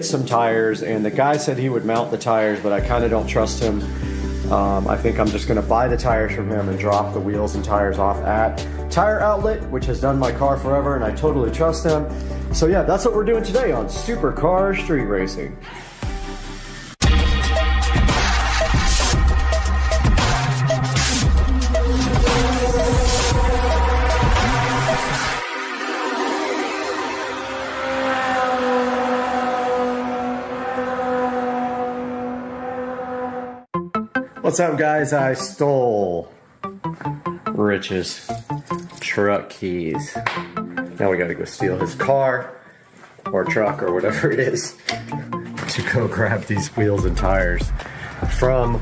Some tires, and the guy said he would mount the tires, but I kind of don't trust him. I think I'm just going to buy the tires from him and drop the wheels and tires off at Tire Outlet, which has done my car forever, and I totally trust them. So yeah, that's what we're doing today on Supercar Street Racing. What's up, guys? I stole Rich's truck keys. Now we gotta go steal his car or truck or whatever it is to go grab these wheels and tires from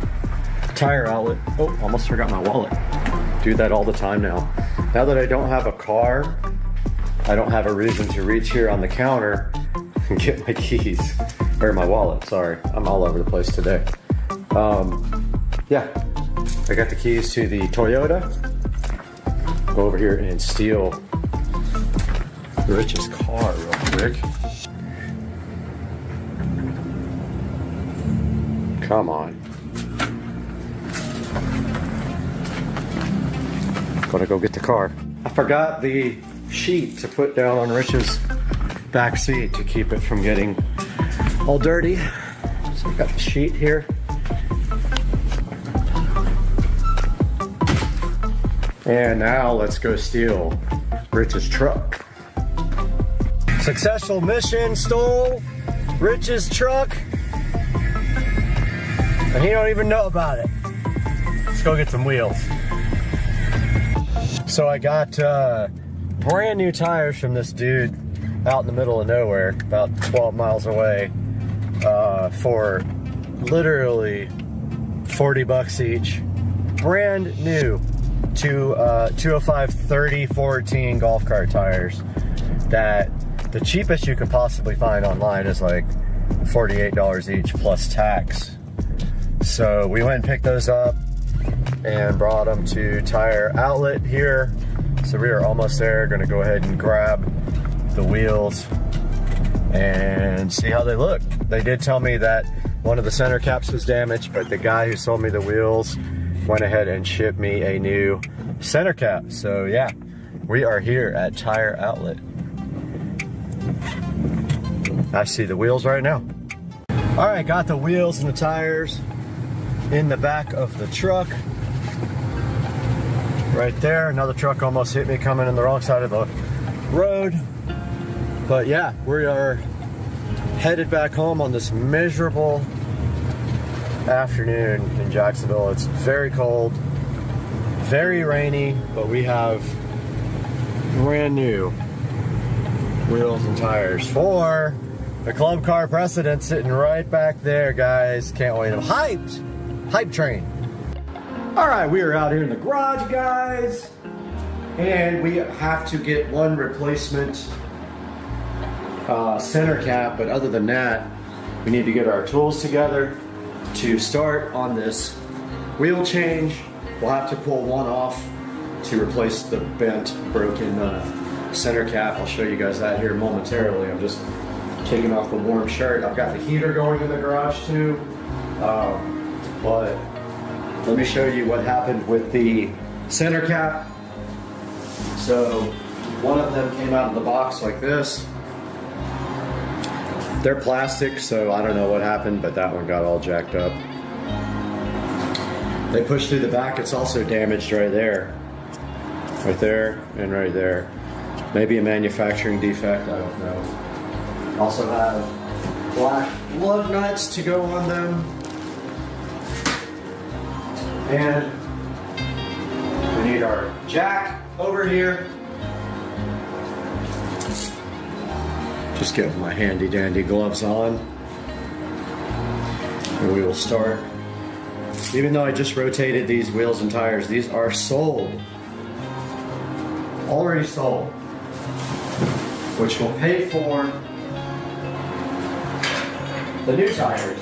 Tire Outlet. Oh, almost forgot my wallet. Do that all the time now. Now that I don't have a car, I don't have a reason to reach here on the counter and get my keys, or my wallet, sorry. I'm all over the place today. Yeah, I got the keys to the Toyota. Go over here and steal Rich's car real quick. Come on. Gotta go get the car. I forgot the sheet to put down on Rich's back seat to keep it from getting all dirty. So I got the sheet here. And now let's go steal Rich's truck. Successful mission, stole Rich's truck. And he don't even know about it. Let's go get some wheels. So I got brand new tires from this dude out in the middle of nowhere, about 12 miles away, for literally 40 bucks each. Brand new. 205 3014 golf cart tires that the cheapest you could possibly find online is like $48 each plus tax. So we went and picked those up and brought them to Tire Outlet here. So we are almost there. Gonna go ahead and grab the wheels and see how they look. They did tell me that one of the center caps was damaged, but the guy who sold me the wheels went ahead and shipped me a new center cap. So yeah, we are here at Tire Outlet. I see the wheels right now. All right, got the wheels and the tires in the back of the truck. Right there, another truck almost hit me coming in the wrong side of the road. But yeah, we are headed back home on this miserable afternoon in Jacksonville. It's very cold, very rainy, but we have brand new wheels and tires for the club car precedent sitting right back there, guys. Can't wait. I'm hyped. Hype train. All right, we are out here in the garage, guys, and we have to get one replacement center cap, but other than that, we need to get our tools together to start on this wheel change. We'll have to pull one off to replace the bent, broken center cap. I'll show you guys that here momentarily. I'm just taking off the warm shirt. I've got the heater going in the garage too. But let me show you what happened with the center cap. So one of them came out of the box like this. They're plastic, so I don't know what happened, but that one got all jacked up. They pushed through the back. It's also damaged right there. Right there and right there. Maybe a manufacturing defect, I don't know. Also have black lug nuts to go on them. And we need our jack over here. Just get my handy dandy gloves on. And we will start. Even though I just rotated these wheels and tires, these are sold. Already sold. Which will pay for the new tires.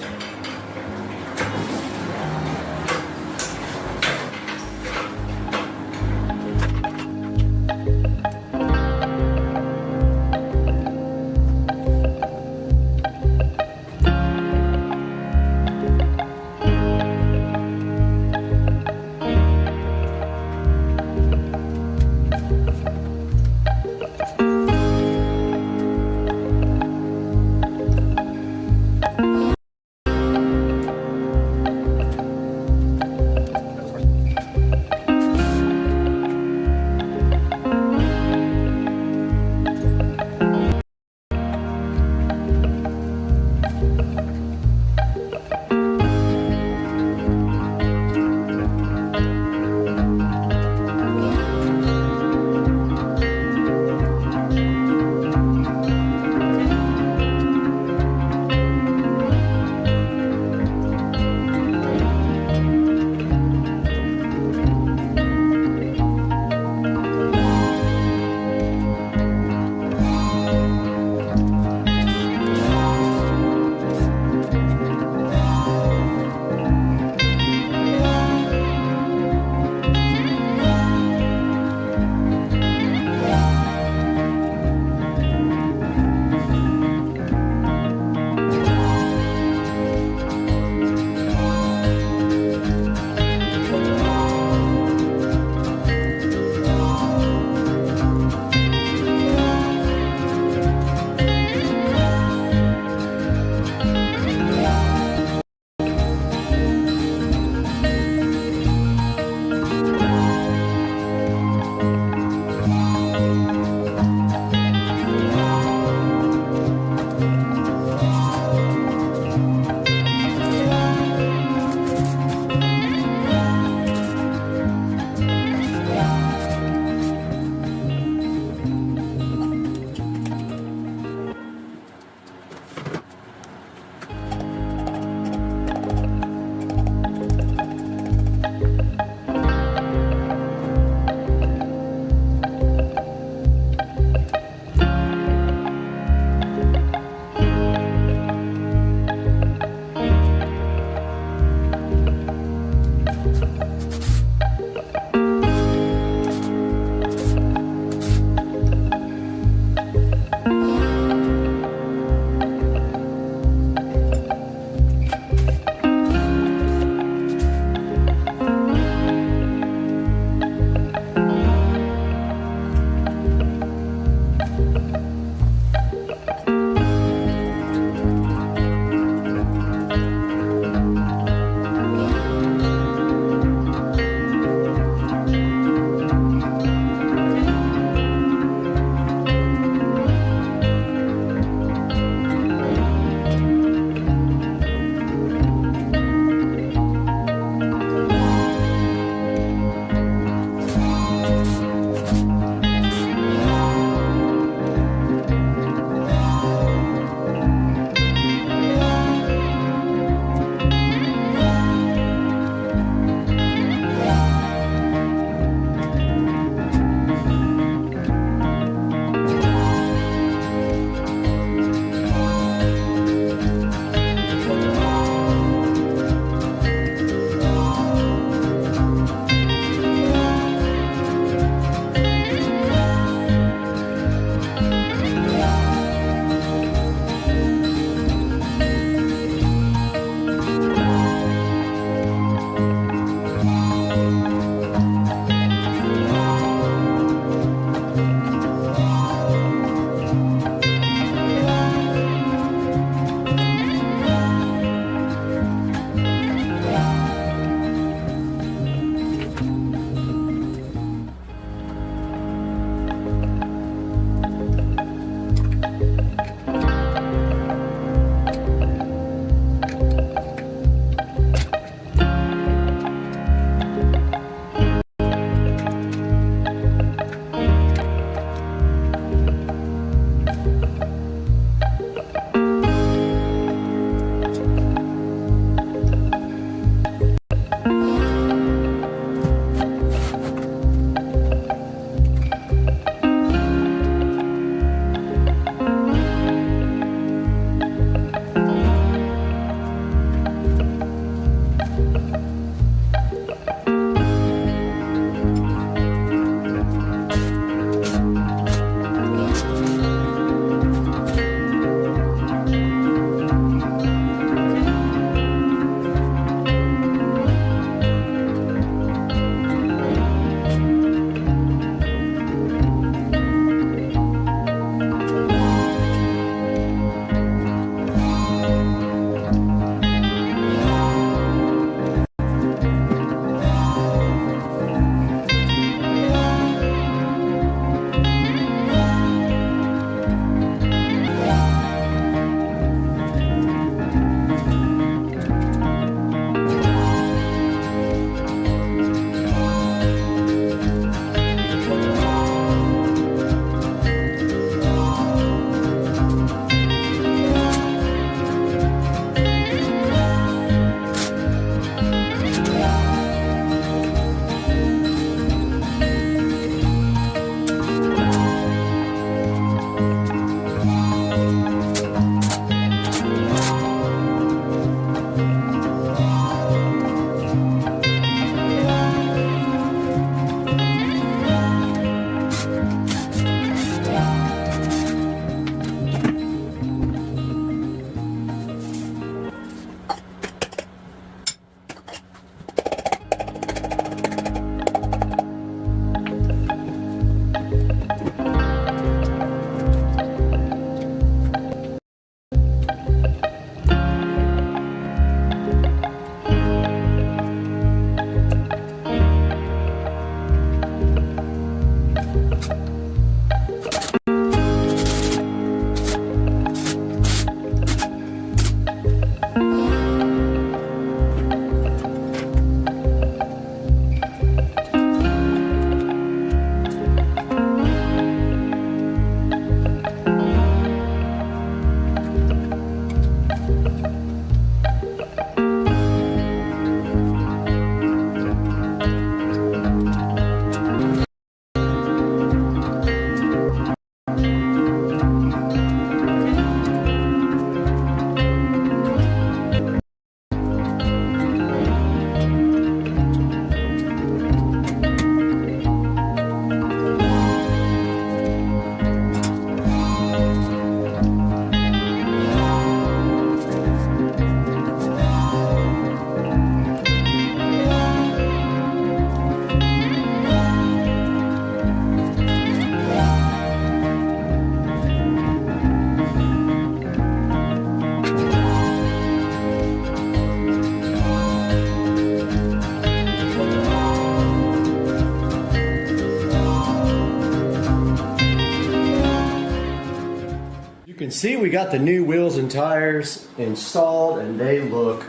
see, we got the new wheels and tires installed and they look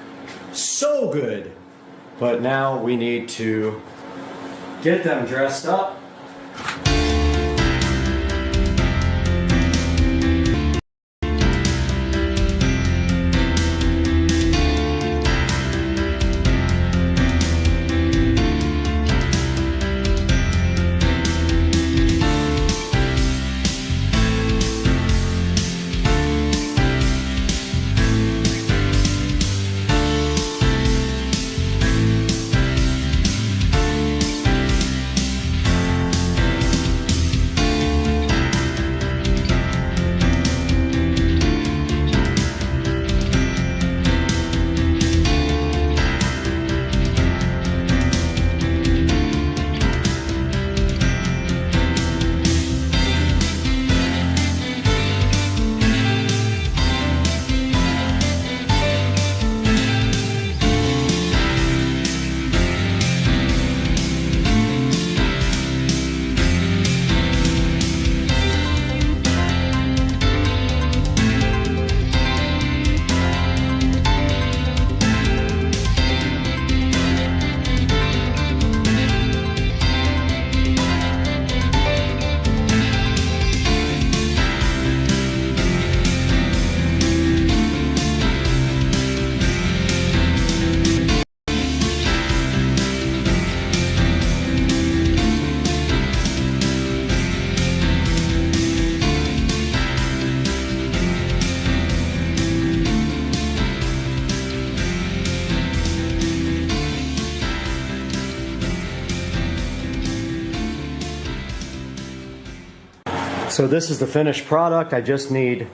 so good. But now we need to get them dressed up. So this is the finished product. I just need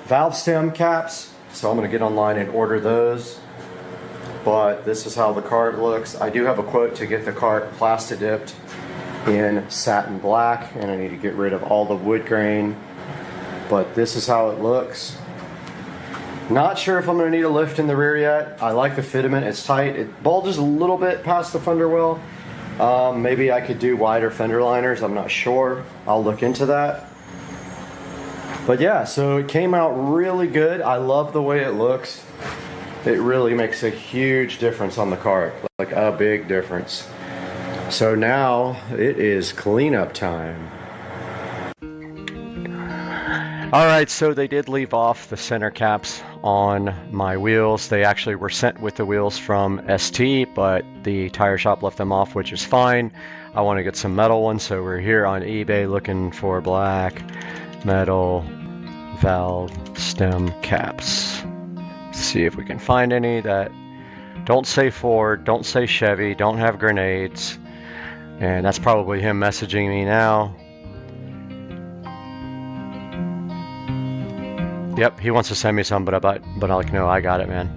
valve stem caps. So I'm gonna get online and order those. But this is how the cart looks. I do have a quote to get the cart plasti dipped in satin black, and I need to get rid of all the wood grain. But this is how it looks. Not sure if I'm gonna need a lift in the rear yet. I like the fitment, it's tight. It bulges a little bit past the fender well. Maybe I could do wider fender liners, I'm not sure. I'll look into that. But yeah, so it came out really good. I love the way it looks. It really makes a huge difference on the cart, like a big difference. So now it is cleanup time. Alright, so they did leave off the center caps on my wheels. They actually were sent with the wheels from ST, but the tire shop left them off, which is fine. I want to get some metal ones, so we're here on eBay looking for black metal valve stem caps. See if we can find any that don't say Ford, don't say Chevy, don't have grenades. And that's probably him messaging me now. Yep, he wants to send me some, but I'm like, no, I got it, man.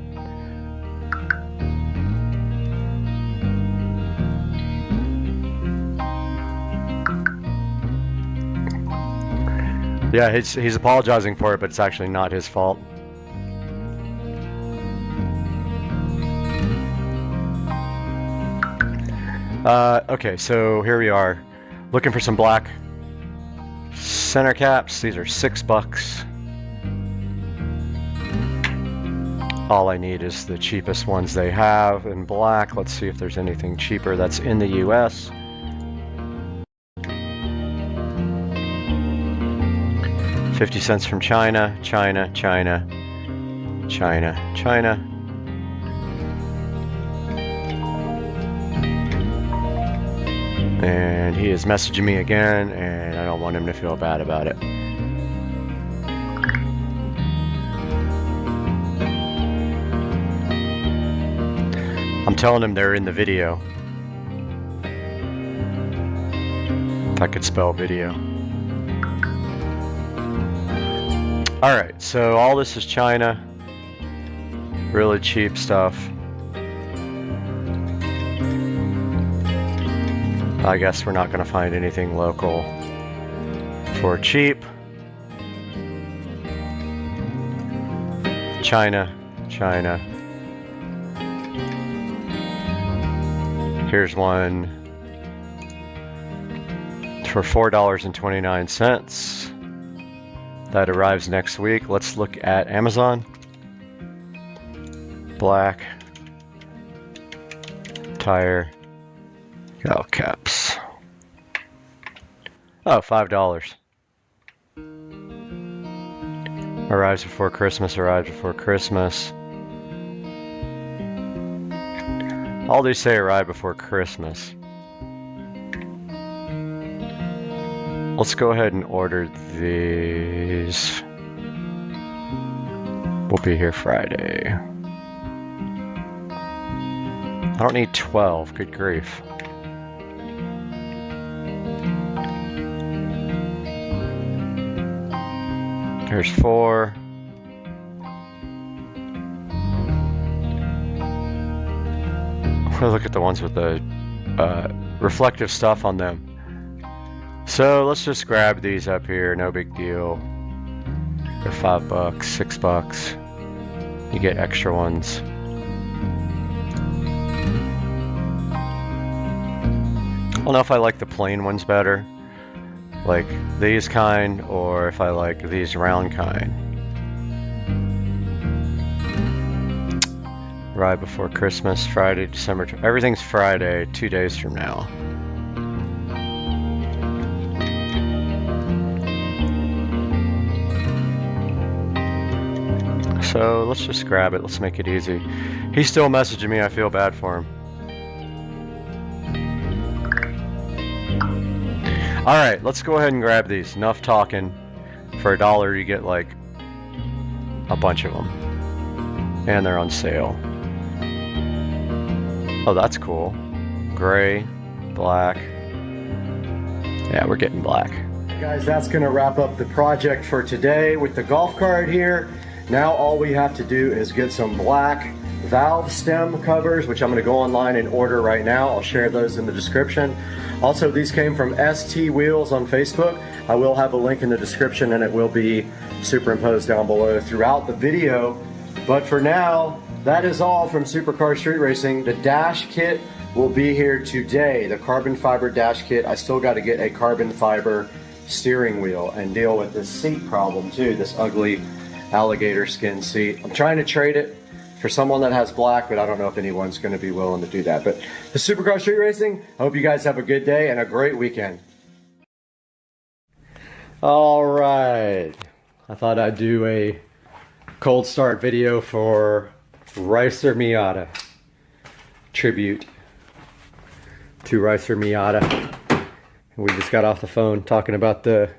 Yeah, he's apologizing for it, but it's actually not his fault. Okay, so here we are, looking for some black center caps. These are $6. All I need is the cheapest ones they have in black. Let's see if there's anything cheaper that's in the US. $0.50 from China, China, China, China, China. And he is messaging me again, and I don't want him to feel bad about it. I'm telling him they're in the video. If I could spell video. Alright, so all this is China. Really cheap stuff. I guess we're not going to find anything local for cheap. China, China. Here's one for $4.29. that arrives next week. Let's look at Amazon. Black tire, all caps. Oh, $5. Arrives before Christmas, arrives before Christmas. All these say arrive before Christmas. Let's go ahead and order these. We'll be here Friday. I don't need 12, good grief. There's 4. I'm gonna look at the ones with the reflective stuff on them. So let's just grab these up here, no big deal. They're $5, $6. You get extra ones. I don't know if I like the plain ones better, like these kind, or if I like these round kind. Right before Christmas, Friday, December. Everything's Friday, 2 days from now. So let's just grab it. Let's make it easy. He's still messaging me. I feel bad for him. All right, let's go ahead and grab these. Enough talking. For $1, you get like a bunch of them, and they're on sale. Oh, that's cool. Gray, black. Yeah, we're getting black. Guys, that's gonna wrap up the project for today with the golf cart here. Now all we have to do is get some black valve stem covers, which I'm gonna go online and order right now. I'll share those in the description. Also, these came from ST Wheels on Facebook. I will have a link in the description, and it will be superimposed down below throughout the video. But for now, that is all from Supercar Street Racing. The dash kit will be here today, the carbon fiber dash kit. I still got to get a carbon fiber steering wheel and deal with this seat problem too, this ugly alligator skin seat. I'm trying to trade it for someone that has black, but I don't know if anyone's going to be willing to do that. But the Supercar Street Racing, I hope you guys have a good day and a great weekend. All right, I thought I'd do a cold start video for Ryzen Miata tribute to Ryzen Miata. And we just got off the phone talking about the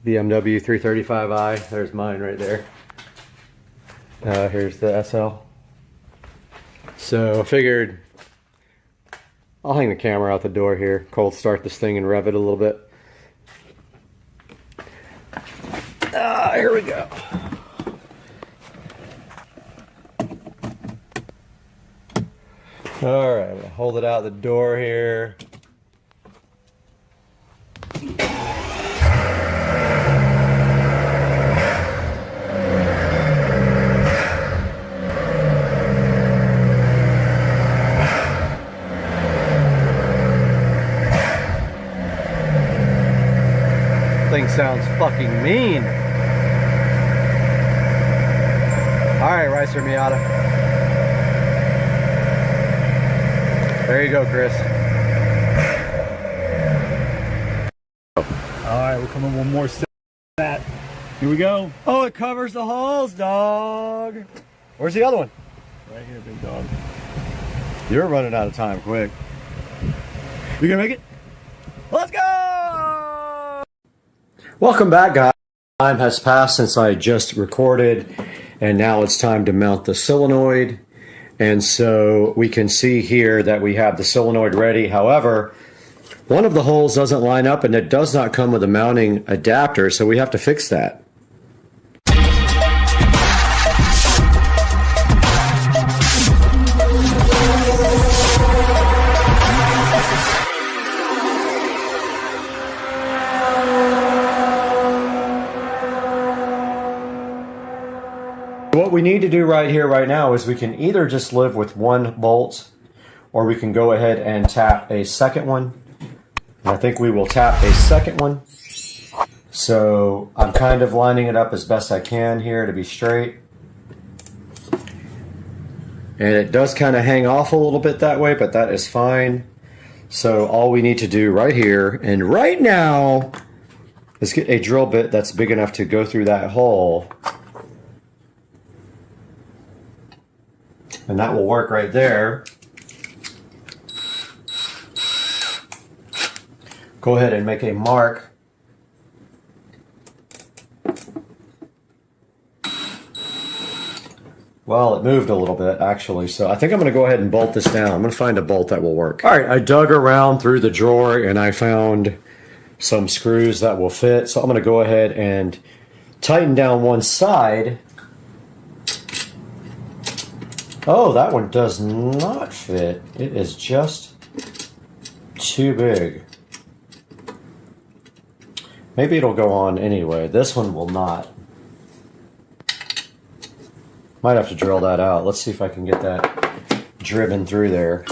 BMW 335i. There's mine right there. Here's the SL. So I figured I'll hang the camera out the door here, cold start this thing and rev it a little bit. Here we go. All right, I'll hold it out the door here. Thing sounds fucking mean. All right, Ryzen Miata. There you go, Chris. All right, we're coming one more step. That. Here we go. Oh, it covers the holes, dog. Where's the other one? Right here, big dog. You're running out of time quick. You gonna make it? Let's go! Welcome back, guys. Time has passed since I just recorded, and now it's time to mount the solenoid. And so we can see here that we have the solenoid ready. However, one of the holes doesn't line up, and it does not come with a mounting adapter, so we have to fix that. What we need to do right here, right now, is we can either just live with one bolt, or we can go ahead and tap a second one. And I think we will tap a second one. So I'm kind of lining it up as best I can here to be straight. And it does kind of hang off a little bit that way, but that is fine. So all we need to do right here and right now is get a drill bit that's big enough to go through that hole. And that will work right there. Go ahead and make a mark. Well, it moved a little bit actually, so I think I'm going to go ahead and bolt this down. I'm going to find a bolt that will work. All right, I dug around through the drawer and I found some screws that will fit. So I'm going to go ahead and tighten down one side. Oh, that one does not fit. It is just too big. Maybe it'll go on anyway. This one will not. Might have to drill that out. Let's see if I can get that driven through there.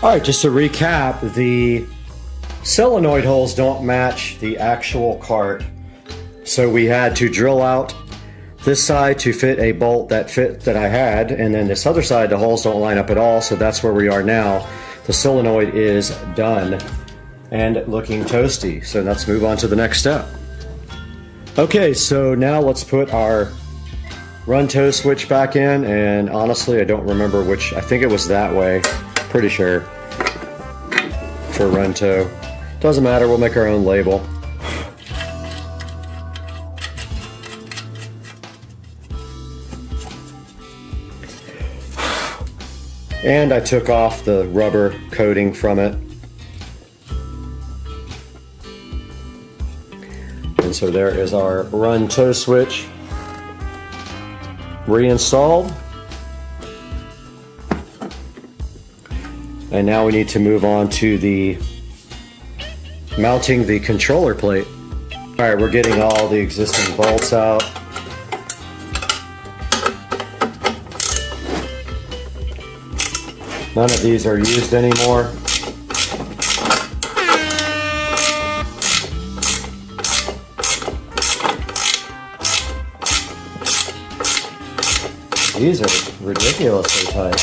All right, just to recap, the solenoid holes don't match the actual cart, so we had to drill out this side to fit a bolt that I had, and then this other side the holes don't line up at all, so that's where we are now. The solenoid is done and looking toasty, so let's move on to the next step. Okay, so now let's put our run toe switch back in, and honestly I don't remember which. I think it was that way, pretty sure, for run toe. Doesn't matter, we'll make our own label. And I took off the rubber coating from it. And so there is our run toe switch reinstalled. And now we need to move on to the mounting the controller plate. Alright, we're getting all the existing bolts out. None of these are used anymore. These are ridiculously tight.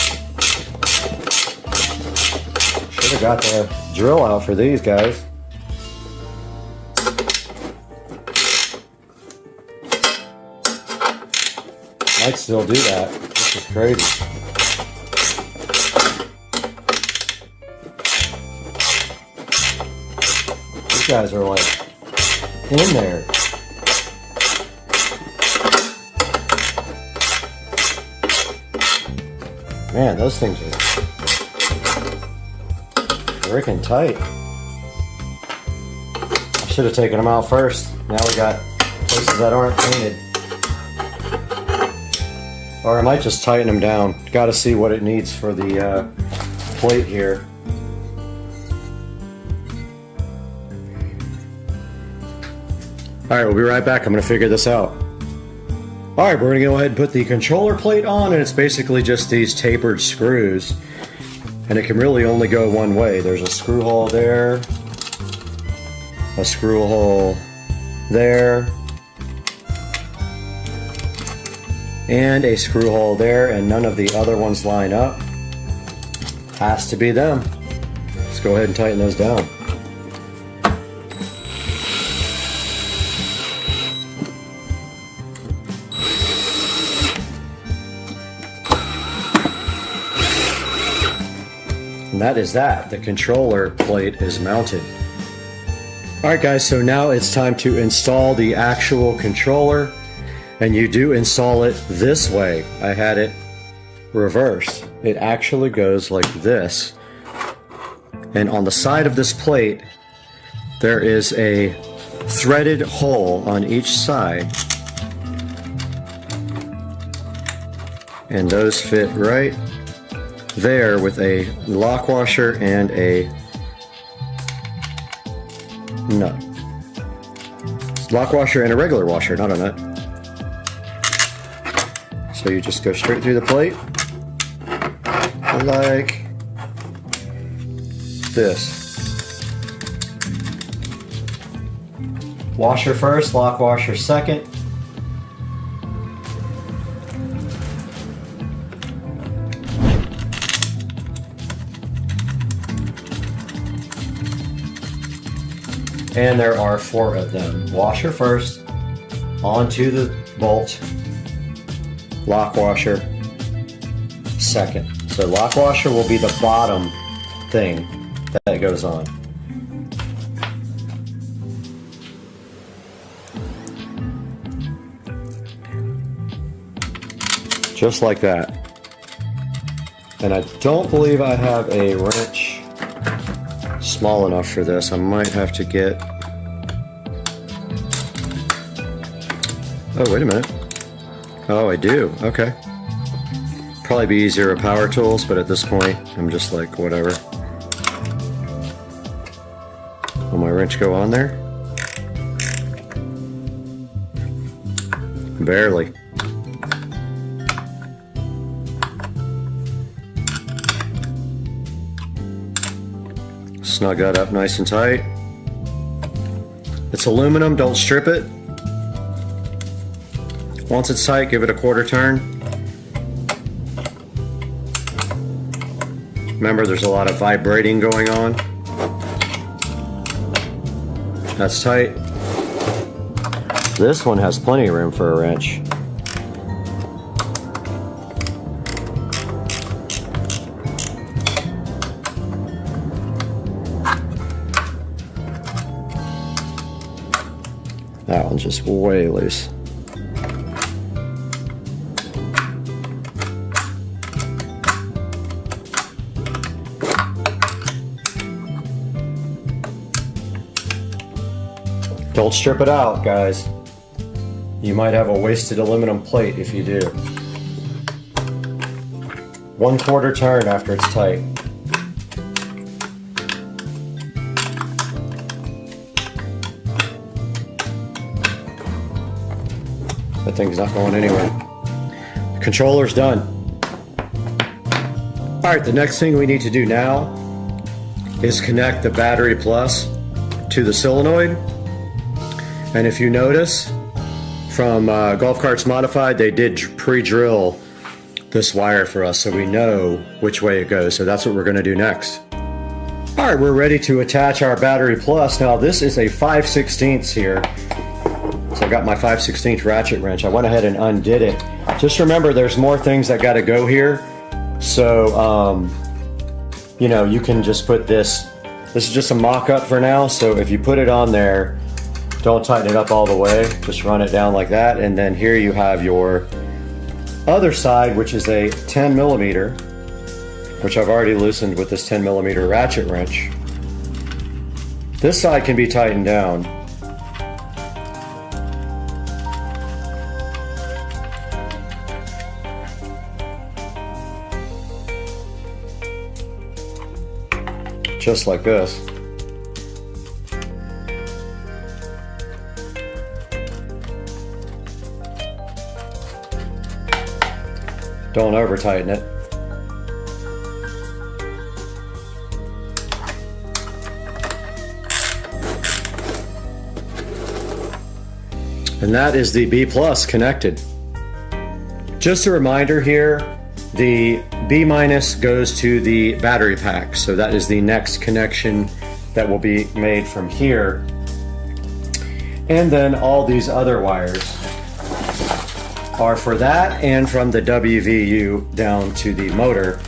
Should have got the drill out for these guys. Might still do that. This is crazy. These guys are like in there. Man, those things are freaking tight. I should have taken them out first. Now we got places that aren't painted. Or I might just tighten them down. Got to see what it needs for the plate here. Alright, we'll be right back. I'm going to figure this out. Alright, we're going to go ahead and put the controller plate on, and it's basically just these tapered screws. And it can really only go one way. There's a screw hole there, a screw hole there, and a screw hole there, and none of the other ones line up. Has to be them. Let's go ahead and tighten those down. And that is that. The controller plate is mounted. Alright guys, so now it's time to install the actual controller. And you do install it this way. I had it reversed. It actually goes like this. And on the side of this plate, there is a threaded hole on each side. And those fit right there with a lock washer and a nut. Lock washer and a regular washer, not a nut. So you just go straight through the plate like this. Washer first, lock washer second. And there are 4 of them. Washer first, onto the bolt, lock washer second. So lock washer will be the bottom thing that goes on. Just like that. And I don't believe I have a wrench small enough for this. I might have to get... Oh, wait a minute. Oh, I do. Okay. Probably be easier with power tools, but at this point, I'm just like, whatever. Will my wrench go on there? Barely. Snug that up nice and tight. It's aluminum, don't strip it. Once it's tight, give it a quarter turn. Remember, there's a lot of vibrating going on. That's tight. This one has plenty of room for a wrench. That one's just way loose. Don't strip it out, guys. You might have a wasted aluminum plate if you do. 1/4 turn after it's tight. That thing's not going anywhere. The controller's done. All right, the next thing we need to do now is connect the battery plus to the solenoid. And if you notice, from Golf Carts Modified, they did pre-drill this wire for us so we know which way it goes. So that's what we're gonna do next. All right, we're ready to attach our battery plus. Now this is a 5/16 here. So I got my 5/16 ratchet wrench. I went ahead and undid it. Just remember, there's more things that gotta go here. So, you know, you can just put this is just a mock-up for now. So if you put it on there, don't tighten it up all the way. Just run it down like that. And then here you have your other side, which is a 10mm, which I've already loosened with this 10mm ratchet wrench. This side can be tightened down. Just like this. Don't over tighten it. And that is the B plus connected. Just a reminder here, the B minus goes to the battery pack. So that is the next connection that will be made from here. And then all these other wires are for that and from the WVU down to the motor,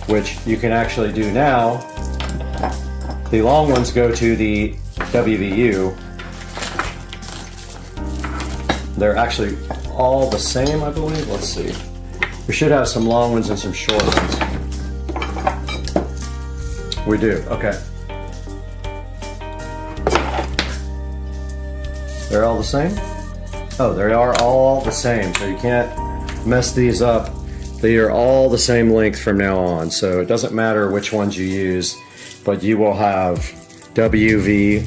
which you can actually do now. The long ones go to the WVU. They're actually all the same, I believe. Let's see. We should have some long ones and some short ones. We do, okay. They're all the same? Oh, they are all the same, so you can't mess these up. They are all the same length from now on, so it doesn't matter which ones you use, but you will have WV,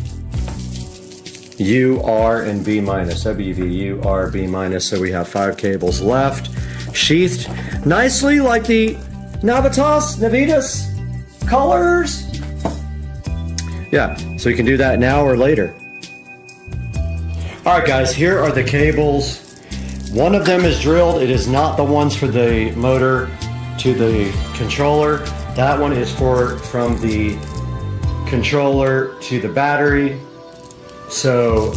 U, R, and B minus. WV, U, R, B minus, so we have 5 cables left, sheathed nicely like the Navitas colors. Yeah, so you can do that now or later. All right, guys, here are the cables. One of them is drilled. It is not the ones for the motor to the controller. That one is from the controller to the battery. So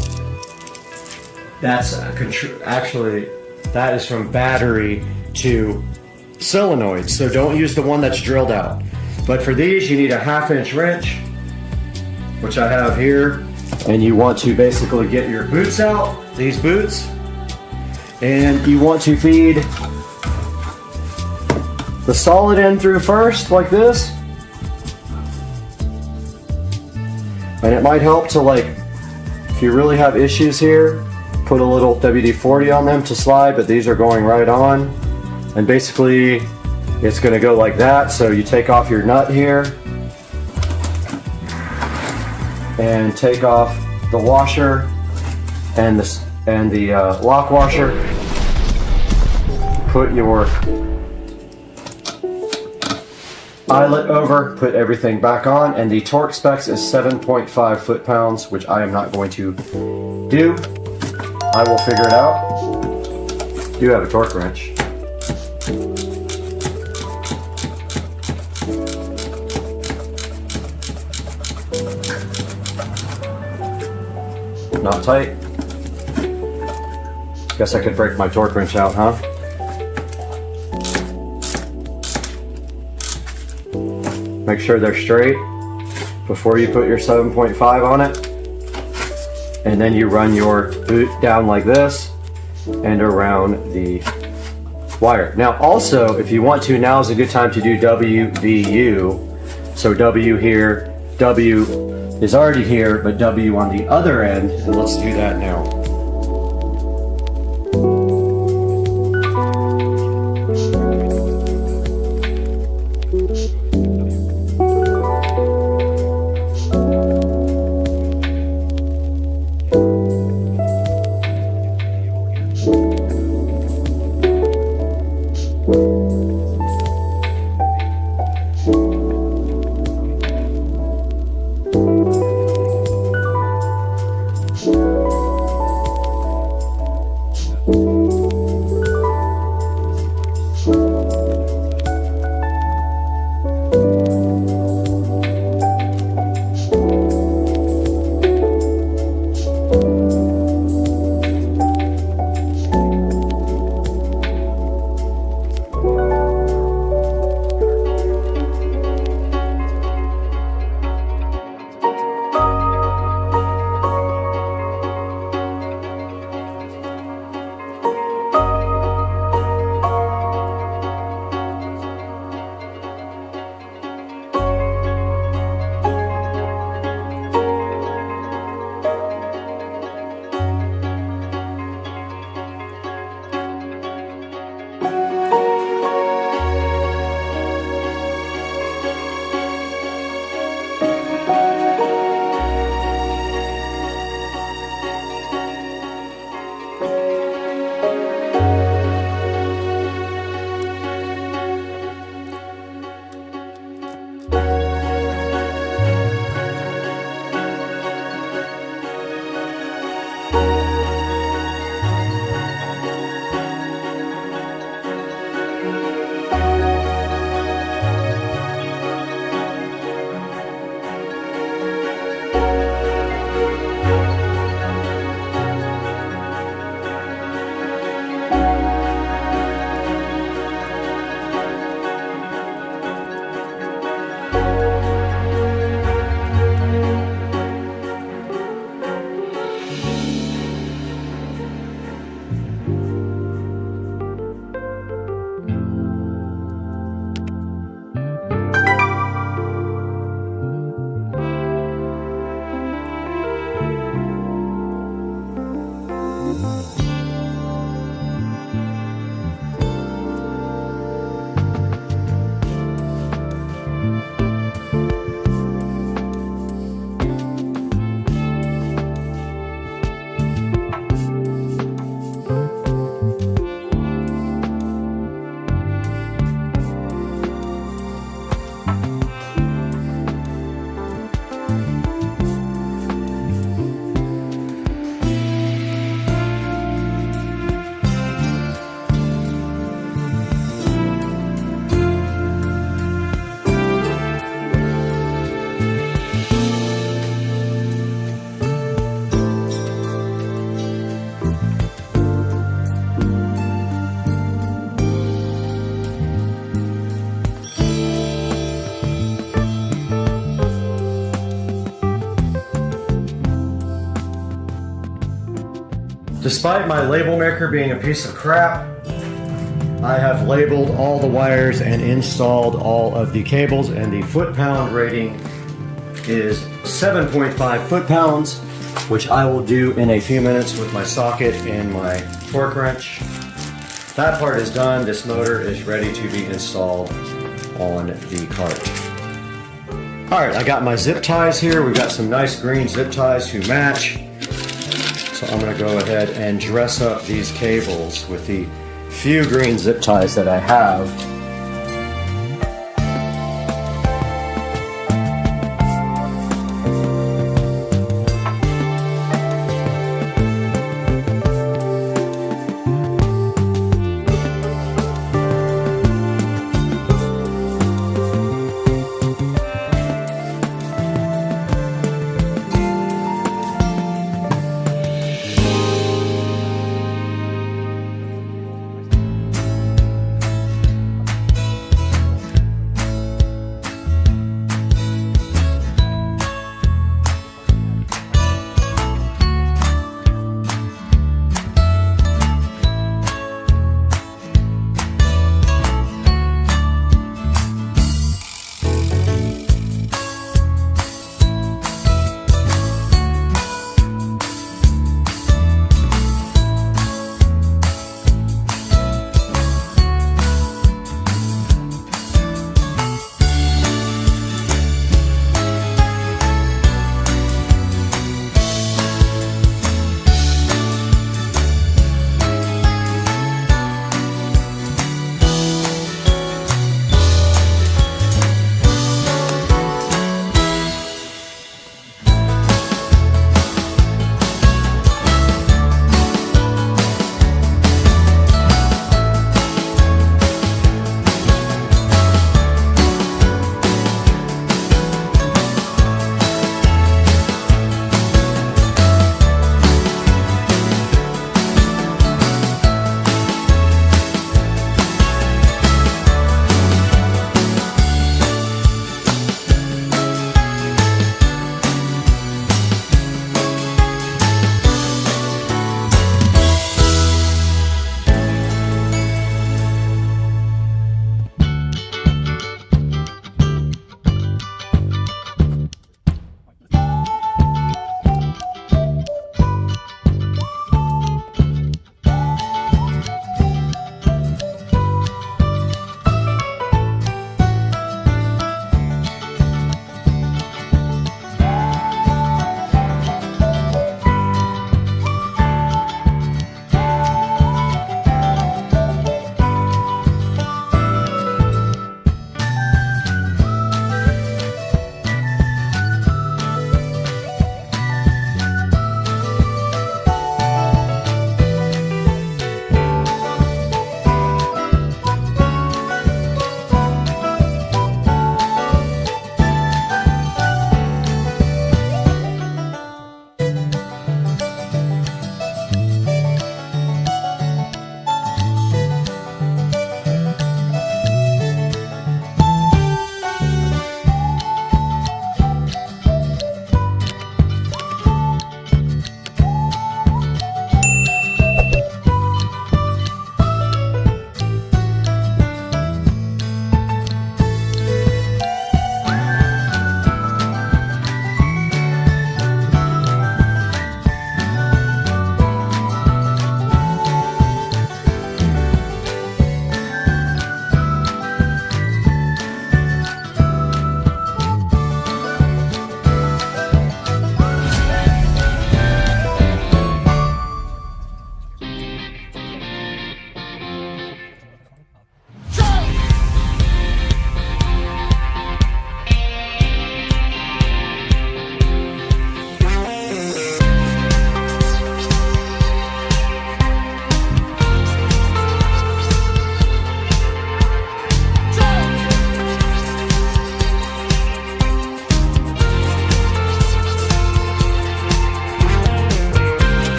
that's actually, that is from battery to solenoid. So don't use the one that's drilled out. But for these, you need a 1/2-inch wrench, which I have here. And you want to basically get your boots out, these boots, and you want to feed the solid end through first, like this. And it might help to, like, if you really have issues here, put a little WD-40 on them to slide, but these are going right on. And basically, it's gonna go like that. So you take off your nut here, and take off the washer and the lock washer. eyelet over, put everything back on, and the torque specs is 7.5 foot-pounds, which I am not going to do. I will figure it out. Do have a torque wrench. Not tight. Guess I could break my torque wrench out, huh? Make sure they're straight before you put your 7.5 on it. And then you run your boot down like this and around the wire. Now also, if you want to, now is a good time to do WVU. So W here, W is already here, but W on the other end, and let's do that now. Despite my label maker being a piece of crap, I have labeled all the wires and installed all of the cables, and the foot-pound rating is 7.5 foot-pounds, which I will do in a few minutes with my socket and my torque wrench. That part is done. This motor is ready to be installed on the cart. All right, I got my zip ties here. We've got some nice green zip ties to match. So I'm gonna go ahead and dress up these cables with the few green zip ties that I have.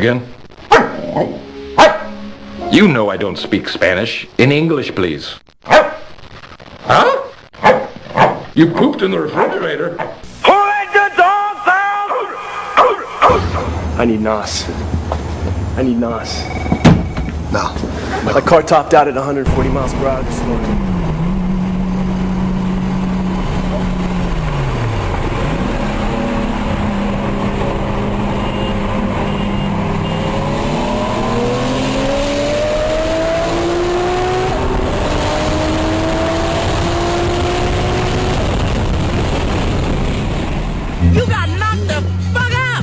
Again? You know I don't speak Spanish. In English, please. Huh? You pooped in the refrigerator. Who let the dogs out? I need NOS. I need NOS. No. My car topped out at 140 miles per hour this morning. You got knocked the fuck out!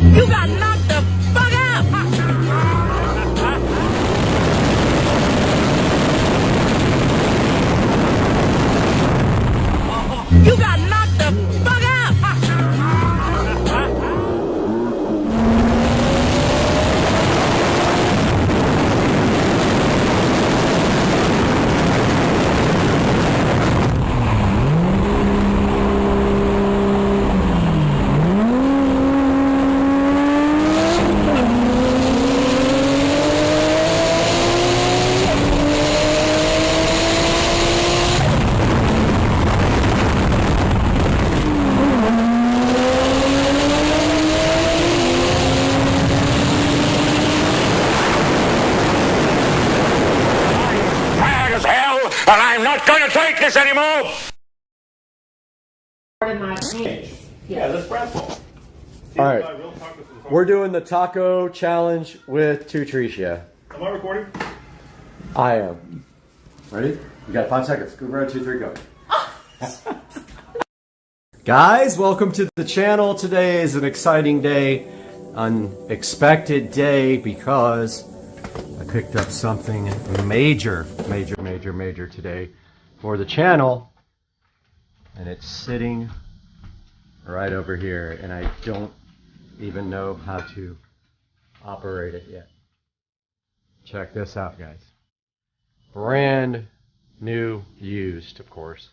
You got knocked the fuck out! You got knocked the fuck out! Mad as hell, and I'm not going to take this anymore! Yeah, that's Bradford. All right. We're doing the taco challenge with Tutricia. Am I recording? I am. Ready? You got 5 seconds. Go, round 2, 3, go. Guys, welcome to the channel. Today is an exciting day, unexpected day, because I picked up something major today for the channel, and it's sitting right over here, and I don't even know how to operate it yet. Check this out, guys. Brand new, used, of course.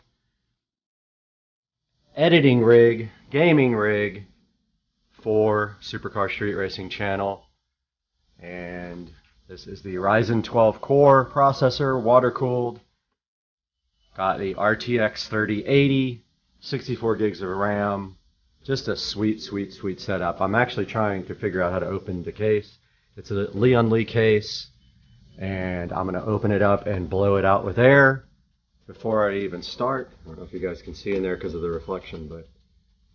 Editing rig, gaming rig for Supercar Street Racing channel. And this is the Ryzen 12 core processor, water cooled. Got the RTX 3080, 64 gigs of RAM. Just a sweet setup. I'm actually trying to figure out how to open the case. It's a Leon Lee case, and I'm going to open it up and blow it out with air before I even start. I don't know if you guys can see in there because of the reflection, but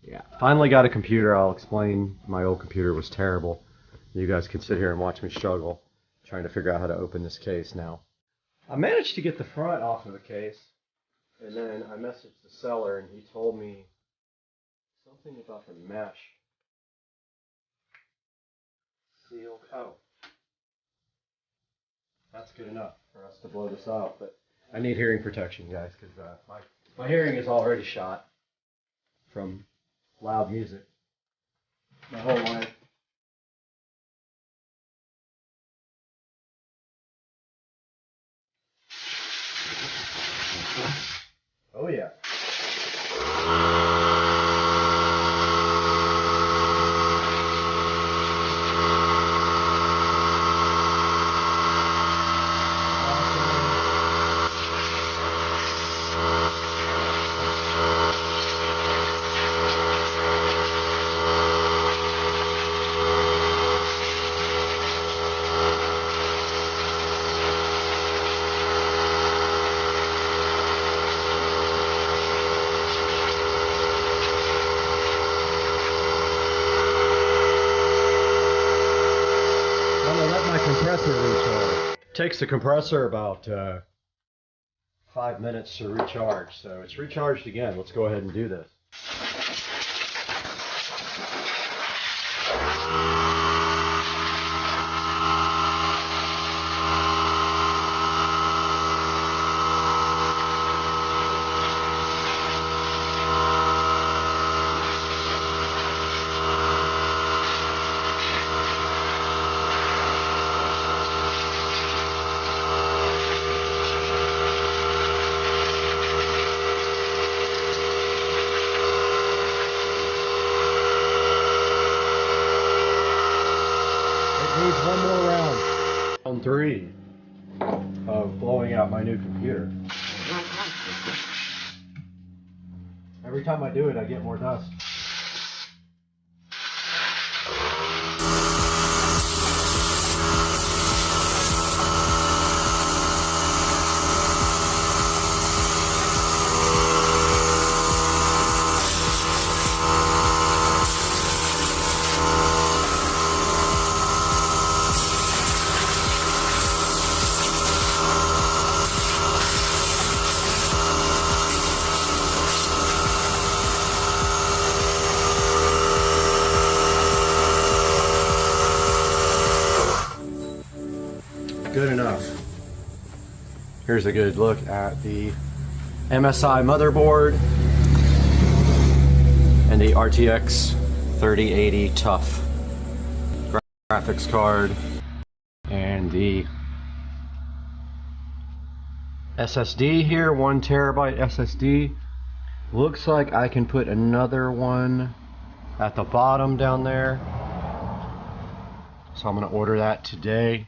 yeah. Finally got a computer. I'll explain. My old computer was terrible. You guys can sit here and watch me struggle trying to figure out how to open this case now. I managed to get the front off of the case, and then I messaged the seller, and he told me something about the mesh. Sealed. Oh. That's good enough for us to blow this out, but I need hearing protection, guys, because my hearing is already shot from loud music my whole life. Oh yeah. Takes the compressor about 5 minutes to recharge, so it's recharged again. Let's go ahead and do this. one more round. Round 3 of blowing out my new computer. Every time I do it, I get more dust. Good enough. Here's a good look at the MSI motherboard and the RTX 3080 Tough graphics card and the SSD here, 1 terabyte SSD. Looks like I can put another one at the bottom down there. So I'm going to order that today.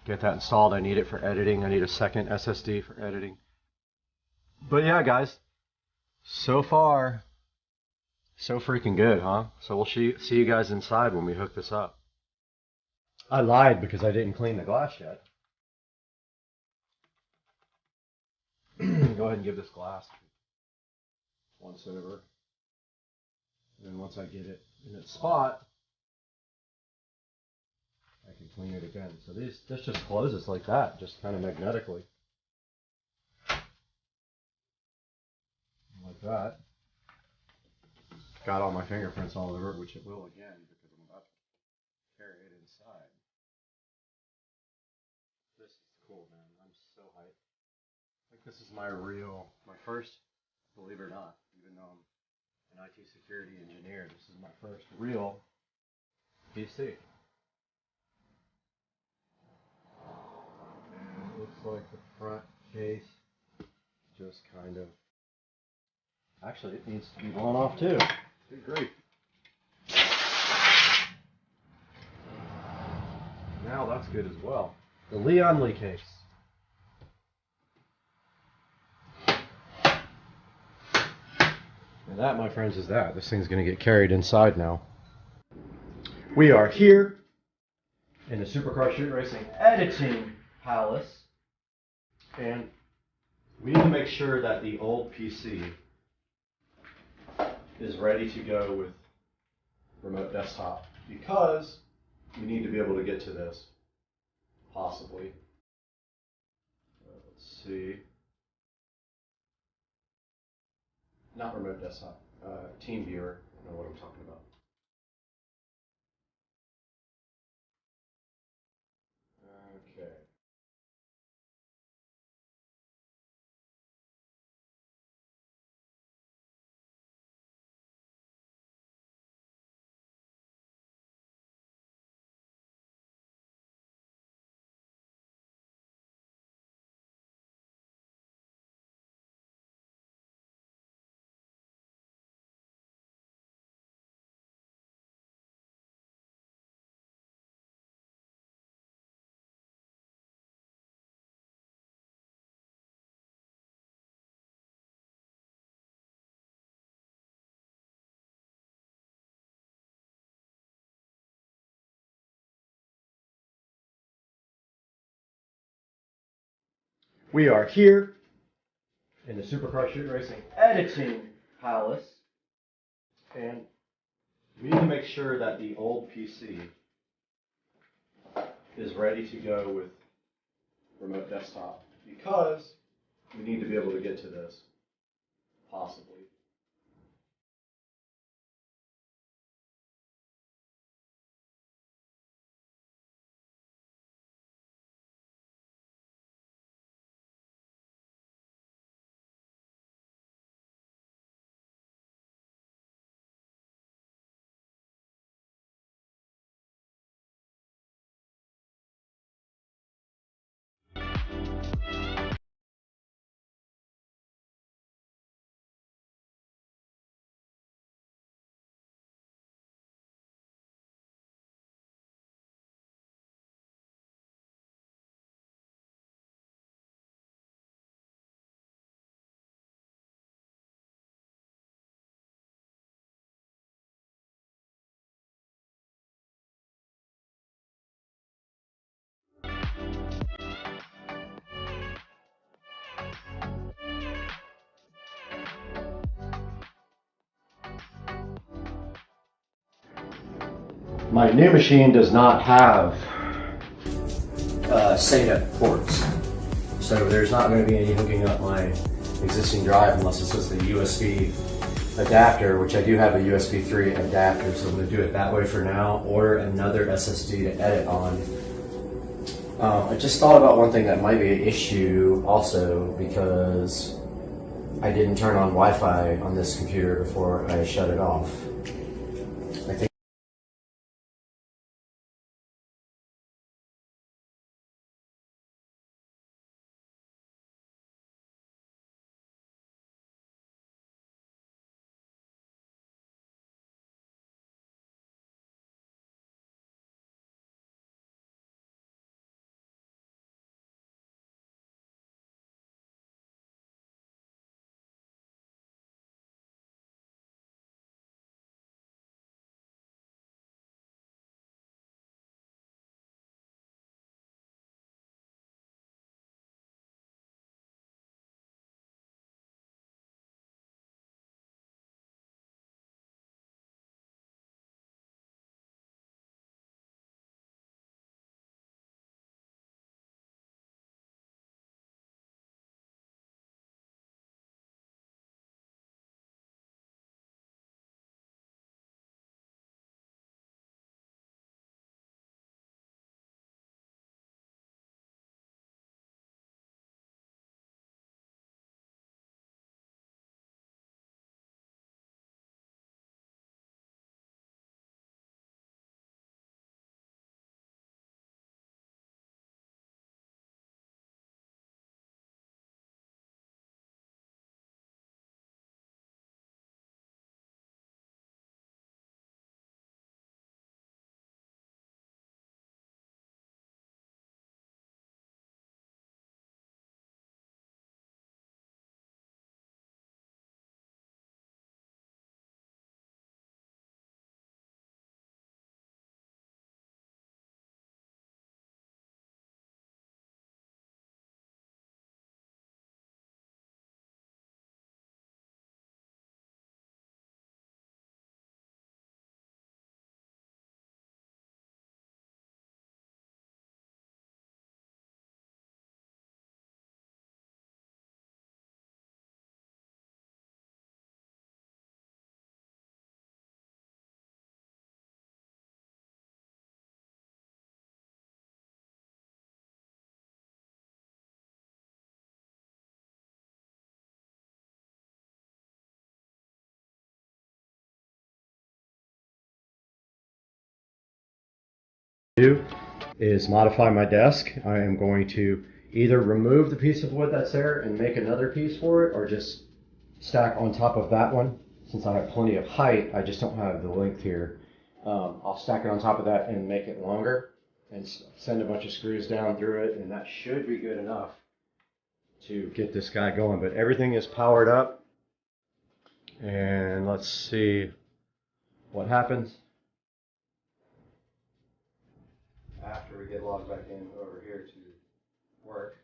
Get that installed. I need it for editing. I need a second SSD for editing. But yeah, guys, so far, so freaking good, huh? So we'll see you guys inside when we hook this up. I lied because I didn't clean the glass yet. Go ahead and give this glass once over. And then once I get it in its spot, I can clean it again. So this just closes like that, just kind of magnetically. Like that. Got all my fingerprints all over it, which it will again because I'm about to carry it inside. This is cool, man. I'm so hyped. I think this is my first, believe it or not, even though I'm an IT security engineer, this is my first real PC. Looks like the front case just kind of, actually it needs to be blown off too. Good grief. Now that's good as well. The Leon Lee case. And that, my friends, is that. This thing's going to get carried inside now. We are here in the Supercar Street Racing Editing Palace. And we need to make sure that the old PC is ready to go with remote desktop because we need to be able to get to this, possibly. Let's see. Not remote desktop, Team Viewer. I know what I'm talking about. Okay. We are here in the Supercar Street Racing Editing Palace, and we need to make sure that the old PC is ready to go with remote desktop because we need to be able to get to this, possibly. My new machine does not have SATA ports, so there's not going to be any hooking up my existing drive unless it's just a USB adapter, which I do have a USB 3 adapter, so I'm going to do it that way for now, or another SSD to edit on. I just thought about one thing that might be an issue also, because I didn't turn on Wi-Fi on this computer before I shut it off. I think do is modify my desk. I am going to either remove the piece of wood that's there and make another piece for it, or just stack on top of that one. Since I have plenty of height, I just don't have the length here. I'll stack it on top of that and make it longer and send a bunch of screws down through it, and that should be good enough to get this guy going. But everything is powered up, and let's see what happens after we get logged back in over here to work.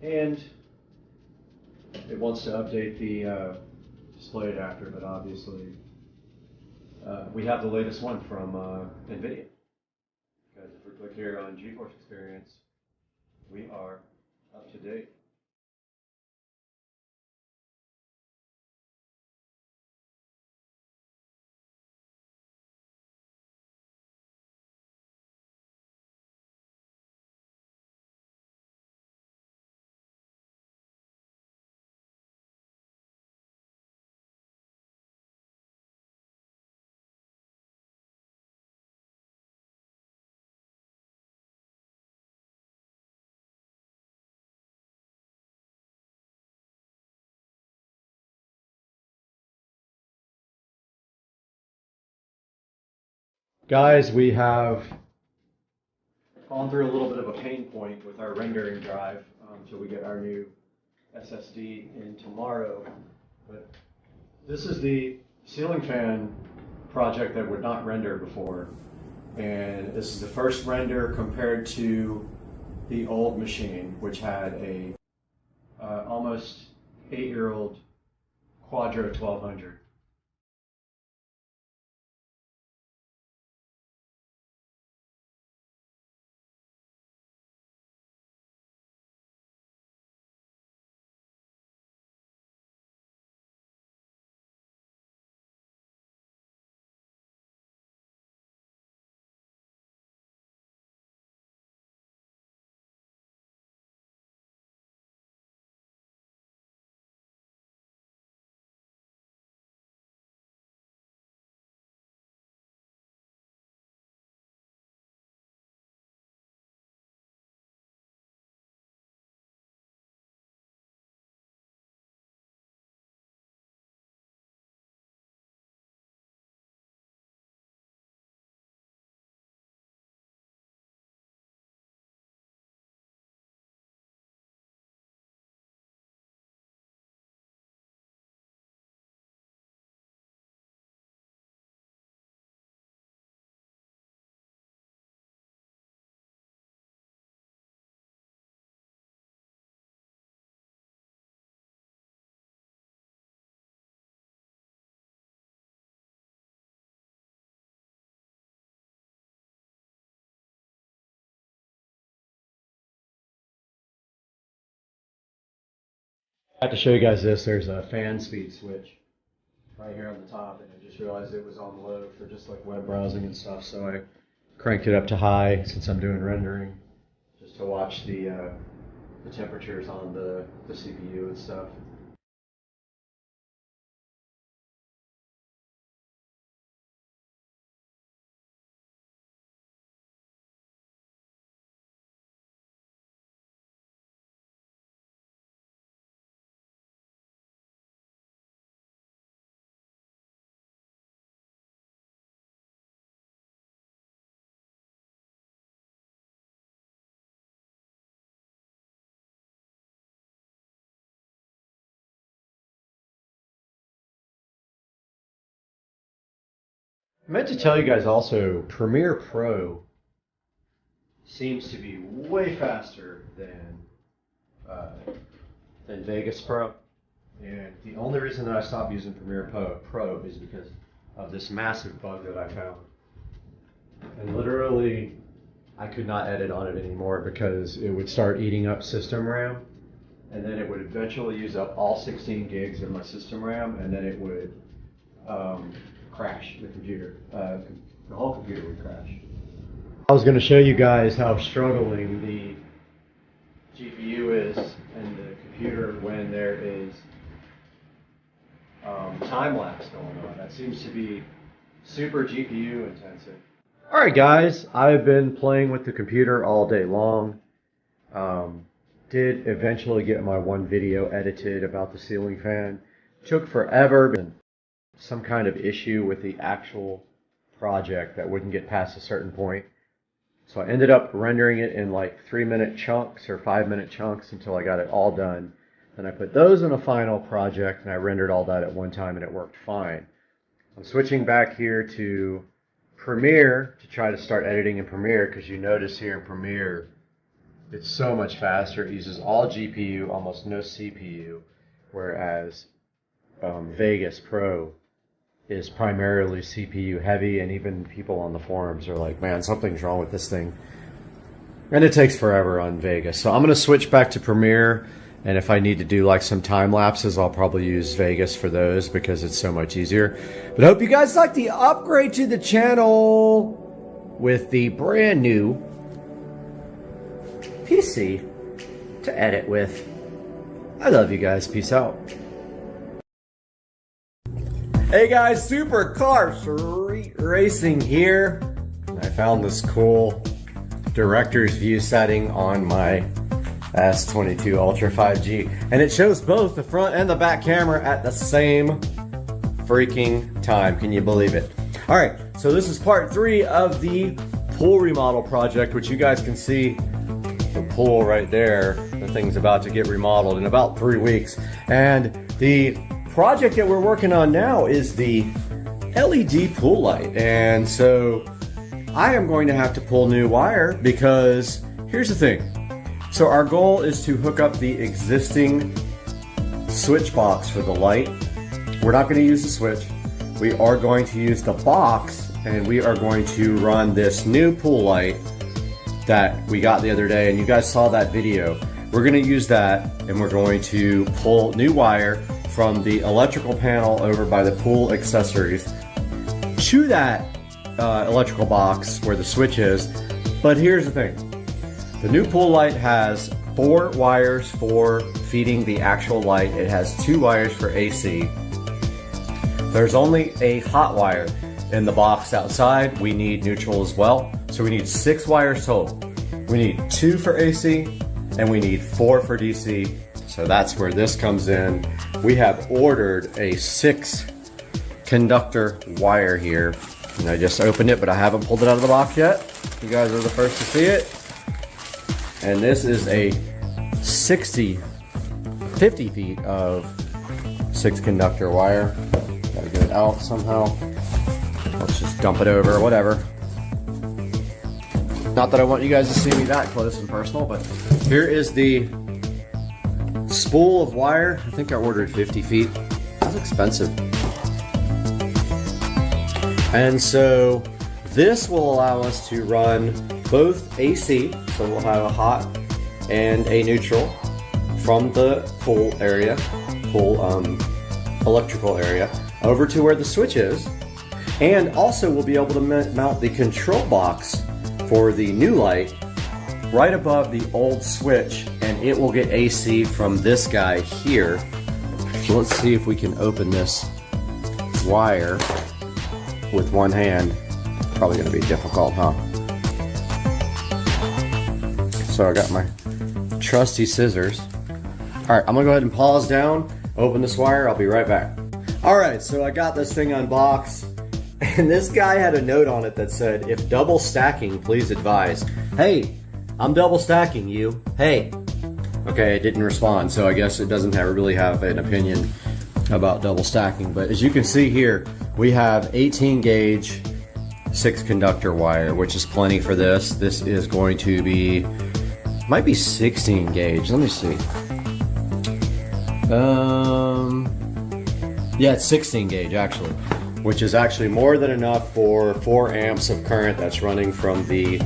And it wants to update the display adapter, but obviously we have the latest one from NVIDIA. Because if we click here on GeForce Experience, we are up to date. Guys, we have gone through a little bit of a pain point with our rendering drive until we get our new SSD in tomorrow. But this is the ceiling fan project that would not render before. And this is the first render compared to the old machine, which had a almost 8-year-old Quadro 1200. I have to show you guys this. There's a fan speed switch right here on the top, and I just realized it was on low for just like web browsing and stuff, so I cranked it up to high since I'm doing rendering, just to watch the temperatures on the CPU and stuff. I meant to tell you guys also, Premiere Pro seems to be way faster than Vegas Pro. And the only reason that I stopped using Premiere Pro is because of this massive bug that I found. And literally, I could not edit on it anymore because it would start eating up system RAM. And then it would eventually use up all 16 gigs of my system RAM, and then it would crash the computer. The whole computer would crash. I was going to show you guys how struggling the GPU is and the computer when there is time lapse going on. That seems to be super GPU intensive. Alright guys, I've been playing with the computer all day long. Did eventually get my one video edited about the ceiling fan. Took forever. Some kind of issue with the actual project that wouldn't get past a certain point. So I ended up rendering it in like 3-minute chunks or 5-minute chunks until I got it all done. Then I put those in a final project and I rendered all that at one time and it worked fine. I'm switching back here to Premiere to try to start editing in Premiere, because you notice here in Premiere it's so much faster. It uses all GPU, almost no CPU, whereas Vegas Pro is primarily CPU heavy, and even people on the forums are like, man, something's wrong with this thing. And it takes forever on Vegas. So I'm going to switch back to Premiere, and if I need to do like some time lapses, I'll probably use Vegas for those because it's so much easier. But I hope you guys like the upgrade to the channel with the brand new PC to edit with. I love you guys. Peace out. Hey guys, Supercar Street Racing here. I found this cool director's view setting on my S22 Ultra 5G, and it shows both the front and the back camera at the same freaking time. Can you believe it? All right, so this is part 3 of the pool remodel project, which you guys can see the pool right there. The thing's about to get remodeled in about 3 weeks, and the project that we're working on now is the LED pool light. And so I am going to have to pull new wire because here's the thing. So our goal is to hook up the existing switch box for the light. We're not going to use the switch. We are going to use the box, and we are going to run this new pool light that we got the other day, and you guys saw that video. We're going to use that, and we're going to pull new wire from the electrical panel over by the pool accessories to that electrical box where the switch is. But here's the thing. The new pool light has 4 wires for feeding the actual light. It has 2 wires for AC. There's only a hot wire in the box outside. We need neutral as well. So we need 6 wires total. We need 2 for AC and we need 4 for DC. So that's where this comes in. We have ordered a 6 conductor wire here. And I just opened it, but I haven't pulled it out of the box yet. You guys are the first to see it. And this is a 50 feet of 6 conductor wire. Gotta get it out somehow. Let's just dump it over, whatever. Not that I want you guys to see me that close and personal, but here is the spool of wire. I think I ordered 50 feet. That's expensive. And so this will allow us to run both AC, so we'll have a hot and a neutral from the pool area, electrical area, over to where the switch is. And also we'll be able to mount the control box for the new light right above the old switch, and it will get AC from this guy here. So let's see if we can open this wire with one hand. Probably going to be difficult, huh? So I got my trusty scissors. Alright, I'm going to go ahead and pause down, open this wire, I'll be right back. Alright, so I got this thing unboxed, and this guy had a note on it that said, if double stacking, please advise. Hey, I'm double stacking you. Hey. Okay, it didn't respond, so I guess it doesn't really have an opinion about double stacking. But as you can see here, we have 18 gauge 6 conductor wire, which is plenty for this. This is going to be, might be 16 gauge. Let me see. Yeah, it's 16 gauge actually, which is actually more than enough for 4 amps of current that's running from the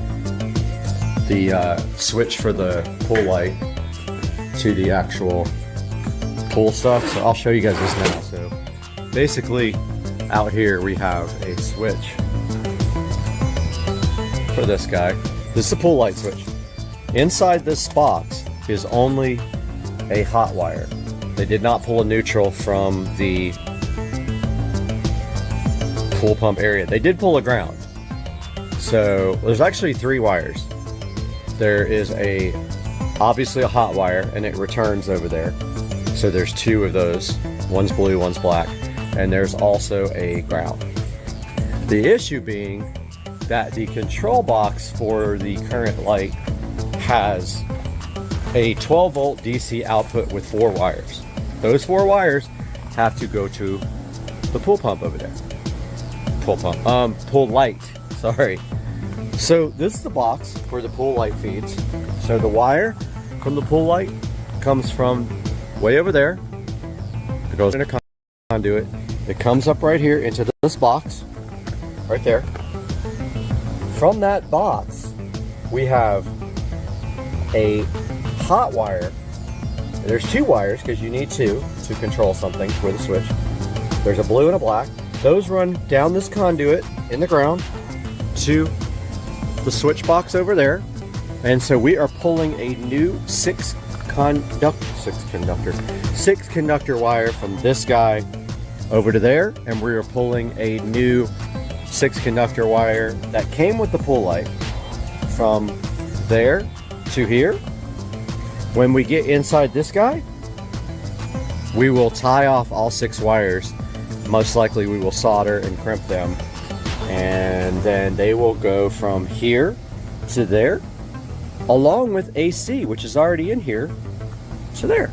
switch for the pool light to the actual pool stuff. So I'll show you guys this now. So basically out here we have a switch for this guy. This is a pool light switch. Inside this box is only a hot wire. They did not pull a neutral from the pool pump area. They did pull a ground. So there's actually 3 wires. There is obviously a hot wire, and it returns over there. So there's 2 of those. One's blue, one's black. And there's also a ground. The issue being that the control box for the current light has a 12 volt DC output with 4 wires. Those 4 wires have to go to the pool pump over there. Pool light, sorry. So this is the box where the pool light feeds. So the wire from the pool light comes from way over there. It goes in a conduit. It comes up right here into this box, right there. From that box, we have a hot wire. There's two wires because you need two to control something with a switch. There's a blue and a black. Those run down this conduit in the ground to the switch box over there. And so we are pulling a new six conductor wire from this guy over to there, and we are pulling a new 6 conductor wire that came with the pool light from there to here. When we get inside this guy, we will tie off all 6 wires. Most likely we will solder and crimp them, and then they will go from here to there, along with AC, which is already in here, to there.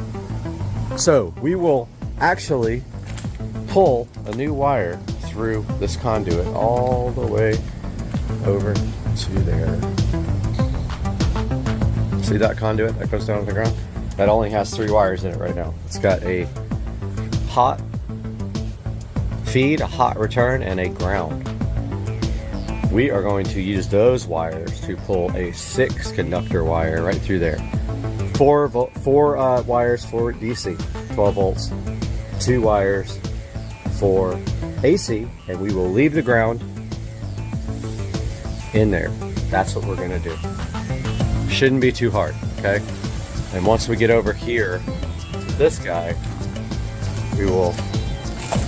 So we will actually pull a new wire through this conduit all the way over to there. See that conduit that goes down to the ground? That only has 3 wires in it right now. It's got a hot feed, a hot return, and a ground. We are going to use those wires to pull a 6 conductor wire right through there. 4 wires for DC, 12 volts, 2 wires for AC, and we will leave the ground in there. That's what we're gonna do. Shouldn't be too hard, okay? And once we get over here to this guy, we will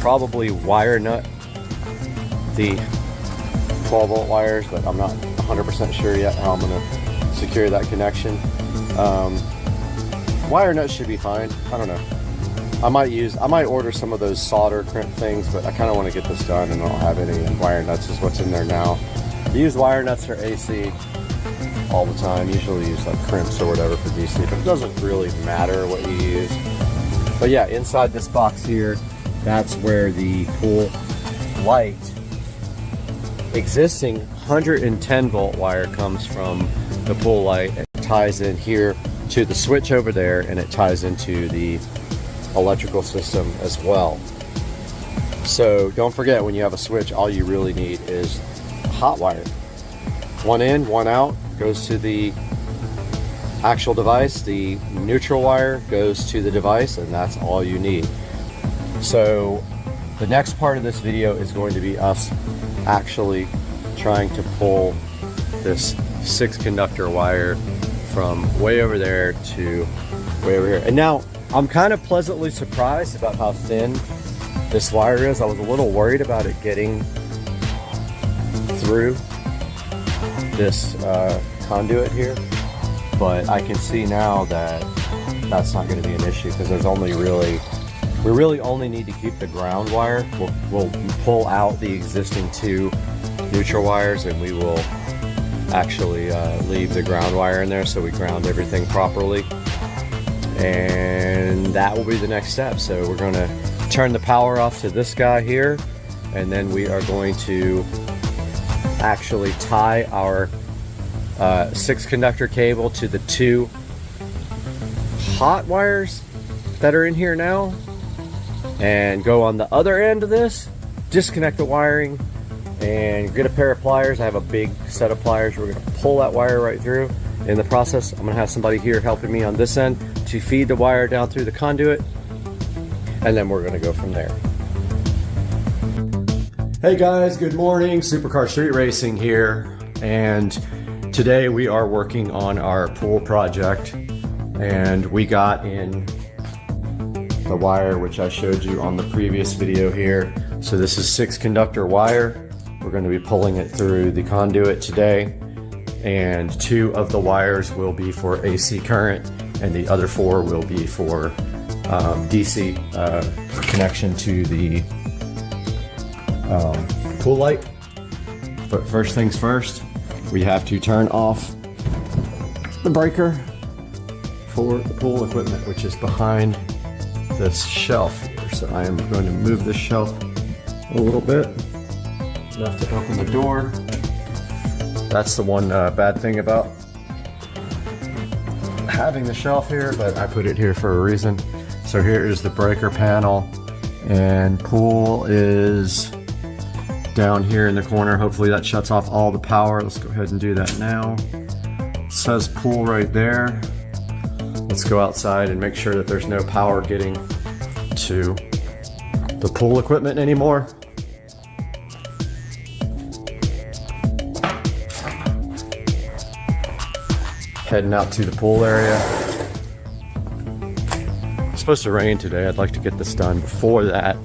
probably wire nut the 12 volt wires, but I'm not 100% sure yet how I'm gonna secure that connection. Wire nuts should be fine. I don't know. I might order some of those solder crimp things, but I kind of want to get this done and I don't have any, and wire nuts is what's in there now. I use wire nuts for AC all the time. Usually use like crimps or whatever for DC, but it doesn't really matter what you use. But yeah, inside this box here, that's where the pool light existing 110 volt wire comes from. The pool light, it ties in here to the switch over there, and it ties into the electrical system as well. So don't forget, when you have a switch, all you really need is hot wire. One in, one out, goes to the actual device. The neutral wire goes to the device, and that's all you need. So the next part of this video is going to be us actually trying to pull this 6 conductor wire from way over there to way over here. And now I'm kind of pleasantly surprised about how thin this wire is. I was a little worried about it getting through this conduit here, but I can see now that that's not going to be an issue, because there's only we really only need to keep the ground wire. We'll pull out the existing 2 neutral wires, and we will actually leave the ground wire in there, so we ground everything properly. And that will be the next step. So we're going to turn the power off to this guy here, and then we are going to actually tie our 6 conductor cable to the 2 hot wires that are in here now, and go on the other end of this, disconnect the wiring, and get a pair of pliers. I have a big set of pliers. We're going to pull that wire right through. In the process, I'm going to have somebody here helping me on this end to feed the wire down through the conduit, and then we're going to go from there. Hey guys, good morning. Supercar Street Racing here, and today we are working on our pool project, and we got in the wire which I showed you on the previous video here. So this is 6 conductor wire. We're going to be pulling it through the conduit today, and 2 of the wires will be for AC current, and the other 4 will be for DC connection to the pool light. But first things first, we have to turn off the breaker for the pool equipment, which is behind this shelf here. So I am going to move this shelf a little bit, enough to open the door. That's the one bad thing about having the shelf here, but I put it here for a reason. So here is the breaker panel, and pool is down here in the corner. Hopefully that shuts off all the power. Let's go ahead and do that now. It says pool right there. Let's go outside and make sure that there's no power getting to the pool equipment anymore. Heading out to the pool area. It's supposed to rain today. I'd like to get this done before that.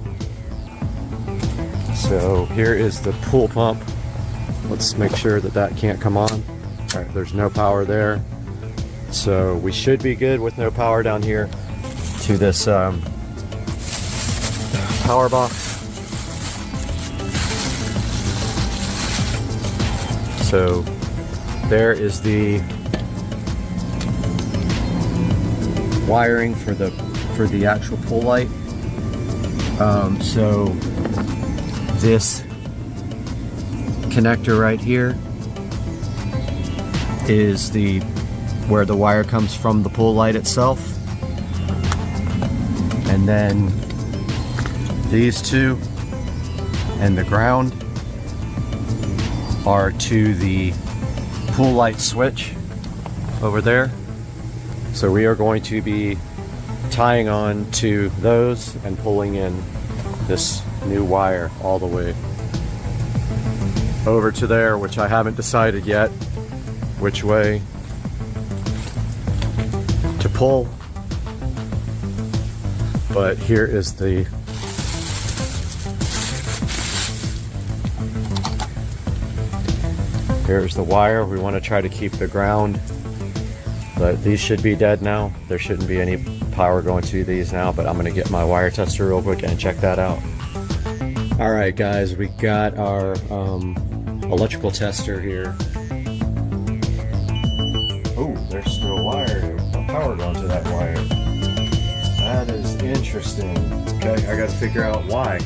So here is the pool pump. Let's make sure that that can't come on. All right, there's no power there. So we should be good with no power down here to this power box. So there is the wiring for the actual pool light. So this connector right here is where the wire comes from the pool light itself, and then these two and the ground are to the pool light switch over there. So we are going to be tying on to those and pulling in this new wire all the way over to there, which I haven't decided yet which way to pull. But here is here's the wire. We want to try to keep the ground, but these should be dead now. There shouldn't be any power going to these now, but I'm going to get my wire tester real quick and check that out. All right, guys, we got our electrical tester here. Oh, there's still power going to that wire. That is interesting. Okay, I got to figure out why.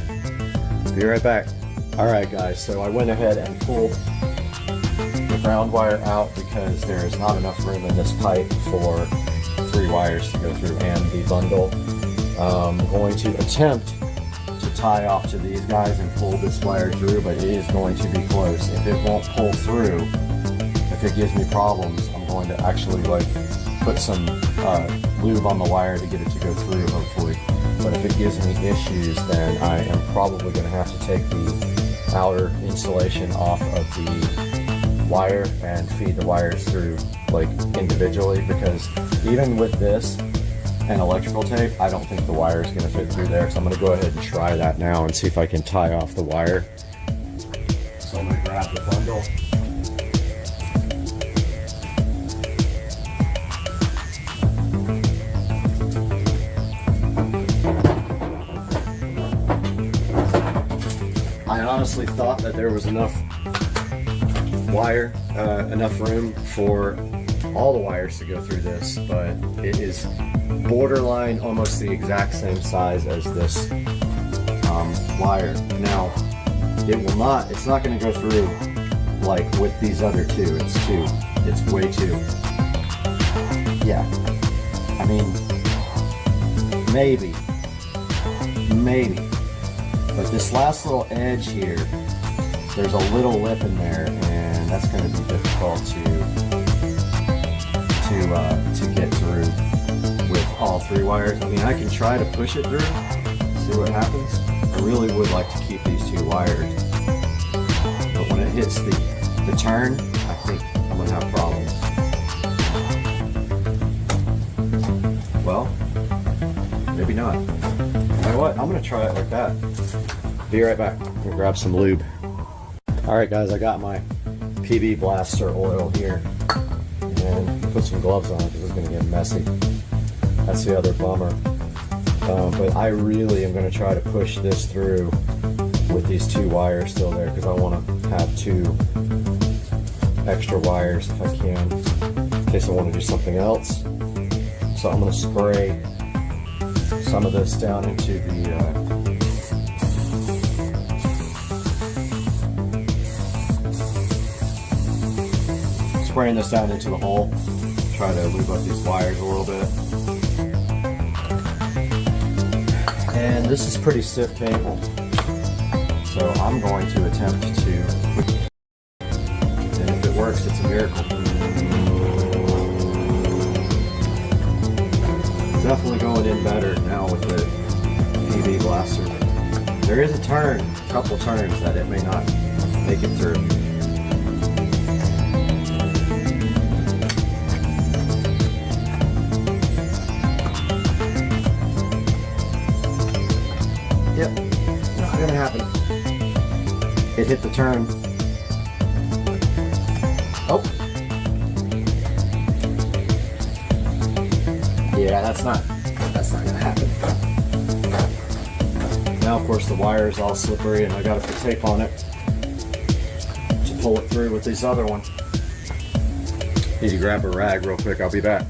Be right back. All right, guys, so I went ahead and pulled the ground wire out because there is not enough room in this pipe for 3 wires to go through and the bundle. I'm going to attempt to tie off to these guys and pull this wire through, but it is going to be close. If it won't pull through, if it gives me problems, I'm going to actually put some lube on the wire to get it to go through, hopefully. But if it gives me issues, then I am probably going to have to take the outer insulation off of the wire and feed the wires through individually, because even with this and electrical tape, I don't think the wire is going to fit through there. So I'm going to go ahead and try that now and see if I can tie off the wire. So I'm going to grab the bundle. I honestly thought that there was enough wire, enough room for all the wires to go through this, but it is borderline almost the exact same size as this wire. Now, it's not going to go through with these other two. It's way too, yeah, I mean, maybe, but this last little edge here, there's a little lip in there, and that's going to be difficult to get through with all 3 wires. I mean, I can try to push it through, see what happens. I really would like to keep these 2 wired, but when it hits the turn, I think I'm going to have problems. Well, maybe not. You know what? I'm going to try it like that. Be right back. I'm going to grab some lube. Alright guys, I got my PB Blaster oil here, and put some gloves on because it's going to get messy. That's the other bummer. But I really am going to try to push this through with these 2 wires still there, because I want to have 2 extra wires if I can, in case I want to do something else. So I'm going to spray some of this down into the spraying this down into the hole. Try to lube up these wires a little bit. And this is pretty stiff cable, so I'm going to attempt to, and if it works, it's a miracle. Definitely going in better now with the PV blaster. There is a couple turns that it may not make it through. Yep, not gonna happen. It hit the turn. Oh. Yeah, that's not gonna happen. Now, of course, the wire is all slippery, and I gotta put tape on it to pull it through with this other one. Need to grab a rag real quick. I'll be back.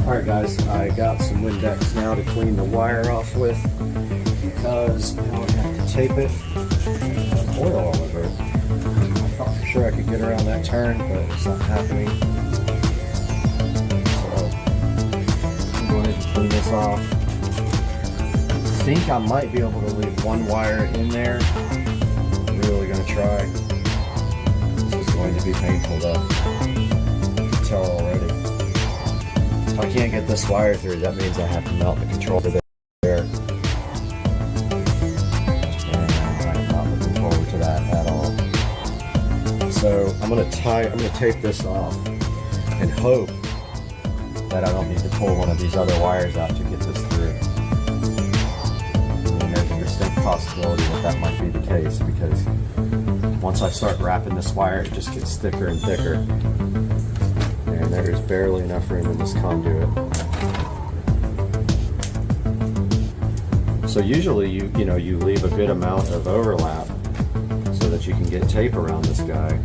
Alright guys, I got some Windex now to clean the wire off with, because now I have to tape it. Oil all over it. I thought for sure I could get around that turn, but it's not happening. So I'm going to clean this off. I think I might be able to leave one wire in there. I'm really going to try. This is going to be painful though. I can tell already. If I can't get this wire through, that means I have to mount the controller there. And I'm not looking forward to that at all. So I'm gonna tape this off and hope that I don't need to pull one of these other wires out to get this through. And there's a distinct possibility that might be the case, because once I start wrapping this wire, it just gets thicker and thicker. And there's barely enough room in this conduit. So usually you leave a good amount of overlap so that you can get tape around this guy.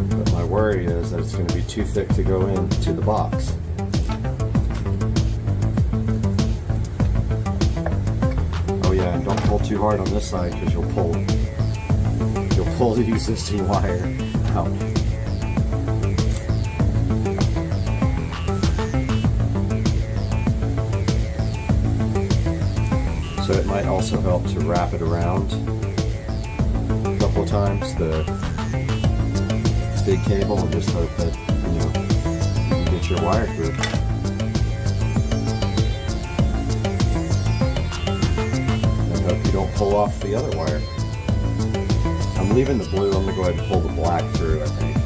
But my worry is that it's going to be too thick to go into the box. Oh yeah, and don't pull too hard on this side, because you'll pull the existing wire out. So it might also help to wrap it around a couple of times, the big cable, and just hope that you can get your wire through. And hope you don't pull off the other wire. I'm leaving the blue. I'm gonna go ahead and pull the black through, I think.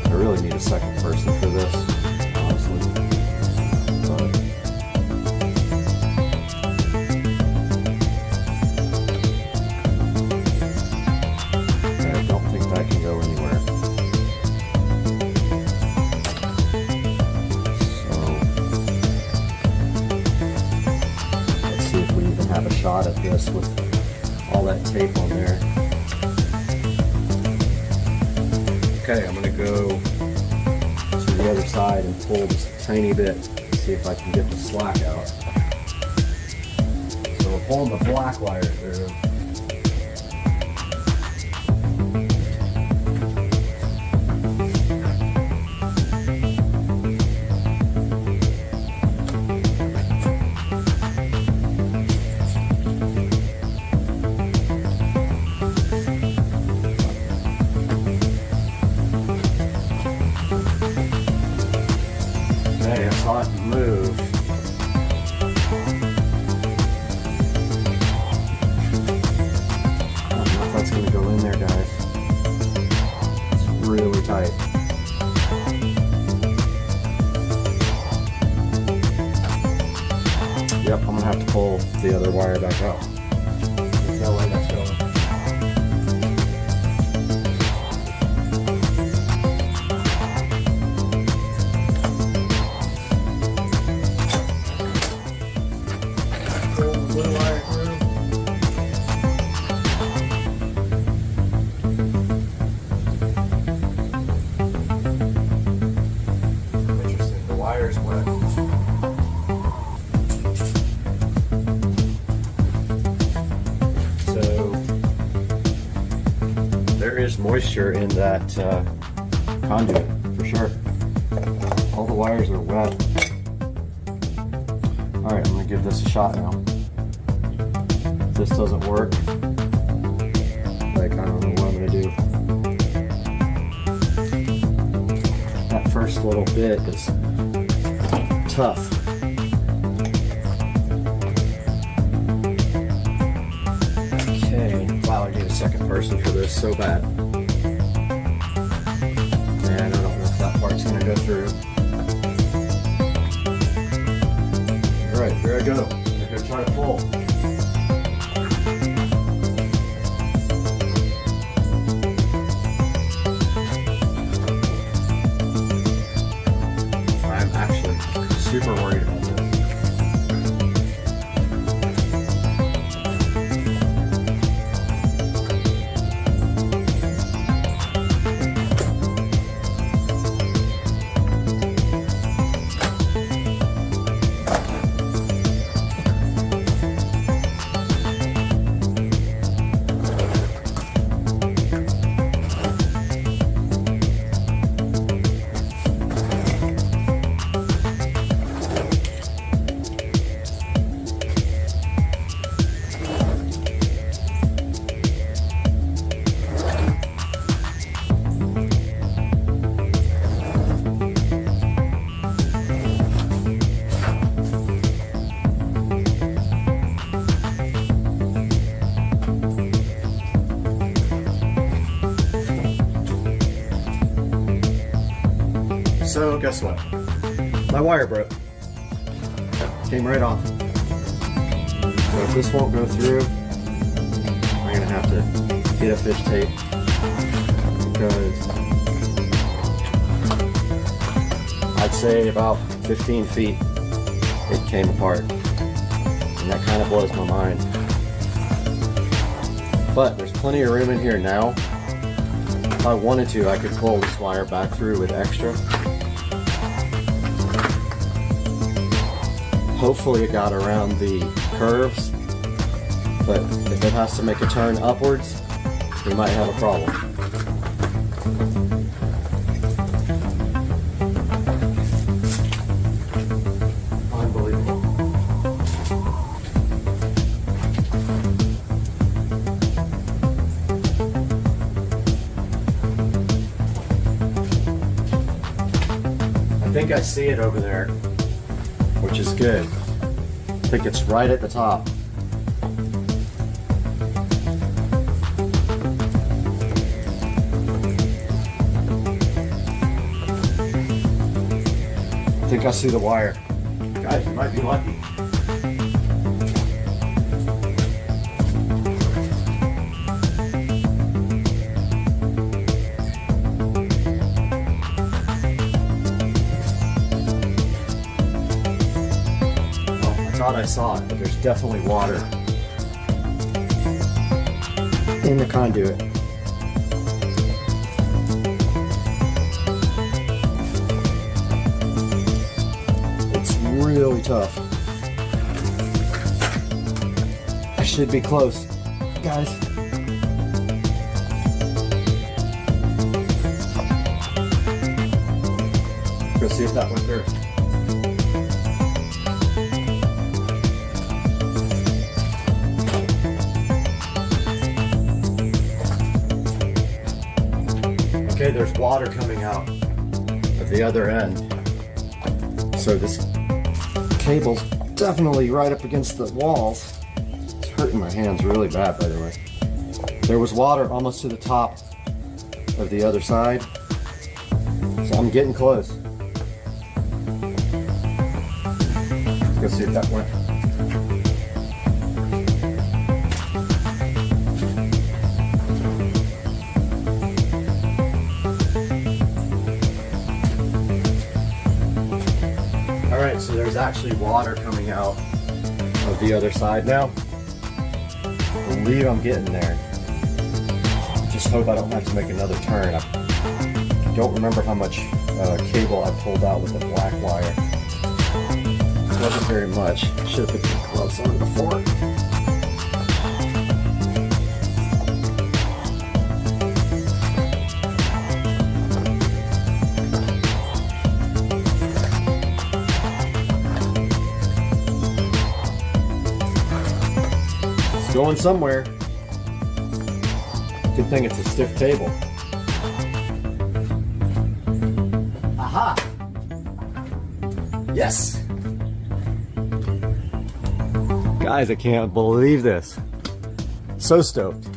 I really need a second person for this, honestly. Shot at this with all that tape on there. Okay, I'm going to go to the other side and pull just a tiny bit, see if I can get the slack out. So we're pulling the black wire through. Okay, I saw it move. I don't know if that's going to go in there, guys. It's really tight. Yep, I'm going to have to pull the other wire back out. There's no way that's going. Interesting, the wire's wet. there's moisture in that conduit for sure. All the wires are wet. Alright, I'm gonna give this a shot now. If this doesn't work, like, I don't know what I'm gonna do. That first little bit is tough. Okay, wow, I need a second person for this so bad. Man, I don't know if that part's gonna go through. Alright, here I go. I'm gonna try to pull. I'm actually super worried about this. So guess what? My wire broke. Came right off. So if this won't go through, I'm gonna have to get a fish tape because I'd say about 15 feet it came apart. And that kind of blows my mind. But there's plenty of room in here now. If I wanted to, I could pull this wire back through with extra. Hopefully it got around the curves, but if it has to make a turn upwards, we might have a problem. Unbelievable. I think I see it over there, which is good. I think it's right at the top. I think I see the wire. Guys, you might be lucky. I saw it, but there's definitely water in the conduit. It's really tough. I should be close, guys. Go see if that went through. Okay, there's water coming out of the other end. So this cable's definitely right up against the walls. It's hurting my hands really bad, by the way. There was water almost to the top of the other side. So I'm getting close. Let's go see if that went. Alright, so there's actually water coming out of the other side now. I believe I'm getting there. Just hope I don't have to make another turn. I don't remember how much cable I pulled out with the black wire. It wasn't very much. I should have put the gloves on before. going somewhere. Good thing it's a stiff table. Aha! Yes! Guys, I can't believe this. So stoked.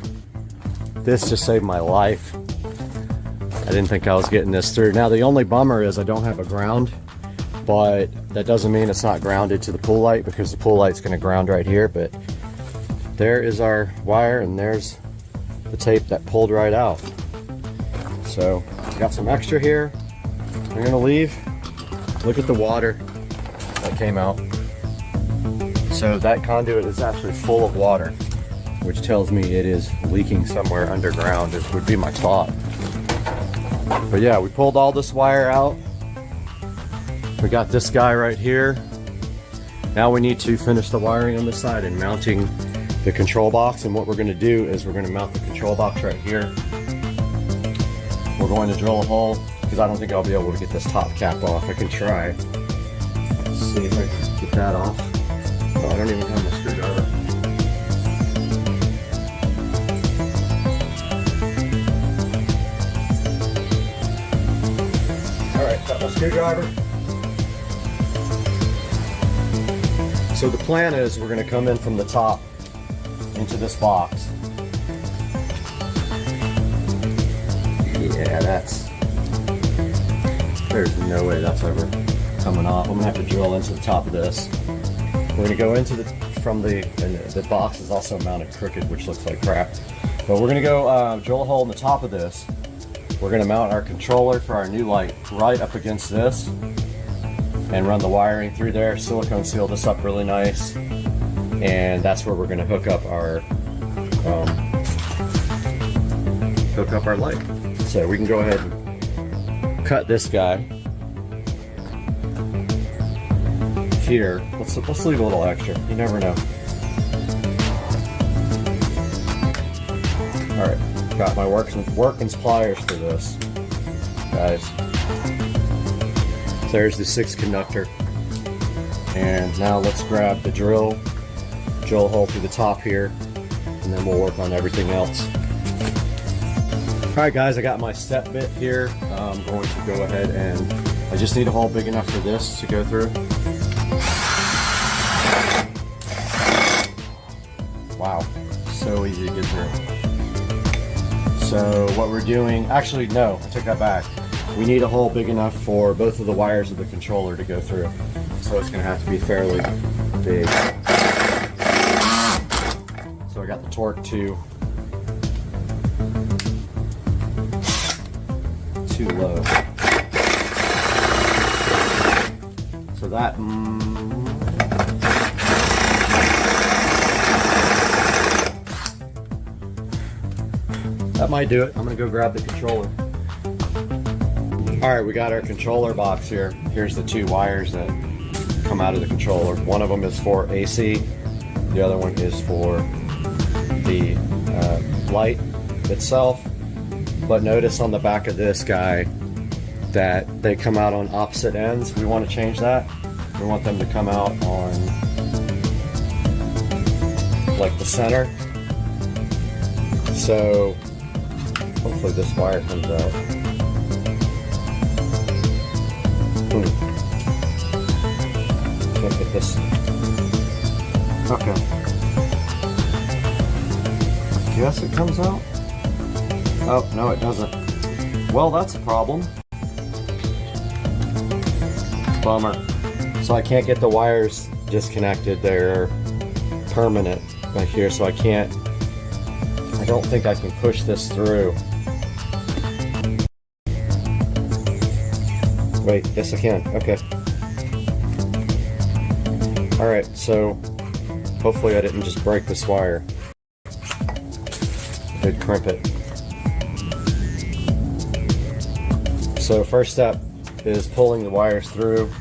This just saved my life. I didn't think I was getting this through. Now the only bummer is I don't have a ground, but that doesn't mean it's not grounded to the pool light, because the pool light's gonna ground right here. But there is our wire, and there's the tape that pulled right out. So I got some extra here. I'm gonna leave. Look at the water that came out. So that conduit is actually full of water, which tells me it is leaking somewhere underground, this would be my thought. But yeah, we pulled all this wire out. We got this guy right here. Now we need to finish the wiring on this side and mounting the control box. And what we're gonna do is we're gonna mount the control box right here. We're going to drill a hole, because I don't think I'll be able to get this top cap off. I can try. Let's see if I can get that off. Oh, I don't even have my screwdriver. Alright, got my screwdriver. So the plan is we're going to come in from the top into this box. Yeah, there's no way that's ever coming off. I'm going to have to drill into the top of this. We're going to go into and the box is also mounted crooked, which looks like crap. But we're going to go drill a hole in the top of this. We're going to mount our controller for our new light right up against this and run the wiring through there, silicone seal this up really nice, and that's where we're going to hook up our light. So we can go ahead and cut this guy here. Let's leave a little extra. You never know. All right, got my working pliers for this, guys. There's the 6 conductor, and now let's grab the drill a hole through the top here, and then we'll work on everything else. All right, guys, I got my step bit here. I'm going to go ahead and I just need a hole big enough for this to go through. Wow, so easy to get through. So what we're doing, actually no, I took that back. We need a hole big enough for both of the wires of the controller to go through. So it's gonna have to be fairly big. So I got the torque too low. So that might do it. I'm gonna go grab the controller. All right, we got our controller box here. Here's the 2 wires that come out of the controller. One of them is for AC. The other one is for the light itself. But notice on the back of this guy that they come out on opposite ends. We want to change that. We want them to come out on like the center. So hopefully this wire comes out. Can't get this. Okay. Guess it comes out. Oh, no, it doesn't. Well, that's a problem. Bummer. So I can't get the wires disconnected. They're permanent right here, so I don't think I can push this through. Wait, yes I can. Okay. Alright, so hopefully I didn't just break this wire. I did crimp it. So first step is pulling the wires through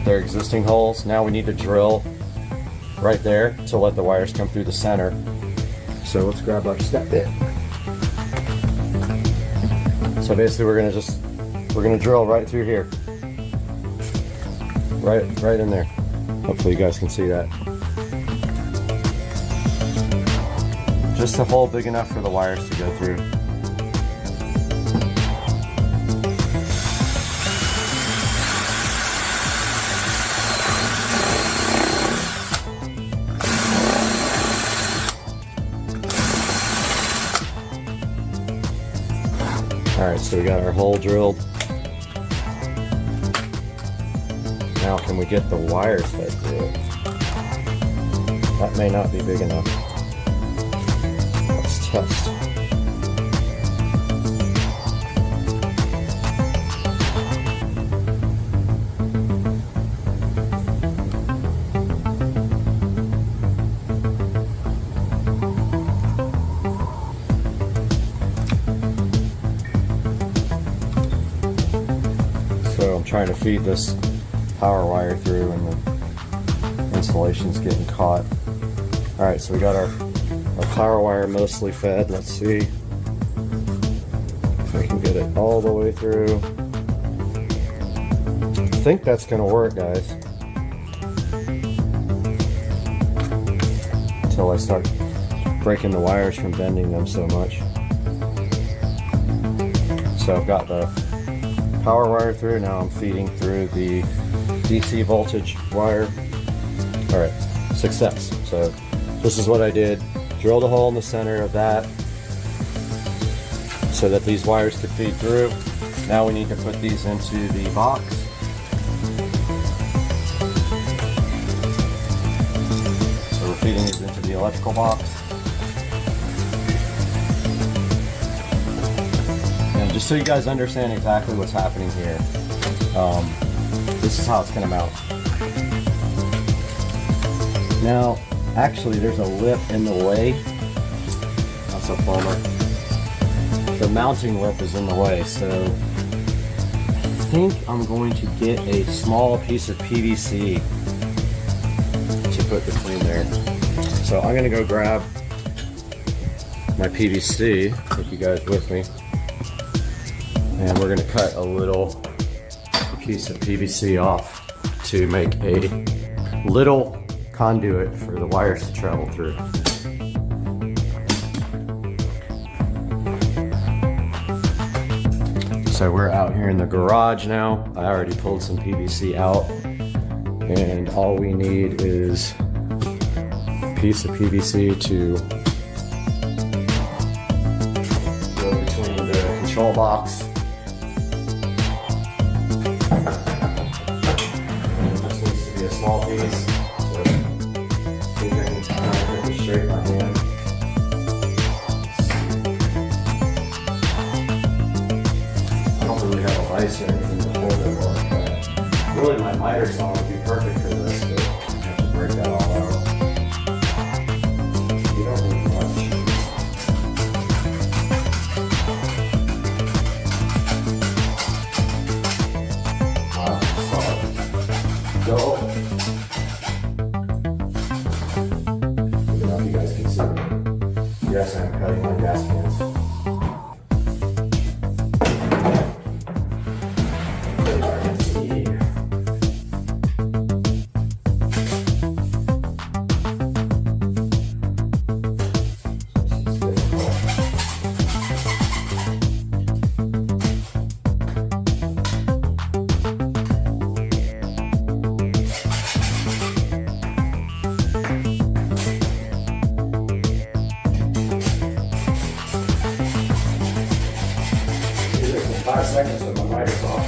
their existing holes. Now we need to drill right there to let the wires come through the center. So let's grab our step bit. So basically we're gonna drill right through here. Right in there. Hopefully you guys can see that. Just a hole big enough for the wires to go through. Alright, so we got our hole drilled. Now can we get the wires fed through it? That may not be big enough. Let's test. So I'm trying to feed this power wire through and the insulation's getting caught. Alright, so we got our power wire mostly fed. Let's see if we can get it all the way through. I think that's gonna work, guys. Until I start breaking the wires from bending them so much. So I've got the power wire through. Now I'm feeding through the DC voltage wire. All right, success. So this is what I did. Drilled a hole in the center of that so that these wires could feed through. Now we need to put these into the box. So we're feeding these into the electrical box. Just so you guys understand exactly what's happening here, this is how it's going to mount. Now, actually, there's a lip in the way. That's a bummer. The mounting lip is in the way, so I think I'm going to get a small piece of PVC to put between there. So I'm going to go grab my PVC, take you guys with me. And we're going to cut a little piece of PVC off to make a little conduit for the wires to travel through. So we're out here in the garage now. I already pulled some PVC out, and all we need is a piece of PVC to go between the control box . Small piece, so I think I can kind of put it straight by hand. I don't really have a vice or anything to hold it on, but really my miter saw would be perfect for this, but I have to break that all out. You don't need much. Wow, solid. Go. Yes, I'm cutting my gas cans. Seconds with my miter's off.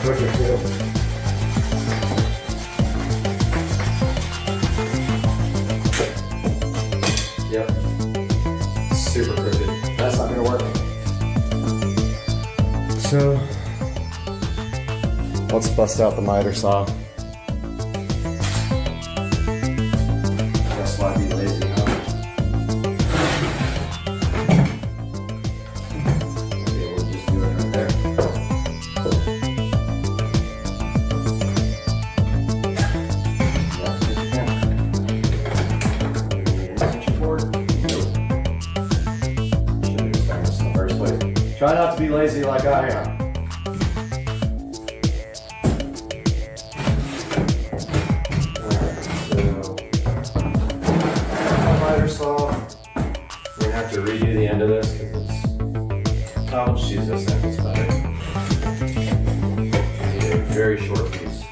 Quicker too. Yep. Super crooked. That's not gonna work. So let's bust out the miter saw. Try not to be lazy like I am. end of this because it's. I'll just use this end. It's better. Need a very short piece.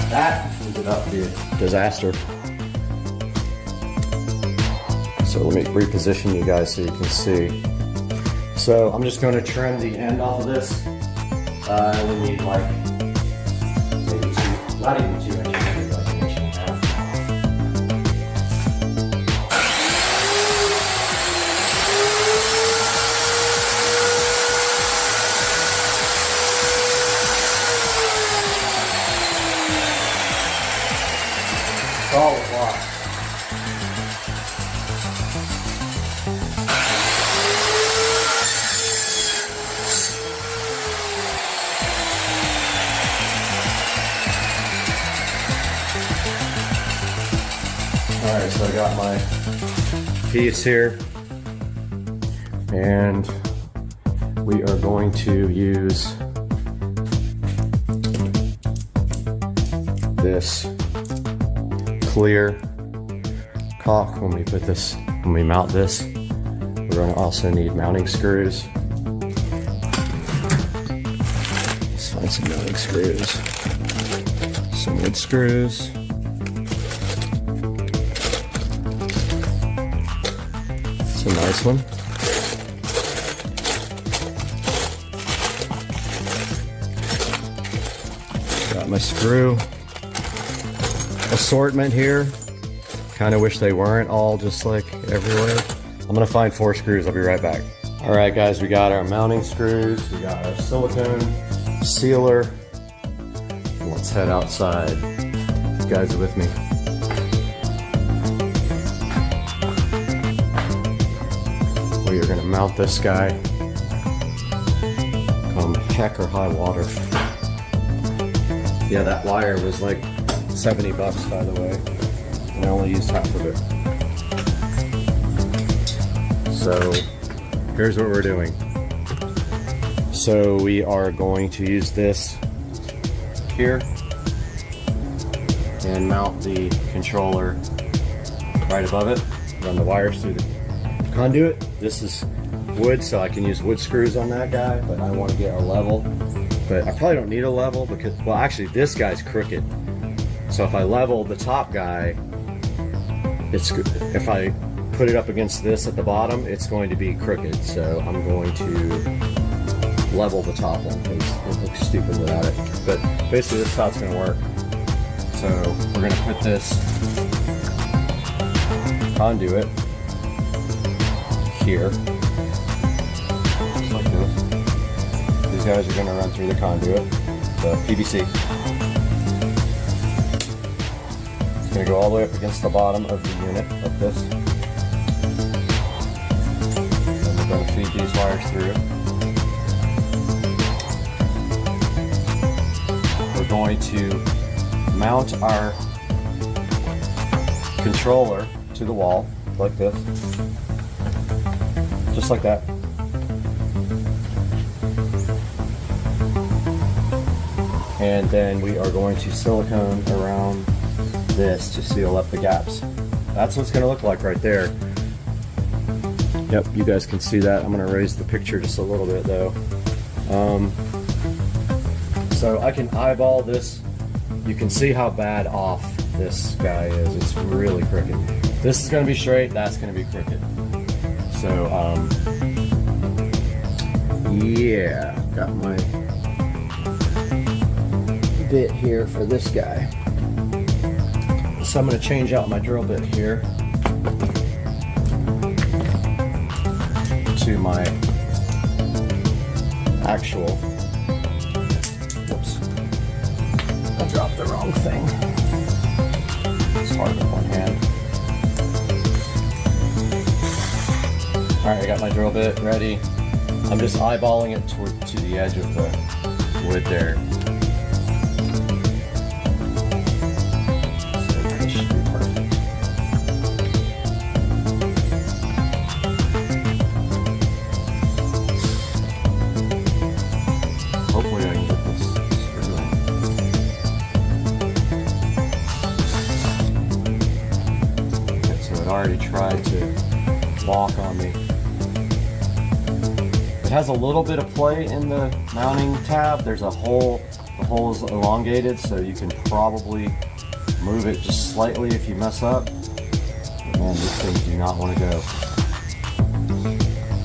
That ended up being a disaster. So let me reposition you guys so you can see. So I'm just going to trim the end off of this. We need like maybe not even 2 inches, maybe like 1.5 inches. All the block. Alright, so I got my piece here, and we are going to use this clear caulk when we mount this. We're going to also need mounting screws. Let's find some mounting screws. Some wood screws. It's a nice one. Got my screw assortment here. Kind of wish they weren't all just like everywhere. I'm gonna find 4 screws. I'll be right back. All right, guys, we got our mounting screws. We got our silicone sealer. Let's head outside. You guys are with me. We are gonna mount this guy come heck or high water. Yeah, that wire was like $70 by the way, and I only used half of it. So here's what we're doing. So we are going to use this here and mount the controller right above it, run the wires through the conduit. This is wood, so I can use wood screws on that guy, but I want to get a level. But I probably don't need a level because, well, actually this guy's crooked. So if I level the top guy, it's good. If I put it up against this at the bottom, it's going to be crooked. So I'm going to level the top one because it looks stupid without it. But basically this is how it's going to work. So we're going to put this conduit here, just like this. These guys are going to run through the conduit, the PVC. It's going to go all the way up against the bottom of the unit, like this. And we're going to feed these wires through. We're going to mount our controller to the wall, like this. Just like that. And then we are going to silicone around this to seal up the gaps. That's what it's going to look like right there. Yep, you guys can see that. I'm going to raise the picture just a little bit though. So I can eyeball this. You can see how bad off this guy is. It's really crooked. This is going to be straight, that's going to be crooked. So, yeah, got my bit here for this guy. So I'm going to change out my drill bit here to my actual, whoops, I dropped the wrong thing. It's hard with one hand. Alright, I got my drill bit ready. I'm just eyeballing it to the edge of the wood there. So this should be perfect. balk on me. It has a little bit of play in the mounting tab. There's a hole, the hole is elongated, so you can probably move it just slightly if you mess up. But man, these things do not want to go.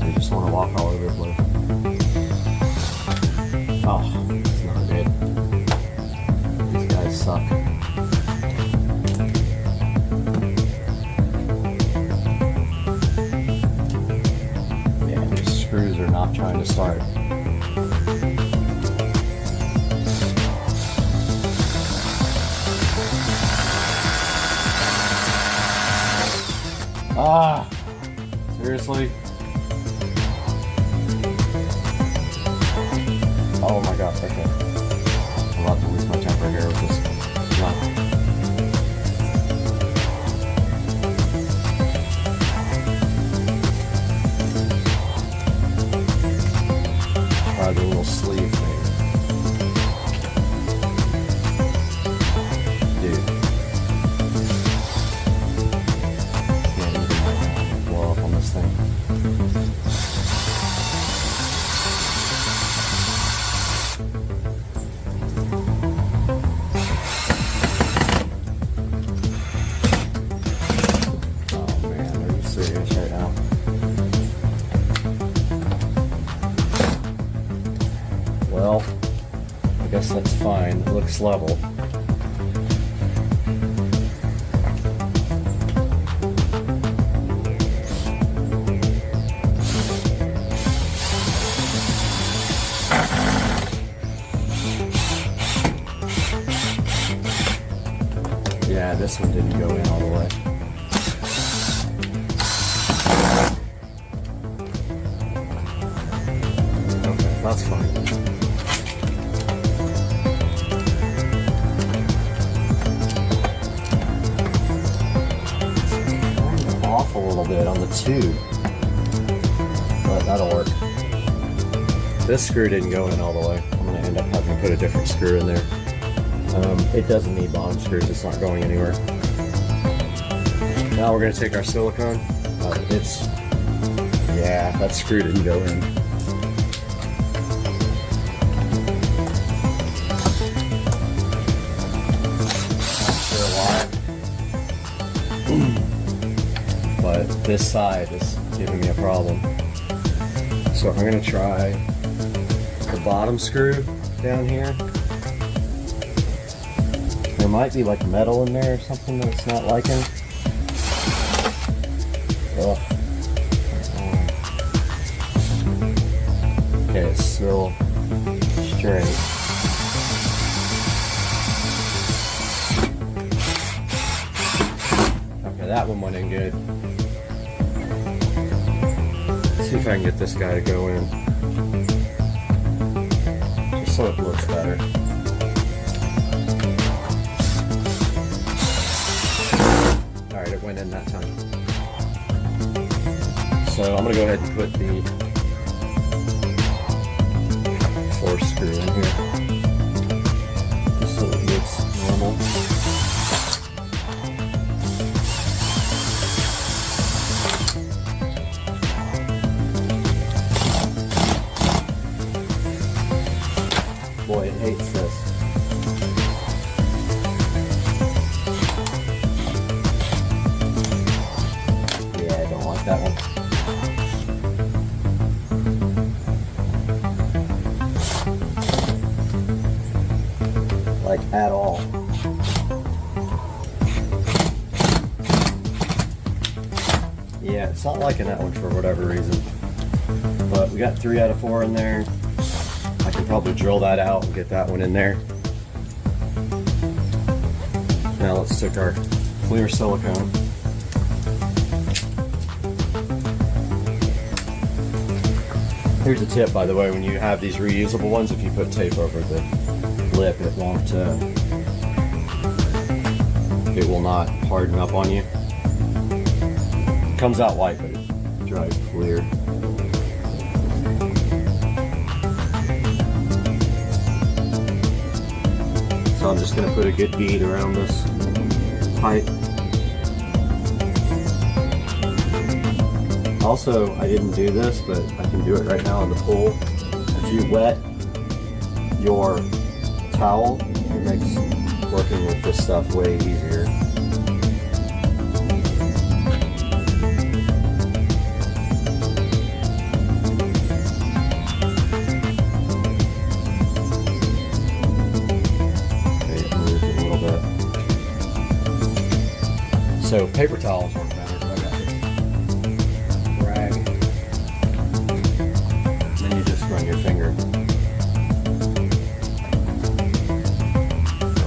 They just want to walk all over the place. Oh, it's not good. These guys suck. Yeah, these screws are not trying to start. Ah, seriously? Oh my god, okay. I'm about to lose my temper here with this. No. Try the little sleeve thing. Dude. Can't even blow up on this thing. Well, I guess that's fine. It looks level. Yeah, this one didn't go in all the way. Okay, that's fine. Off a little bit on the tube, but that'll work. This screw didn't go in all the way. I'm going to end up having to put a different screw in there. It doesn't need bottom screws, it's not going anywhere. Now we're going to take our silicone. Yeah, that screw didn't go in. Not sure why. But this side is giving me a problem. So I'm going to try the bottom screw down here. There might be like metal in there or something that it's not liking. Ugh. Okay, it's still straight. Okay, that one went in good. Let's see if I can get this guy to go in. Just so it looks better. Alright, it went in that time. So I'm going to go ahead and put the fourth screw in here. Just so it looks normal. Boy, it hates this. Yeah, I don't like that one. Like, at all. Yeah, it's not liking that one for whatever reason. But we got 3 out of 4 in there. I can probably drill that out and get that one in there. Now let's take our clear silicone. Here's a tip, by the way, when you have these reusable ones, if you put tape over the lip, it won't, it will not harden up on you. It comes out white, but it dries clear. So I'm just going to put a good bead around this pipe. Also, I didn't do this, but I can do it right now in the pool. If you wet your towel, it makes working with this stuff way easier. Okay, it moved a little bit. So paper towels work better. So I got this rag. Then you just run your finger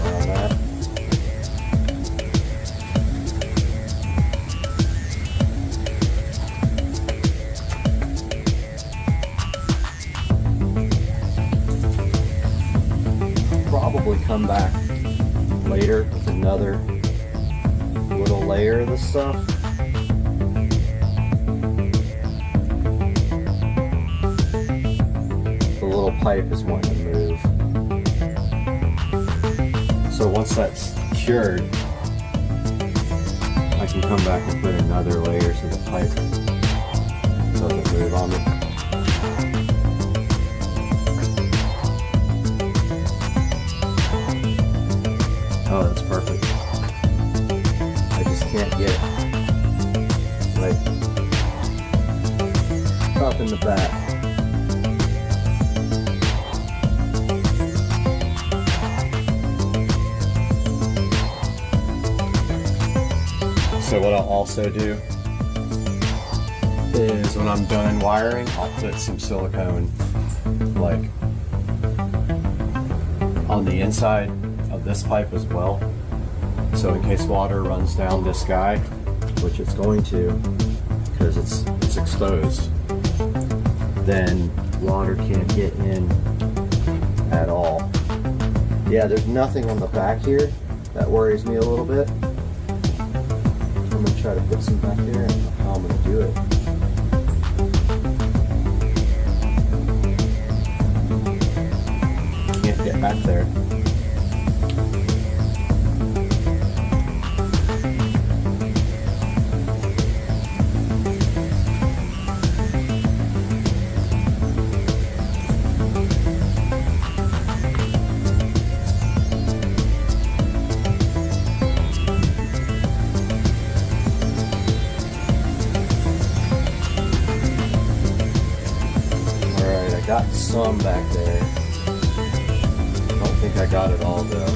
around that. Probably come back later with another little layer of this stuff. The little pipe is wanting to move. So once that's cured, I can come back and put another layer so the pipe doesn't move on me. Oh, that's perfect. I just can't get it right up in the back. So what I'll also do is when I'm done wiring, I'll put some silicone like on the inside of this pipe as well. So in case water runs down this guy, which it's going to, because it's exposed, then water can't get in at all. Yeah, there's nothing on the back here that worries me a little bit. I'm gonna try to put some back there. I don't know how I'm gonna do it. Can't get back there. Got some back there. I don't think I got it all though.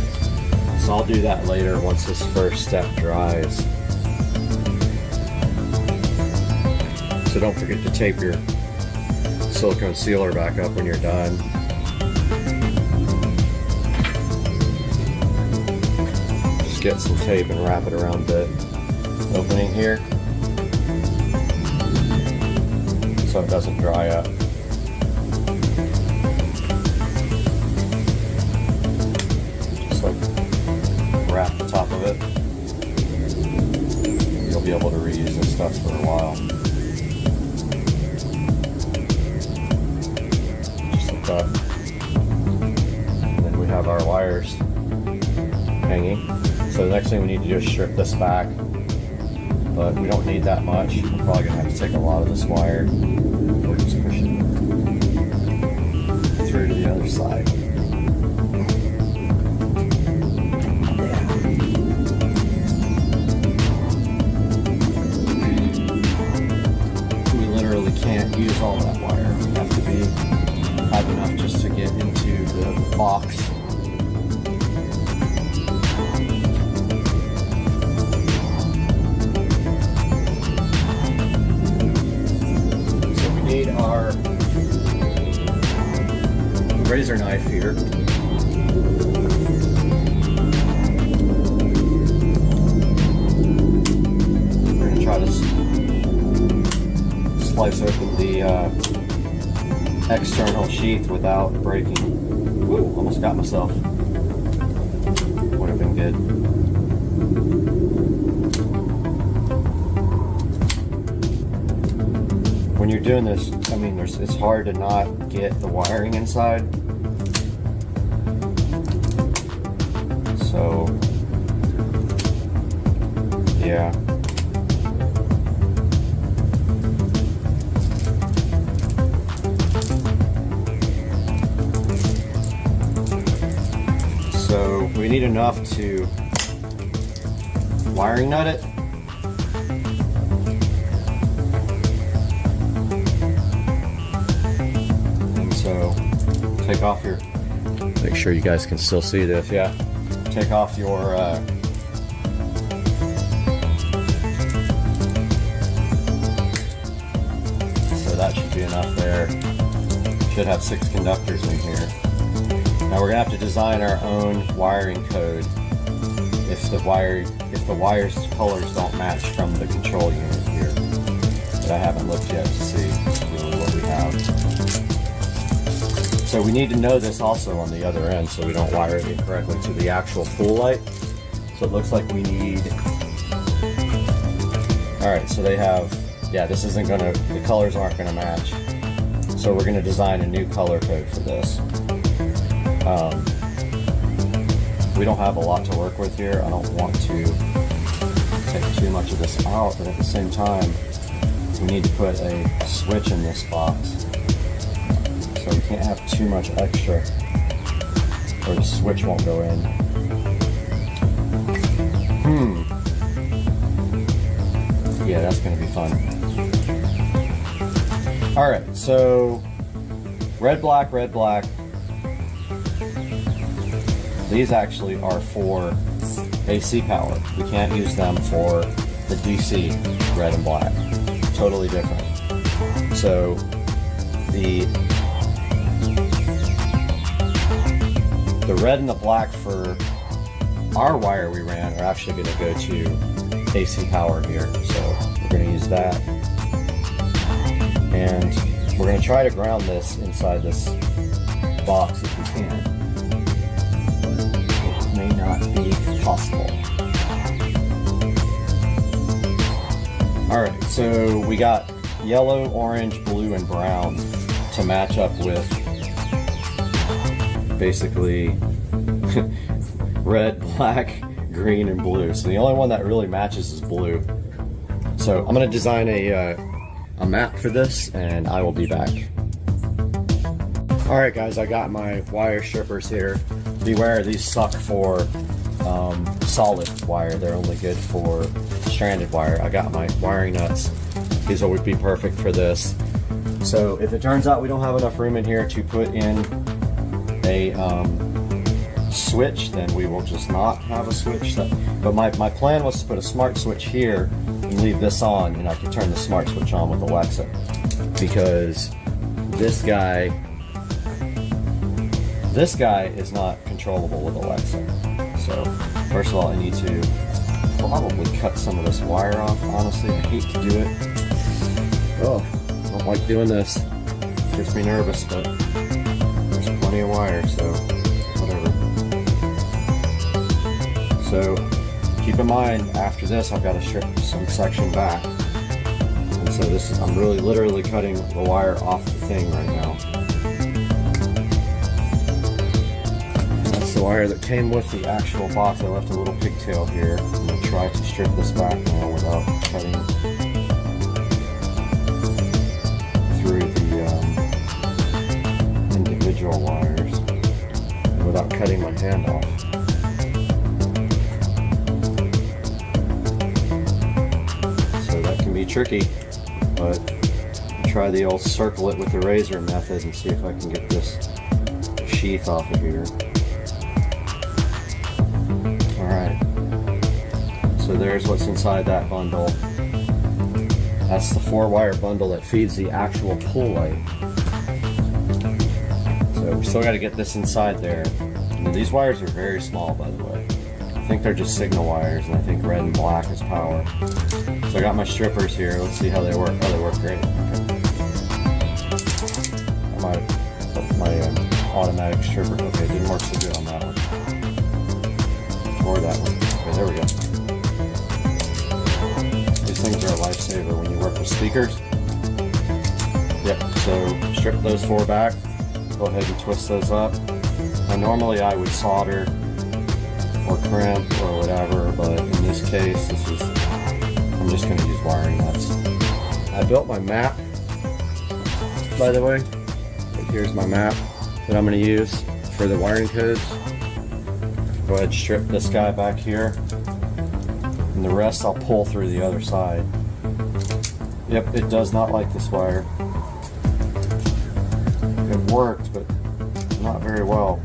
So I'll do that later once this first step dries. So don't forget to tape your silicone sealer back up when you're done. Just get some tape and wrap it around the opening here so it doesn't dry up. Wrap the top of it. You'll be able to reuse this stuff for a while. Just like that. And then we have our wires hanging. So the next thing we need to do is strip this back. But we don't need that much. We're probably going to have to take a lot of this wire. We'll just push it through to the other side. Can't use all that wire. We have to have enough just to get into the box. So we need our razor knife here. We're going to try to slice open the external sheath without breaking. Woo, almost got myself. Would have been good. When you're doing this, I mean, it's hard to not get the wiring inside. So, yeah. need enough to wiring nut it. And so take off your, make sure you guys can still see this, yeah. Take off your so that should be enough there. Should have 6 conductors in here. Now we're gonna have to design our own wiring code if the wires colors don't match from the control unit here. But I haven't looked yet to see really what we have. So we need to know this also on the other end so we don't wire it incorrectly to the actual pool light. So it looks like we need, all right, so they have, yeah, this isn't gonna, the colors aren't gonna match. So we're gonna design a new color code for this. We don't have a lot to work with here. I don't want to take too much of this out, but at the same time, we need to put a switch in this box. So we can't have too much extra or the switch won't go in. Yeah, that's gonna be fun. All right, so red, black, red, black. These actually are for AC power. We can't use them for the DC red and black. Totally different. So the red and the black for our wire we ran are actually going to go to AC power here. So we're going to use that. And we're going to try to ground this inside this box if we can. May not be possible. Alright, so we got yellow, orange, blue, and brown to match up with basically red, black, green, and blue. So the only one that really matches is blue. So I'm going to design a map for this and I will be back. Alright guys, I got my wire strippers here. Beware, these suck for solid wire. They're only good for stranded wire. I got my wiring nuts. These would be perfect for this. So if it turns out we don't have enough room in here to put in a switch, then we will just not have a switch. But my plan was to put a smart switch here and leave this on, and I could turn the smart switch on with Alexa. Because this guy is not controllable with Alexa. So first of all, I need to probably cut some of this wire off. Honestly, I hate to do it. Oh, I don't like doing this. It gets me nervous, but there's plenty of wire, so whatever. So keep in mind, after this, I've got to strip some section back. And so this is, I'm really literally cutting the wire off the thing right now. The wire that came with the actual box. I left a little pigtail here. I'm going to try to strip this back now without cutting through the individual wires and without cutting my hand off. So that can be tricky, but I'll try the old circle it with the razor method and see if I can get this sheath off of here. So there's what's inside that bundle. That's the 4-wire bundle that feeds the actual pool light. So we still got to get this inside there. And these wires are very small, by the way. I think they're just signal wires, and I think red and black is power. So I got my strippers here. Let's see how they work. Oh, they work great. Okay. My automatic stripper. Okay, didn't work so good on that one. Or that one. Okay, there we go. Things are a lifesaver when you work with speakers. Yep, so strip those 4 back, go ahead and twist those up. Now normally I would solder or crimp or whatever, but in this case, I'm just going to use wiring nuts. I built my map, by the way. Here's my map that I'm going to use for the wiring codes. Go ahead and strip this guy back here. And the rest I'll pull through the other side. Yep, it does not like this wire. It worked, but not very well.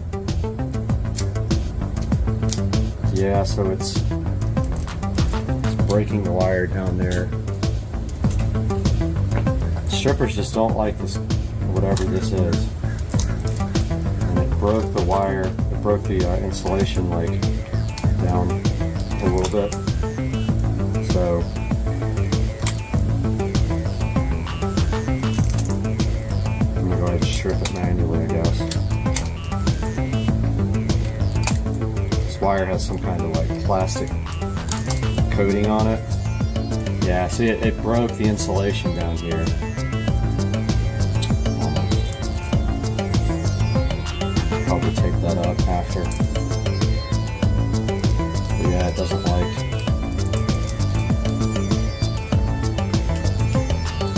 Yeah, so it's breaking the wire down there. Strippers just don't like this, whatever this is. And it broke the wire, it broke the insulation like down a little bit. So I'm gonna go ahead and strip it manually, I guess. This wire has some kind of like plastic coating on it. Yeah, see, it broke the insulation down here. Probably take that up after. But yeah, it doesn't like.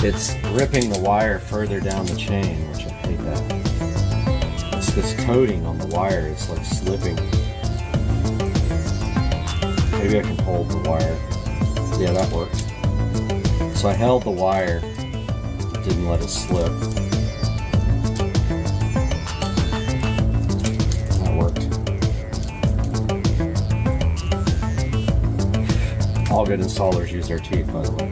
It's ripping the wire further down the chain, which I hate that. It's this coating on the wire, it's like slipping. Maybe I can hold the wire. Yeah, that worked. So I held the wire, didn't let it slip. That worked. All good installers use their teeth, by the way.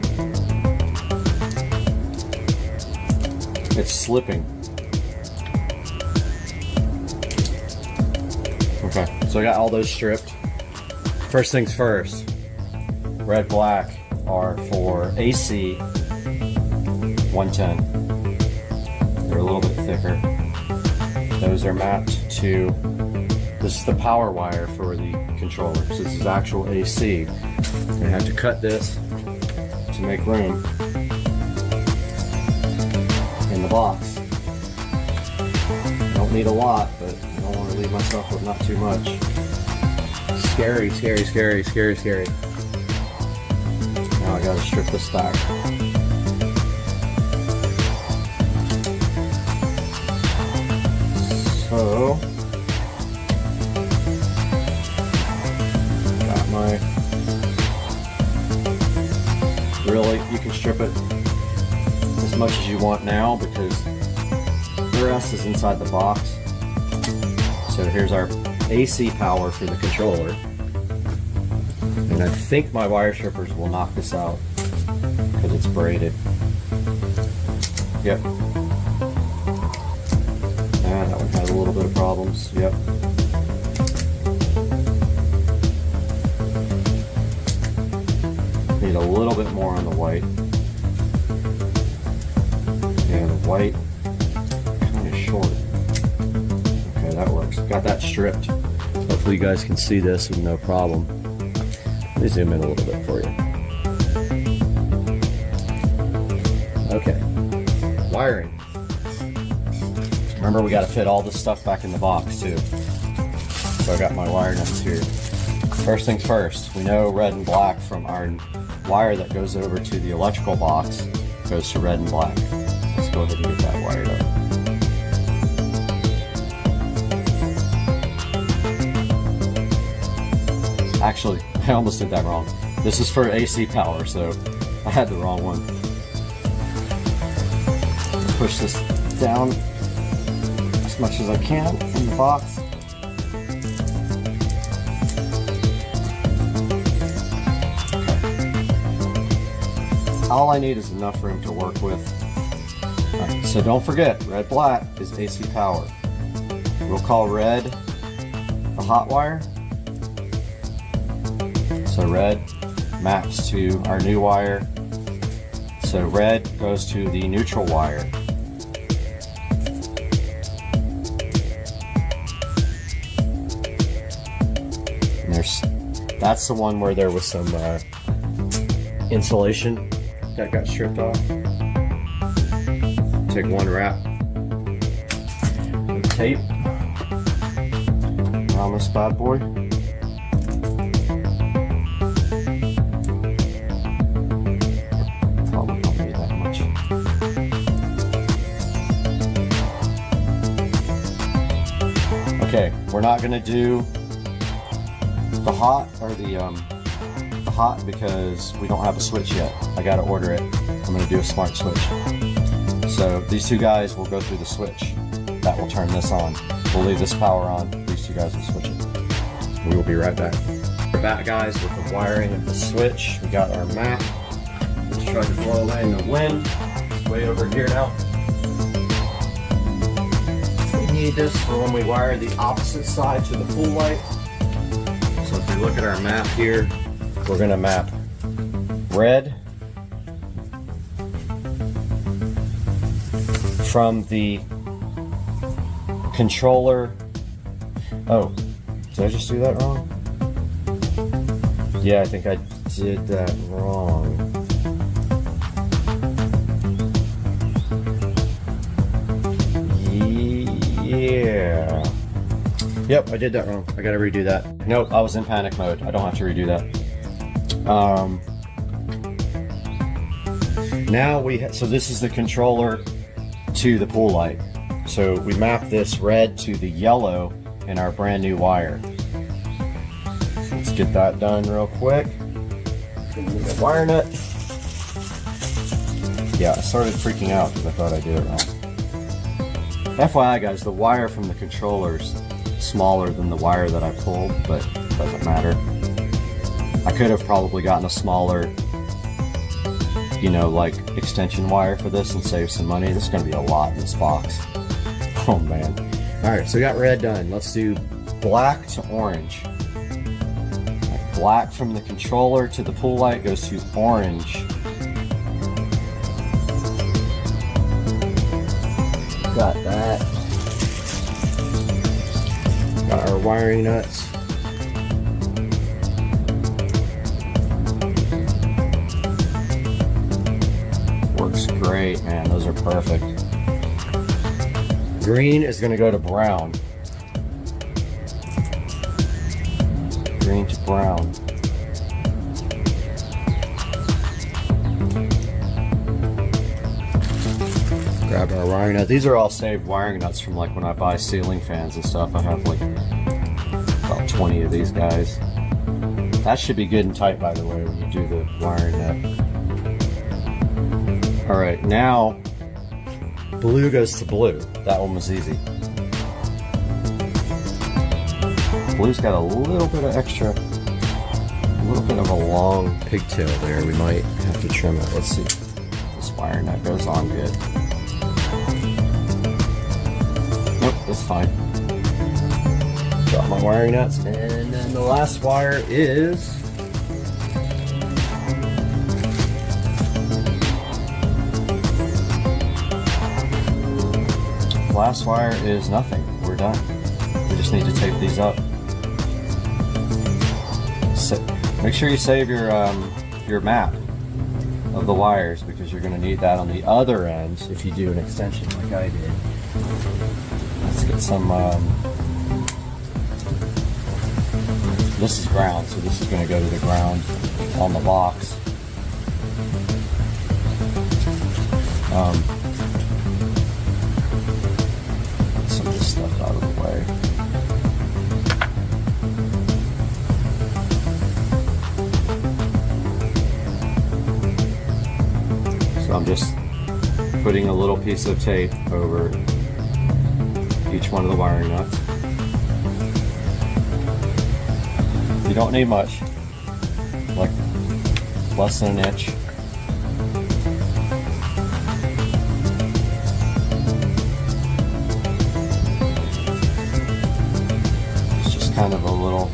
It's slipping. Okay, so I got all those stripped. First things first, red, black are for AC 110. They're a little bit thicker. Those are mapped to, this is the power wire for the controller. So this is actual AC. I had to cut this to make room in the box. Don't need a lot, but I don't want to leave myself with not too much. Scary, scary, scary, scary, scary. Now I gotta strip this back. So, got my, really, you can strip it as much as you want now because the rest is inside the box. So here's our AC power for the controller. And I think my wire strippers will knock this out because it's braided. Yep. Ah, that one had a little bit of problems. Yep. Need a little bit more on the white. Yeah, the white kind of short. Okay, that works. Got that stripped. Hopefully you guys can see this with no problem. Let me zoom in a little bit for you. Okay, wiring. Remember, we got to fit all this stuff back in the box too. So I got my wire nuts here. First things first, we know red and black from our wire that goes over to the electrical box goes to red and black. Let's go ahead and get that wired up. Actually, I almost did that wrong. This is for AC power, so I had the wrong one. Push this down as much as I can in the box. Okay. All I need is enough room to work with. All right, so don't forget, red black is AC power. We'll call red the hot wire. So red maps to our new wire. So red goes to the neutral wire. And that's the one where there was some insulation that got stripped off. Take one wrap of tape around this bad boy. Okay, we're not going to do the hot because we don't have a switch yet. I gotta order it. I'm gonna do a smart switch. So these two guys will go through the switch. That will turn this on. We'll leave this power on. These two guys will switch it. We will be right back. We're back, guys, with the wiring of the switch. We got our map. Let's try to blow away in the wind. It's way over here now. We need this for when we wire the opposite side to the pool light. So if we look at our map here, we're gonna map red from the controller. Oh, did I just do that wrong? Yeah, I think I did that wrong. Yeah. Yep, I did that wrong. I gotta redo that. Nope, I was in panic mode. I don't have to redo that. Now so this is the controller to the pool light. So we map this red to the yellow in our brand new wire. So let's get that done real quick. Need a wire nut. Yeah, I started freaking out because I thought I did it wrong. FYI, guys, the wire from the controller's smaller than the wire that I pulled, but it doesn't matter. I could have probably gotten a smaller, you know, like extension wire for this and save some money. This is going to be a lot in this box. Oh man. Alright, so we got red done. Let's do black to orange. Black from the controller to the pool light goes to orange. Got that. Got our wiring nuts. Works great, man. Those are perfect. Green is going to go to brown. Green to brown. Grab our wiring nut. These are all saved wiring nuts from like when I buy ceiling fans and stuff. I have like about 20 of these guys. That should be good and tight, by the way, when you do the wiring nut. Alright, now blue goes to blue. That one was easy. Blue's got a little bit of extra, a little bit of a long pigtail there. We might have to trim it. Let's see. This wire nut goes on good. Nope, that's fine. Drop my wiring nuts, and then the last wire is last wire is nothing. We're done. We just need to tape these up. So, make sure you save your map of the wires because you're going to need that on the other end if you do an extension like I did. Let's get some. This is ground, so this is going to go to the ground on the box. Some of this stuff out of the way. So I'm just putting a little piece of tape over each one of the wiring nuts. You don't need much, like less than an inch. Kind of a little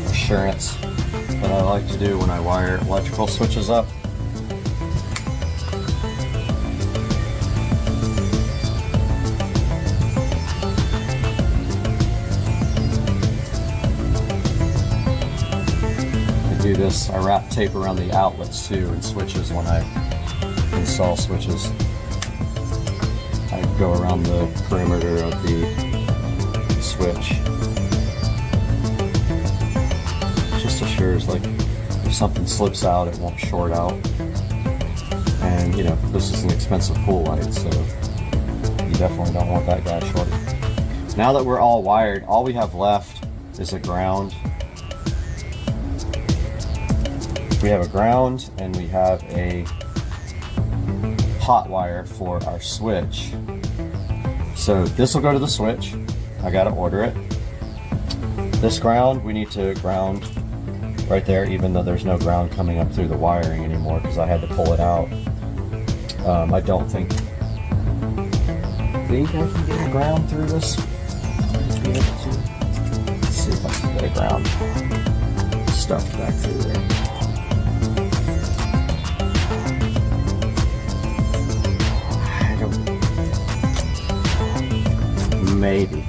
assurance that I like to do when I wire electrical switches up. I do this, I wrap tape around the outlets too and switches when I install switches. I go around the perimeter of the switch. Assures like if something slips out it won't short out, and you know this is an expensive pool light, so you definitely don't want that guy shorted. Now that we're all wired, all we have left is a ground we have a ground and we have a hot wire for our switch. So this will go to the switch. I gotta order it. This ground, we need to ground right there, even though there's no ground coming up through the wiring anymore because I had to pull it out. I don't think I can get a ground through this. Let's see if I can get a ground stuffed back through there. Maybe.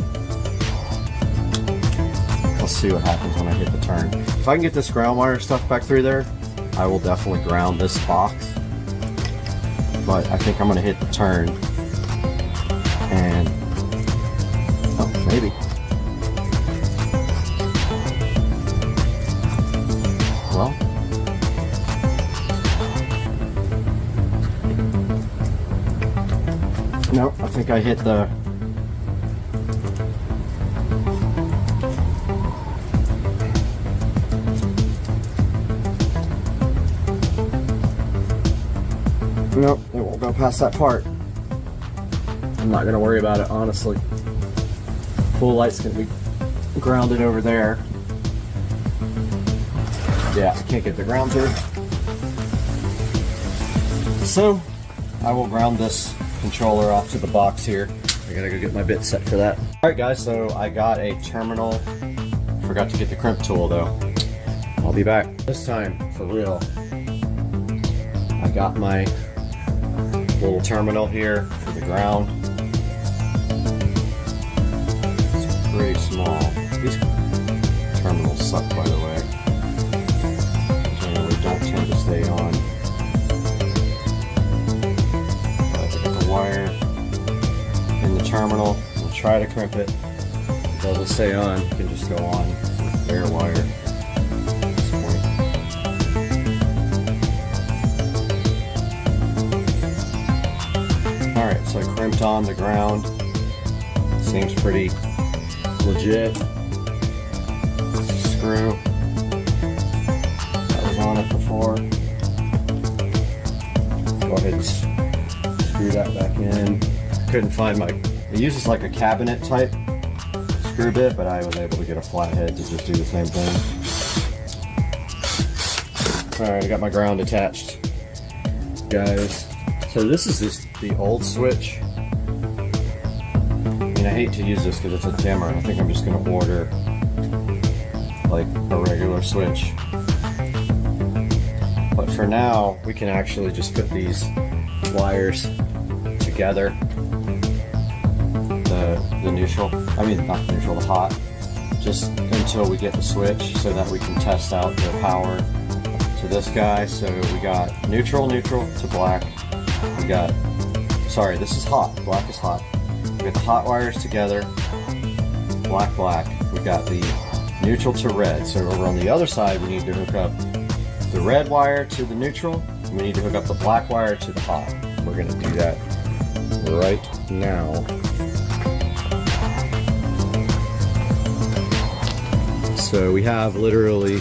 Let's see what happens when I hit the turn. If I can get this ground wire stuff back through there, I will definitely ground this box. But I think I'm going to hit the turn. And, oh, maybe. Well. No, I think I hit the... Nope, it won't go past that part. I'm not gonna worry about it, honestly. Full light's gonna be grounded over there. Yeah, I can't get the ground through. So, I will ground this controller off to the box here. I gotta go get my bit set for that. Alright guys, so I got a terminal. Forgot to get the crimp tool though. I'll be back. This time, for real. I got my little terminal here for the ground. It's pretty small. These terminals suck, by the way. Generally don't tend to stay on. But I got the wire in the terminal. We'll try to crimp it. If it doesn't stay on, you can just go on with bare wire. Alright, so I crimped on the ground. Seems pretty legit. It's a screw. That was on it before. Go ahead and screw that back in. Couldn't find my... It uses like a cabinet type screw bit, but I was able to get a flathead to just do the same thing. Alright, I got my ground attached. Guys. So this is the old switch. I mean, I hate to use this because it's a dimmer. I think I'm just going to order like a regular switch. But for now, we can actually just put these wires together. The neutral, I mean not the neutral, the hot. Just until we get the switch so that we can test out the power to this guy. So we got neutral to black. We got, sorry, this is hot. Black is hot. We got the hot wires together. Black. We got the neutral to red. So over on the other side, we need to hook up the red wire to the neutral. And we need to hook up the black wire to the hot. We're going to do that right now. So we have literally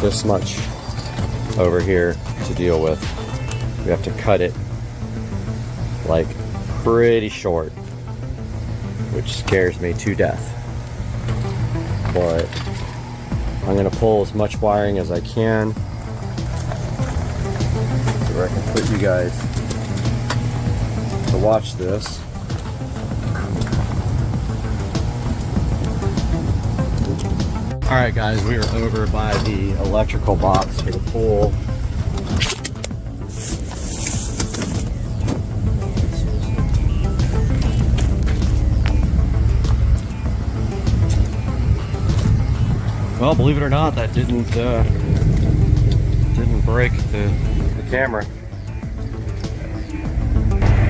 this much over here to deal with. We have to cut it like pretty short, which scares me to death. But I'm gonna pull as much wiring as I can so I can put you guys to watch this. Alright guys, we are over by the electrical box for the pool. Well, believe it or not, that didn't break the camera.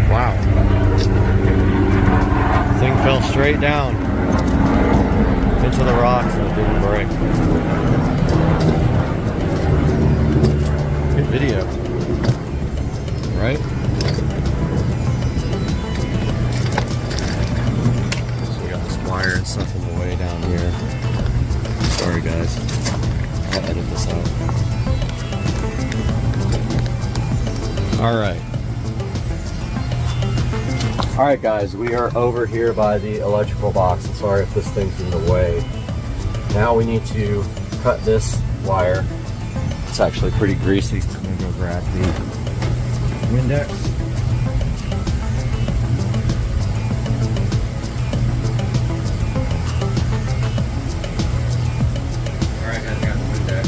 Wow. The thing fell straight down into the rocks and it didn't break. Good video, right? So we got this wire and stuff in the way down here. Sorry guys. I'll edit this out. All right, guys, we are over here by the electrical box. I'm sorry if this thing's in the way. Now we need to cut this wire. It's actually pretty greasy. I'm gonna go grab the Windex. All right, guys, I got the Windex.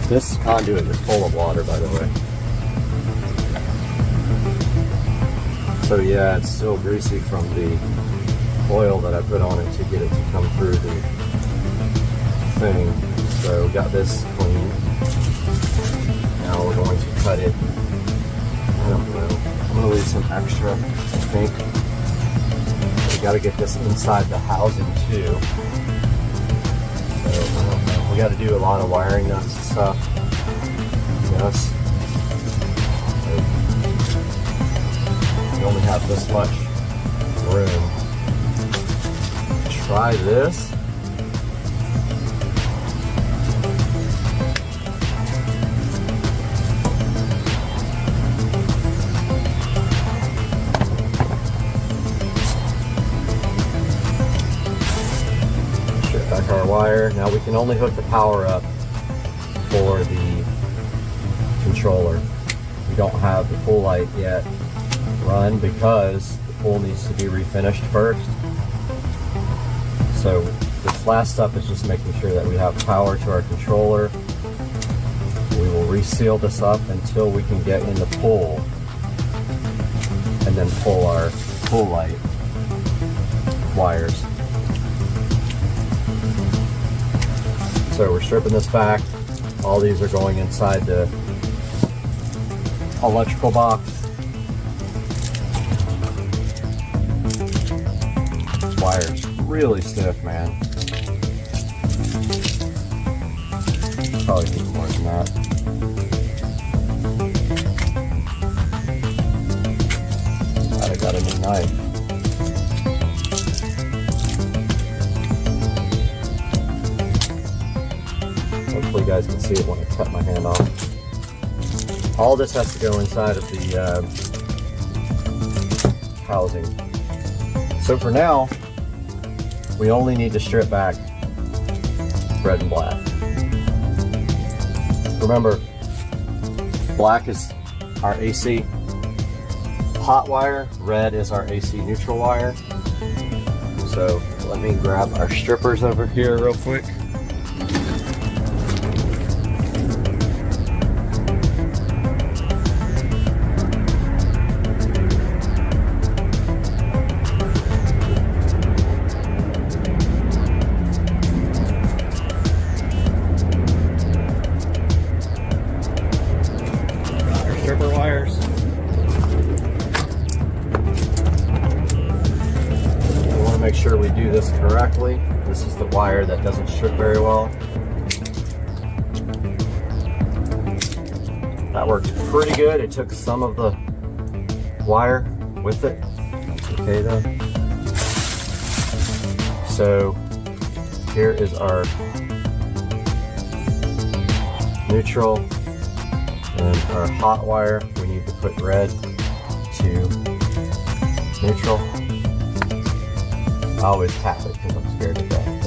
This conduit is full of water, by the way. So yeah, it's still greasy from the oil that I put on it to get it to come through the thing. So we got this clean. Now we're going to cut it. I don't know. I'm gonna leave some extra, I think. We gotta get this inside the housing too. So I don't know. We gotta do a lot of wiring nuts and stuff. Yes. We only have this much room. Try this. Strip back our wire. Now we can only hook the power up for the controller. We don't have the pool light yet run because the pool needs to be refinished first. So this last step is just making sure that we have power to our controller. We will reseal this up until we can get in the pool and then pull our pool light wires. So we're stripping this back. All these are going inside the electrical box. This wire's really stiff, man. Probably need more than that. I got a new knife. Hopefully you guys can see it when I cut my hand off. All this has to go inside of the housing. So for now, we only need to strip back red and black. Remember, black is our AC hot wire, red is our AC neutral wire. So let me grab our strippers over here real quick. Make sure we do this correctly. This is the wire that doesn't strip very well. That worked pretty good. It took some of the wire with it. It's okay though. So here is our neutral and our hot wire. We need to put red to neutral. I always tap it because I'm scared to death.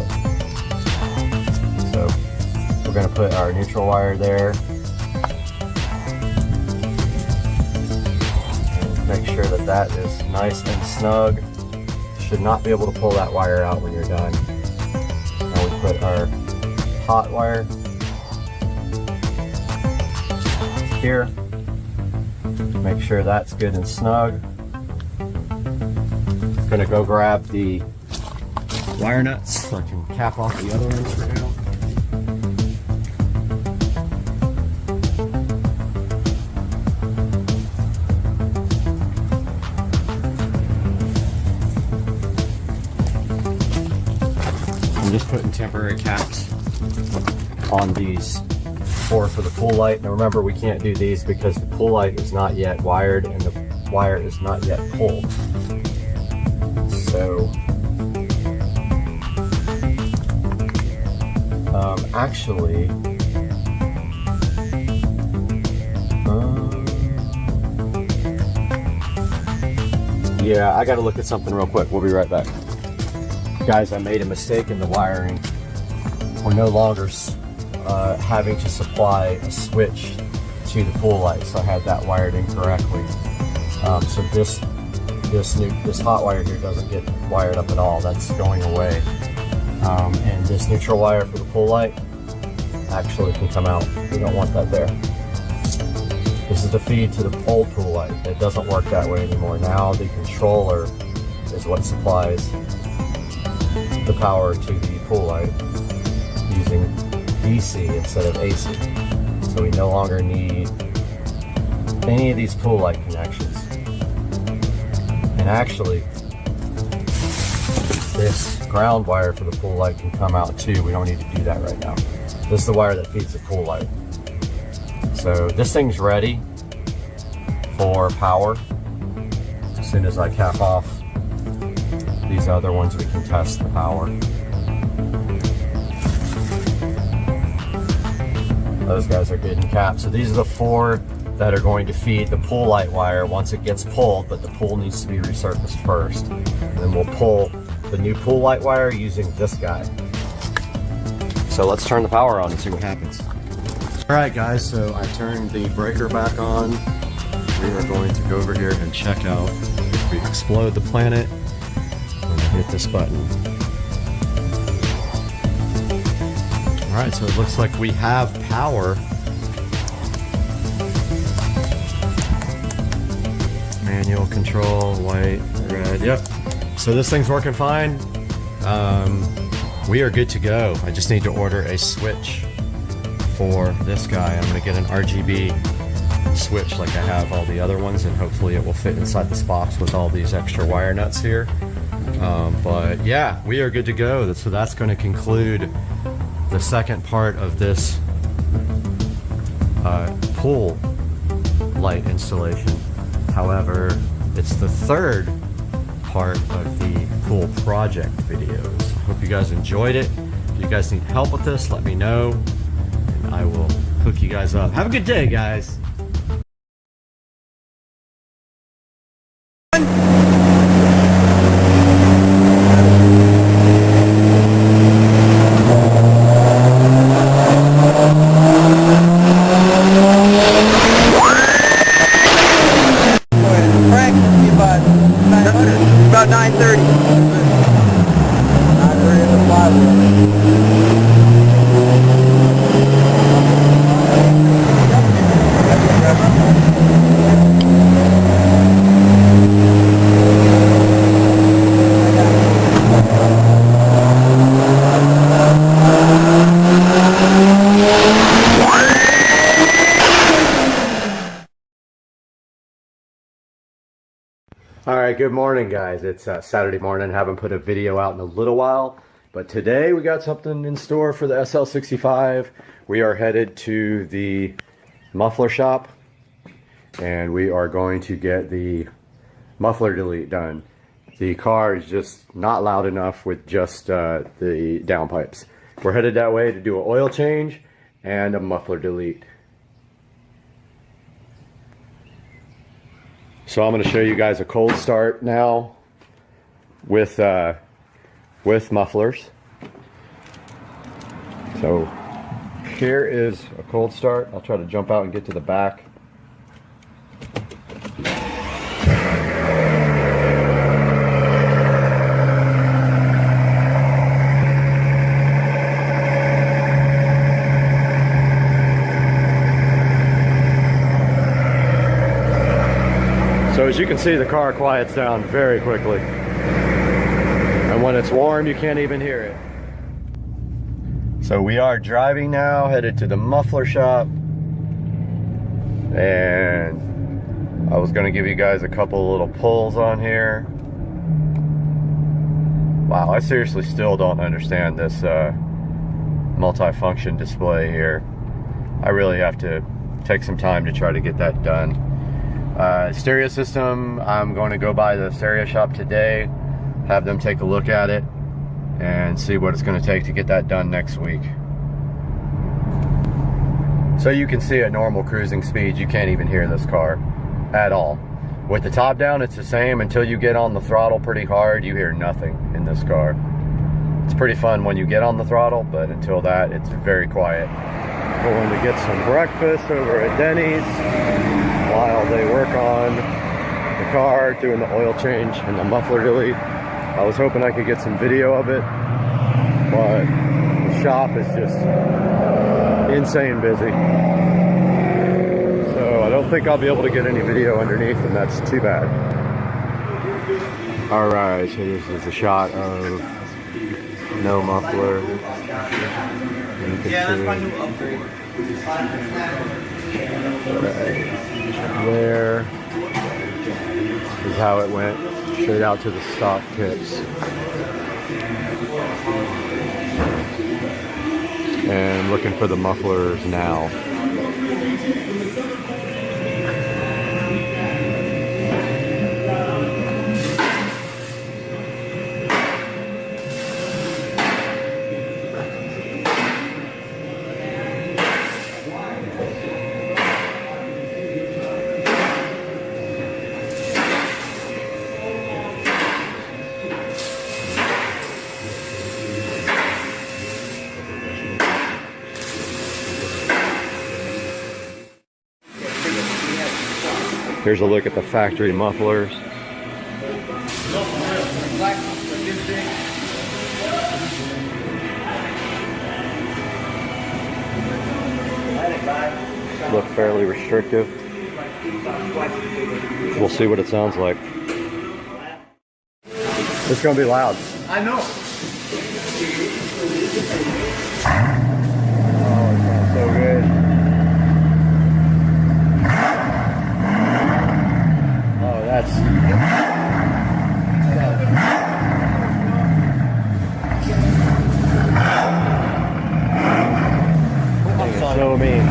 So we're going to put our neutral wire there. And make sure that that is nice and snug. Should not be able to pull that wire out when you're done. Now we put our hot wire here. Make sure that's good and snug. I'm going to go grab the wire nuts so I can cap off the other ones for now. I'm just putting temporary caps on these for the pool light. Now remember, we can't do these because the pool light is not yet wired and the wire is not yet pulled. So Actually, yeah, I gotta look at something real quick. We'll be right back. Guys, I made a mistake in the wiring. We're no longer having to supply a switch to the pool light, so I had that wired incorrectly. So this hot wire here doesn't get wired up at all. That's going away. And this neutral wire for the pool light actually can come out. We don't want that there. This is the feed to the old pool light. It doesn't work that way anymore. Now the controller is what supplies the power to the pool light using DC instead of AC. So we no longer need any of these pool light connections. And actually, this ground wire for the pool light can come out too. We don't need to do that right now. This is the wire that feeds the pool light. So this thing's ready for power. As soon as I cap off these other ones, we can test the power. Those guys are good and capped. So these are the 4 that are going to feed the pool light wire once it gets pulled, but the pool needs to be resurfaced first. And then we'll pull the new pool light wire using this guy. So let's turn the power on and see what happens. All right, guys, so I turned the breaker back on. We are going to go over here and check out if we explode the planet and hit this button. All right, so it looks like we have power. Manual control, white, red, yep. So this thing's working fine. We are good to go. I just need to order a switch for this guy. I'm gonna get an RGB switch like I have all the other ones, and hopefully it will fit inside this box with all these extra wire nuts here. But yeah, we are good to go. So that's gonna conclude the second part of this pool light installation. However, it's the third part of the pool project videos. Hope you guys enjoyed it. If you guys need help with this, let me know, and I will hook you guys up. Have a good day, guys. About 9:30. Alright, good morning, guys. It's Saturday morning. Haven't put a video out in a little while, but today we got something in store for the SL65. We are headed to the muffler shop, and we are going to get the muffler delete done. The car is just not loud enough with just the downpipes. We're headed that way to do an oil change and a muffler delete. So I'm going to show you guys a cold start now with mufflers. So here is a cold start. I'll try to jump out and get to the back. So as you can see, the car quiets down very quickly. And when it's warm, you can't even hear it. So we are driving now, headed to the muffler shop. And I was gonna give you guys a couple little pulls on here. Wow, I seriously still don't understand this multi-function display here. I really have to take some time to try to get that done. Stereo system, I'm going to go by the stereo shop today, have them take a look at it, and see what it's going to take to get that done next week. So you can see at normal cruising speeds, you can't even hear this car at all. With the top down, it's the same. Until you get on the throttle pretty hard, you hear nothing in this car. It's pretty fun when you get on the throttle, but until that, it's very quiet. Going to get some breakfast over at Denny's while they work on the car, doing the oil change and the muffler delete. I was hoping I could get some video of it, but the shop is just insane busy. So I don't think I'll be able to get any video underneath, and that's too bad. Alright, so this is a shot of no muffler. Yeah, that's my new upgrade. There is how it went, straight out to the stock tips. And looking for the mufflers now. Here's a look at the factory mufflers. Look fairly restrictive. We'll see what it sounds like. It's gonna be loud. I know. Oh, it sounds so good. Oh, that's... So mean.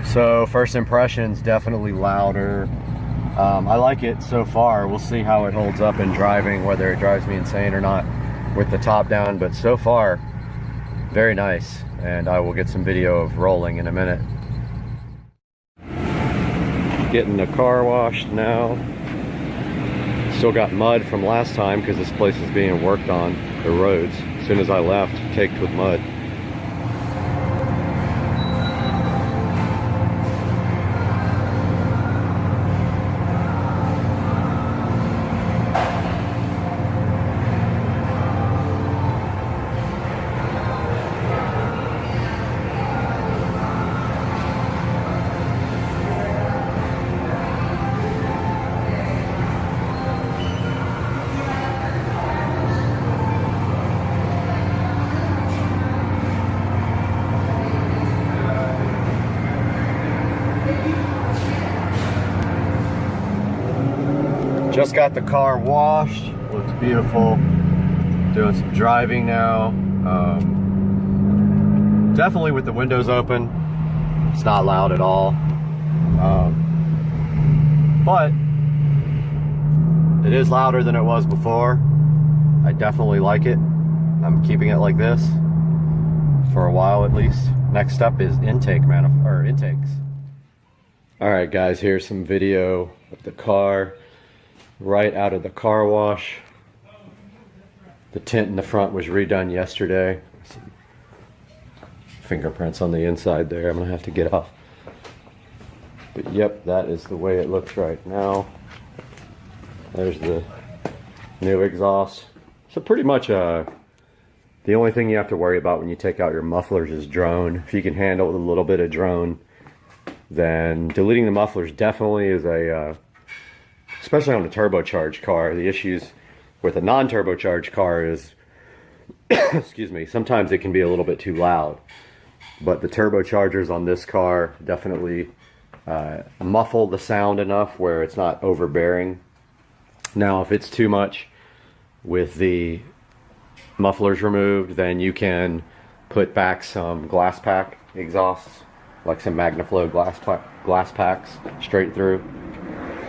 So first impressions, definitely louder. I like it so far. We'll see how it holds up in driving, whether it drives me insane or not with the top down, but so far very nice, and I will get some video of rolling in a minute. Getting the car washed now. Still got mud from last time because this place is being worked on, the roads. As soon as I left, caked with mud. Just got the car washed, looks beautiful. Doing some driving now. Definitely with the windows open, it's not loud at all. But it is louder than it was before. I definitely like it. I'm keeping it like this for a while at least. Next up is intakes. All right, guys, here's some video of the car right out of the car wash. The tint in the front was redone yesterday. Some fingerprints on the inside there I'm gonna have to get off. But yep, that is the way it looks right now. There's the new exhaust. So pretty much the only thing you have to worry about when you take out your mufflers is drone. If you can handle a little bit of drone, then deleting the mufflers definitely is a especially on a turbocharged car. The issues with a non-turbocharged car is, excuse me, sometimes it can be a little bit too loud. But the turbochargers on this car definitely muffle the sound enough where it's not overbearing. Now, if it's too much with the mufflers removed, then you can put back some glass pack exhausts, like some MagnaFlow glass packs straight through.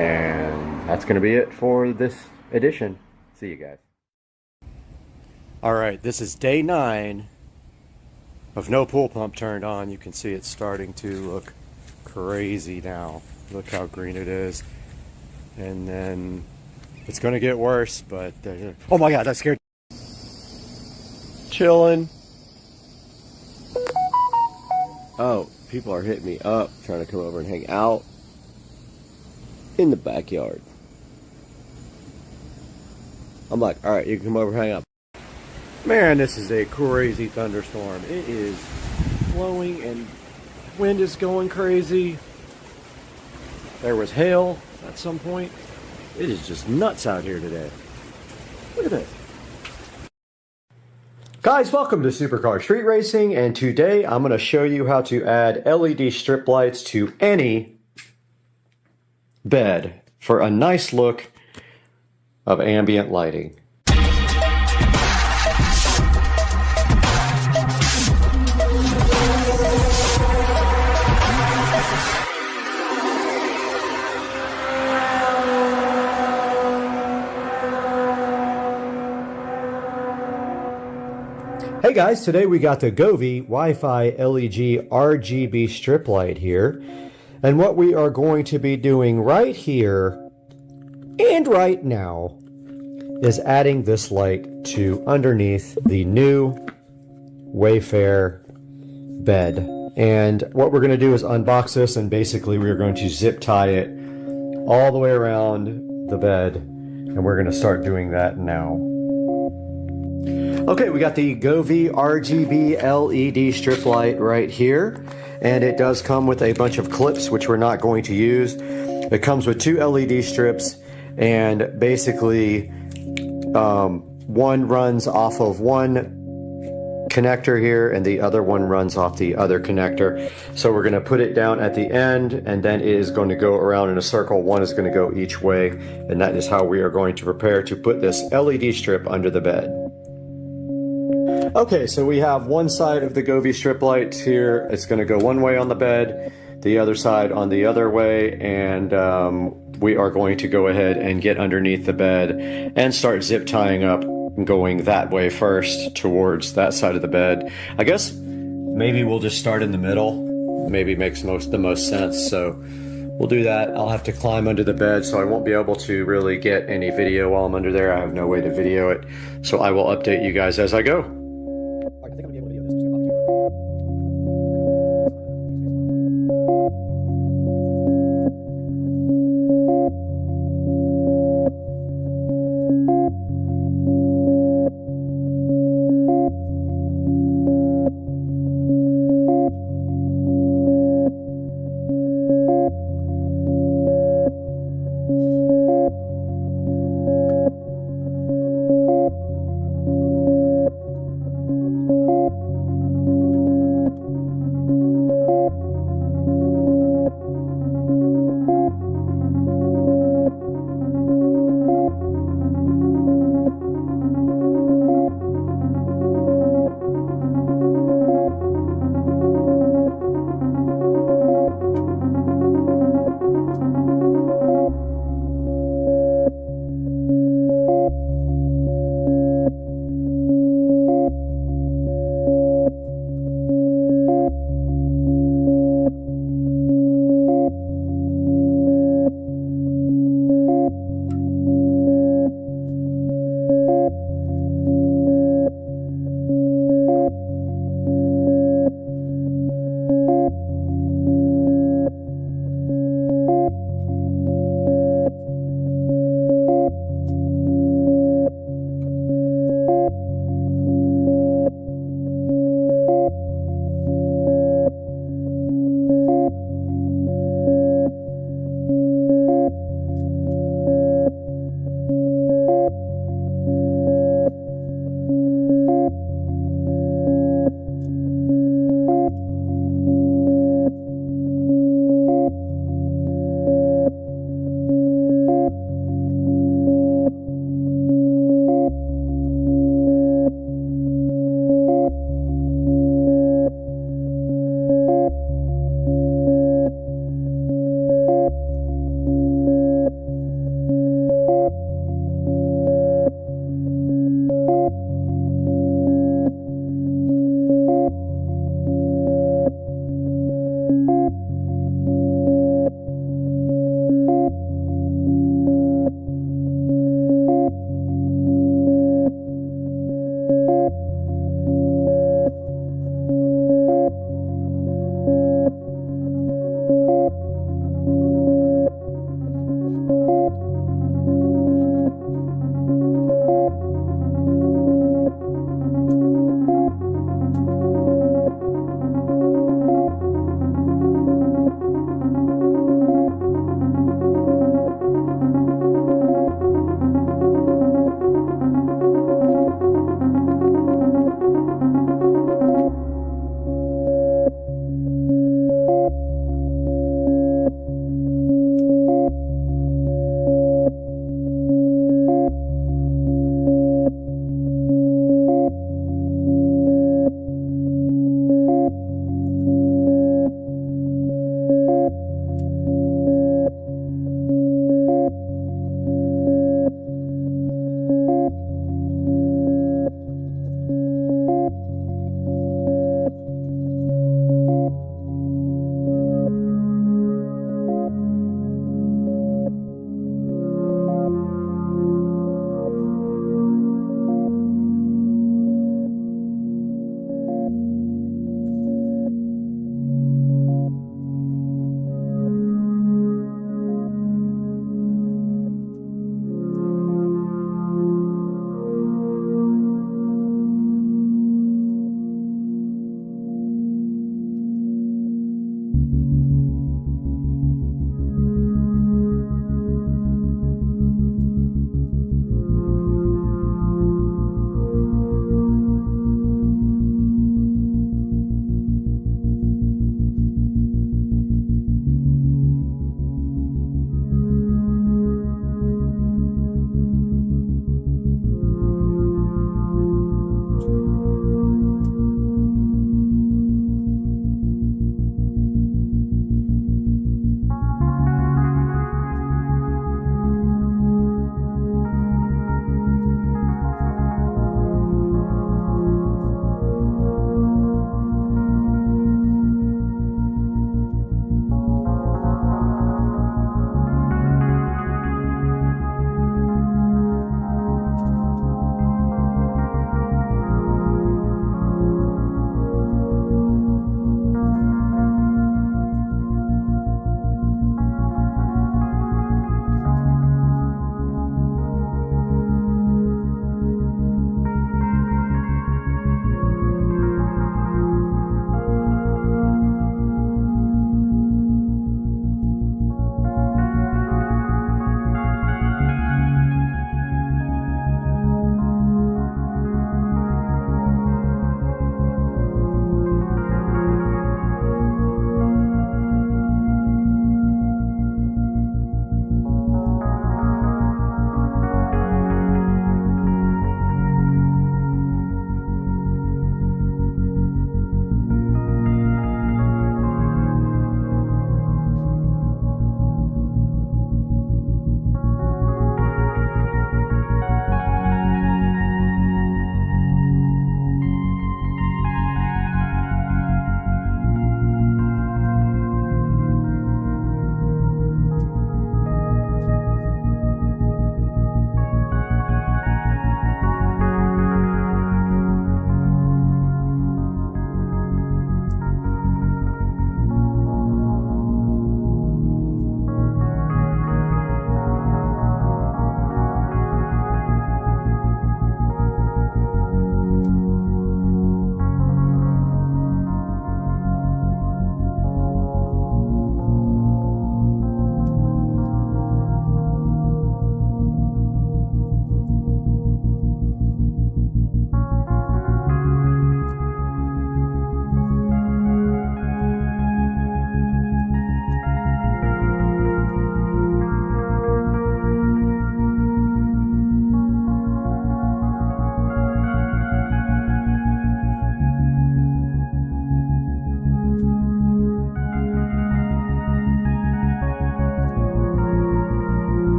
And that's going to be it for this edition. See you guys. All right, this is day 9 of no pool pump turned on. You can see it's starting to look crazy now. Look how green it is. And then it's going to get worse, but oh my god, that scared. Chilling. Oh, people are hitting me up trying to come over and hang out in the backyard. I'm like, all right, you can come over and hang out. Man, this is a crazy thunderstorm. It is blowing and wind is going crazy. There was hail at some point. It is just nuts out here today. Look at this. Guys, welcome to Supercar Street Racing, and today I'm going to show you how to add LED strip lights to any bed for a nice look of ambient lighting. Hey guys, today we got the Govee Wi-Fi LED RGB strip light here. And what we are going to be doing right here and right now is adding this light to underneath the new Wayfair bed. And what we're going to do is unbox this, and basically we're going to zip tie it all the way around the bed. And we're going to start doing that now. Okay, we got the Govee RGB LED strip light right here, and it does come with a bunch of clips which we're not going to use. It comes with 2 LED strips, and basically one runs off of one connector here and the other one runs off the other connector. So we're going to put it down at the end, and then it is going to go around in a circle. One is going to go each way, and that is how we are going to prepare to put this LED strip under the bed. Okay, so we have one side of the Govee strip light here. It's going to go one way on the bed, the other side on the other way, and we are going to go ahead and get underneath the bed and start zip tying up, going that way first towards that side of the bed. I guess maybe we'll just start in the middle. Maybe makes the most sense, so we'll do that. I'll have to climb under the bed, so I won't be able to really get any video while I'm under there. I have no way to video it, so I will update you guys as I go.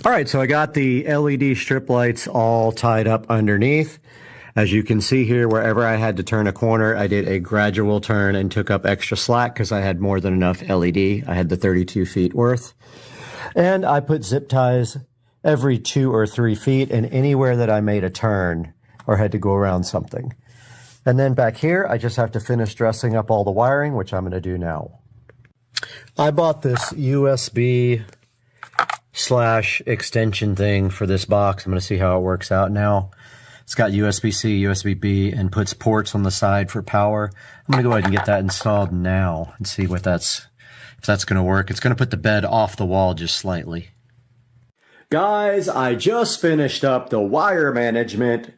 All right, so I got the LED strip lights all tied up underneath. As you can see here, wherever I had to turn a corner, I did a gradual turn and took up extra slack because I had more than enough LED. I had the 32 feet worth. And I put zip ties every 2 or 3 feet and anywhere that I made a turn or had to go around something. And then back here, I just have to finish dressing up all the wiring, which I'm going to do now. I bought this USB / extension thing for this box. I'm going to see how it works out now. It's got USB-C, USB-B, and puts ports on the side for power. I'm going to go ahead and get that installed now and see if that's going to work. It's going to put the bed off the wall just slightly. Guys, I just finished up the wire management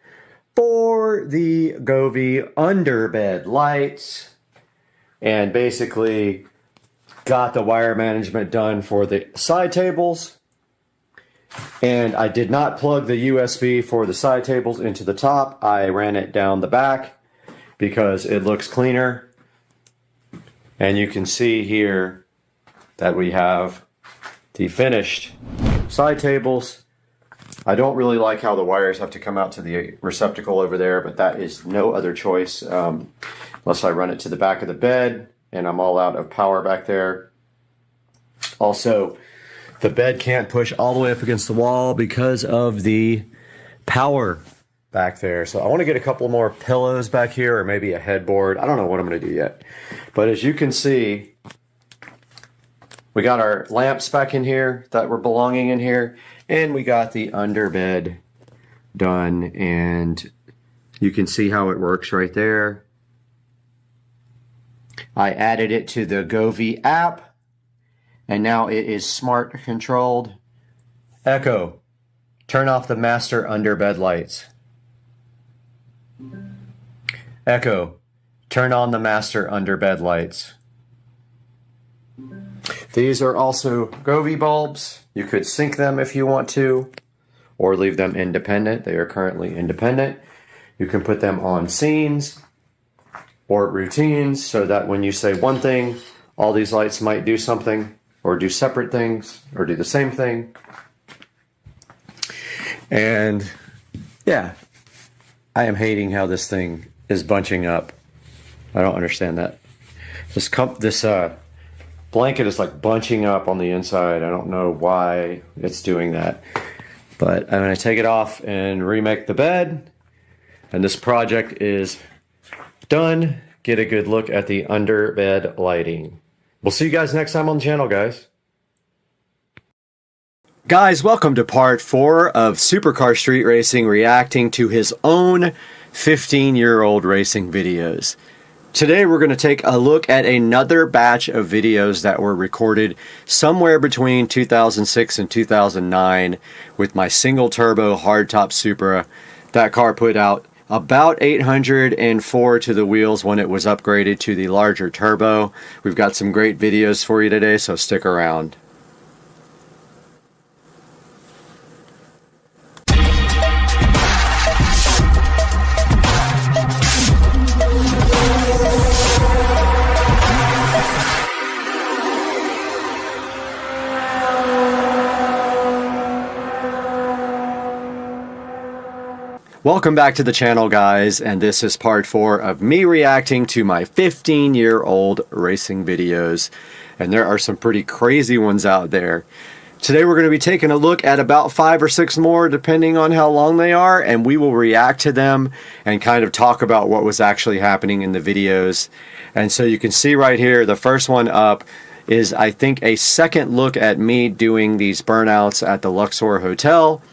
for the Govee underbed lights and basically got the wire management done for the side tables. And I did not plug the USB for the side tables into the top. I ran it down the back because it looks cleaner. And you can see here that we have the finished side tables. I don't really like how the wires have to come out to the receptacle over there, but that is no other choice unless I run it to the back of the bed and I'm all out of power back there. Also, the bed can't push all the way up against the wall because of the power back there. So I want to get a couple more pillows back here or maybe a headboard. I don't know what I'm going to do yet. But as you can see, we got our lamps back in here that were belonging in here. And we got the underbed done. And you can see how it works right there. I added it to the Govee app. And now it is smart controlled. Echo, turn off the master underbed lights. Echo, turn on the master underbed lights. These are also Govee bulbs. You could sync them if you want to, or leave them independent. They are currently independent. You can put them on scenes or routines so that when you say one thing, all these lights might do something, or do separate things, or do the same thing. And yeah, I am hating how this thing is bunching up. I don't understand that. This blanket is like bunching up on the inside. I don't know why it's doing that. But I'm going to take it off and remake the bed. And this project is done. Get a good look at the underbed lighting. We'll see you guys next time on the channel, guys. Guys, welcome to part 4 of Supercar Street Racing reacting to his own 15-year-old racing videos. Today we're going to take a look at another batch of videos that were recorded somewhere between 2006 and 2009 with my single turbo hardtop Supra. That car put out about 804 to the wheels when it was upgraded to the larger turbo. We've got some great videos for you today, so stick around. Welcome back to the channel, guys, and this is part 4 of me reacting to my 15-year-old racing videos, and there are some pretty crazy ones out there. Today we're going to be taking a look at about 5 or 6 more, depending on how long they are, and we will react to them and kind of talk about what was actually happening in the videos. And so you can see right here, the first one up is, I think, a second look at me doing these burnouts at the Luxor Hotel.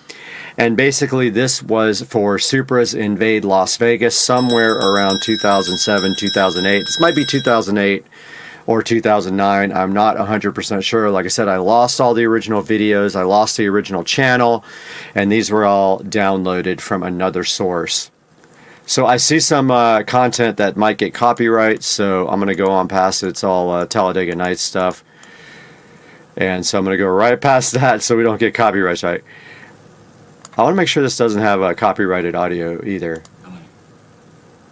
And basically this was for Supras Invade Las Vegas somewhere around 2007, 2008. This might be 2008 or 2009. I'm not 100% sure. Like I said, I lost all the original videos. I lost the original channel. And these were all downloaded from another source. So I see some content that might get copyright. So I'm going to go on past it. It's all Talladega Nights stuff. And so I'm going to go right past that so we don't get copyright. Right? I want to make sure this doesn't have a copyrighted audio either.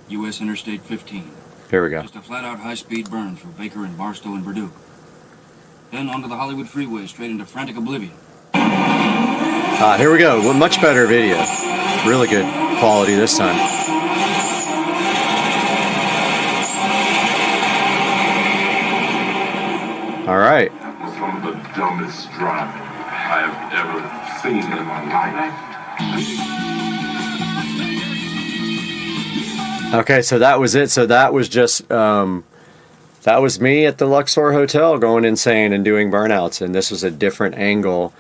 U.S. Interstate 15. Here we go. Just a flat-out high-speed burn through Baker and Barstow and Purdue. Then onto the Hollywood freeway, straight into frantic oblivion. Here we go. Well, much better video. Really good quality this time. All right. That was one of the dumbest drives I have ever seen in my life. Okay, so that was it. So that was just that was me at the Luxor Hotel going insane and doing burnouts, and this was a different angle.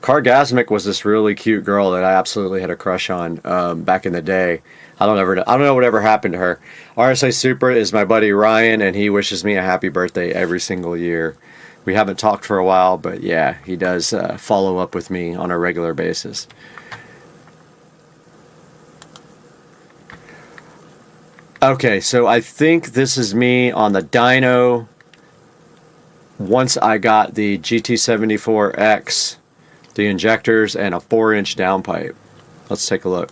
Cargasmic was this really cute girl that I absolutely had a crush on back in the day. I don't know whatever happened to her. RSA Supra is my buddy Ryan, and he wishes me a happy birthday every single year. We haven't talked for a while, but yeah, he does follow up with me on a regular basis. Okay, so I think this is me on the dyno once I got the GT74X, the injectors, and a 4-inch downpipe. Let's take a look.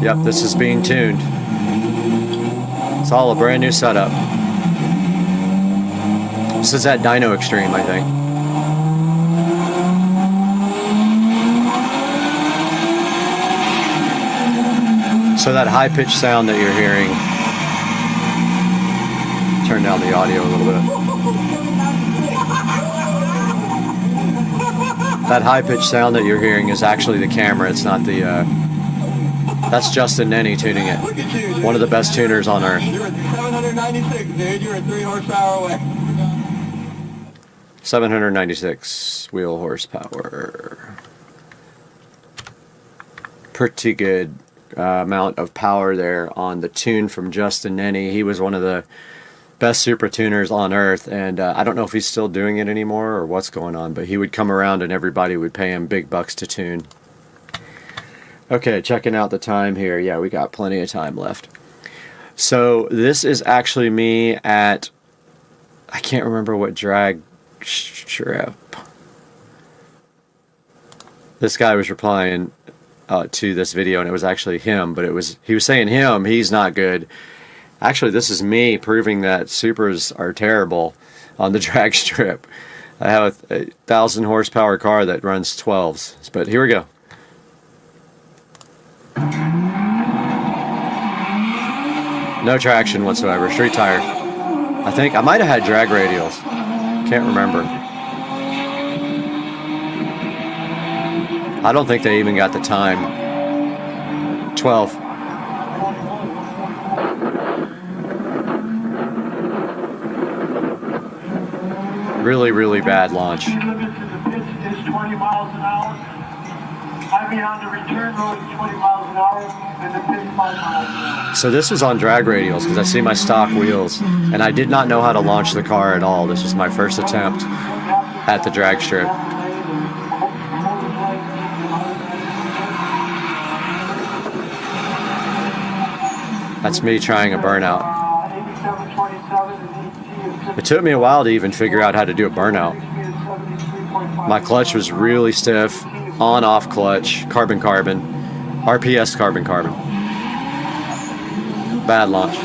Yep, this is being tuned. It's all a brand new setup. This is at Dyno Extreme, I think. So that high-pitched sound that you're hearing, turn down the audio a little bit. That high-pitched sound that you're hearing is actually the camera. It's not the, that's Justin Nenny tuning it. One of the best tuners on earth. You're at 796, dude. You're at 3 horsepower away. 796 wheel horsepower. Pretty good amount of power there on the tune from Justin Nenny. He was one of the best super tuners on earth, and I don't know if he's still doing it anymore or what's going on, but he would come around and everybody would pay him big bucks to tune. Okay, checking out the time here. Yeah, we got plenty of time left. So this is actually me at, I can't remember what drag strip. This guy was replying to this video, and it was actually him, but he was saying he's not good. Actually, this is me proving that Supras are terrible on the drag strip. I have a 1,000 horsepower car that runs 12s, but here we go. No traction whatsoever, street tire. I think I might have had drag radials. Can't remember. I don't think they even got the time. 12. Really, really bad launch. The limit to the pits is 20 miles an hour. I mean, on the return road, 20 miles an hour, and the pits 5 miles an hour. So this was on drag radials because I see my stock wheels, and I did not know how to launch the car at all. This was my first attempt at the drag strip. That's me trying a burnout. It took me a while to even figure out how to do a burnout. My clutch was really stiff, on-off clutch, carbon-carbon, RPS carbon-carbon. Bad launch.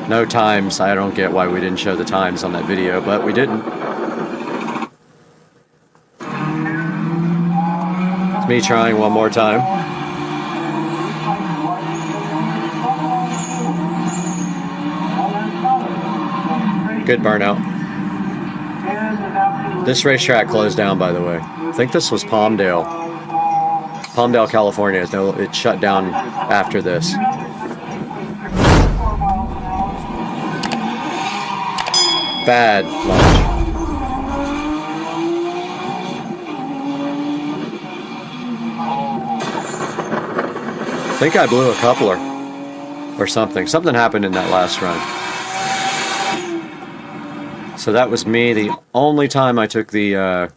No times. I don't get why we didn't show the times on that video, but we didn't. It's me trying one more time. Good burnout. This racetrack closed down, by the way. I think this was Palmdale, California. No, it shut down after this. Bad launch. I think I blew a coupler or something. Something happened in that last run. So that was me. The only time I took the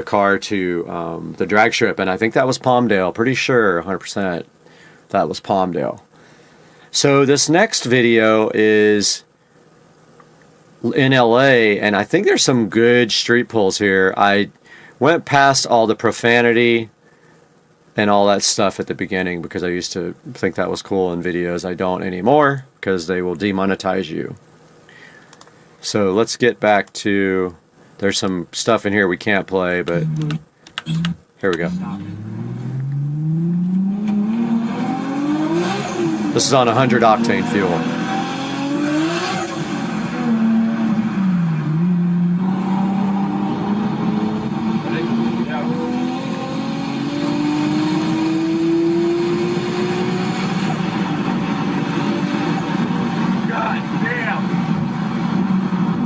car to the drag strip, and I think that was Palmdale. Pretty sure, 100%, that was Palmdale. So this next video is in LA, and I think there's some good street pulls here. I went past all the profanity and all that stuff at the beginning because I used to think that was cool in videos. I don't anymore because they will demonetize you. So let's get back to, there's some stuff in here we can't play, but here we go. This is on 100 octane fuel.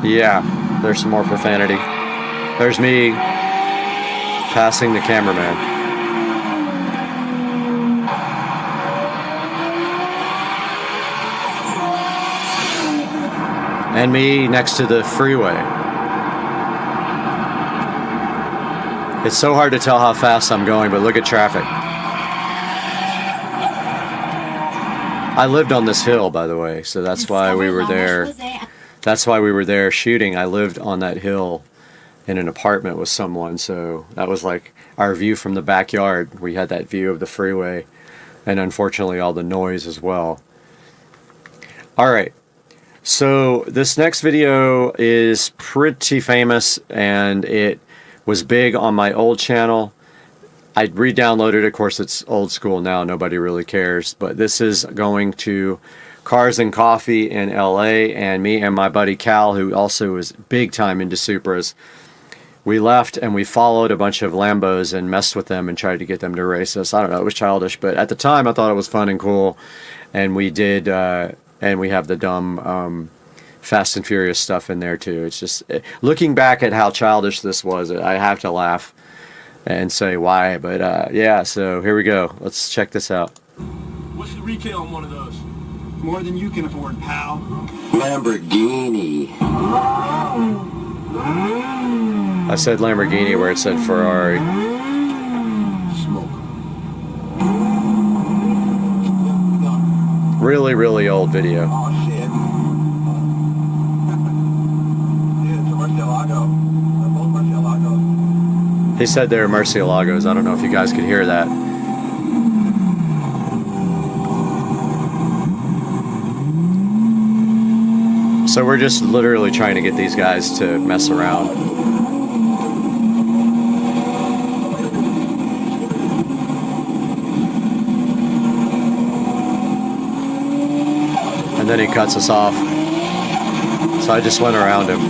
Yeah, there's some more profanity. There's me passing the cameraman. And me next to the freeway. It's so hard to tell how fast I'm going, but look at traffic. I lived on this hill, by the way, so that's why we were there. That's why we were there shooting. I lived on that hill in an apartment with someone, so that was like our view from the backyard. We had that view of the freeway, and unfortunately all the noise as well. Alright, so this next video is pretty famous, and it was big on my old channel. I re-downloaded it. Of course, it's old school now, nobody really cares, but this is going to Cars and Coffee in LA, and me and my buddy Cal, who also is big time into Supras, we left and we followed a bunch of Lambos and messed with them and tried to get them to race us. I don't know, it was childish, but at the time I thought it was fun and cool, and we did, and we have the dumb Fast and Furious stuff in there too. It's just, looking back at how childish this was, I have to laugh and say why, but yeah, so here we go. Let's check this out. What's the retail on one of those? More than you can afford, pal. Lamborghini. I said Lamborghini where it said Ferrari. Smoke. Really, really old video. Oh, shit. Dude, it's a Murcielago. They're both Murcielagos. He said they were Murcielagos. I don't know if you guys could hear that. So we're just literally trying to get these guys to mess around. And then he cuts us off. So I just went around him.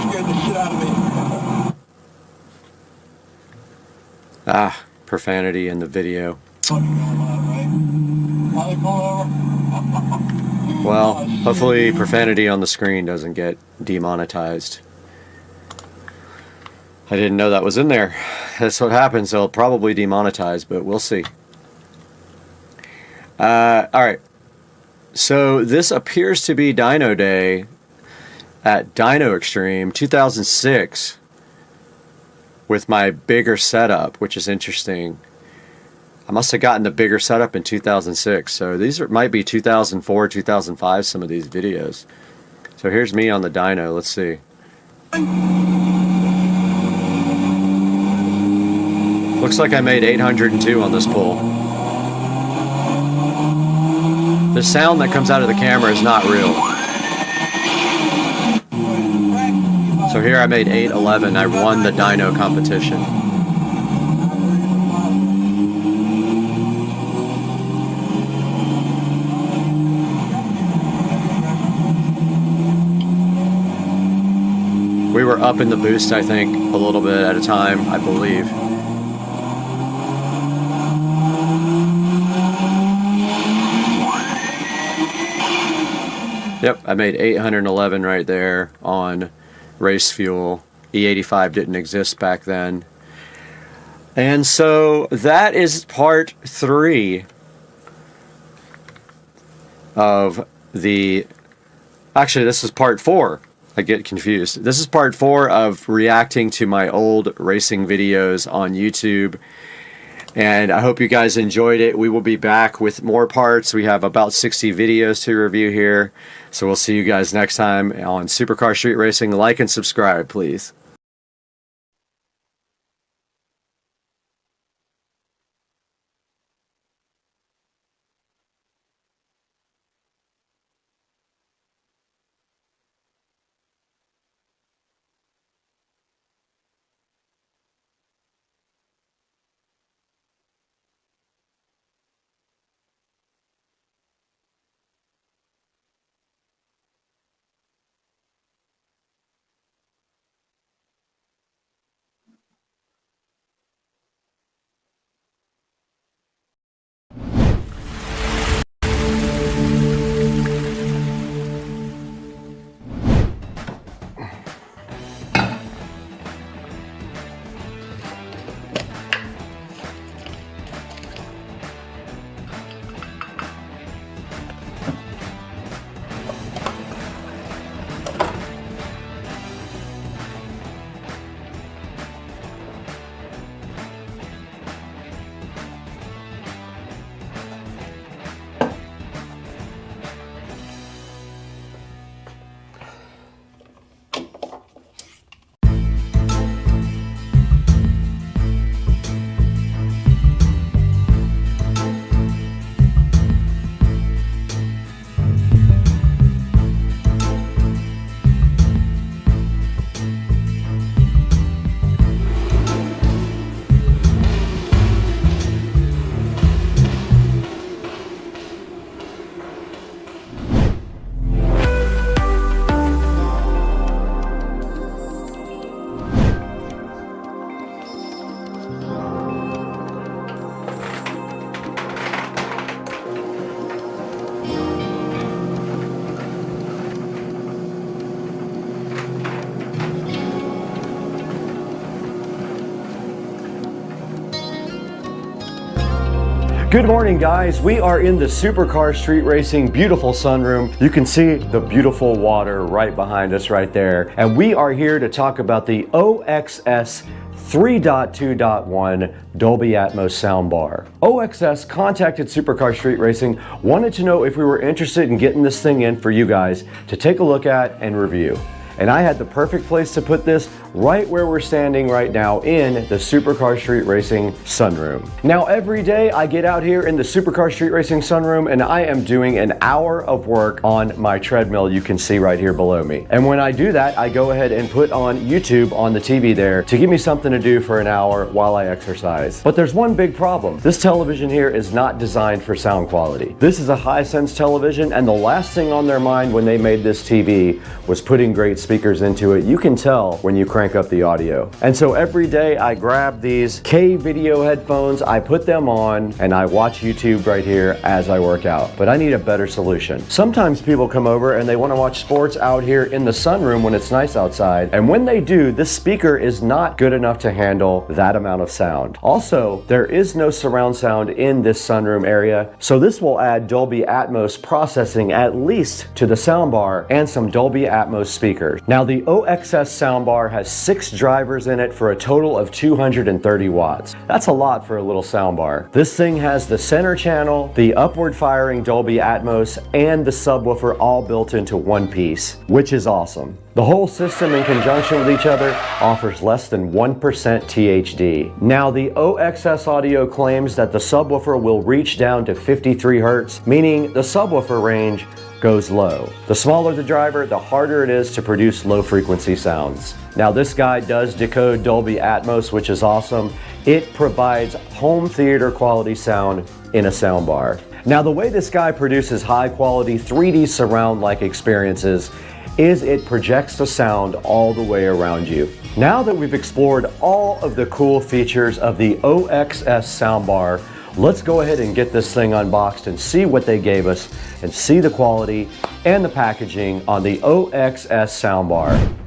Scared the shit out of me. Ah, profanity in the video. Fucking going on, right? How they pull over? Well, hopefully profanity on the screen doesn't get demonetized. I didn't know that was in there. That's what happens. They'll probably demonetize, but we'll see. Alright. So this appears to be Dyno Day at Dyno Extreme 2006 with my bigger setup, which is interesting. I must have gotten the bigger setup in 2006, so these might be 2004, 2005, some of these videos. So here's me on the dyno, let's see. Looks like I made 802 on this pull. The sound that comes out of the camera is not real. So here I made 811, I won the dyno competition. We were up in the boost, I think, a little bit at a time, I believe. Yep, I made 811 right there on race fuel. E85 didn't exist back then. And so that is part 3 of the... Actually, this is part 4. I get confused. This is part 4 of reacting to my old racing videos on YouTube. And I hope you guys enjoyed it. We will be back with more parts. We have about 60 videos to review here. So we'll see you guys next time on Supercar Street Racing. Like and subscribe, please. Good morning, guys. We are in the Supercar Street Racing beautiful sunroom. You can see the beautiful water right behind us right there. And we are here to talk about the OXS 3.2.1 Dolby Atmos soundbar. OXS contacted Supercar Street Racing, wanted to know if we were interested in getting this thing in for you guys to take a look at and review. And I had the perfect place to put this right where we're standing right now in the Supercar Street Racing sunroom. Now every day I get out here in the Supercar Street Racing sunroom and I am doing an hour of work on my treadmill you can see right here below me. And when I do that, I go ahead and put on YouTube on the TV there to give me something to do for an hour while I exercise. But there's one big problem. This television here is not designed for sound quality. This is a Hisense television, and the last thing on their mind when they made this TV was putting great speakers into it. You can tell when you crank up the audio. And so every day I grab these K-Video headphones, I put them on, and I watch YouTube right here as I work out. But I need a better solution. Sometimes people come over and they want to watch sports out here in the sunroom when it's nice outside. And when they do, this speaker is not good enough to handle that amount of sound. Also, there is no surround sound in this sunroom area, so this will add Dolby Atmos processing at least to the soundbar and some Dolby Atmos speakers. Now the OXS soundbar has 6 drivers in it for a total of 230 watts. That's a lot for a little soundbar. This thing has the center channel, the upward firing Dolby Atmos, and the subwoofer all built into one piece, which is awesome. The whole system in conjunction with each other offers less than 1% THD. Now the OXS audio claims that the subwoofer will reach down to 53 Hz, meaning the subwoofer range goes low. The smaller the driver, the harder it is to produce low frequency sounds. Now this guy does decode Dolby Atmos, which is awesome. It provides home theater quality sound in a soundbar. Now the way this guy produces high quality 3D surround-like experiences is it projects the sound all the way around you. Now that we've explored all of the cool features of the OXS soundbar, let's go ahead and get this thing unboxed and see what they gave us and see the quality and the packaging on the OXS soundbar.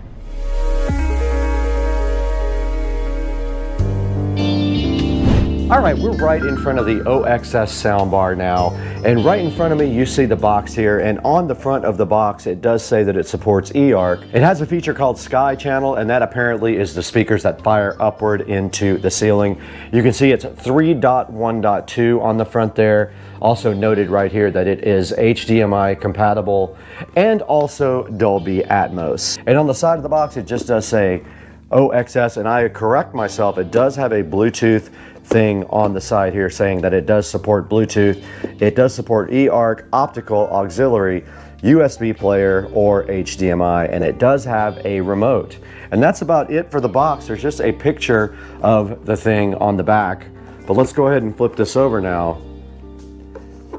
All right, we're right in front of the OXS soundbar now, and right in front of me you see the box here, and on the front of the box it does say that it supports eARC. It has a feature called Sky Channel, and that apparently is the speakers that fire upward into the ceiling. You can see it's 3.1.2 on the front there. Also noted right here that it is HDMI compatible and also Dolby Atmos. And on the side of the box it just does say OXS, and I correct myself, it does have a Bluetooth thing on the side here saying that it does support Bluetooth. It does support eARC, optical, auxiliary, USB player, or HDMI, and it does have a remote. And that's about it for the box. There's just a picture of the thing on the back. But let's go ahead and flip this over now.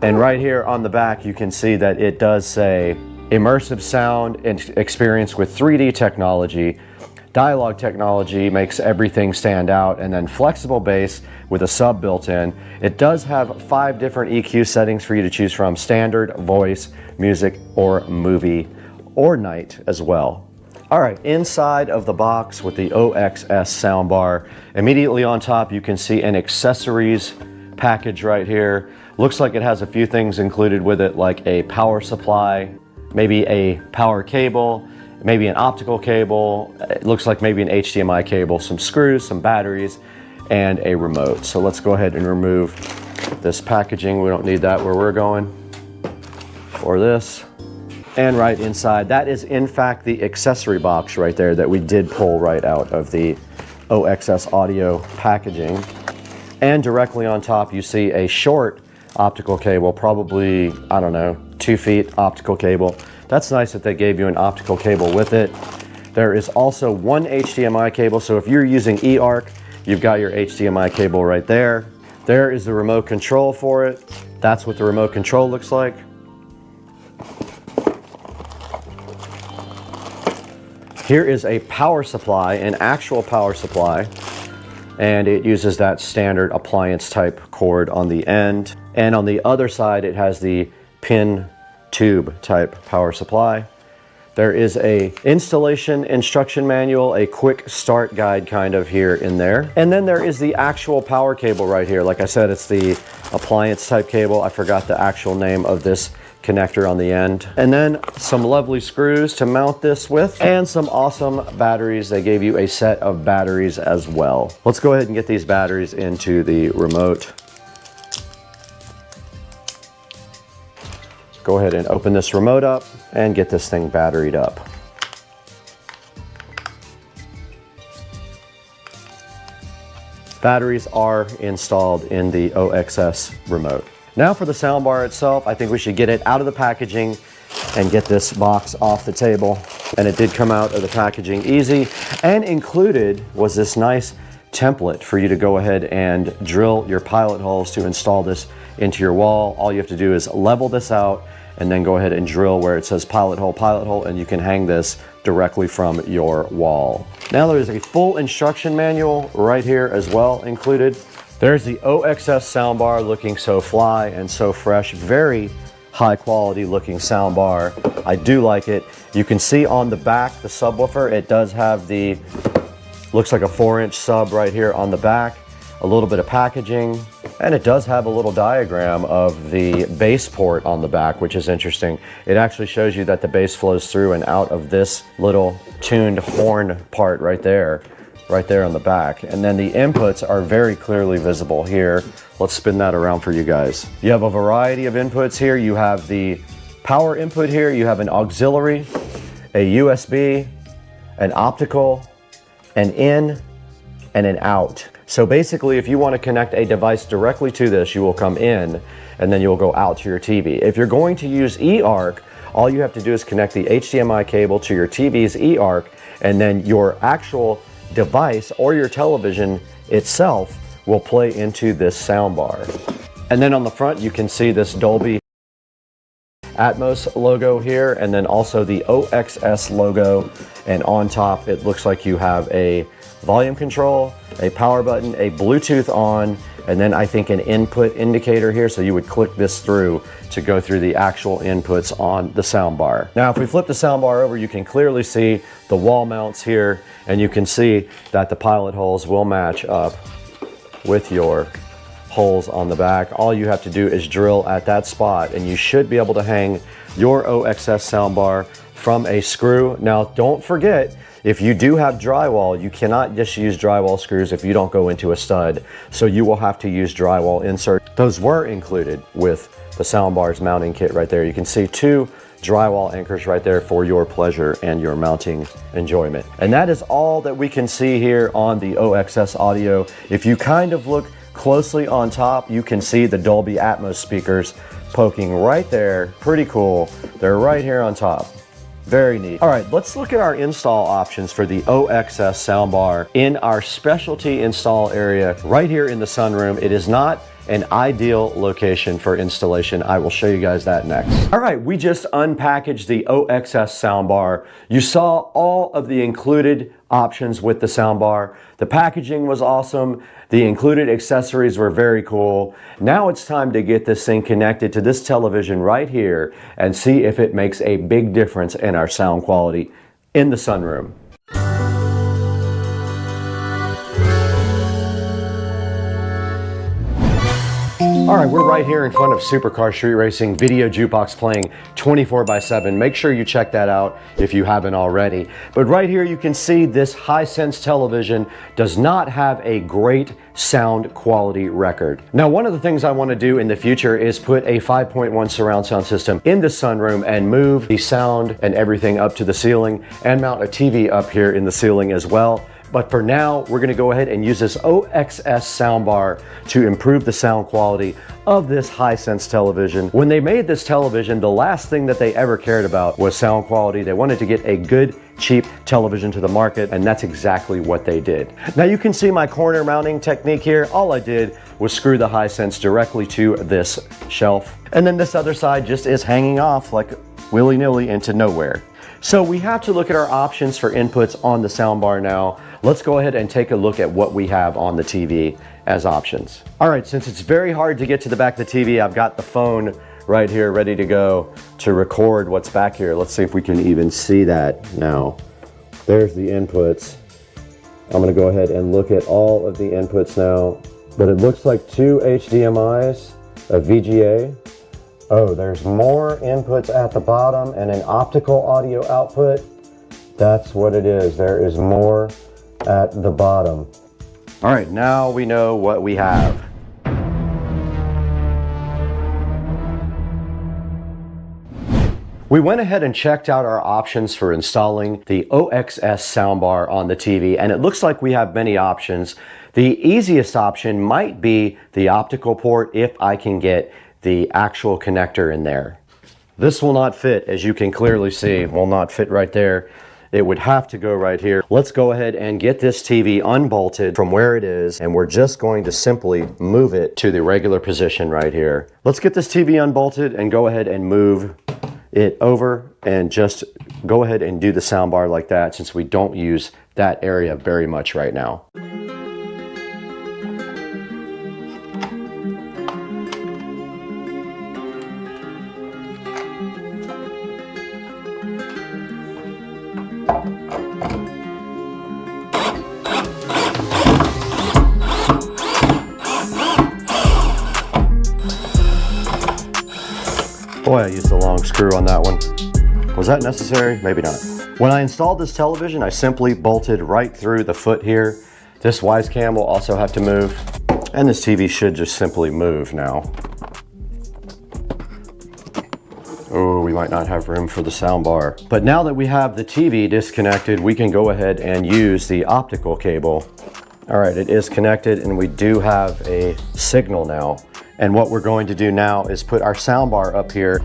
And right here on the back you can see that it does say immersive sound and experience with 3D technology. Dialogue technology makes everything stand out, and then flexible bass with a sub built in. It does have 5 different EQ settings for you to choose from: standard, voice, music, or movie, or night as well. All right, inside of the box with the OXS soundbar, immediately on top you can see an accessories package right here. Looks like it has a few things included with it, like a power supply, maybe a power cable, maybe an optical cable, it looks like maybe an HDMI cable, some screws, some batteries, and a remote. So let's go ahead and remove this packaging. We don't need that where we're going. Or this. And right inside, that is in fact the accessory box right there that we did pull right out of the OXS audio packaging. And directly on top you see a short optical cable, probably, I don't know, 2 feet optical cable. That's nice that they gave you an optical cable with it. There is also 1 HDMI cable, so if you're using eARC, you've got your HDMI cable right there. There is the remote control for it. That's what the remote control looks like. Here is a power supply, an actual power supply, and it uses that standard appliance type cord on the end. And on the other side, it has the pin tube type power supply. There is a installation instruction manual, a quick start guide kind of here in there. And then there is the actual power cable right here. Like I said, it's the appliance type cable. I forgot the actual name of this connector on the end. And then some lovely screws to mount this with, and some awesome batteries. They gave you a set of batteries as well. Let's go ahead and get these batteries into the remote. Go ahead and open this remote up and get this thing batteried up. Batteries are installed in the OXS remote. Now for the soundbar itself, I think we should get it out of the packaging and get this box off the table. And it did come out of the packaging easy. And included was this nice template for you to go ahead and drill your pilot holes to install this into your wall. All you have to do is level this out and then go ahead and drill where it says pilot hole, and you can hang this directly from your wall. Now there's a full instruction manual right here as well included. There's the OXS soundbar, looking so fly and so fresh. Very high quality looking soundbar. I do like it. You can see on the back, the subwoofer, it does have the, looks like a 4-inch sub right here on the back. A little bit of packaging, and it does have a little diagram of the bass port on the back, which is interesting. It actually shows you that the bass flows through and out of this little tuned horn part right there on the back. And then the inputs are very clearly visible here. Let's spin that around for you guys. You have a variety of inputs here. You have the power input here. You have an auxiliary, a USB, an optical, an in, and an out. So basically, if you want to connect a device directly to this, you will come in and then you'll go out to your TV. If you're going to use eARC, all you have to do is connect the HDMI cable to your TV's eARC, and then your actual device or your television itself will play into this soundbar. And then on the front, you can see this Dolby Atmos logo here, and then also the OXS logo. And on top, it looks like you have a volume control, a power button, a Bluetooth on, and then I think an input indicator here. So you would click this through to go through the actual inputs on the soundbar. Now, if we flip the soundbar over, you can clearly see the wall mounts here, and you can see that the pilot holes will match up with your holes on the back. All you have to do is drill at that spot, and you should be able to hang your OXS soundbar from a screw. Now, don't forget, if you do have drywall, you cannot just use drywall screws if you don't go into a stud. So you will have to use drywall inserts. Those were included with the soundbar's mounting kit right there. You can see 2 drywall anchors right there for your pleasure and your mounting enjoyment. And that is all that we can see here on the OXS audio. If you kind of look closely on top, you can see the Dolby Atmos speakers poking right there. Pretty cool. They're right here on top. Very neat. All right, let's look at our install options for the OXS soundbar in our specialty install area right here in the sunroom. It is not an ideal location for installation. I will show you guys that next. All right, we just unpackaged the OXS soundbar. You saw all of the included options with the soundbar. The packaging was awesome. The included accessories were very cool. Now it's time to get this thing connected to this television right here and see if it makes a big difference in our sound quality in the sunroom. All right, we're right here in front of Supercar Street Racing Video Jukebox playing 24/7. Make sure you check that out if you haven't already. But right here you can see this Hisense television does not have a great sound quality record. Now, one of the things I want to do in the future is put a 5.1 surround sound system in the sunroom and move the sound and everything up to the ceiling and mount a TV up here in the ceiling as well. But for now, we're gonna go ahead and use this OXS soundbar to improve the sound quality of this Hisense television. When they made this television, the last thing that they ever cared about was sound quality. They wanted to get a good, cheap television to the market, and that's exactly what they did. Now you can see my corner mounting technique here. All I did was screw the Hisense directly to this shelf. And then this other side just is hanging off like willy-nilly into nowhere. So we have to look at our options for inputs on the soundbar now. Let's go ahead and take a look at what we have on the TV as options. All right, since it's very hard to get to the back of the TV, I've got the phone right here ready to go to record what's back here. Let's see if we can even see that now. There's the inputs. I'm gonna go ahead and look at all of the inputs now, but it looks like 2 HDMIs, a VGA. Oh, there's more inputs at the bottom and an optical audio output. That's what it is. There is more at the bottom. All right, now we know what we have. We went ahead and checked out our options for installing the OXS soundbar on the TV, and it looks like we have many options. The easiest option might be the optical port if I can get the actual connector in there. This will not fit, as you can clearly see, will not fit right there. It would have to go right here. Let's go ahead and get this TV unbolted from where it is, and we're just going to simply move it to the regular position right here. Let's get this TV unbolted and go ahead and move it over and just go ahead and do the soundbar like that, since we don't use that area very much right now. Boy, I used the long screw on that one. Was that necessary? Maybe not. When I installed this television, I simply bolted right through the foot here. This wise cam will also have to move, and this TV should just simply move now. Oh, we might not have room for the soundbar. But now that we have the TV disconnected, we can go ahead and use the optical cable. All right, it is connected, and we do have a signal now. And what we're going to do now is put our soundbar up here.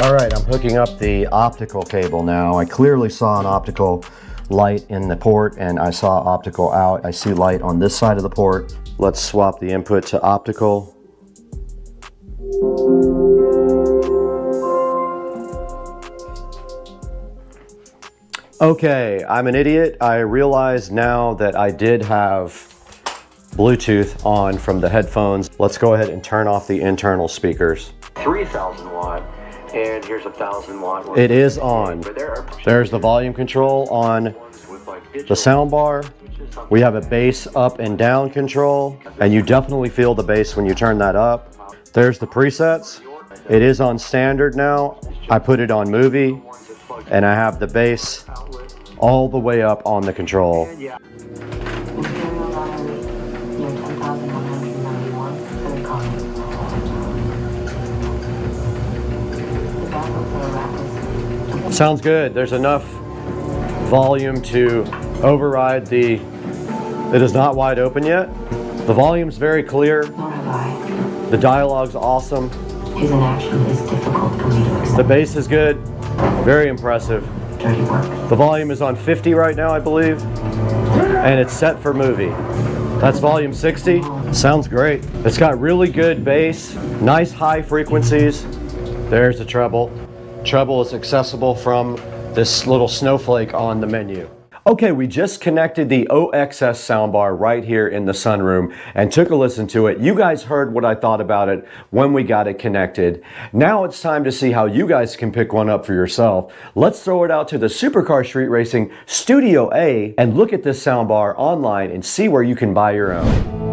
All right, I'm hooking up the optical cable now. I clearly saw an optical light in the port, and I saw optical out. I see light on this side of the port. Let's swap the input to optical. Okay, I'm an idiot. I realize now that I did have Bluetooth on from the headphones. Let's go ahead and turn off the internal speakers. 3,000 watt. And here's 1,000 watt. It is on. There's the volume control on the soundbar. We have a bass up and down control, and you definitely feel the bass when you turn that up. There's the presets. It is on standard now. I put it on movie, and I have the bass all the way up on the control. Sounds good. There's enough volume to override the... It is not wide open yet. The volume's very clear. The dialogue's awesome. His inaction is difficult for me to accept. The bass is good. Very impressive. Dirty work. The volume is on 50 right now, I believe. And it's set for movie. That's volume 60. Sounds great. It's got really good bass, nice high frequencies. There's the treble. Treble is accessible from this little snowflake on the menu. Okay, we just connected the OXS soundbar right here in the sunroom and took a listen to it. You guys heard what I thought about it when we got it connected. Now it's time to see how you guys can pick one up for yourself. Let's throw it out to the Supercar Street Racing Studio A and look at this soundbar online and see where you can buy your own.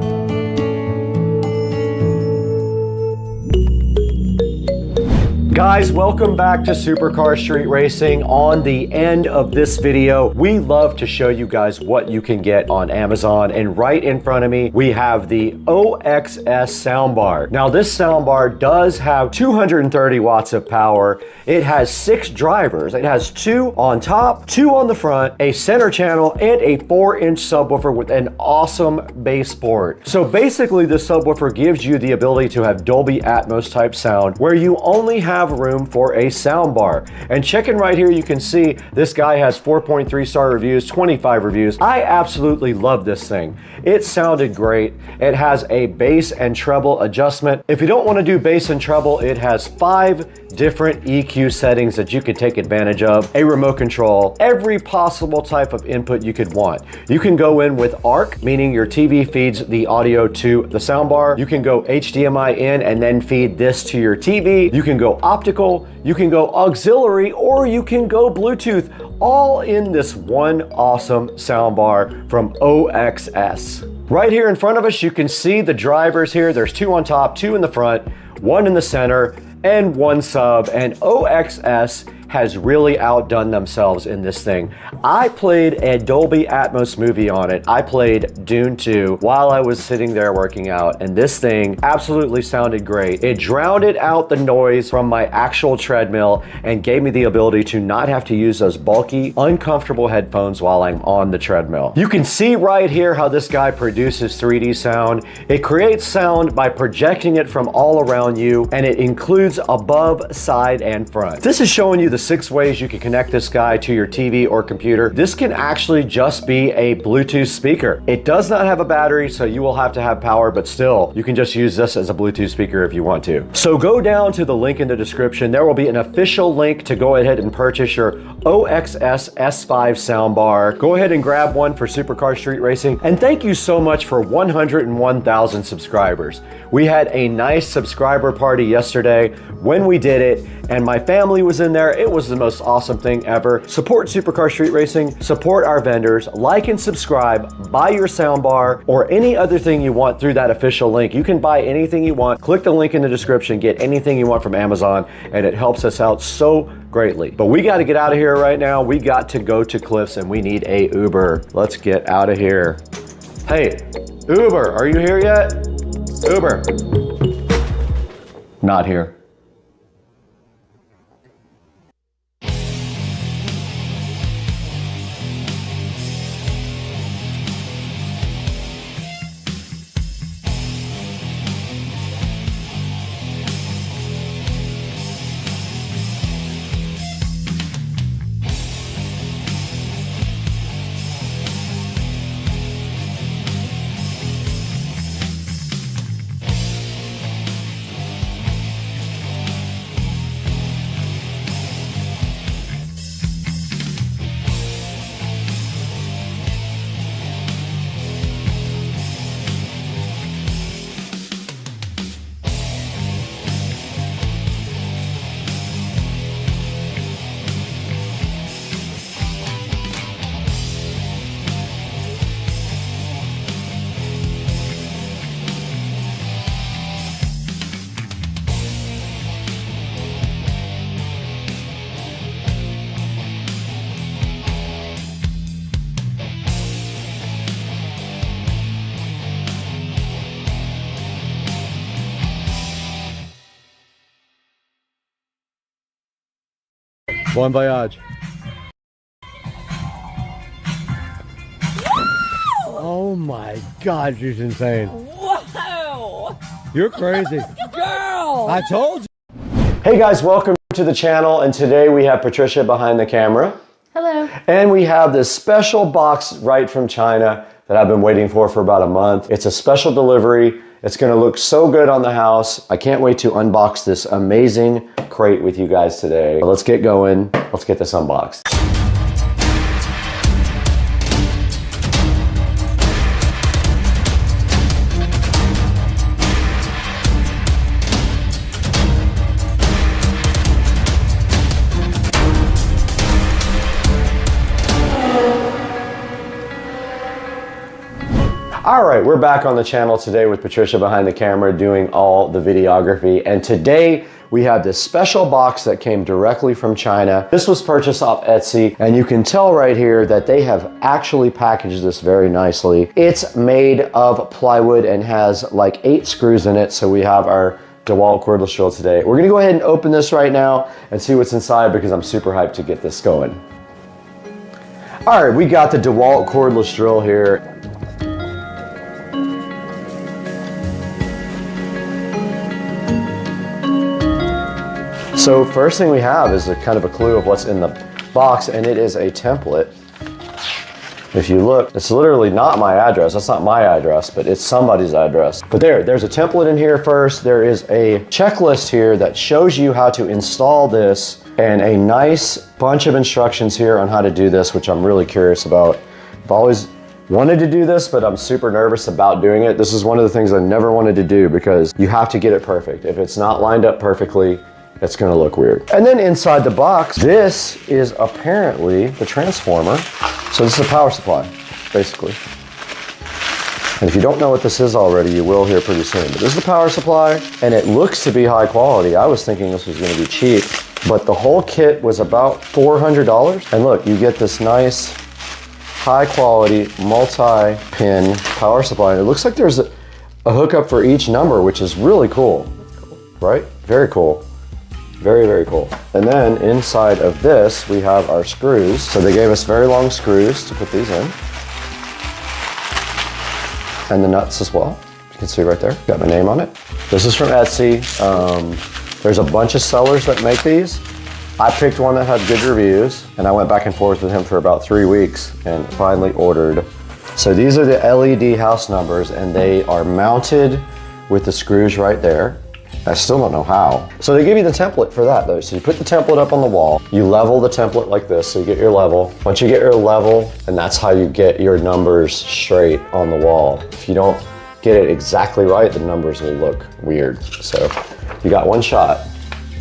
Guys, welcome back to Supercar Street Racing. On the end of this video, we love to show you guys what you can get on Amazon, and right in front of me, we have the OXS soundbar. Now, this soundbar does have 230 watts of power. It has 6 drivers. It has 2 on top, 2 on the front, a center channel, and a 4-inch subwoofer with an awesome bass port. So basically, the subwoofer gives you the ability to have Dolby Atmos type sound, where you only have have room for a sound bar. And checking right here, you can see this guy has 4.3 star reviews, 25 reviews. I absolutely love this thing. It sounded great. It has a bass and treble adjustment. If you don't want to do bass and treble, it has 5 different EQ settings that you can take advantage of, a remote control, every possible type of input you could want. You can go in with ARC, meaning your TV feeds the audio to the soundbar. You can go HDMI in and then feed this to your TV. You can go optical, you can go auxiliary, or you can go Bluetooth, all in this one awesome soundbar from OXS. Right here in front of us, you can see the drivers here. There's 2 on top, 2 in the front, 1 in the center, and 1 sub, and OXS has really outdone themselves in this thing. I played a Dolby Atmos movie on it. I played Dune 2 while I was sitting there working out, and this thing absolutely sounded great. It drowned out the noise from my actual treadmill and gave me the ability to not have to use those bulky, uncomfortable headphones while I'm on the treadmill. You can see right here how this guy produces 3D sound. It creates sound by projecting it from all around you, and it includes above, side, and front. This is showing you the 6 ways you can connect this guy to your TV or computer. This can actually just be a Bluetooth speaker. It does not have a battery, so you will have to have power, but still, you can just use this as a Bluetooth speaker if you want to. So go down to the link in the description. There will be an official link to go ahead and purchase your OXS S5 soundbar. Go ahead and grab one for Supercar Street Racing. And thank you so much for 101,000 subscribers. We had a nice subscriber party yesterday when we did it, and my family was in there. It was the most awesome thing ever. Support Supercar Street Racing, support our vendors, like and subscribe, buy your soundbar or any other thing you want through that official link. You can buy anything you want. Click the link in the description, get anything you want from Amazon, and it helps us out so greatly. But we got to get out of here right now. We got to go to Cliffs and we need a Uber. Let's get out of here. Hey, Uber, are you here yet? Uber. Not here. Bon voyage. Oh my God, she's insane. Whoa! You're crazy. Girl! I told you. Hey guys, welcome to the channel, and today we have Patricia behind the camera. Hello. And we have this special box right from China that I've been waiting for about a month. It's a special delivery. It's gonna look so good on the house. I can't wait to unbox this amazing crate with you guys today. Let's get going. Let's get this unboxed. All right, we're back on the channel today with Patricia behind the camera doing all the videography. And today we have this special box that came directly from China. This was purchased off Etsy, and you can tell right here that they have actually packaged this very nicely. It's made of plywood and has like 8 screws in it. So we have our DeWalt cordless drill today. We're gonna go ahead and open this right now and see what's inside because I'm super hyped to get this going. All right, we got the DeWalt cordless drill here. So first thing we have is a kind of a clue of what's in the box, and it is a template. If you look, it's literally not my address. That's not my address, but it's somebody's address. But there's a template in here first. There is a checklist here that shows you how to install this and a nice bunch of instructions here on how to do this, which I'm really curious about. I've always wanted to do this, but I'm super nervous about doing it. This is one of the things I never wanted to do because you have to get it perfect. If it's not lined up perfectly, it's gonna look weird. And then inside the box, this is apparently the transformer. So this is a power supply, basically. And if you don't know what this is already, you will here pretty soon. But this is the power supply, and it looks to be high quality. I was thinking this was gonna be cheap, but the whole kit was about $400. And look, you get this nice, high quality, multi-pin power supply. And it looks like there's a hookup for each number, which is really cool. That's cool. Right? Very cool. Very, very cool. And then inside of this, we have our screws. So they gave us very long screws to put these in. And the nuts as well. You can see right there, got my name on it. This is from Etsy. There's a bunch of sellers that make these. I picked one that had good reviews, and I went back and forth with him for about 3 weeks and finally ordered. So these are the LED house numbers, and they are mounted with the screws right there. I still don't know how. So they give you the template for that though. So you put the template up on the wall, you level the template like this, so you get your level. Once you get your level, and that's how you get your numbers straight on the wall. If you don't get it exactly right, the numbers will look weird. So you got one shot,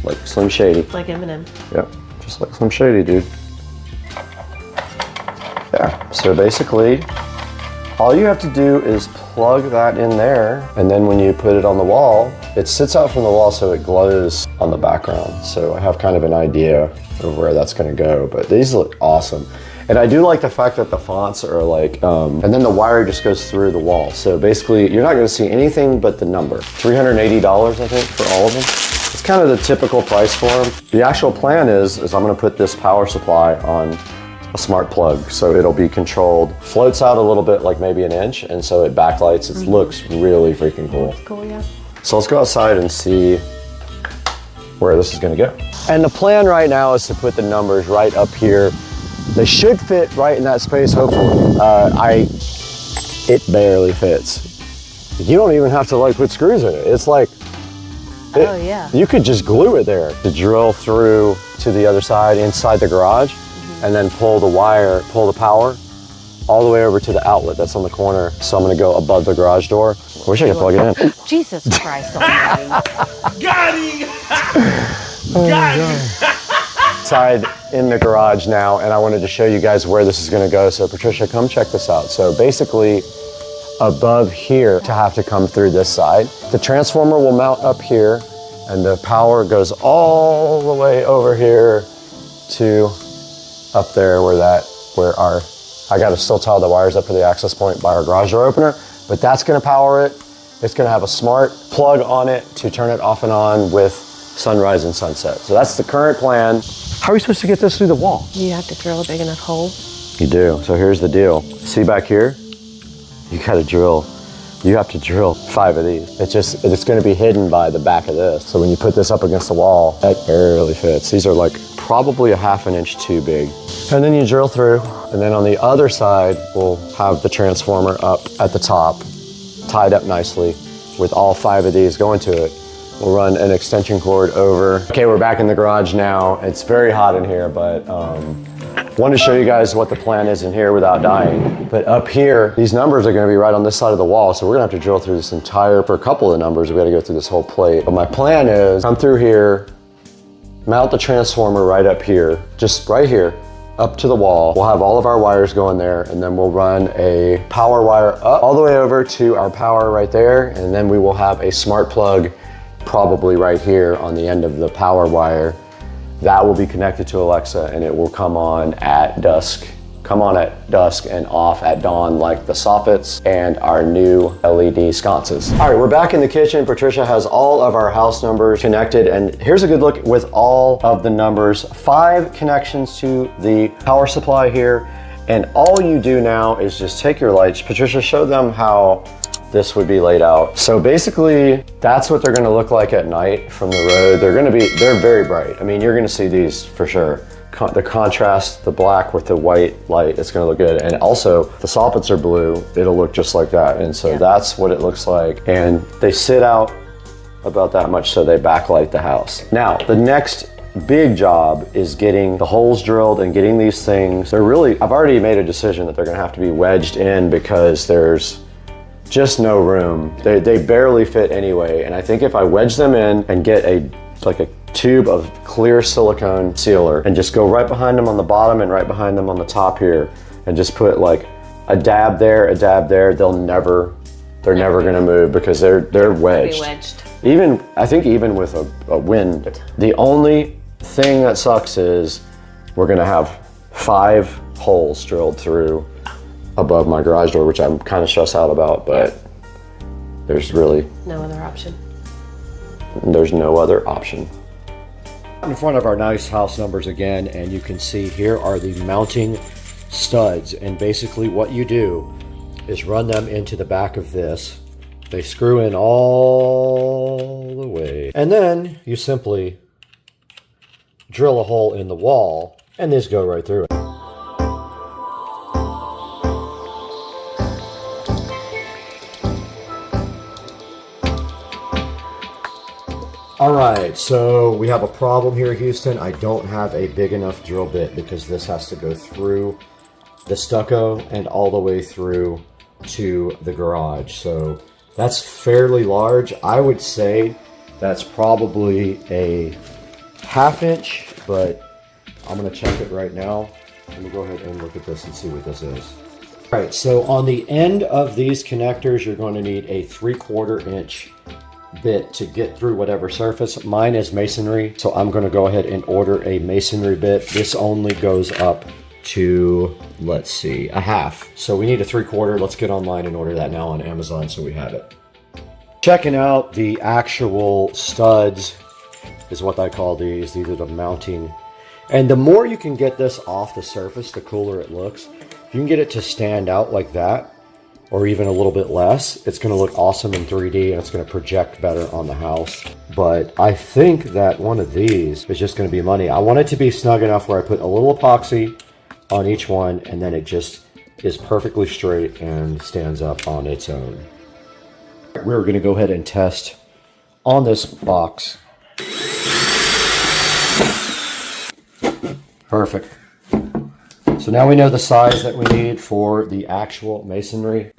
like Slim Shady. Like Eminem. Yep, just like Slim Shady, dude. Yeah, so basically, all you have to do is plug that in there, and then when you put it on the wall, it sits out from the wall so it glows on the background. So I have kind of an idea of where that's gonna go, but these look awesome. And I do like the fact that the fonts are like, and then the wire just goes through the wall. So basically, you're not gonna see anything but the number. $380, I think, for all of them. It's kind of the typical price for them. The actual plan is I'm gonna put this power supply on a smart plug, so it'll be controlled. Floats out a little bit, like maybe an inch, and so it backlights. It looks really freaking cool. That's cool, yeah. So let's go outside and see where this is gonna go. And the plan right now is to put the numbers right up here. They should fit right in that space, hopefully. It barely fits. You don't even have to like put screws in it. It's like, oh yeah. You could just glue it there to drill through to the other side inside the garage. And then pull the wire, pull the power all the way over to the outlet that's on the corner. So I'm gonna go above the garage door. I wish I could plug it in. Jesus Christ almighty. Got him! Got him! Inside in the garage now, and I wanted to show you guys where this is gonna go. So Patricia, come check this out. So basically, above here to have to come through this side. The transformer will mount up here, and the power goes all the way over here to up there I gotta still tie the wires up for the access point by our garage door opener, but that's gonna power it. It's gonna have a smart plug on it to turn it off and on with sunrise and sunset. So that's the current plan. How are we supposed to get this through the wall? You have to drill a big enough hole. You do. So here's the deal. See back here? You have to drill 5 of these. It's gonna be hidden by the back of this. So when you put this up against the wall, that barely fits. These are like probably a ½ an inch too big. And then you drill through, and then on the other side, we'll have the transformer up at the top, tied up nicely with all 5 of these going to it. We'll run an extension cord over. Okay, we're back in the garage now. It's very hot in here, but wanted to show you guys what the plan is in here without dying. But up here, these numbers are gonna be right on this side of the wall, so we're gonna have to drill through this entire, for a couple of numbers, we gotta go through this whole plate. But my plan is, come through here, mount the transformer right up here, just right here, up to the wall. We'll have all of our wires going there, and then we'll run a power wire up all the way over to our power right there, and then we will have a smart plug probably right here on the end of the power wire. That will be connected to Alexa, and it will come on at dusk. Come on at dusk and off at dawn, like the soffits and our new LED sconces. All right, we're back in the kitchen. Patricia has all of our house numbers connected, and here's a good look with all of the numbers. 5 connections to the power supply here, and all you do now is just take your lights. Patricia, show them how this would be laid out. So basically, that's what they're gonna look like at night from the road. They're very bright. I mean, you're gonna see these for sure. The contrast, the black with the white light, it's gonna look good. And also, the soffits are blue, it'll look just like that. And so that's what it looks like. And they sit out about that much so they backlight the house. Now, the next big job is getting the holes drilled and getting these things. I've already made a decision that they're gonna have to be wedged in because there's just no room. They barely fit anyway. And I think if I wedge them in and get like a tube of clear silicone sealer and just go right behind them on the bottom and right behind them on the top here and just put like a dab there, they're never gonna move because they're wedged. I think even with a wind, the only thing that sucks is we're gonna have 5 holes drilled through above my garage door, which I'm kind of stressed out about, but there's really no other option. There's no other option. In front of our nice house numbers again, and you can see here are the mounting studs, and basically what you do is run them into the back of this. They screw in all the way, and then you simply drill a hole in the wall and these go right through it. All right, so we have a problem here, Houston. I don't have a big enough drill bit because this has to go through the stucco and all the way through to the garage. So that's fairly large. I would say that's probably a 1/2 inch, but I'm gonna check it right now. Let me go ahead and look at this and see what this is. All right, so on the end of these connectors, you're going to need a 3/4 inch bit to get through whatever surface. Mine is masonry, so I'm going to go ahead and order a masonry bit. This only goes up to, let's see, a 1/2. So we need a 3/4. Let's get online and order that now on Amazon so we have it. Checking out the actual studs is what I call these. These are the mounting. And the more you can get this off the surface, the cooler it looks. If you can get it to stand out like that, or even a little bit less, it's gonna look awesome in 3D and it's gonna project better on the house. But I think that one of these is just gonna be money. I want it to be snug enough where I put a little epoxy on each one and then it just is perfectly straight and stands up on its own. We're gonna go ahead and test on this box. Perfect. So now we know the size that we need for the actual masonry.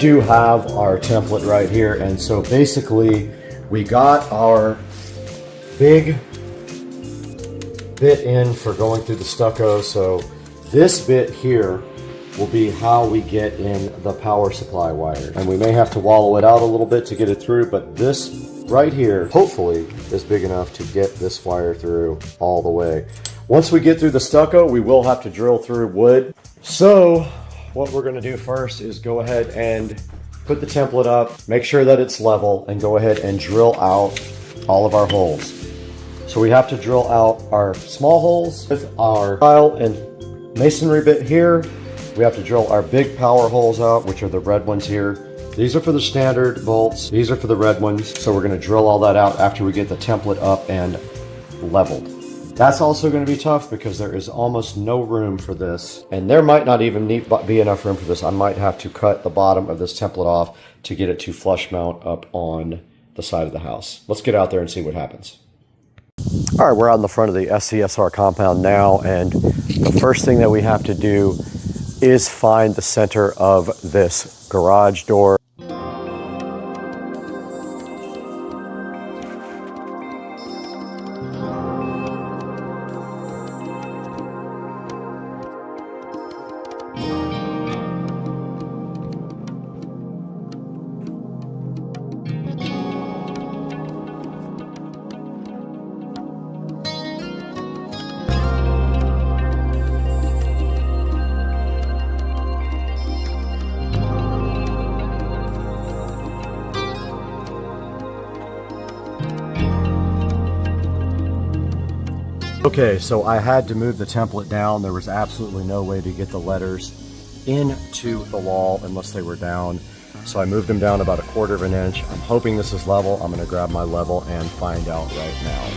Do have our template right here, and so basically we got our big bit in for going through the stucco. So this bit here will be how we get in the power supply wire, and we may have to wallow it out a little bit to get it through, but this right here hopefully is big enough to get this wire through all the way. Once we get through the stucco, we will have to drill through wood. So what we're going to do first is go ahead and put the template up, make sure that it's level, and go ahead and drill out all of our holes. So we have to drill out our small holes with our tile and masonry bit here. We have to drill our big power holes out, which are the red ones here. These are for the standard bolts. These are for the red ones. So we're going to drill all that out after we get the template up and leveled. That's also going to be tough because there is almost no room for this, and there might not even be enough room for this. I might have to cut the bottom of this template off to get it to flush mount up on the side of the house. Let's get out there and see what happens. All right, we're out in the front of the SCSR compound now, and the first thing that we have to do is find the center of this garage door. Okay, so I had to move the template down. There was absolutely no way to get the letters into the wall unless they were down. So I moved them down about 1/4 of an inch. I'm hoping this is level. I'm gonna grab my level and find out right now.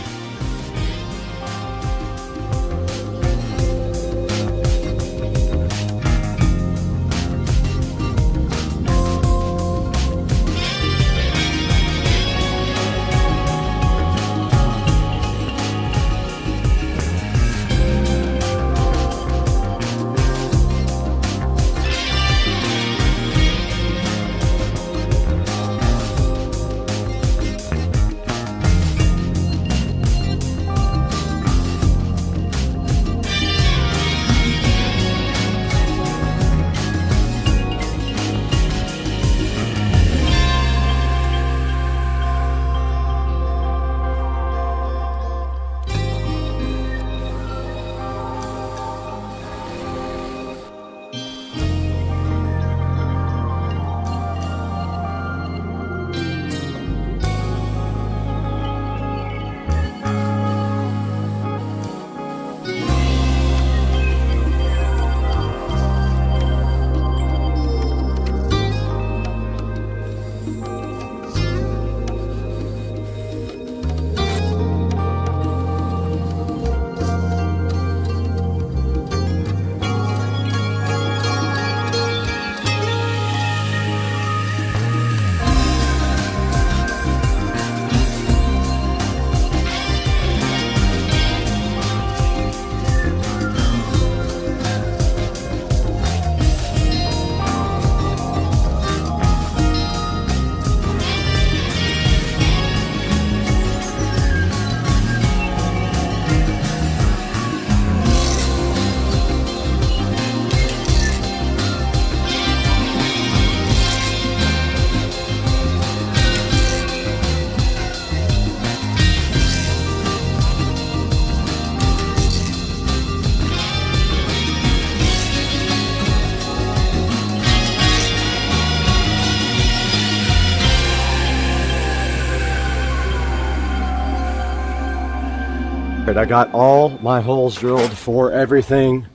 I got all my holes drilled for everything,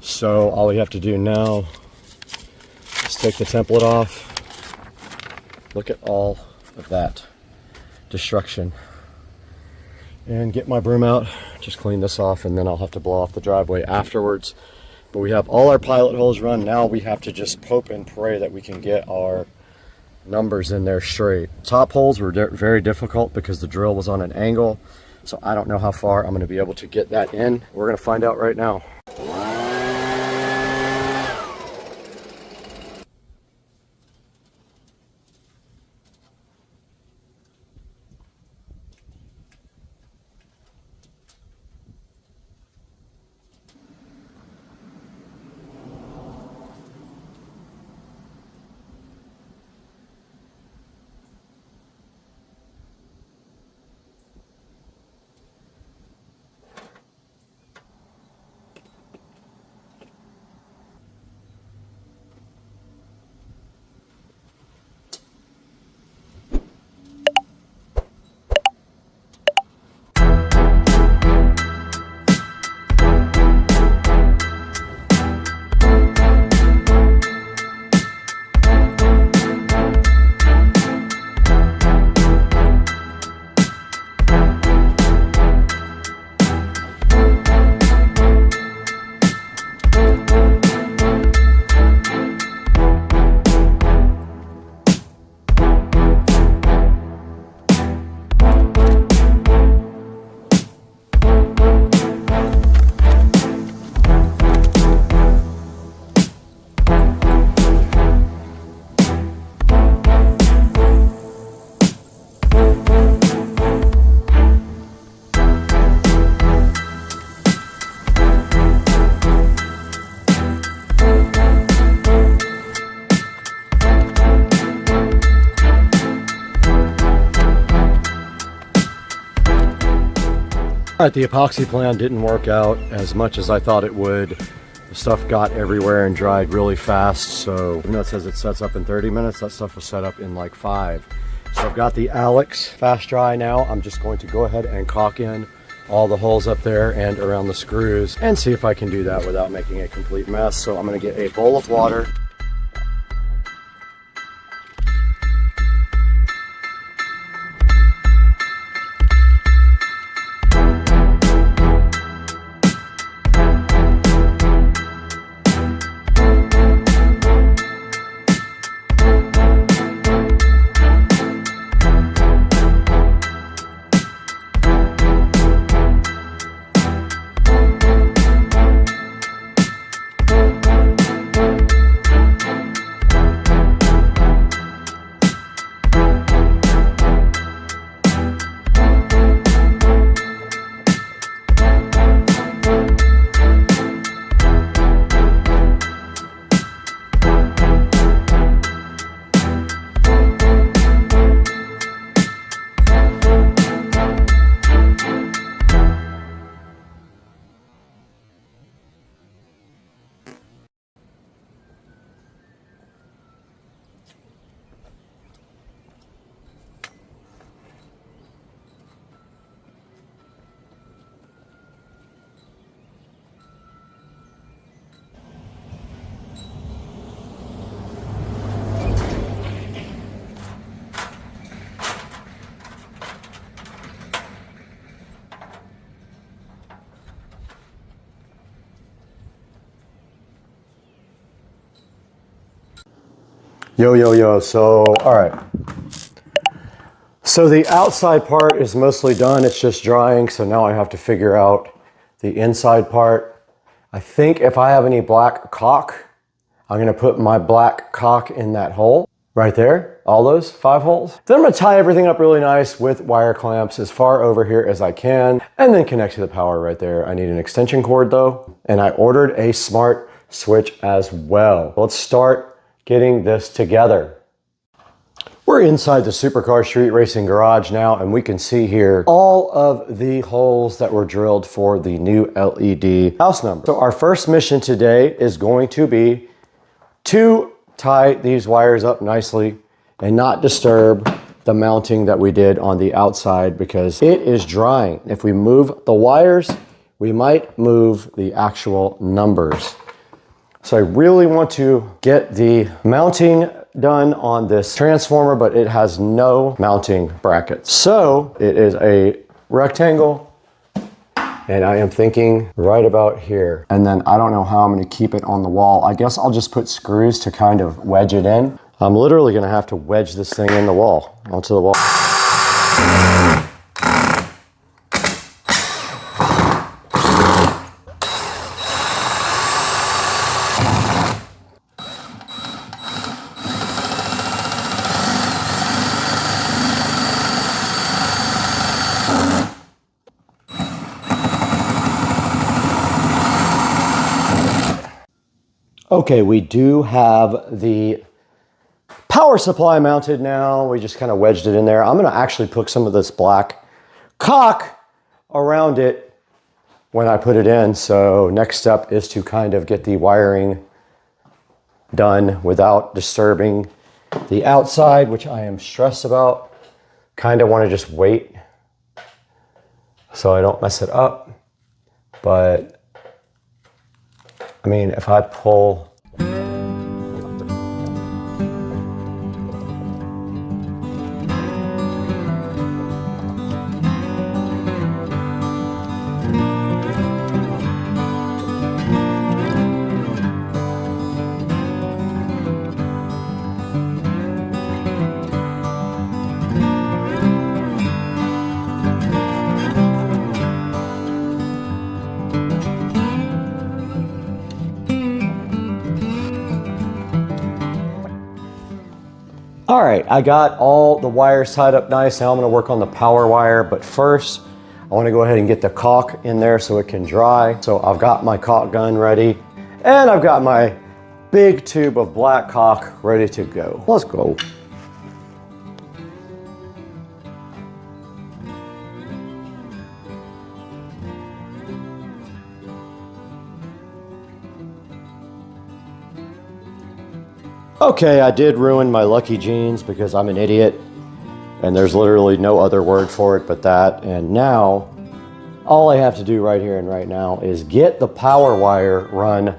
so all we have to do now is take the template off. Look at all of that destruction, and get my broom out, just clean this off, and then I'll have to blow off the driveway afterwards. But we have all our pilot holes run. Now we have to just hope and pray that we can get our numbers in there straight. Top holes were very difficult because the drill was on an angle. So I don't know how far I'm going to be able to get that in. We're going to find out right now. Alright, the epoxy plan didn't work out as much as I thought it would. The stuff got everywhere and dried really fast, so even though it says it sets up in 30 minutes, that stuff was set up in like 5. So I've got the Alex fast dry now. I'm just going to go ahead and caulk in all the holes up there and around the screws and see if I can do that without making a complete mess. So I'm gonna get a bowl of water. Yo, so, all right. So the outside part is mostly done, it's just drying, so now I have to figure out the inside part. I think if I have any black caulk, I'm gonna put my black caulk in that hole, right there, all those 5 holes. Then I'm gonna tie everything up really nice with wire clamps as far over here as I can, and then connect to the power right there. I need an extension cord though, and I ordered a smart switch as well. Let's start getting this together. We're inside the Supercar Street Racing garage now, and we can see here all of the holes that were drilled for the new LED house number. So our first mission today is going to be to tie these wires up nicely and not disturb the mounting that we did on the outside because it is drying. If we move the wires, we might move the actual numbers. So I really want to get the mounting done on this transformer, but it has no mounting brackets. So it is a rectangle, and I am thinking right about here. And then I don't know how I'm gonna keep it on the wall. I guess I'll just put screws to kind of wedge it in. I'm literally gonna have to wedge this thing in the wall, onto the wall. Okay, we do have the power supply mounted now. We just kind of wedged it in there. I'm gonna actually put some of this black caulk around it when I put it in. So next step is to kind of get the wiring done without disturbing the outside, which I am stressed about. Kind of want to just wait so I don't mess it up. But I mean, if I pull, all right, I got all the wires tied up nice. Now I'm gonna work on the power wire, but first I wanna go ahead and get the caulk in there so it can dry. So I've got my caulk gun ready, and I've got my big tube of black caulk ready to go. Let's go. Okay, I did ruin my lucky jeans because I'm an idiot and there's literally no other word for it but that. And now all I have to do right here and right now is get the power wire run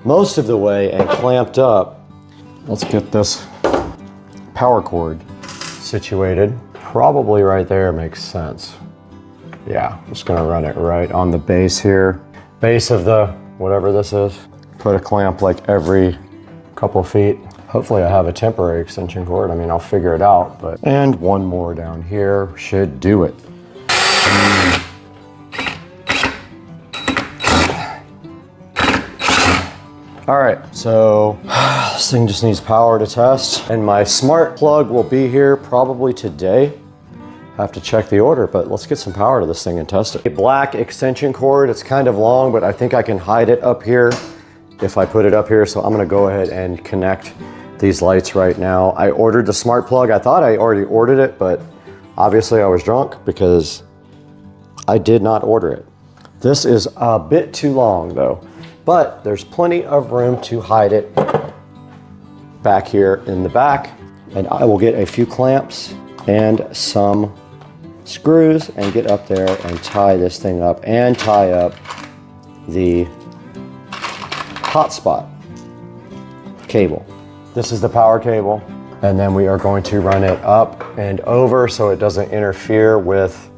most of the way and clamped up. Let's get this power cord situated. Probably right there makes sense. Yeah, I'm just gonna run it right on the base here. Base of the, whatever this is. Put a clamp like every couple feet. Hopefully I have a temporary extension cord. I mean, I'll figure it out, but. And one more down here should do it. All right, so this thing just needs power to test, and my smart plug will be here probably today. Have to check the order, but let's get some power to this thing and test it. A black extension cord, it's kind of long, but I think I can hide it up here if I put it up here, so I'm gonna go ahead and connect these lights right now. I ordered the smart plug. I thought I already ordered it, but obviously I was drunk because I did not order it. This is a bit too long though, but there's plenty of room to hide it back here in the back. And I will get a few clamps and some screws and get up there and tie this thing up and tie up the hotspot cable. This is the power cable, and then we are going to run it up and over so it doesn't interfere with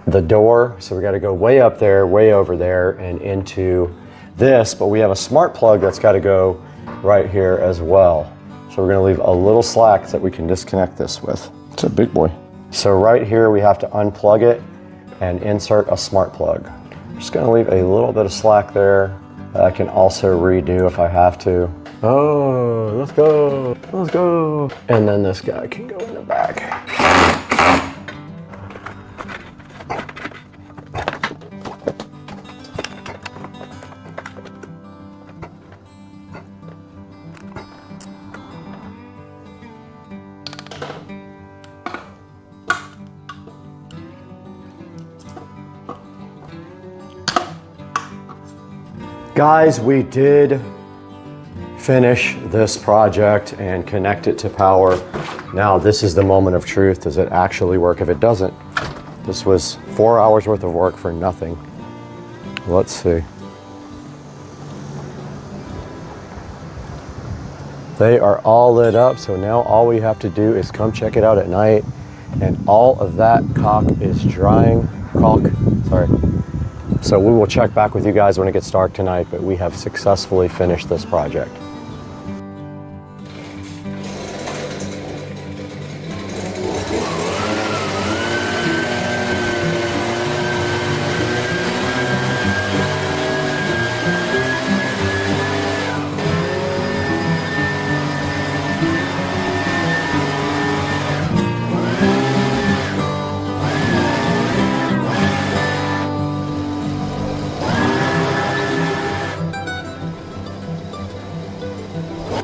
the door. So we got to go way up there, way over there, and into this, but we have a smart plug that's got to go right here as well. So we're going to leave a little slack that we can disconnect this with. It's a big boy. So right here we have to unplug it and insert a smart plug. I'm just going to leave a little bit of slack there. I can also redo if I have to. Oh, let's go, let's go. And then this guy can go in the back. Guys, we did finish this project and connect it to power. Now this is the moment of truth. Does it actually work? If it doesn't, this was 4 hours worth of work for nothing. Let's see. They are all lit up, so now all we have to do is come check it out at night, and all of that caulk is drying. So we will check back with you guys when it gets dark tonight, but we have successfully finished this project.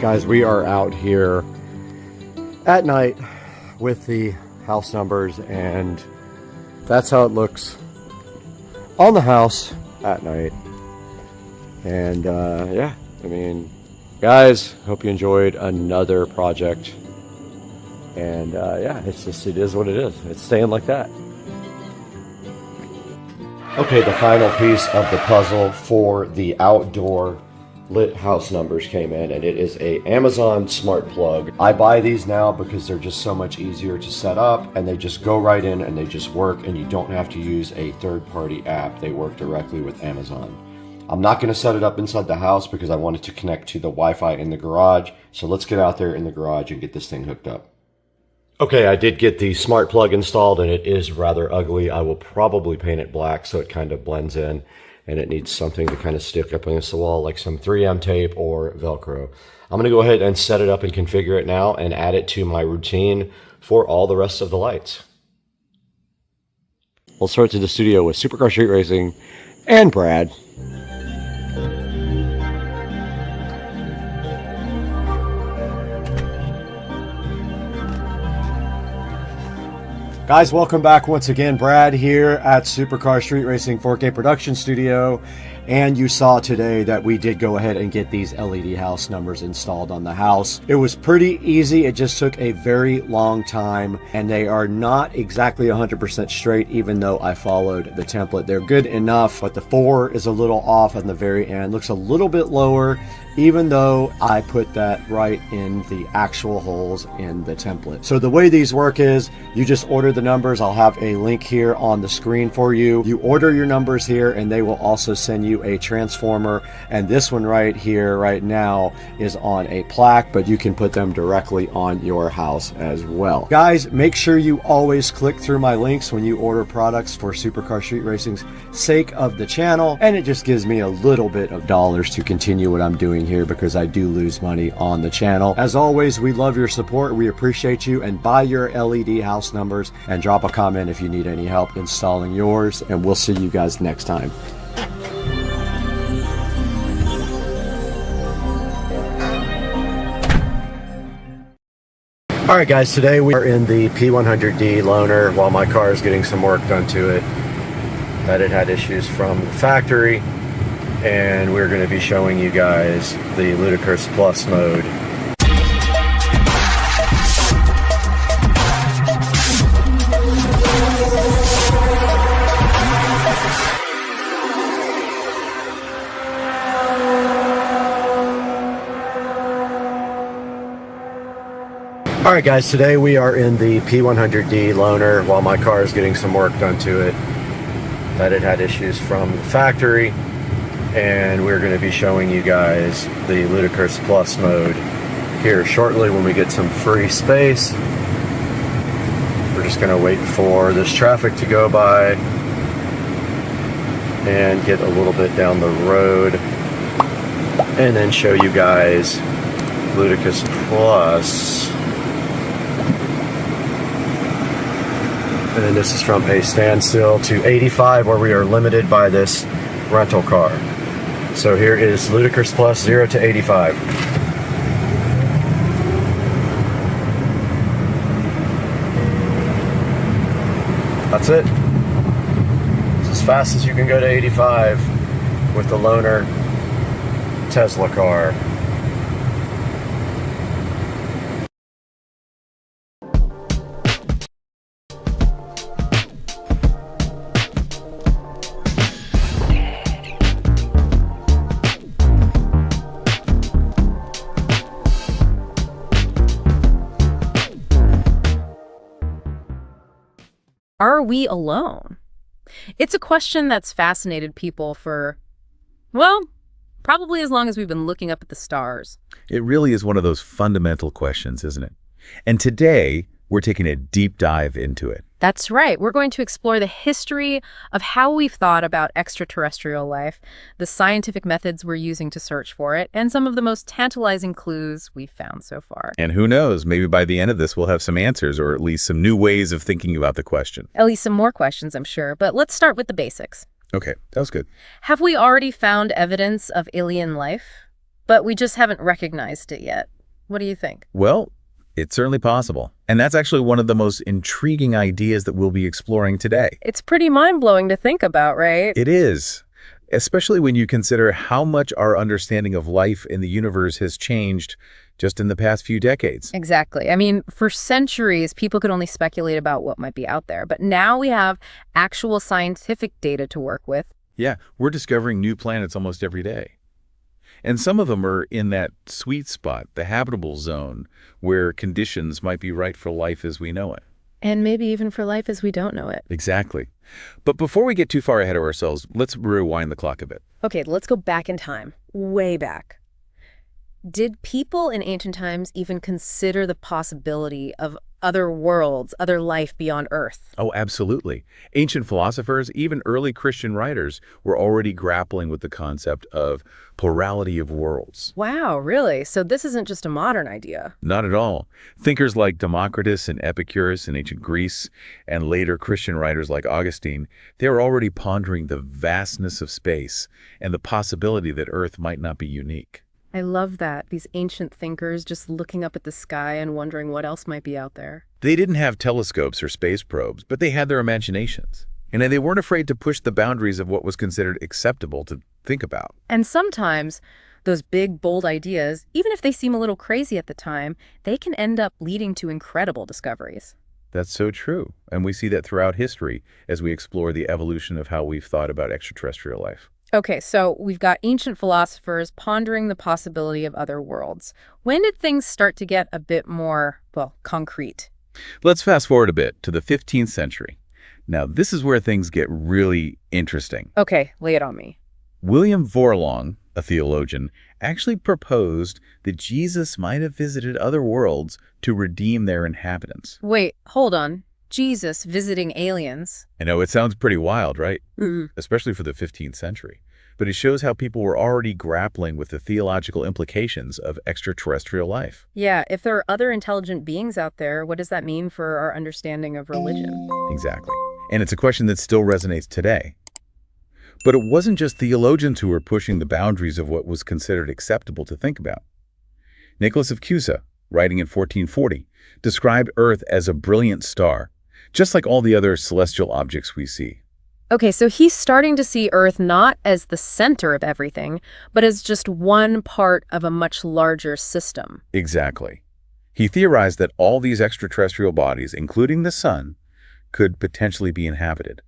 Guys, we are out here at night with the house numbers, and that's how it looks on the house at night. And yeah, I mean, guys, hope you enjoyed another project. And yeah, it is what it is. It's staying like that. Okay, the final piece of the puzzle for the outdoor lit house numbers came in, and it is a Amazon smart plug. I buy these now because they're just so much easier to set up, and they just go right in and they just work, and you don't have to use a third-party app. They work directly with Amazon. I'm not going to set it up inside the house because I wanted to connect to the Wi-Fi in the garage. So let's get out there in the garage and get this thing hooked up. Okay, I did get the smart plug installed, and it is rather ugly. I will probably paint it black so it kind of blends in. And it needs something to kind of stick up against the wall, like some 3M tape or Velcro. I'm going to go ahead and set it up and configure it now and add it to my routine for all the rest of the lights. We'll start to the studio with Supercar Street Racing and Brad. Guys, welcome back once again. Brad here at Supercar Street Racing 4K Production Studio. And you saw today that we did go ahead and get these LED house numbers installed on the house. It was pretty easy. It just took a very long time, and they are not exactly 100% straight, even though I followed the template. They're good enough, but the 4 is a little off on the very end. Looks a little bit lower, even though I put that right in the actual holes in the template. So the way these work is you just order the numbers. I'll have a link here on the screen for you. You order your numbers here, and they will also send you a transformer. And this one right here right now is on a plaque, but you can put them directly on your house as well. Guys, make sure you always click through my links when you order products for Supercar Street Racing's sake of the channel, and it just gives me a little bit of dollars to continue what I'm doing here, because I do lose money on the channel. As always, we love your support. We appreciate you, and buy your LED house numbers and drop a comment if you need any help installing yours, and we'll see you guys next time. All right, guys, today we are in the P100D loaner while my car is getting some work done to it. That it had issues from the factory, and we're going to be showing you guys the Ludicrous Plus mode. Alright guys, today we are in the P100D loaner while my car is getting some work done to it. That it had issues from the factory, and we're going to be showing you guys the Ludicrous Plus mode here shortly when we get some free space. We're just going to wait for this traffic to go by and get a little bit down the road, and then show you guys Ludicrous Plus. And then this is from a standstill to 85, where we are limited by this rental car. So here is Ludicrous Plus 0 to 85. That's it. It's as fast as you can go to 85 with the loaner Tesla car. Are we alone? It's a question that's fascinated people for, well, probably as long as we've been looking up at the stars. It really is one of those fundamental questions, isn't it? And today, we're taking a deep dive into it. That's right. We're going to explore the history of how we've thought about extraterrestrial life, the scientific methods we're using to search for it, and some of the most tantalizing clues we've found so far. And who knows, maybe by the end of this, we'll have some answers, or at least some new ways of thinking about the question. At least some more questions, I'm sure. But let's start with the basics. Okay, that was good. Have we already found evidence of alien life, but we just haven't recognized it yet? What do you think? Well, it's certainly possible. And that's actually one of the most intriguing ideas that we'll be exploring today. It's pretty mind-blowing to think about, right? It is, especially when you consider how much our understanding of life in the universe has changed just in the past few decades. Exactly. I mean, for centuries, people could only speculate about what might be out there. But now we have actual scientific data to work with. Yeah, we're discovering new planets almost every day. And some of them are in that sweet spot, the habitable zone, where conditions might be right for life as we know it. And maybe even for life as we don't know it. Exactly. But before we get too far ahead of ourselves, let's rewind the clock a bit. Okay, let's go back in time, way back. Did people in ancient times even consider the possibility of other worlds, other life beyond Earth? Oh, absolutely. Ancient philosophers, even early Christian writers, were already grappling with the concept of plurality of worlds. Wow, really? So this isn't just a modern idea? Not at all. Thinkers like Democritus and Epicurus in ancient Greece, and later Christian writers like Augustine, they were already pondering the vastness of space and the possibility that Earth might not be unique. I love that. These ancient thinkers just looking up at the sky and wondering what else might be out there. They didn't have telescopes or space probes, but they had their imaginations. And they weren't afraid to push the boundaries of what was considered acceptable to think about. And sometimes those big, bold ideas, even if they seem a little crazy at the time, they can end up leading to incredible discoveries. That's so true. And we see that throughout history as we explore the evolution of how we've thought about extraterrestrial life. Okay, so we've got ancient philosophers pondering the possibility of other worlds. When did things start to get a bit more, well, concrete? Let's fast forward a bit to the 15th century. Now, this is where things get really interesting. Okay, lay it on me. William Vorlong, a theologian, actually proposed that Jesus might have visited other worlds to redeem their inhabitants. Wait, hold on. Jesus visiting aliens. I know, it sounds pretty wild, right? Mm-hmm. Especially for the 15th century. But it shows how people were already grappling with the theological implications of extraterrestrial life. Yeah, if there are other intelligent beings out there, what does that mean for our understanding of religion? Exactly. And it's a question that still resonates today. But it wasn't just theologians who were pushing the boundaries of what was considered acceptable to think about. Nicholas of Cusa, writing in 1440, described Earth as a brilliant star, just like all the other celestial objects we see. Okay, so he's starting to see Earth not as the center of everything, but as just one part of a much larger system. Exactly. He theorized that all these extraterrestrial bodies, including the sun, could potentially be inhabited.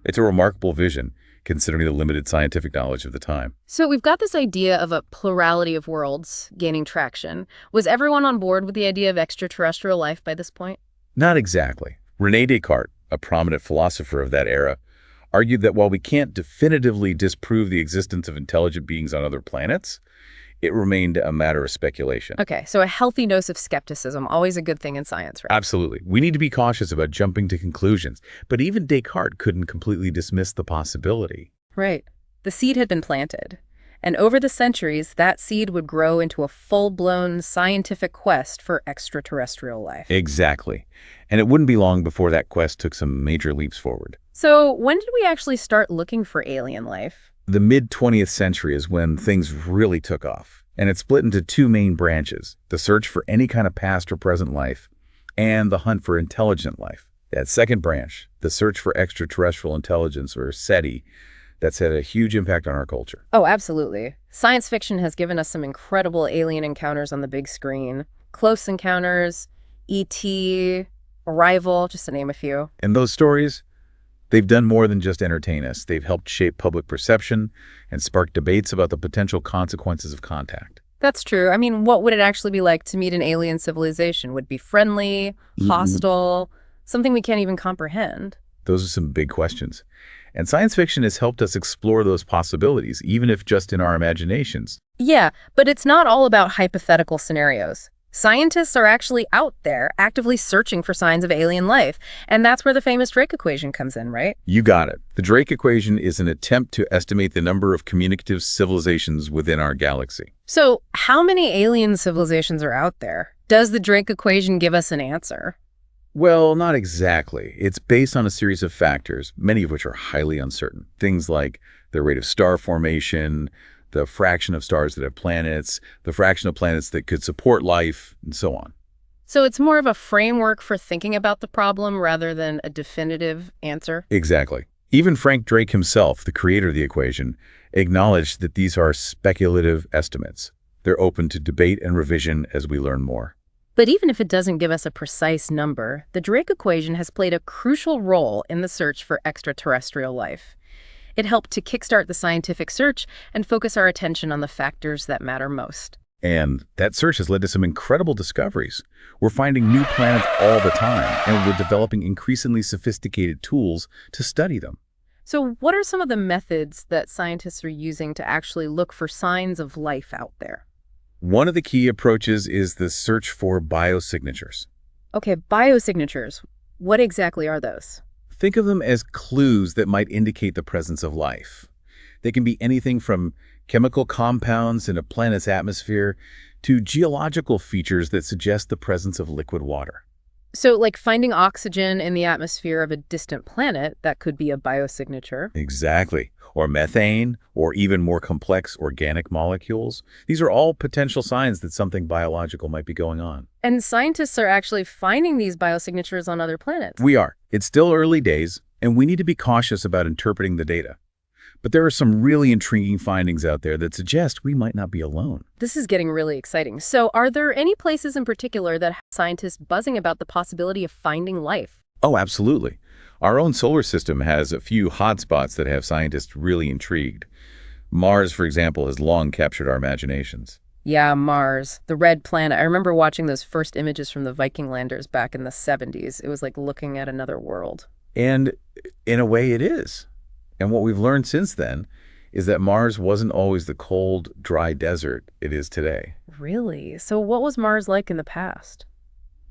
It's a remarkable vision, considering the limited scientific knowledge of the time. So we've got this idea of a plurality of worlds gaining traction. Was everyone on board with the idea of extraterrestrial life by this point? Not exactly. René Descartes, a prominent philosopher of that era, argued that while we can't definitively disprove the existence of intelligent beings on other planets, it remained a matter of speculation. Okay, so a healthy dose of skepticism, always a good thing in science, right? Absolutely. We need to be cautious about jumping to conclusions, but even Descartes couldn't completely dismiss the possibility. Right. The seed had been planted, and over the centuries, that seed would grow into a full-blown scientific quest for extraterrestrial life. Exactly. And it wouldn't be long before that quest took some major leaps forward. So when did we actually start looking for alien life? The mid-20th century is when things really took off, and it split into two main branches, the search for any kind of past or present life, and the hunt for intelligent life. That second branch, the search for extraterrestrial intelligence, or SETI, that's had a huge impact on our culture. Oh, absolutely. Science fiction has given us some incredible alien encounters on the big screen. Close Encounters, E.T., Arrival, just to name a few. And those stories, they've done more than just entertain us. They've helped shape public perception and spark debates about the potential consequences of contact. That's true. I mean, what would it actually be like to meet an alien civilization? Would it be friendly, hostile, something we can't even comprehend? Those are some big questions. And science fiction has helped us explore those possibilities, even if just in our imaginations. Yeah, but it's not all about hypothetical scenarios. Scientists are actually out there actively searching for signs of alien life, and that's where the famous Drake equation comes in, right? You got it. The Drake equation is an attempt to estimate the number of communicative civilizations within our galaxy. So how many alien civilizations are out there? Does the Drake equation give us an answer? Well, not exactly. It's based on a series of factors, many of which are highly uncertain. Things like the rate of star formation, the fraction of stars that have planets, the fraction of planets that could support life, and so on. So it's more of a framework for thinking about the problem rather than a definitive answer? Exactly. Even Frank Drake himself, the creator of the equation, acknowledged that these are speculative estimates. They're open to debate and revision as we learn more. But even if it doesn't give us a precise number, the Drake equation has played a crucial role in the search for extraterrestrial life. It helped to kickstart the scientific search and focus our attention on the factors that matter most. And that search has led to some incredible discoveries. We're finding new planets all the time, and we're developing increasingly sophisticated tools to study them. So what are some of the methods that scientists are using to actually look for signs of life out there? One of the key approaches is the search for biosignatures. Okay, biosignatures. What exactly are those? Think of them as clues that might indicate the presence of life. They can be anything from chemical compounds in a planet's atmosphere to geological features that suggest the presence of liquid water. So like finding oxygen in the atmosphere of a distant planet, that could be a biosignature. Exactly. Or methane, or even more complex organic molecules. These are all potential signs that something biological might be going on. And scientists are actually finding these biosignatures on other planets. We are. It's still early days, and we need to be cautious about interpreting the data. But there are some really intriguing findings out there that suggest we might not be alone. This is getting really exciting. So are there any places in particular that have scientists buzzing about the possibility of finding life? Oh, absolutely. Our own solar system has a few hotspots that have scientists really intrigued. Mars, for example, has long captured our imaginations. Yeah, Mars, the red planet. I remember watching those first images from the Viking landers back in the 70s. It was like looking at another world. And in a way it is. And what we've learned since then is that Mars wasn't always the cold, dry desert it is today. Really? So what was Mars like in the past?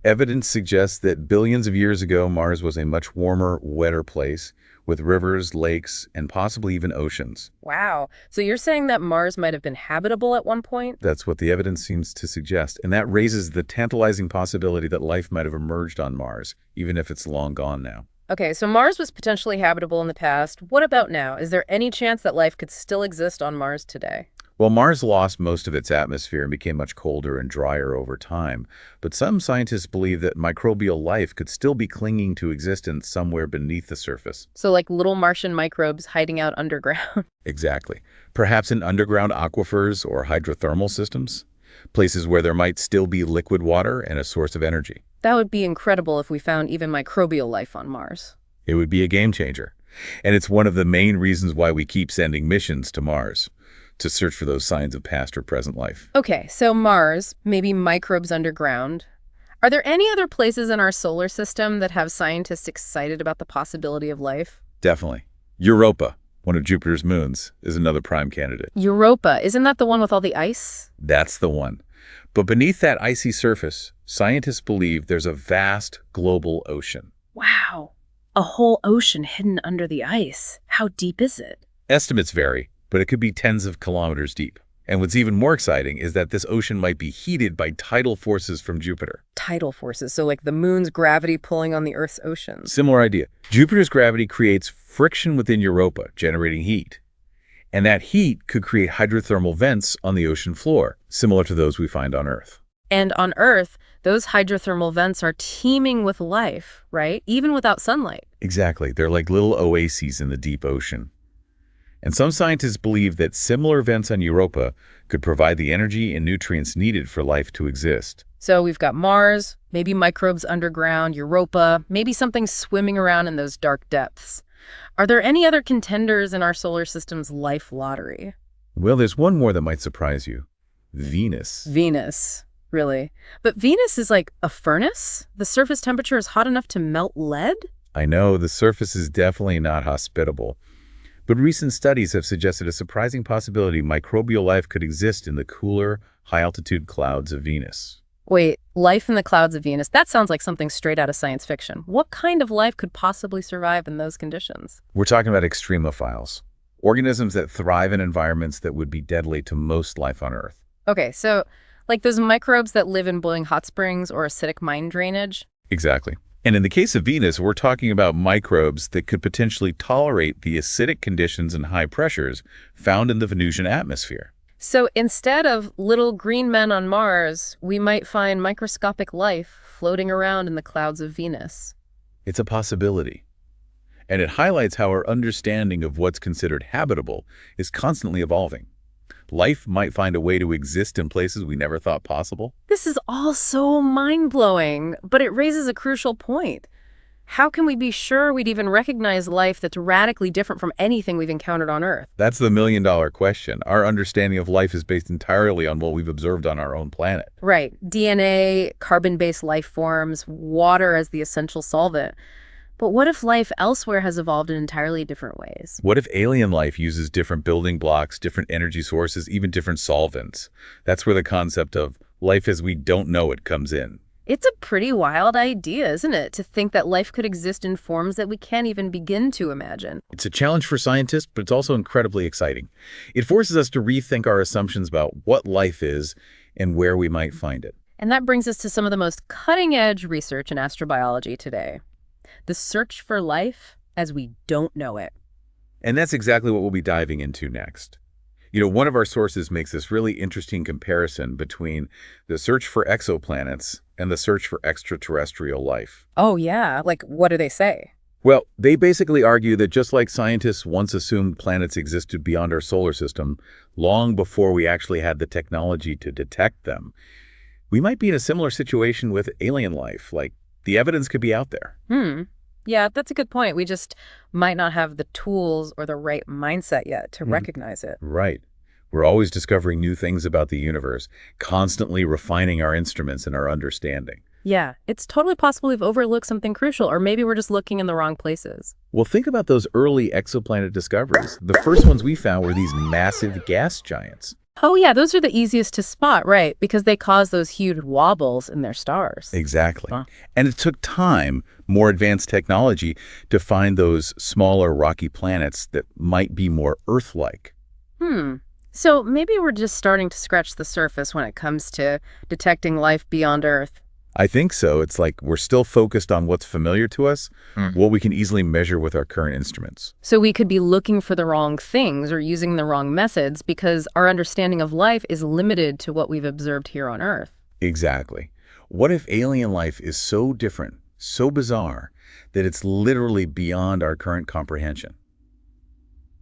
Evidence suggests that billions of years ago, Mars was a much warmer, wetter place with rivers, lakes, and possibly even oceans. Wow. So you're saying that Mars might have been habitable at one point? That's what the evidence seems to suggest. And that raises the tantalizing possibility that life might have emerged on Mars, even if it's long gone now. Okay, so Mars was potentially habitable in the past. What about now? Is there any chance that life could still exist on Mars today? Well, Mars lost most of its atmosphere and became much colder and drier over time. But some scientists believe that microbial life could still be clinging to existence somewhere beneath the surface. So like little Martian microbes hiding out underground? Exactly. Perhaps in underground aquifers or hydrothermal systems, places where there might still be liquid water and a source of energy. That would be incredible if we found even microbial life on Mars. It would be a game changer. And it's one of the main reasons why we keep sending missions to Mars, to search for those signs of past or present life. Okay, so Mars, maybe microbes underground. Are there any other places in our solar system that have scientists excited about the possibility of life? Definitely. Europa, one of Jupiter's moons, is another prime candidate. Europa, isn't that the one with all the ice? That's the one. But beneath that icy surface, scientists believe there's a vast global ocean. Wow, a whole ocean hidden under the ice. How deep is it? Estimates vary, but it could be tens of kilometers deep. And what's even more exciting is that this ocean might be heated by tidal forces from Jupiter. Tidal forces, so like the moon's gravity pulling on the Earth's oceans. Similar idea. Jupiter's gravity creates friction within Europa, generating heat. And that heat could create hydrothermal vents on the ocean floor, similar to those we find on Earth. And on Earth, those hydrothermal vents are teeming with life, right? Even without sunlight. Exactly. They're like little oases in the deep ocean. And some scientists believe that similar vents on Europa could provide the energy and nutrients needed for life to exist. So we've got Mars, maybe microbes underground, Europa, maybe something swimming around in those dark depths. Are there any other contenders in our solar system's life lottery? Well, there's one more that might surprise you. Venus. Venus, really? But Venus is like a furnace? The surface temperature is hot enough to melt lead? I know, the surface is definitely not hospitable. But recent studies have suggested a surprising possibility microbial life could exist in the cooler, high-altitude clouds of Venus. Wait, life in the clouds of Venus? That sounds like something straight out of science fiction. What kind of life could possibly survive in those conditions? We're talking about extremophiles, organisms that thrive in environments that would be deadly to most life on Earth. Okay, so like those microbes that live in boiling hot springs or acidic mine drainage? Exactly. And in the case of Venus, we're talking about microbes that could potentially tolerate the acidic conditions and high pressures found in the Venusian atmosphere. So instead of little green men on Mars, we might find microscopic life floating around in the clouds of Venus. It's a possibility. And it highlights how our understanding of what's considered habitable is constantly evolving. Life might find a way to exist in places we never thought possible. This is all so mind-blowing, but it raises a crucial point. How can we be sure we'd even recognize life that's radically different from anything we've encountered on Earth? That's the million-dollar question. Our understanding of life is based entirely on what we've observed on our own planet. Right. DNA, carbon-based life forms, water as the essential solvent. But what if life elsewhere has evolved in entirely different ways? What if alien life uses different building blocks, different energy sources, even different solvents? That's where the concept of life as we don't know it comes in. It's a pretty wild idea, isn't it, to think that life could exist in forms that we can't even begin to imagine. It's a challenge for scientists, but it's also incredibly exciting. It forces us to rethink our assumptions about what life is and where we might find it. And that brings us to some of the most cutting-edge research in astrobiology today. The search for life as we don't know it. And that's exactly what we'll be diving into next. You know, one of our sources makes this really interesting comparison between the search for exoplanets and the search for extraterrestrial life. Oh, yeah. Like, what do they say? Well, they basically argue that just like scientists once assumed planets existed beyond our solar system, long before we actually had the technology to detect them, we might be in a similar situation with alien life. Like, the evidence could be out there. Yeah, that's a good point. We just might not have the tools or the right mindset yet to recognize it. Right. We're always discovering new things about the universe, constantly refining our instruments and our understanding. Yeah, it's totally possible we've overlooked something crucial, or maybe we're just looking in the wrong places. Well, think about those early exoplanet discoveries. The first ones we found were these massive gas giants. Oh yeah, those are the easiest to spot, right? Because they cause those huge wobbles in their stars. Exactly. And it took time, more advanced technology, to find those smaller rocky planets that might be more Earth-like. So maybe we're just starting to scratch the surface when it comes to detecting life beyond Earth. I think so. It's like we're still focused on what's familiar to us, what we can easily measure with our current instruments. So we could be looking for the wrong things or using the wrong methods because our understanding of life is limited to what we've observed here on Earth. Exactly. What if alien life is so different, so bizarre, that it's literally beyond our current comprehension?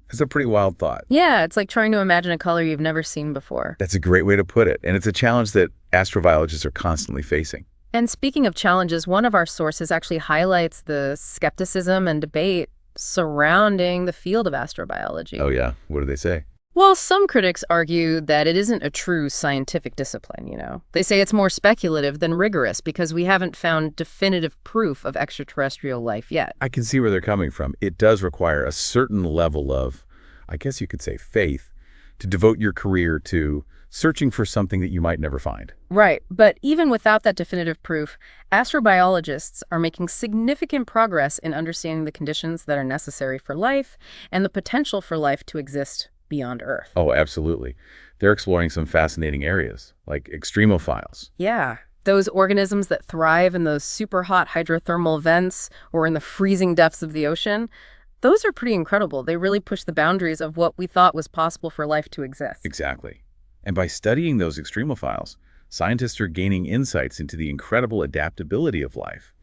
It's a pretty wild thought. Yeah, it's like trying to imagine a color you've never seen before. That's a great way to put it. And it's a challenge that astrobiologists are constantly facing. And speaking of challenges, one of our sources actually highlights the skepticism and debate surrounding the field of astrobiology. Oh yeah? What do they say? Well, some critics argue that it isn't a true scientific discipline, you know. They say it's more speculative than rigorous because we haven't found definitive proof of extraterrestrial life yet. I can see where they're coming from. It does require a certain level of, I guess you could say, faith, to devote your career to searching for something that you might never find. Right, but even without that definitive proof, astrobiologists are making significant progress in understanding the conditions that are necessary for life and the potential for life to exist beyond Earth. Oh, absolutely. They're exploring some fascinating areas, like extremophiles. Yeah, those organisms that thrive in those super hot hydrothermal vents or in the freezing depths of the ocean. Those are pretty incredible. They really push the boundaries of what we thought was possible for life to exist. Exactly. And by studying those extremophiles, scientists are gaining insights into the incredible adaptability of life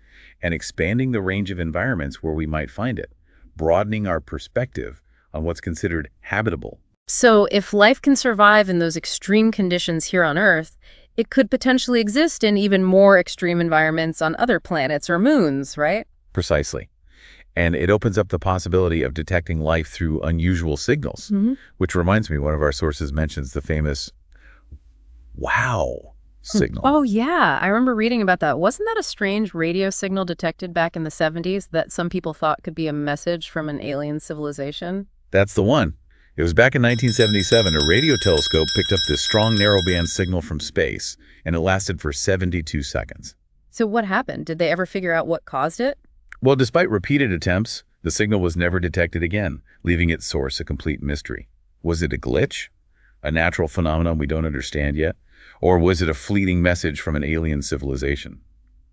and expanding the range of environments where we might find it, broadening our perspective on what's considered habitable. So if life can survive in those extreme conditions here on Earth, it could potentially exist in even more extreme environments on other planets or moons, right? Precisely. And it opens up the possibility of detecting life through unusual signals, which reminds me, one of our sources mentions the famous wow signal. Oh, yeah. I remember reading about that. Wasn't that a strange radio signal detected back in the 70s that some people thought could be a message from an alien civilization? That's the one. It was back in 1977, a radio telescope picked up this strong narrowband signal from space, and it lasted for 72 seconds. So what happened? Did they ever figure out what caused it? Well, despite repeated attempts, the signal was never detected again, leaving its source a complete mystery. Was it a glitch? A natural phenomenon we don't understand yet? Or was it a fleeting message from an alien civilization?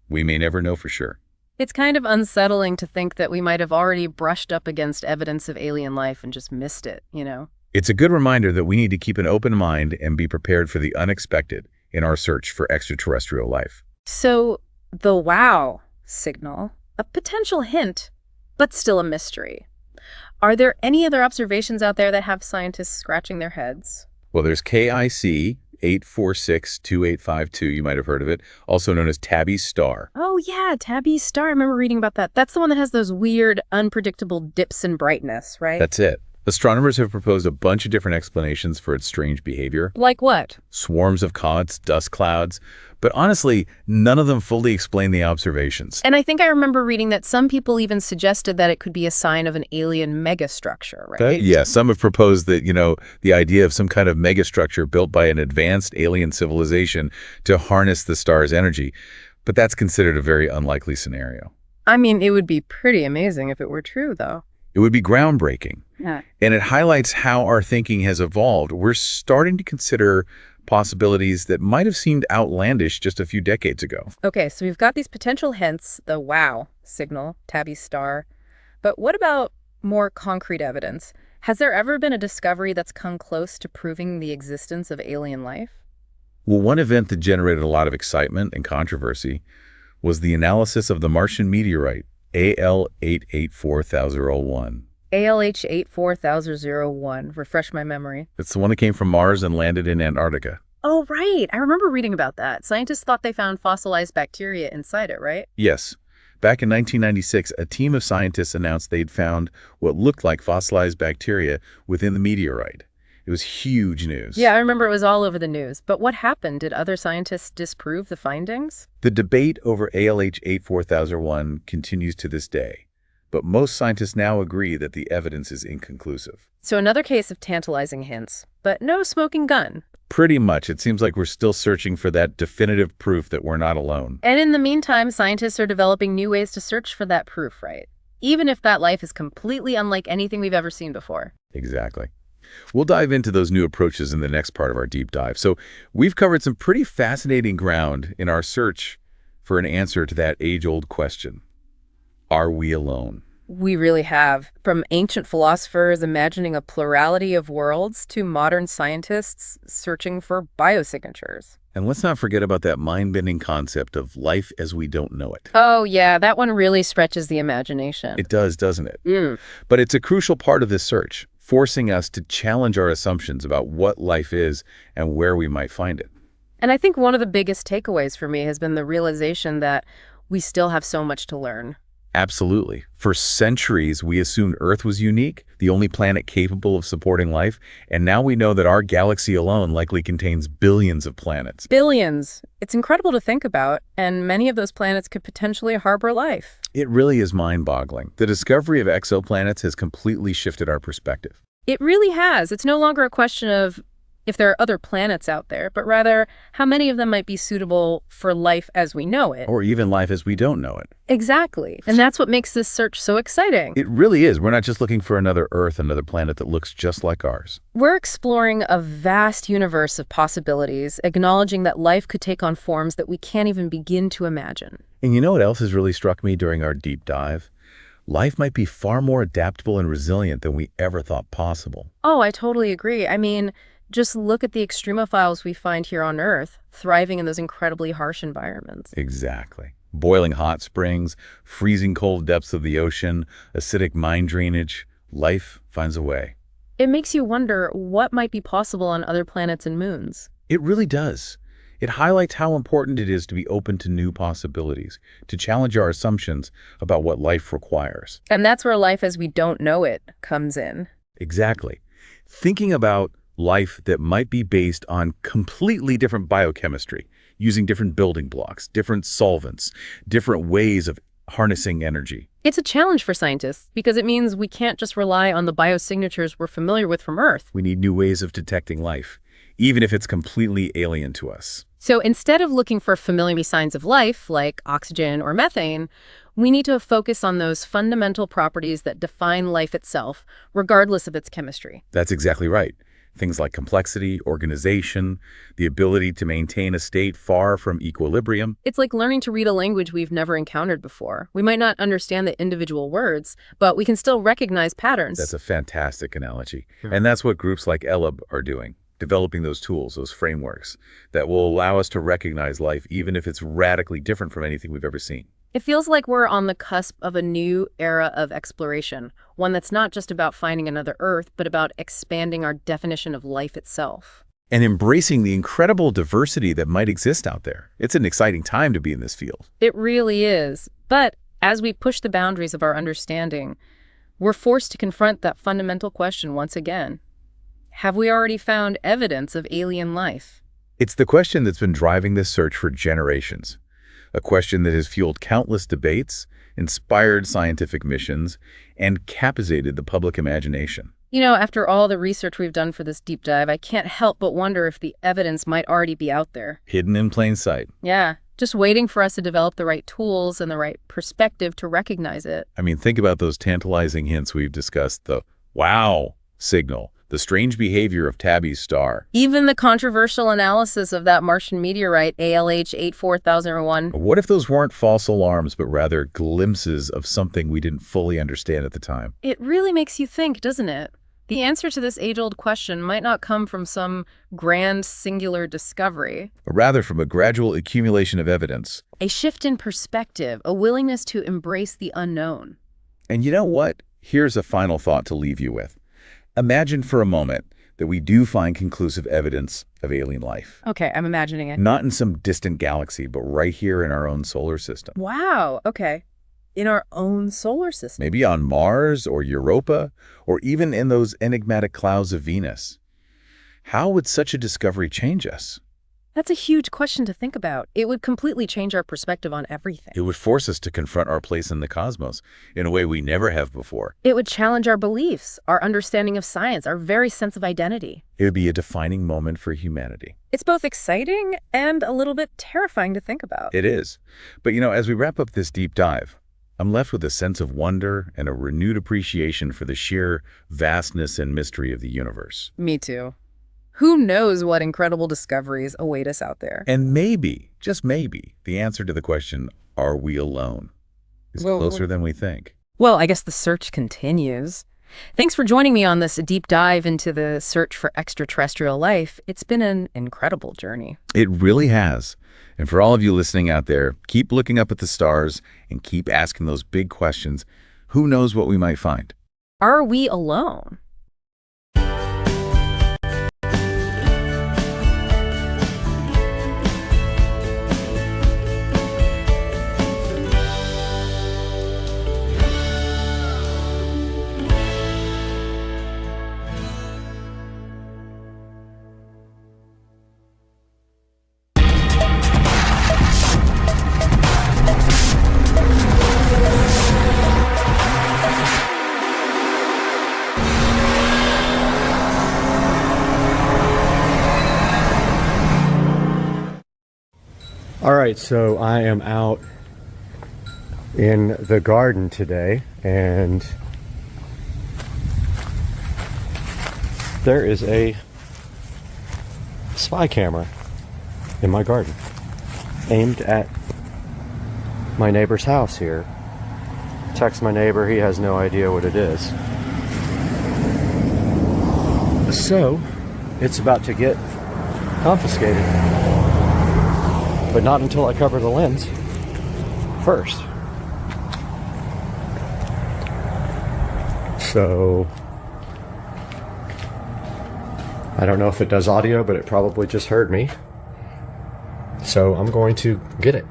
We may never know for sure. It's kind of unsettling to think that we might have already brushed up against evidence of alien life and just missed it, you know? It's a good reminder that we need to keep an open mind and be prepared for the unexpected in our search for extraterrestrial life. So, the wow signal, a potential hint, but still a mystery. Are there any other observations out there that have scientists scratching their heads? Well, there's KIC 8462852, you might have heard of it, also known as Tabby's star. Oh yeah, Tabby's star. I remember reading about that. That's the one that has those weird, unpredictable dips in brightness, right? That's it. Astronomers have proposed a bunch of different explanations for its strange behavior. Like what? Swarms of comets, dust clouds. But honestly, none of them fully explain the observations. And I think I remember reading that some people even suggested that it could be a sign of an alien megastructure, right? Yeah, some have proposed that, the idea of some kind of megastructure built by an advanced alien civilization to harness the star's energy. But that's considered a very unlikely scenario. I mean, it would be pretty amazing if it were true, though. It would be groundbreaking. Yeah. And it highlights how our thinking has evolved. We're starting to consider possibilities that might have seemed outlandish just a few decades ago. Okay, so we've got these potential hints, the wow signal, Tabby's star. But what about more concrete evidence? Has there ever been a discovery that's come close to proving the existence of alien life? Well, one event that generated a lot of excitement and controversy was the analysis of the Martian meteorite AL884001. ALH84001. Refresh my memory. It's the one that came from Mars and landed in Antarctica. Oh, right. I remember reading about that. Scientists thought they found fossilized bacteria inside it, right? Yes. Back in 1996, a team of scientists announced they'd found what looked like fossilized bacteria within the meteorite. It was huge news. Yeah, I remember it was all over the news. But what happened? Did other scientists disprove the findings? The debate over ALH84001 continues to this day, but most scientists now agree that the evidence is inconclusive. So another case of tantalizing hints, but no smoking gun. Pretty much. It seems like we're still searching for that definitive proof that we're not alone. And in the meantime, scientists are developing new ways to search for that proof, right? Even if that life is completely unlike anything we've ever seen before. Exactly. We'll dive into those new approaches in the next part of our deep dive. So we've covered some pretty fascinating ground in our search for an answer to that age-old question. Are we alone? We really have. From ancient philosophers imagining a plurality of worlds to modern scientists searching for biosignatures. And let's not forget about that mind-bending concept of life as we don't know it. Oh, yeah, that one really stretches the imagination. It does, doesn't it? But it's a crucial part of this search, forcing us to challenge our assumptions about what life is and where we might find it. And I think one of the biggest takeaways for me has been the realization that we still have so much to learn. Absolutely. For centuries, we assumed Earth was unique, the only planet capable of supporting life, and now we know that our galaxy alone likely contains billions of planets. Billions! It's incredible to think about, and many of those planets could potentially harbor life. It really is mind-boggling. The discovery of exoplanets has completely shifted our perspective. It really has. It's no longer a question of if there are other planets out there, but rather how many of them might be suitable for life as we know it. Or even life as we don't know it. Exactly. And that's what makes this search so exciting. It really is. We're not just looking for another Earth, another planet that looks just like ours. We're exploring a vast universe of possibilities, acknowledging that life could take on forms that we can't even begin to imagine. And you know what else has really struck me during our deep dive? Life might be far more adaptable and resilient than we ever thought possible. Oh, I totally agree. I mean, just look at the extremophiles we find here on Earth, thriving in those incredibly harsh environments. Exactly. Boiling hot springs, freezing cold depths of the ocean, acidic mine drainage. Life finds a way. It makes you wonder what might be possible on other planets and moons. It really does. It highlights how important it is to be open to new possibilities, to challenge our assumptions about what life requires. And that's where life as we don't know it comes in. Exactly. Thinking about life that might be based on completely different biochemistry, using different building blocks, different solvents, different ways of harnessing energy. It's a challenge for scientists because it means we can't just rely on the biosignatures we're familiar with from Earth. We need new ways of detecting life, even if it's completely alien to us. So instead of looking for familiar signs of life, like oxygen or methane, we need to focus on those fundamental properties that define life itself, regardless of its chemistry. That's exactly right. Things like complexity, organization, the ability to maintain a state far from equilibrium. It's like learning to read a language we've never encountered before. We might not understand the individual words, but we can still recognize patterns. That's a fantastic analogy. And that's what groups like ELAB are doing, developing those tools, those frameworks that will allow us to recognize life even if it's radically different from anything we've ever seen. It feels like we're on the cusp of a new era of exploration, one that's not just about finding another Earth, but about expanding our definition of life itself. And embracing the incredible diversity that might exist out there. It's an exciting time to be in this field. It really is. But as we push the boundaries of our understanding, we're forced to confront that fundamental question once again. Have we already found evidence of alien life? It's the question that's been driving this search for generations. A question that has fueled countless debates, inspired scientific missions, and captivated the public imagination. You know, after all the research we've done for this deep dive, I can't help but wonder if the evidence might already be out there. Hidden in plain sight. Yeah, just waiting for us to develop the right tools and the right perspective to recognize it. I mean, think about those tantalizing hints we've discussed, the wow signal, the strange behavior of Tabby's star. Even the controversial analysis of that Martian meteorite, ALH84001. What if those weren't false alarms, but rather glimpses of something we didn't fully understand at the time? It really makes you think, doesn't it? The answer to this age-old question might not come from some grand singular discovery. But rather from a gradual accumulation of evidence. A shift in perspective, a willingness to embrace the unknown. And you know what? Here's a final thought to leave you with. Imagine for a moment that we do find conclusive evidence of alien life. Okay, I'm imagining it. Not in some distant galaxy, but right here in our own solar system. Wow, okay. In our own solar system. Maybe on Mars or Europa, or even in those enigmatic clouds of Venus. How would such a discovery change us? That's a huge question to think about. It would completely change our perspective on everything. It would force us to confront our place in the cosmos in a way we never have before. It would challenge our beliefs, our understanding of science, our very sense of identity. It would be a defining moment for humanity. It's both exciting and a little bit terrifying to think about. It is. But as we wrap up this deep dive, I'm left with a sense of wonder and a renewed appreciation for the sheer vastness and mystery of the universe. Me too. Who knows what incredible discoveries await us out there? And maybe, just maybe, the answer to the question, are we alone, is closer than we think. Well, I guess the search continues. Thanks for joining me on this deep dive into the search for extraterrestrial life. It's been an incredible journey. It really has. And for all of you listening out there, keep looking up at the stars and keep asking those big questions. Who knows what we might find? Are we alone? All right, so I am out in the garden today, and there is a spy camera in my garden aimed at my neighbor's house here. Text my neighbor, he has no idea what it is. So it's about to get confiscated. But not until I cover the lens first. So I don't know if it does audio, but it probably just heard me. So I'm going to get it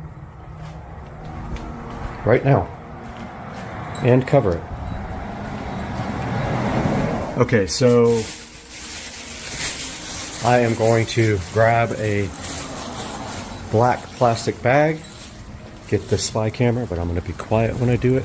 right now and cover it. Okay, so I am going to grab a black plastic bag, get the spy camera, but I'm going to be quiet when I do it.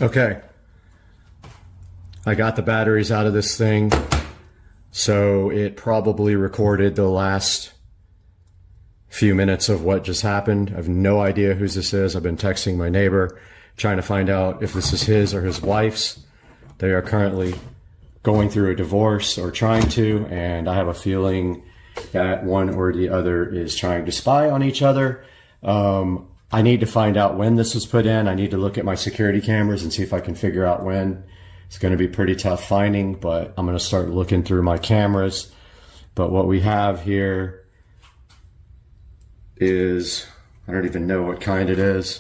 Okay. I got the batteries out of this thing, so it probably recorded the last few minutes of what just happened. I have no idea whose this is. I've been texting my neighbor, trying to find out if this is his or his wife's. They are currently going through a divorce or trying to, and I have a feeling that one or the other is trying to spy on each other. I need to find out when this was put in. I need to look at my security cameras and see if I can figure out when. It's going to be pretty tough finding, but I'm going to start looking through my cameras. But what we have here is, I don't even know what kind it is.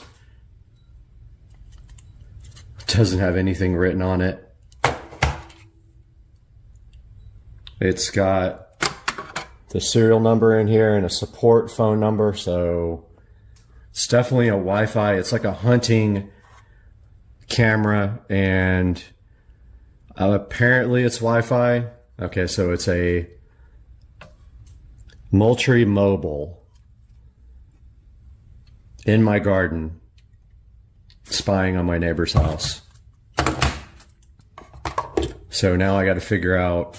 It doesn't have anything written on it. It's got the serial number in here and a support phone number, so it's definitely a Wi-Fi. It's like a hunting camera, and apparently it's Wi-Fi. Okay, so it's a Moultrie Mobile in my garden, spying on my neighbor's house. So now I got to figure out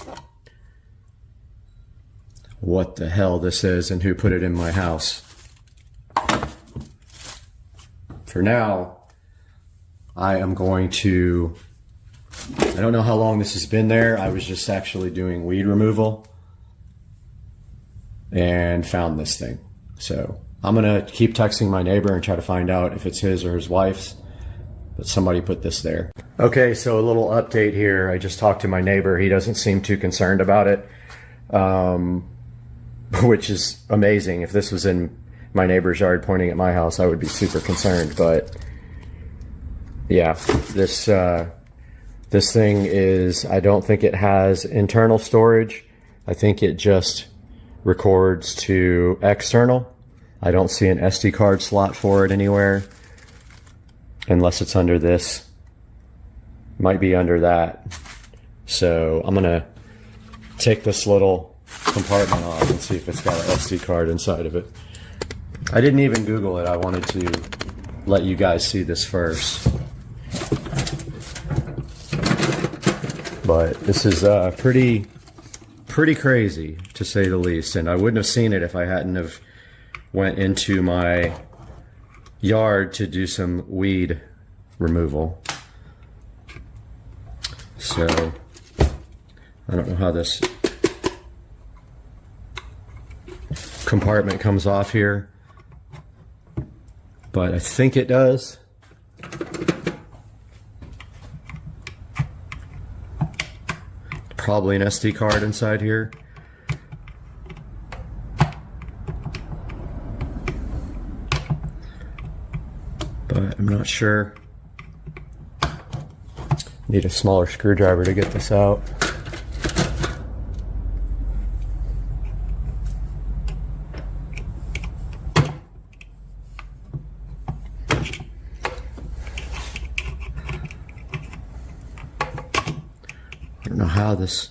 what the hell this is and who put it in my house. For now, I am going to, I don't know how long this has been there. I was just actually doing weed removal and found this thing. So I'm going to keep texting my neighbor and try to find out if it's his or his wife's, but somebody put this there. Okay, so a little update here. I just talked to my neighbor. He doesn't seem too concerned about it, which is amazing. If this was in my neighbor's yard pointing at my house, I would be super concerned. But yeah, this thing is, I don't think it has internal storage. I think it just records to external. I don't see an SD card slot for it anywhere, unless it's under this. Might be under that. So I'm gonna take this little compartment off and see if it's got an SD card inside of it. I didn't even Google it. I wanted to let you guys see this first. But this is pretty crazy, to say the least, and I wouldn't have seen it if I hadn't have went into my yard to do some weed removal. So I don't know how this compartment comes off here, but I think it does. Probably an SD card inside here. But I'm not sure. Need a smaller screwdriver to get this out. I don't know how this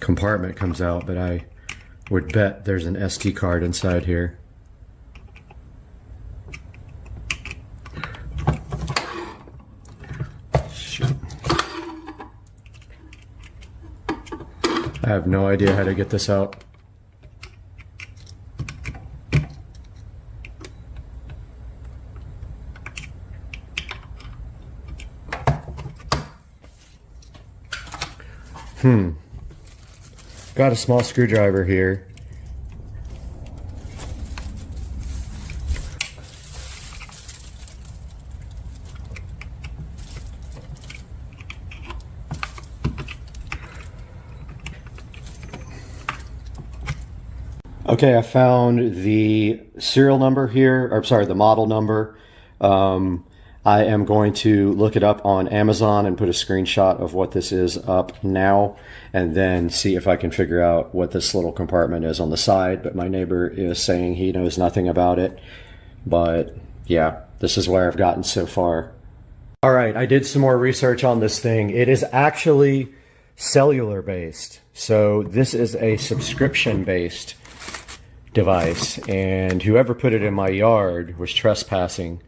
compartment comes out, but I would bet there's an SD card inside here. Shoot. I have no idea how to get this out. Got a small screwdriver here. Okay, I found the serial number here, or sorry, the model number. I am going to look it up on Amazon and put a screenshot of what this is up now, and then see if I can figure out what this little compartment is on the side. But my neighbor is saying he knows nothing about it. But yeah, this is where I've gotten so far. All right, I did some more research on this thing. It is actually cellular based. So this is a subscription based device, and whoever put it in my yard was trespassing.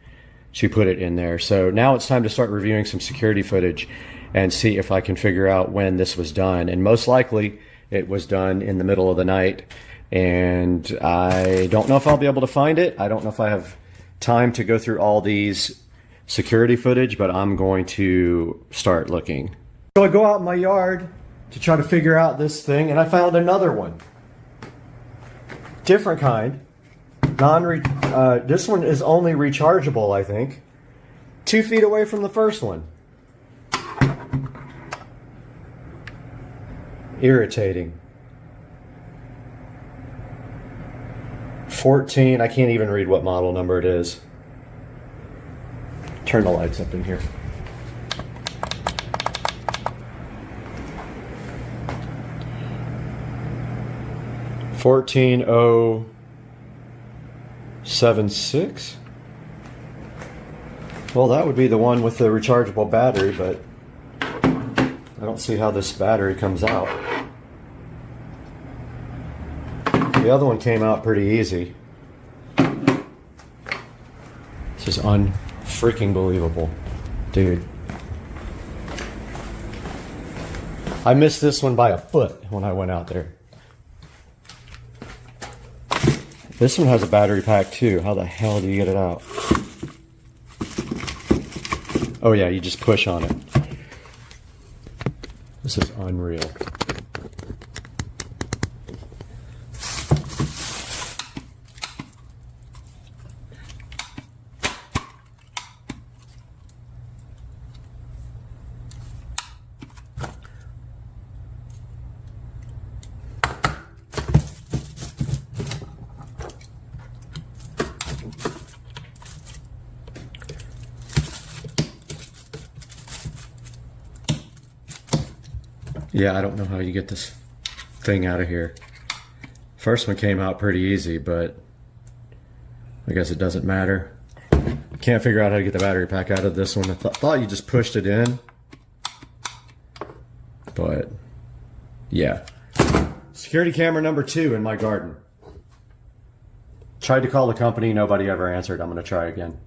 to put it in there. So now it's time to start reviewing some security footage and see if I can figure out when this was done. And most likely it was done in the middle of the night. And I don't know if I'll be able to find it. I don't know if I have time to go through all these security footage, but I'm going to start looking. So I go out in my yard to try to figure out this thing, and I found another one. Different kind. This one is only rechargeable, I think. 2 feet away from the first one. Irritating. 14, I can't even read what model number it is. Turn the lights up in here. $14,076. Well, that would be the one with the rechargeable battery, but I don't see how this battery comes out. The other one came out pretty easy. This is unfreaking believable, dude. I missed this one by a foot when I went out there. This one has a battery pack too. How the hell do you get it out? Oh yeah, you just push on it. This is unreal. Yeah, I don't know how you get this thing out of here. First one came out pretty easy, but I guess it doesn't matter. Can't figure out how to get the battery pack out of this one. I thought you just pushed it in. But, yeah. Security camera number 2 in my garden. Tried to call the company, nobody ever answered. I'm going to try again.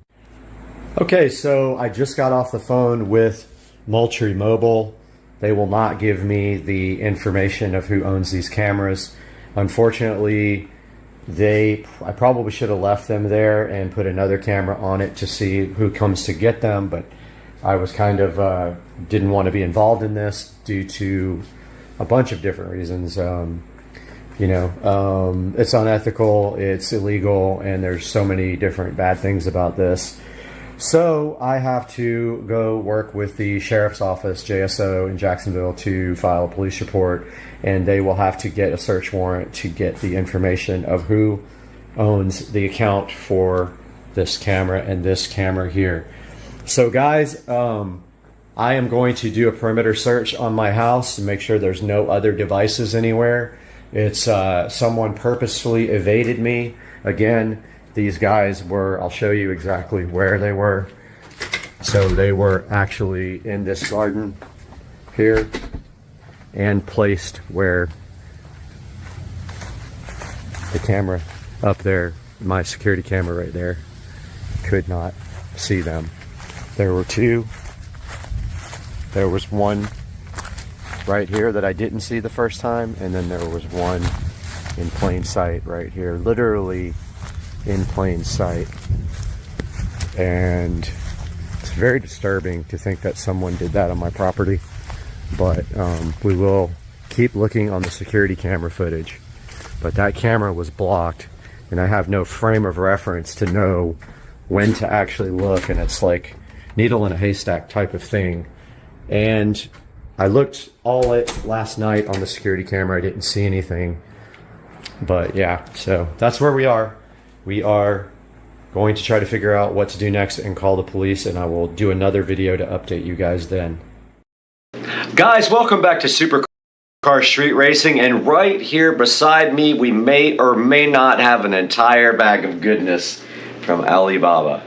Okay, so I just got off the phone with Moultrie Mobile. They will not give me the information of who owns these cameras. Unfortunately, I probably should have left them there and put another camera on it to see who comes to get them, but I was kind of didn't want to be involved in this due to a bunch of different reasons. It's unethical, it's illegal, and there's so many different bad things about this. So I have to go work with the sheriff's office, JSO in Jacksonville, to file a police report, and they will have to get a search warrant to get the information of who owns the account for this camera and this camera here. So guys, I am going to do a perimeter search on my house to make sure there's no other devices anywhere. It's someone purposefully evaded me. Again, these guys were, I'll show you exactly where they were. So they were actually in this garden here and placed where the camera up there, my security camera right there, could not see them. There were 2. There was one right here that I didn't see the first time, and then there was one in plain sight right here, literally in plain sight. And it's very disturbing to think that someone did that on my property, but we will keep looking on the security camera footage. But that camera was blocked, and I have no frame of reference to know when to actually look, and it's like needle in a haystack type of thing. And I looked all last night on the security camera, I didn't see anything. But yeah, so that's where we are. We are going to try to figure out what to do next and call the police, and I will do another video to update you guys then. Guys, welcome back to Supercar Street Racing, and right here beside me we may or may not have an entire bag of goodness from Alibaba.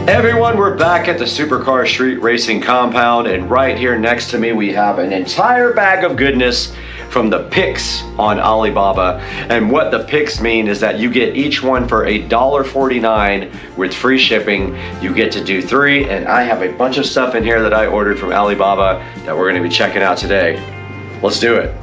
Everyone, we're back at the Supercar Street Racing compound, and right here next to me we have an entire bag of goodness from the picks on Alibaba. And what the picks mean is that you get each one for $1.49 with free shipping. You get to do 3, and I have a bunch of stuff in here that I ordered from Alibaba that we're going to be checking out today. Let's do it.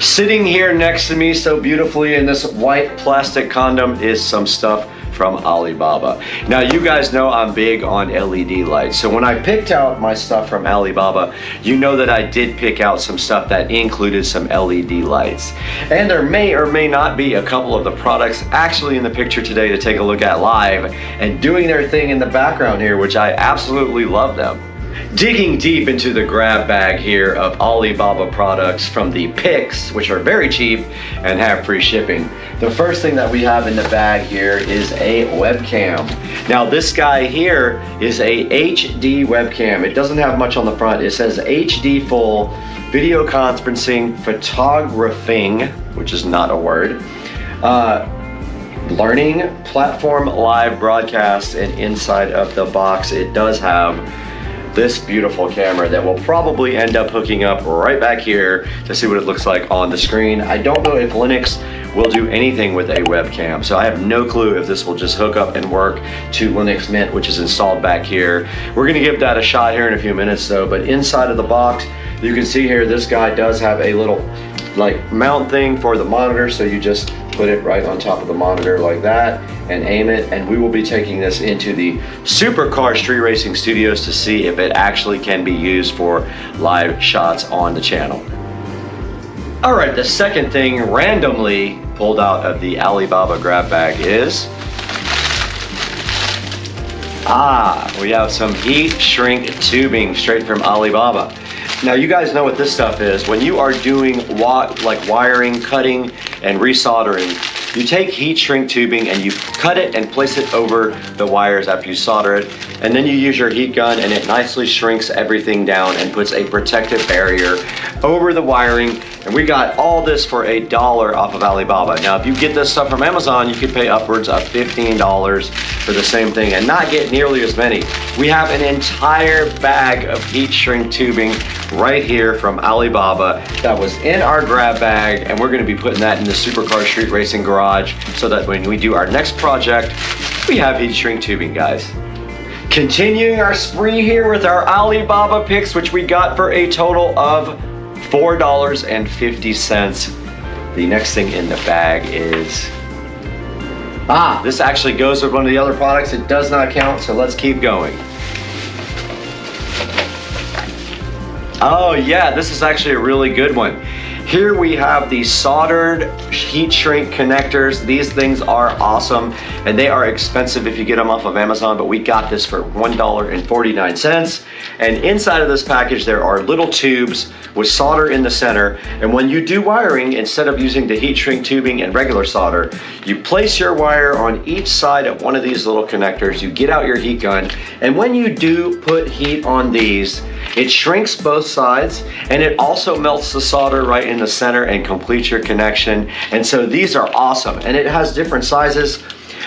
Sitting here next to me so beautifully in this white plastic condom is some stuff from Alibaba. Now, you guys know I'm big on LED lights. So when I picked out my stuff from Alibaba, you know that I did pick out some stuff that included some LED lights. And there may or may not be a couple of the products actually in the picture today to take a look at live and doing their thing in the background here, which I absolutely love them. Digging deep into the grab bag here of Alibaba products from the picks, which are very cheap and have free shipping. The first thing that we have in the bag here is a webcam. Now this guy here is a HD webcam. It doesn't have much on the front. It says HD full video conferencing photographing, which is not a word, learning platform live broadcast, and inside of the box it does have this beautiful camera that will probably end up hooking up right back here to see what it looks like on the screen. I don't know if Linux will do anything with a webcam, so I have no clue if this will just hook up and work to Linux Mint, which is installed back here. We're gonna give that a shot here in a few minutes though, but inside of the box, you can see here, this guy does have a little like mount thing for the monitor, so you just put it right on top of the monitor like that and aim it, and we will be taking this into the Supercar Street Racing Studios to see if it actually can be used for live shots on the channel. All right, the second thing randomly pulled out of the Alibaba grab bag is, we have some heat shrink tubing straight from Alibaba. Now you guys know what this stuff is. When you are doing like wiring, cutting, and resoldering, you take heat shrink tubing and you cut it and place it over the wires after you solder it, and then you use your heat gun and it nicely shrinks everything down and puts a protective barrier over the wiring. And we got all this for $1 off of Alibaba. Now if you get this stuff from Amazon, you could pay upwards of $15 for the same thing and not get nearly as many. We have an entire bag of heat shrink tubing right here from Alibaba that was in our grab bag, and we're going to be putting that in the Supercar Street Racing garage so that when we do our next project, we have heat shrink tubing, guys. Continuing our spree here with our Alibaba picks, which we got for a total of $4.50. The next thing in the bag is, this actually goes with one of the other products. It does not count, so let's keep going. Oh yeah, this is actually a really good one. Here we have the soldered heat shrink connectors. These things are awesome, and they are expensive if you get them off of Amazon, but we got this for $1.49. And inside of this package, there are little tubes with solder in the center. And when you do wiring, instead of using the heat shrink tubing and regular solder, you place your wire on each side of one of these little connectors. You get out your heat gun, and when you do put heat on these, it shrinks both sides, and it also melts the solder right in the center and completes your connection. And so these are awesome, and it has different sizes,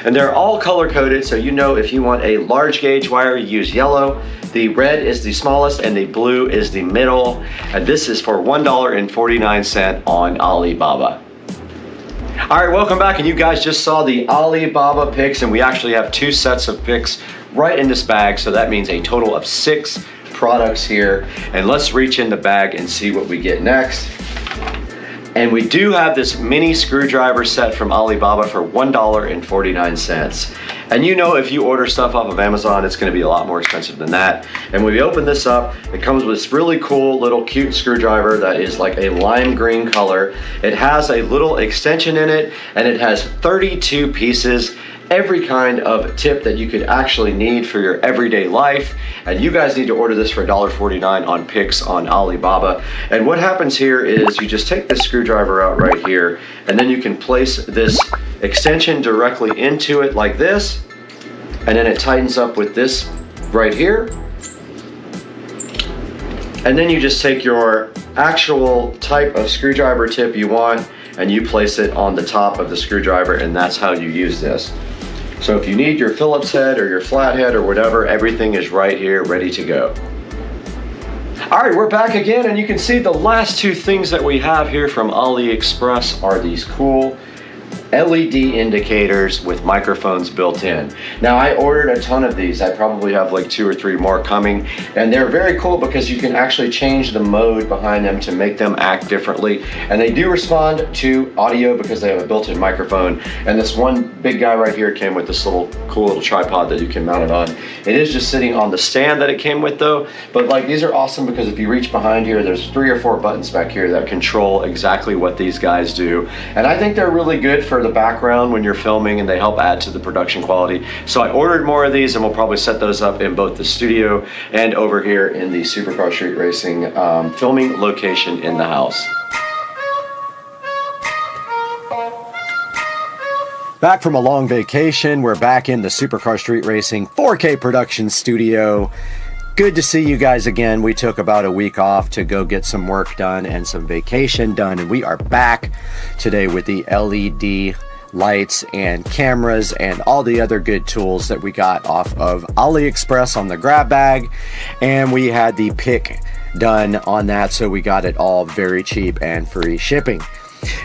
and they're all color coded, so you know if you want a large gauge wire, you use yellow. The red is the smallest and the blue is the middle, and this is for $1.49 on Alibaba. All right, welcome back, and you guys just saw the Alibaba picks, and we actually have 2 sets of picks right in this bag, so that means a total of 6 products here. And let's reach in the bag and see what we get next. And we do have this mini screwdriver set from Alibaba for $1.49. And you know, if you order stuff off of Amazon, it's gonna be a lot more expensive than that. And when we open this up, it comes with this really cool little cute screwdriver that is like a lime green color. It has a little extension in it, and it has 32 pieces, every kind of tip that you could actually need for your everyday life. And you guys need to order this for $1.49 on picks on Alibaba. And what happens here is you just take this screwdriver out right here, and then you can place this extension directly into it like this, and then it tightens up with this right here. And then you just take your actual type of screwdriver tip you want, and you place it on the top of the screwdriver, and that's how you use this. So if you need your Phillips head or your flathead or whatever, everything is right here, ready to go. All right, we're back again, and you can see the last two things that we have here from AliExpress are these cool LED indicators with microphones built in. Now, I ordered a ton of these. I probably have like 2 or 3 more coming, and they're very cool because you can actually change the mode behind them to make them act differently. And they do respond to audio because they have a built-in microphone. And this one big guy right here came with this little cool little tripod that you can mount it on. It is just sitting on the stand that it came with though, but like these are awesome because if you reach behind here, there's 3 or 4 buttons back here that control exactly what these guys do. And I think they're really good for the background when you're filming, and they help add to the production quality. So I ordered more of these, and we'll probably set those up in both the studio and over here in the Supercar Street Racing filming location in the house. Back from a long vacation, we're back in the Supercar Street Racing 4K production studio. Good to see you guys again. We took about a week off to go get some work done and some vacation done, and we are back today with the LED lights and cameras and all the other good tools that we got off of AliExpress on the grab bag, and we had the pick done on that, so we got it all very cheap and free shipping.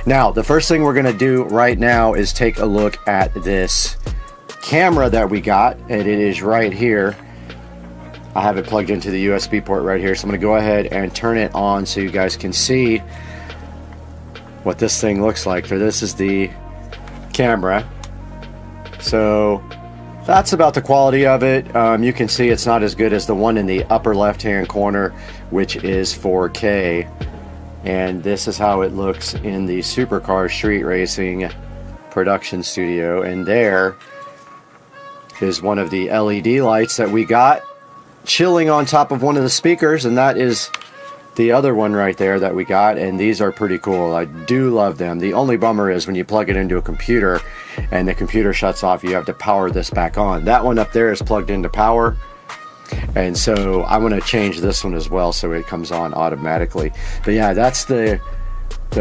Now, the first thing we're going to do right now is take a look at this camera that we got, and it is right here. I have it plugged into the USB port right here, so I'm going to go ahead and turn it on so you guys can see what this thing looks like. So this is the camera. So that's about the quality of it. You can see it's not as good as the one in the upper left hand corner, which is 4K. And this is how it looks in the Supercar Street Racing production studio. And there is one of the LED lights that we got chilling on top of one of the speakers, and that is the other one right there that we got, and these are pretty cool. I do love them. The only bummer is when you plug it into a computer and the computer shuts off, you have to power this back on. That one up there is plugged into power, and so I want to change this one as well so it comes on automatically. But yeah, that's the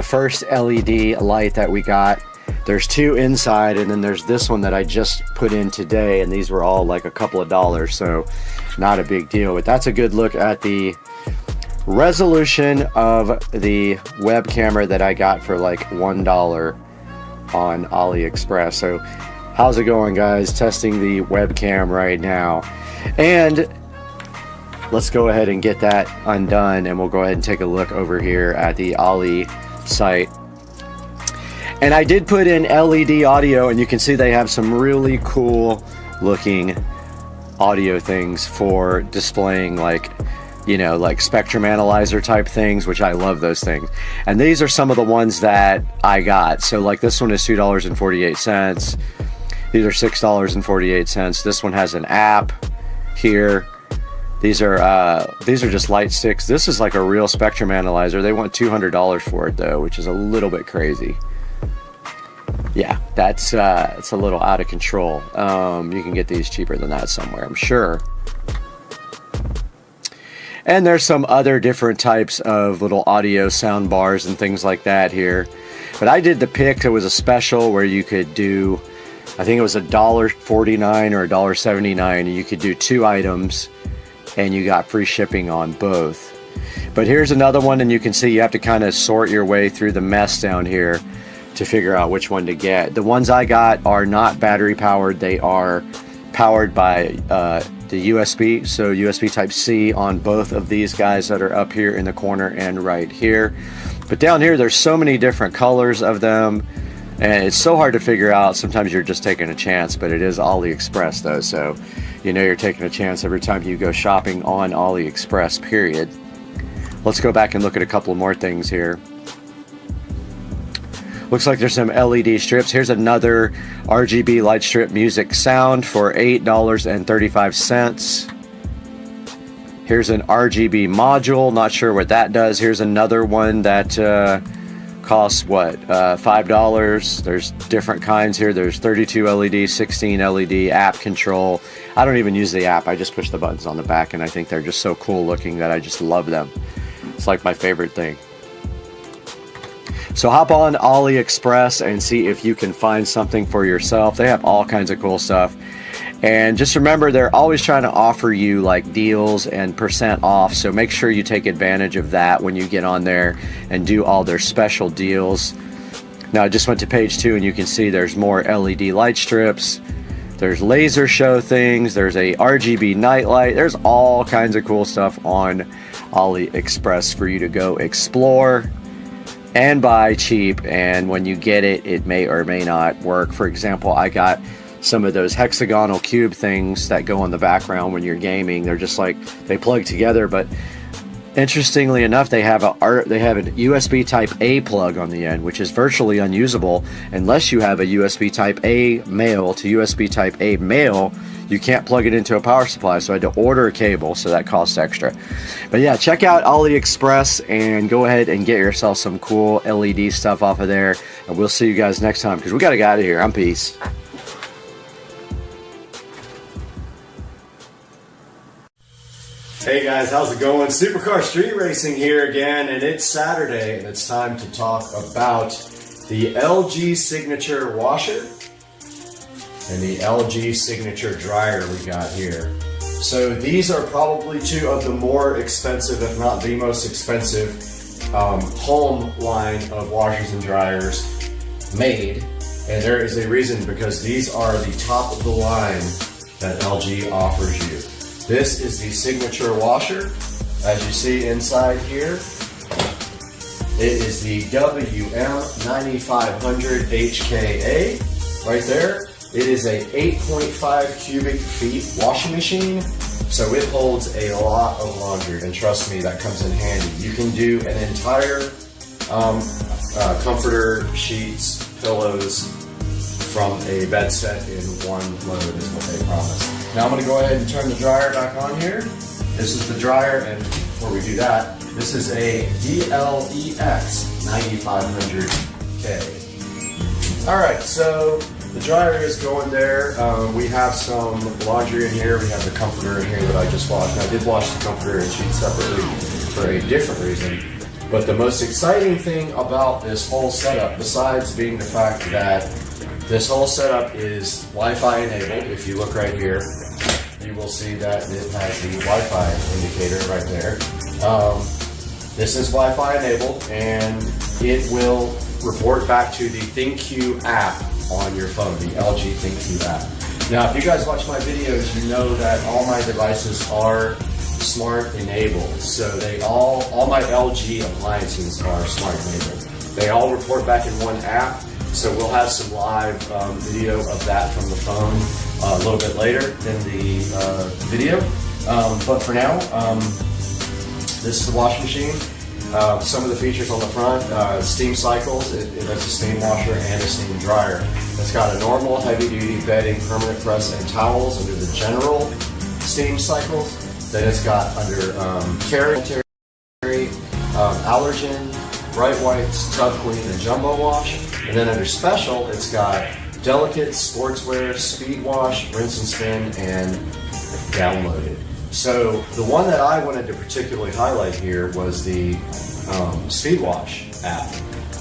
first LED light that we got. There's 2 inside, and then there's this one that I just put in today, and these were all like a couple of dollars, so not a big deal. But that's a good look at the resolution of the web camera that I got for like $1 on AliExpress. So how's it going, guys? Testing the webcam right now, and let's go ahead and get that undone, and we'll go ahead and take a look over here at the Ali site. And I did put in LED audio, and you can see they have some really cool looking audio things for displaying, like, you know, like spectrum analyzer type things, which I love those things. And these are some of the ones that I got. So like this one is $2.48. These are $6.48. This one has an app here. These are just light sticks. This is like a real spectrum analyzer. They want $200 for it though, which is a little bit crazy. Yeah, it's a little out of control. You can get these cheaper than that somewhere, I'm sure. And there's some other different types of little audio sound bars and things like that here. But I did the pick. It was a special where you could do, I think it was $1.49 or $1.79, and you could do 2 items and you got free shipping on both. But here's another one, and you can see you have to kind of sort your way through the mess down here to figure out which one to get. The ones I got are not battery powered. They are powered by the USB, so USB Type-C on both of these guys that are up here in the corner and right here. But down here there's so many different colors of them, and it's so hard to figure out. Sometimes you're just taking a chance, but it is AliExpress though, so you know you're taking a chance every time you go shopping on AliExpress, period. Let's go back and look at a couple more things here. Looks like there's some LED strips. Here's another RGB light strip music sound for $8.35. Here's an RGB module. Not sure what that does. Here's another one that costs what? $5. There's different kinds here. There's 32 LED, 16 LED, app control. I don't even use the app. I just push the buttons on the back, and I think they're just so cool looking that I just love them. It's like my favorite thing. So hop on AliExpress and see if you can find something for yourself. They have all kinds of cool stuff. And just remember, they're always trying to offer you like deals and % off. So make sure you take advantage of that when you get on there and do all their special deals. Now I just went to page 2 and you can see there's more LED light strips. There's laser show things. There's a RGB nightlight. There's all kinds of cool stuff on AliExpress for you to go explore and buy cheap. And when you get it, it may or may not work. For example, I got some of those hexagonal cube things that go on the background when you're gaming. They're just like, they plug together, but interestingly enough, they have a USB type A plug on the end, which is virtually unusable unless you have a USB type A male to USB type A male. You can't plug it into a power supply, so I had to order a cable, so that costs extra. But yeah, check out AliExpress and go ahead and get yourself some cool LED stuff off of there, and we'll see you guys next time, because we gotta get out of here. I'm peace. Hey guys, how's it going? Supercar Street Racing here again, and it's Saturday, and it's time to talk about the LG Signature washer and the LG Signature dryer we got here. So these are probably two of the more expensive, if not the most expensive, home line of washers and dryers made. And there is a reason, because these are the top of the line that LG offers you. This is the Signature washer, as you see inside here. It is the WM9500 HKA right there. It is a 8.5 cubic feet washing machine, so it holds a lot of laundry, and trust me, that comes in handy. You can do an entire comforter, sheets, pillows from a bed set in one load is what they promise. Now I'm going to go ahead and turn the dryer back on here. This is the dryer, and before we do that, this is a DLEX 9500K. Alright, so the dryer is going there. We have some laundry in here. We have the comforter in here that I just washed. And I did wash the comforter and sheets separately for a different reason. But the most exciting thing about this whole setup, besides being the fact that this whole setup is Wi-Fi enabled, if you look right here, you will see that it has the Wi-Fi indicator right there. This is Wi-Fi enabled, and it will report back to the ThinQ app on your phone, the LG ThinQ app. Now, if you guys watch my videos, you know that all my devices are smart enabled. So all my LG appliances are smart enabled. They all report back in one app. So we'll have some live video of that from the phone a little bit later in the video. But for now, this is the washing machine. Some of the features on the front, steam cycles. It has a steam washer and a steam dryer. It's got a normal heavy-duty bedding, permanent press, and towels under the general steam cycles. Then it's got under carry, allergen, bright whites, tub clean, and jumbo wash. And then under special, it's got delicate, sportswear, speed wash, rinse and spin, and downloaded. So the one that I wanted to particularly highlight here was the speed wash app,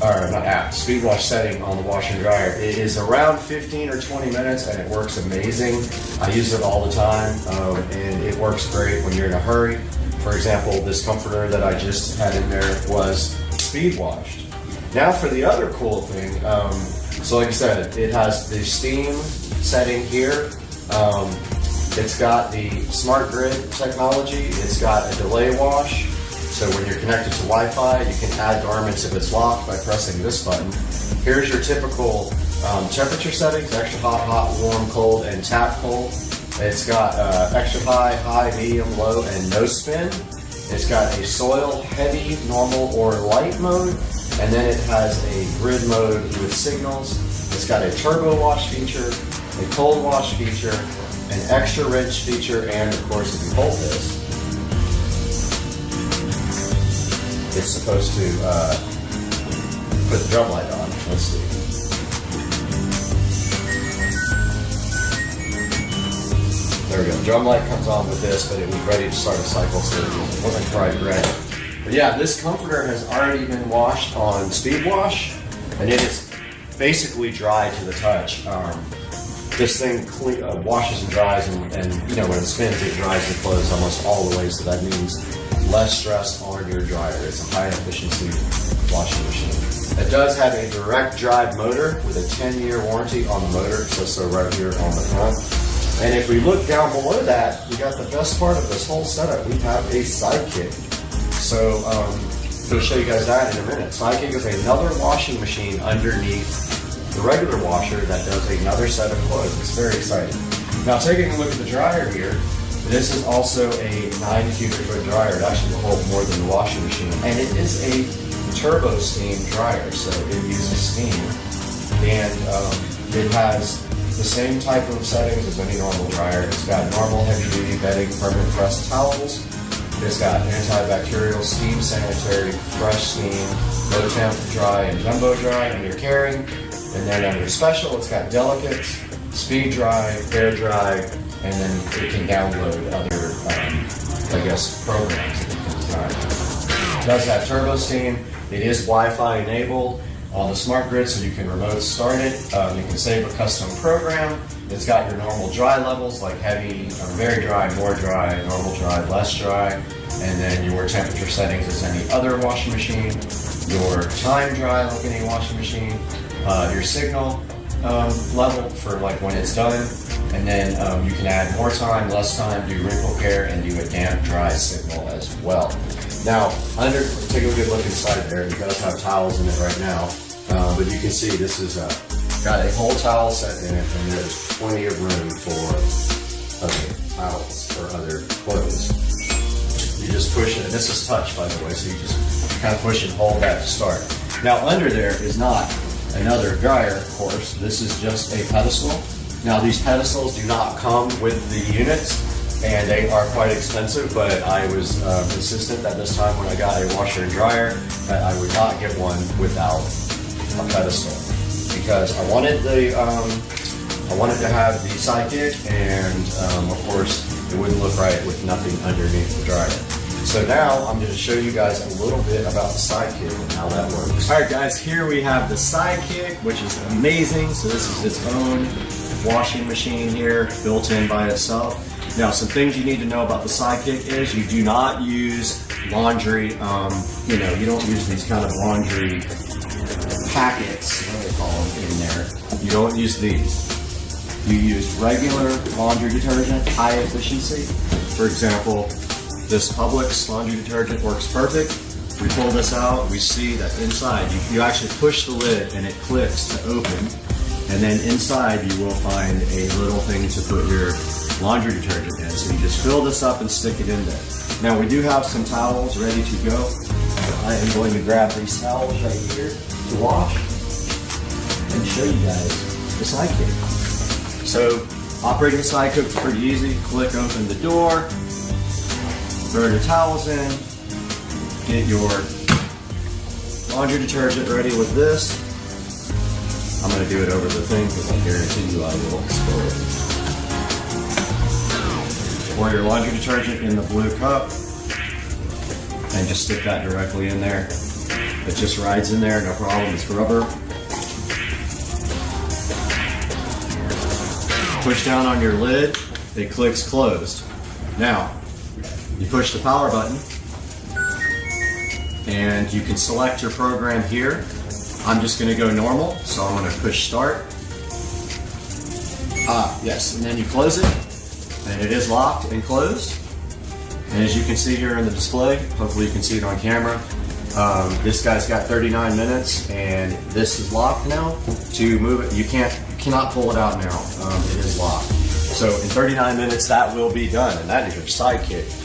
or not app, speed wash setting on the washer and dryer. It is around 15 or 20 minutes, and it works amazing. I use it all the time, and it works great when you're in a hurry. For example, this comforter that I just had in there was speed washed. Now for the other cool thing, so like I said, it has the steam setting here. It's got the smart grid technology. It's got a delay wash. So when you're connected to Wi-Fi, you can add garments if it's locked by pressing this button. Here's your typical temperature settings: extra hot, hot, warm, cold, and tap cold. It's got extra high, high, medium, low, and no spin. It's got a soil, heavy, normal, or light mode. And then it has a grid mode with signals. It's got a turbo wash feature, a cold wash feature, an extra rinse feature, and of course, if you hold this, it's supposed to put the drum light on. Let's see. There we go. The drum light comes on with this, but it was ready to start a cycle, so it wasn't quite ready. But yeah, this comforter has already been washed on speed wash, and it is basically dry to the touch. This thing washes and dries, and you know, when it spins, it dries and closes almost all the way, so that means less stress on your dryer. It's a high efficiency washing machine. It does have a direct drive motor with a 10-year warranty on the motor, so right here on the front. And if we look down below that, we got the best part of this whole setup. We have a sidekick. So I'm going to show you guys that in a minute. Sidekick is another washing machine underneath the regular washer that does another set of clothes. It's very exciting. Now taking a look at the dryer here, this is also a 9 cubic foot dryer. It actually will hold more than the washing machine. And it is a turbo steam dryer, so it uses steam. And it has the same type of settings as any normal dryer. It's got normal heavy duty bedding, permanent pressed towels. It's got antibacterial, steam sanitary, fresh steam, low temp dry, and jumbo dry under carrying. And then under special, it's got delicate, speed dry, air dry, and then it can download other, I guess, programs that you can design. It does have turbo steam. It is Wi-Fi enabled on the smart grid, so you can remote start it. You can save a custom program. It's got your normal dry levels, like heavy, very dry, more dry, normal dry, less dry, and then your temperature settings as any other washing machine, your time dry like any washing machine, your signal level for like when it's done, and then you can add more time, less time, do wrinkle care, and do a damp dry signal as well. Now, take a good look inside there. It does have towels in it right now, but you can see this is got a whole towel set in it, and there's plenty of room for other towels or other clothes. You just push it, and this is touch, by the way, so you just kind of push and hold that to start. Now, under there is not another dryer, of course. This is just a pedestal. Now, these pedestals do not come with the units, and they are quite expensive, but I was insistent that this time when I got a washer and dryer that I would not get one without a pedestal, because I wanted to have the sidekick, and of course it wouldn't look right with nothing underneath the dryer. So now I'm going to show you guys a little bit about the sidekick and how that works. All right, guys, here we have the sidekick, which is amazing. So this is its own washing machine here, built in by itself. Now, some things you need to know about the sidekick is you do not use laundry. You don't use these kind of laundry packets, what do they call them, in there. You don't use these. You use regular laundry detergent, high efficiency. For example, this Publix laundry detergent works perfect. We pull this out, we see that inside, you actually push the lid and it clicks to open. And then inside you will find a little thing to put your laundry detergent in. So you just fill this up and stick it in there. Now we do have some towels ready to go. I am going to grab these towels right here to wash and show you guys the sidekick. So operating the sidekick is pretty easy. Click open the door. Throw your towels in, get your laundry detergent ready with this. I'm going to do it over the thing because I guarantee you I will spill it. Pour your laundry detergent in the blue cup and just stick that directly in there. It just rides in there, no problem, it's rubber. Push down on your lid, it clicks closed. Now, you push the power button and you can select your program here. I'm just going to go normal, so I'm going to push start. Yes, and then you close it, and it is locked and closed. And as you can see here in the display, hopefully you can see it on camera, this guy's got 39 minutes, and this is locked now. To move it, you cannot pull it out now. It is locked. So in 39 minutes, that will be done, and that is your sidekick.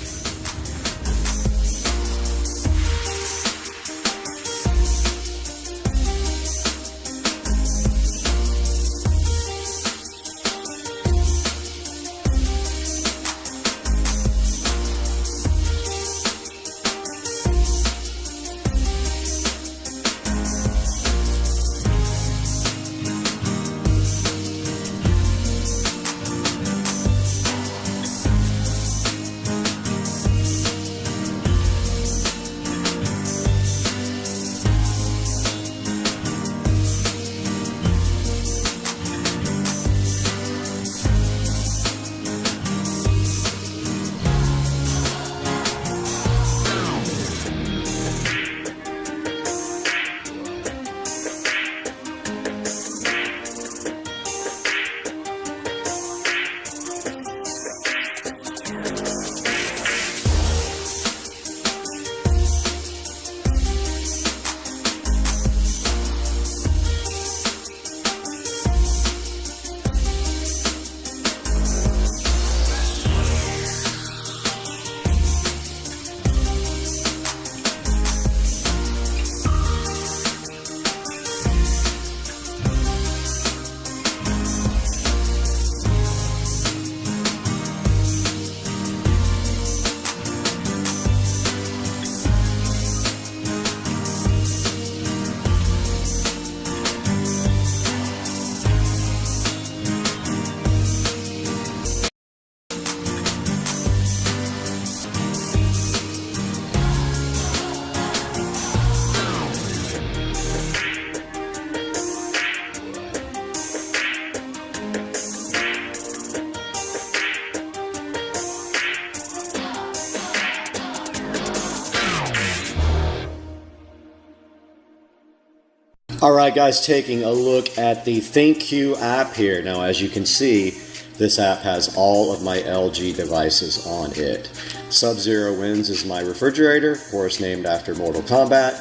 All right, guys, taking a look at the ThinkQ app here. Now, as you can see, this app has all of my LG devices on it. Sub-Zero Winds is my refrigerator, of course named after Mortal Kombat.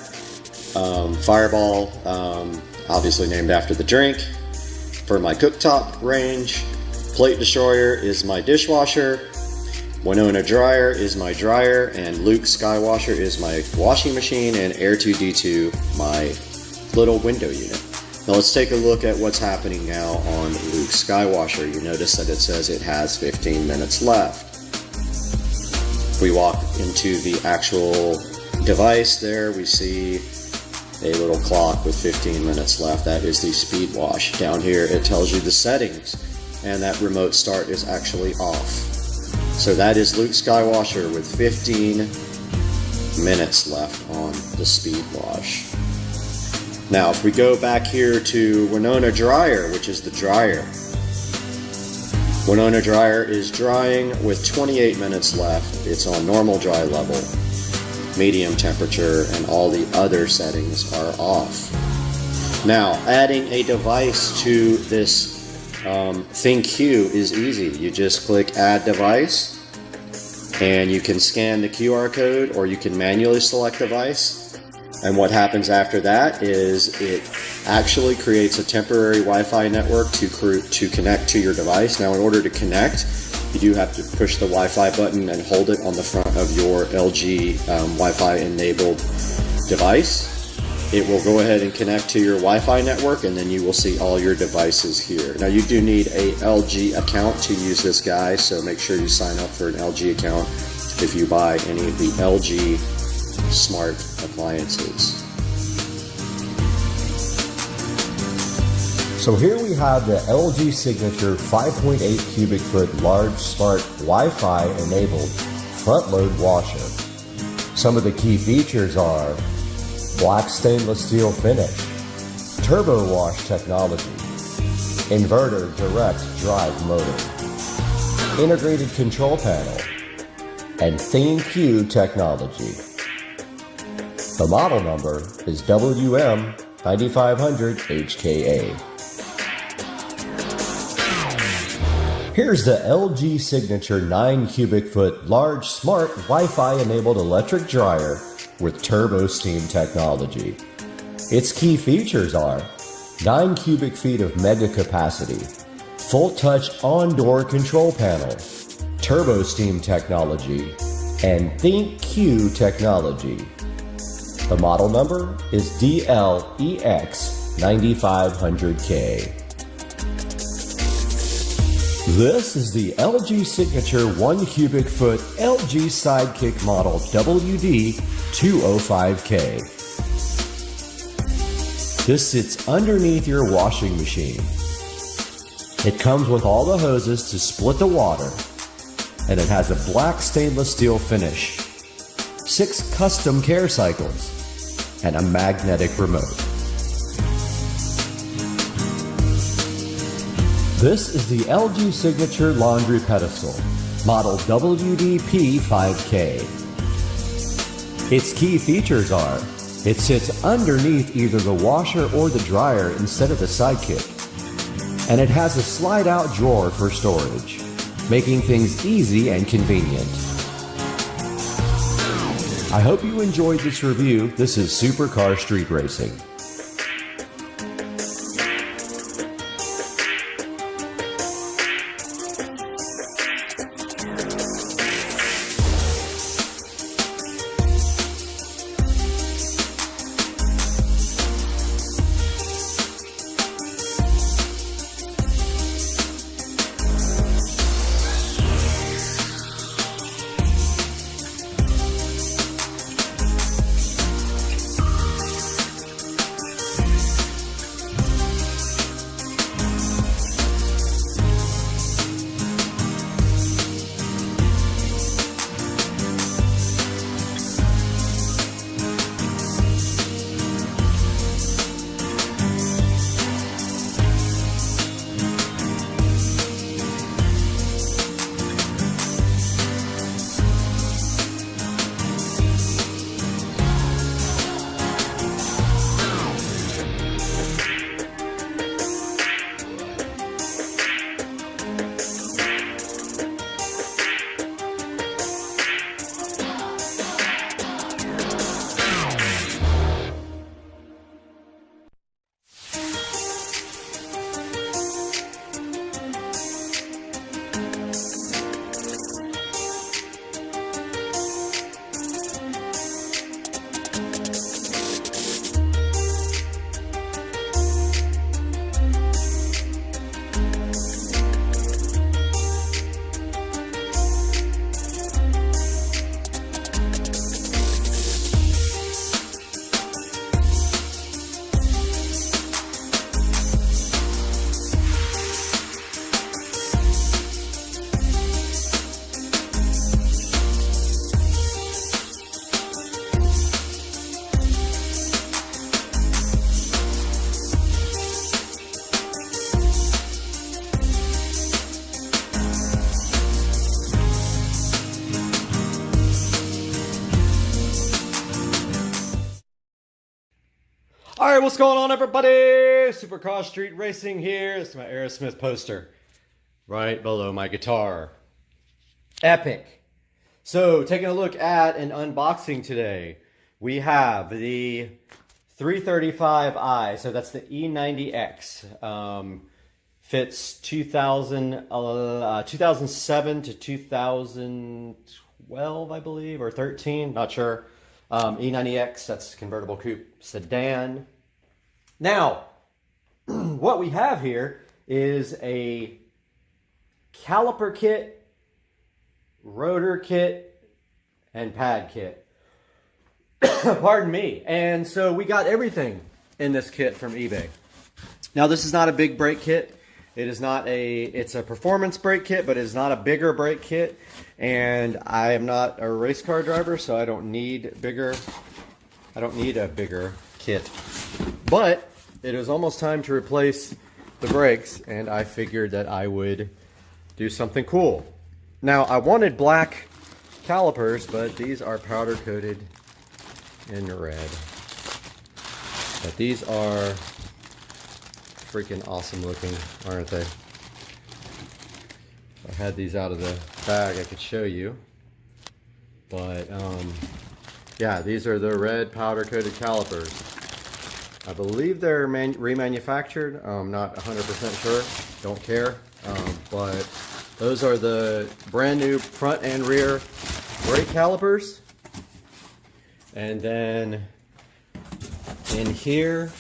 Fireball, obviously named after the drink. For my cooktop range, Plate Destroyer is my dishwasher. Winona Dryer is my dryer, and Luke Skywasher is my washing machine, and Air2D2 my little window unit. Now let's take a look at what's happening now on Luke Skywasher. You notice that it says it has 15 minutes left. We walk into the actual device there, we see a little clock with 15 minutes left. That is the speed wash. Down here it tells you the settings, and that remote start is actually off. So that is Luke Skywasher with 15 minutes left on the speed wash. Now if we go back here to Winona Dryer, which is the dryer. Winona Dryer is drying with 28 minutes left. It's on normal dry level, medium temperature, and all the other settings are off. Now, adding a device to this ThinkQ is easy. You just click Add Device, and you can scan the QR code, or you can manually select device. And what happens after that is it actually creates a temporary Wi-Fi network to connect to your device. Now, in order to connect, you do have to push the Wi-Fi button and hold it on the front of your LG Wi-Fi enabled device. It will go ahead and connect to your Wi-Fi network, and then you will see all your devices here. Now, you do need a LG account to use this guy, so make sure you sign up for an LG account if you buy any of the LG smart appliances. So here we have the LG Signature 5.8 cubic foot large smart Wi-Fi enabled front load washer. Some of the key features are black stainless steel finish, turbo wash technology, inverter direct drive motor, integrated control panel, and ThinkQ technology. The model number is WM9500HKA. Here's the LG Signature 9 cubic foot large smart Wi-Fi enabled electric dryer with turbo steam technology. Its key features are 9 cubic feet of mega capacity, full touch on-door control panel, turbo steam technology, and ThinkQ technology. The model number is DLEX9500K. This is the LG Signature 1 cubic foot LG Sidekick model WD205K. This sits underneath your washing machine. It comes with all the hoses to split the water, and it has a black stainless steel finish, 6 custom care cycles, and a magnetic remote. This is the LG Signature Laundry Pedestal, model WDP5K. Its key features are, it sits underneath either the washer or the dryer instead of the Sidekick, and it has a slide-out drawer for storage, making things easy and convenient. I hope you enjoyed this review. This is Supercar Street Racing. Alright, what's going on, everybody? Supercar Street Racing here. This is my Aerosmith poster right below my guitar. Epic. So, taking a look at an unboxing today, we have the 335i. So that's the E90X. Fits 2007 to 2012, I believe, or 13, not sure. E90X, that's convertible coupe sedan. Now, what we have here is a caliper kit, rotor kit, and pad kit. Pardon me. And so we got everything in this kit from eBay. Now, this is not a big brake kit. It is not it's a performance brake kit, but it's not a bigger brake kit. And I am not a race car driver, so I don't need a bigger kit. But it is almost time to replace the brakes, and I figured that I would do something cool. Now, I wanted black calipers, but these are powder coated in red. But these are freaking awesome looking, aren't they? If I had these out of the bag, I could show you. But yeah, these are the red powder coated calipers. I believe they're remanufactured. I'm not 100% sure. Don't care. But those are the brand new front and rear brake calipers. And then in here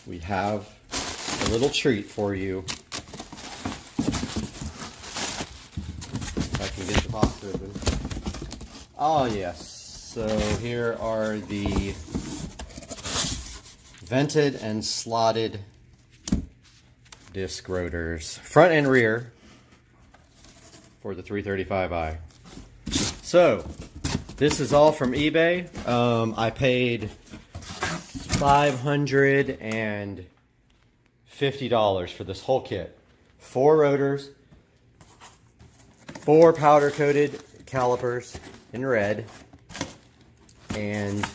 we have a little treat for you. If I can get the box open. Oh yes. So here are the vented and slotted disc rotors, front and rear, for the 335i. So this is all from eBay. I paid $550 for this whole kit. 4 rotors, 4 powder coated calipers in red, and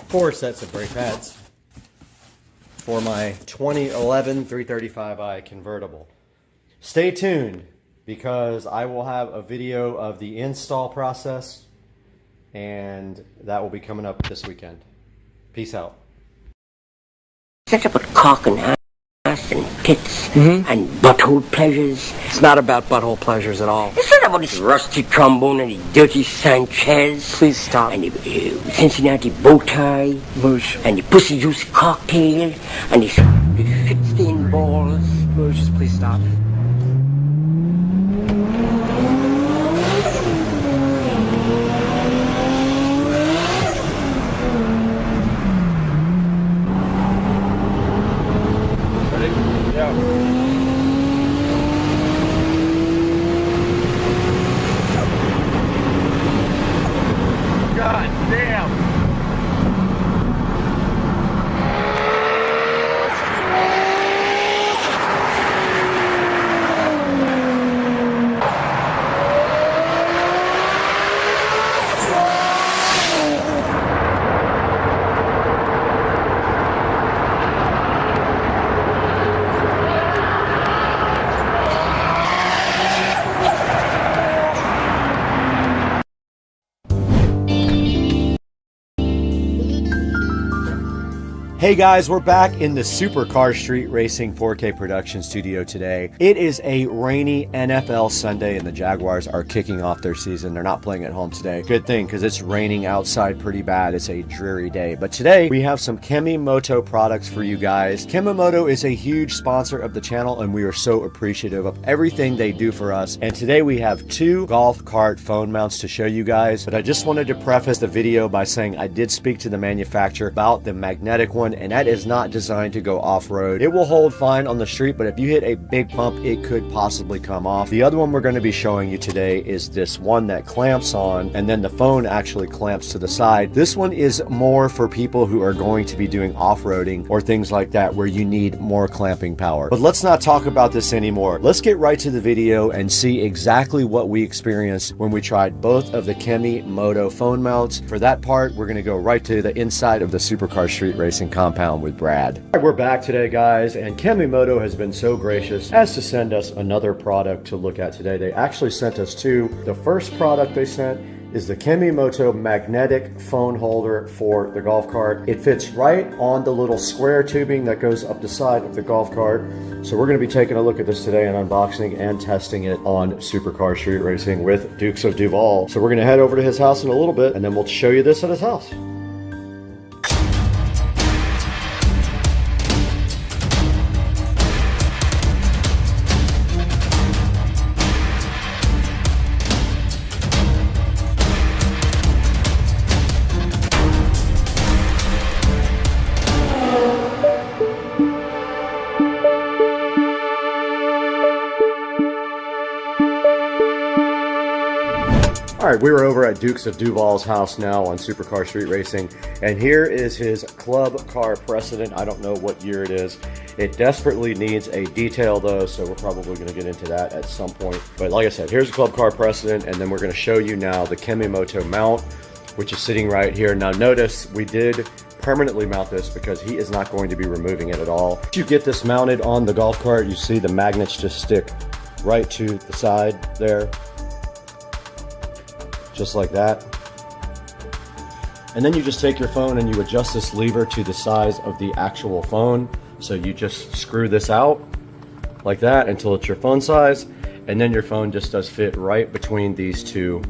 4 sets of brake pads for my 2011 335i convertible. Stay tuned, because I will have a video of the install process, and that will be coming up this weekend. Peace out. It's about cock and ass and tits and butthole pleasures. It's not about butthole pleasures at all. It's not about this rusty trombone and the dirty Sanchez. Please stop. And the Cincinnati bow tie. And the pussy juice cocktail. And the shit stained balls. Just please stop. God damn! Hey guys, we're back in the Supercar Street Racing 4K production studio today. It is a rainy NFL Sunday and the Jaguars are kicking off their season. They're not playing at home today. Good thing, because it's raining outside pretty bad. It's a dreary day. But today we have some Kemimoto products for you guys. Kemimoto is a huge sponsor of the channel, and we are so appreciative of everything they do for us. And today we have 2 golf cart phone mounts to show you guys. But I just wanted to preface the video by saying I did speak to the manufacturer about the magnetic one and that is not designed to go off-road. It will hold fine on the street, but if you hit a big bump, it could possibly come off. The other one we're going to be showing you today is this one that clamps on, and then the phone actually clamps to the side. This one is more for people who are going to be doing off-roading or things like that where you need more clamping power. But let's not talk about this anymore. Let's get right to the video and see exactly what we experienced when we tried both of the Hdmi Moto phone mounts. For that part, we're going to go right to the inside of the Supercar Street Racing compound with Brad. All right, we're back today, guys, and Hdmi Moto has been so gracious as to send us another product to look at today. They actually sent us two. The first product they sent is the Hdmi Moto magnetic phone holder for the golf cart. It fits right on the little square tubing that goes up the side of the golf cart. So we're going to be taking a look at this today and unboxing and testing it on Supercar Street Racing with Dukes of Duval. So we're going to head over to his house in a little bit, and then we'll show you this at his house. All right, we were over at Dukes of Duval's house now on Supercar Street Racing, and here is his club car precedent. I don't know what year it is. It desperately needs a detail though, so we're probably going to get into that at some point. But like I said, here's a club car precedent, and then we're going to show you now the Hdmi Moto mount, which is sitting right here. Now notice we did permanently mount this because he is not going to be removing it at all. If you get this mounted on the golf cart, you see the magnets just stick right to the side there. Just like that. And then you just take your phone and you adjust this lever to the size of the actual phone. So you just screw this out like that until it's your phone size, and then your phone just does fit right between these two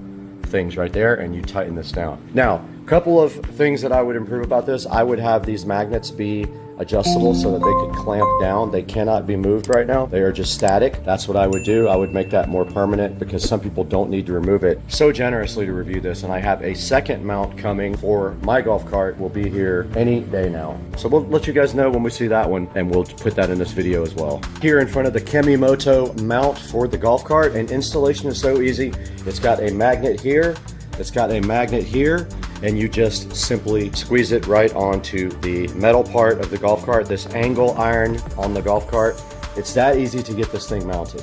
things right there, and you tighten this down. Now, a couple of things that I would improve about this. I would have these magnets be adjustable so that they could clamp down. They cannot be moved right now. They are just static. That's what I would do. I would make that more permanent because some people don't need to remove it so generously to review this. And I have a second mount coming for my golf cart. Will be here any day now. So we'll let you guys know when we see that one, and we'll put that in this video as well. Here in front of the Hdmi Moto mount for the golf cart, and installation is so easy. It's got a magnet here. It's got a magnet here, and you just simply squeeze it right onto the metal part of the golf cart, this angle iron on the golf cart. It's that easy to get this thing mounted.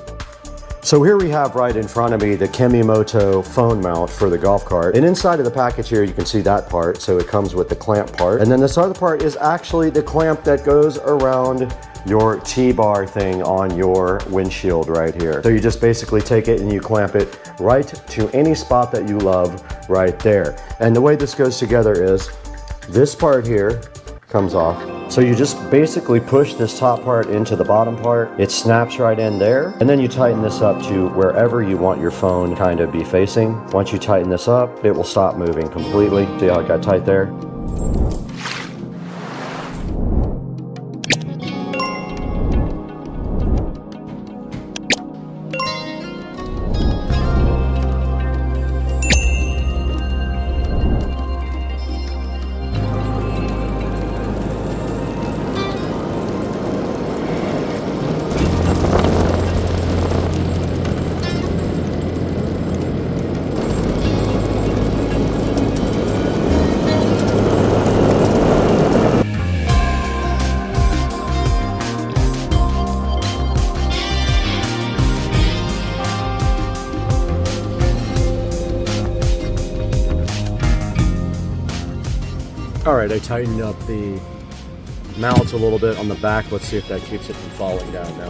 So here we have right in front of me the Hdmi Moto phone mount for the golf cart. And inside of the package here, you can see that part. So it comes with the clamp part. And then this other part is actually the clamp that goes around your T-bar thing on your windshield right here. So you just basically take it and you clamp it right to any spot that you love right there. And the way this goes together is this part here comes off. So you just basically push this top part into the bottom part. It snaps right in there. And then you tighten this up to wherever you want your phone kind of be facing. Once you tighten this up, it will stop moving completely. See how it got tight there? All right, I tightened up the mounts a little bit on the back. Let's see if that keeps it from falling down now.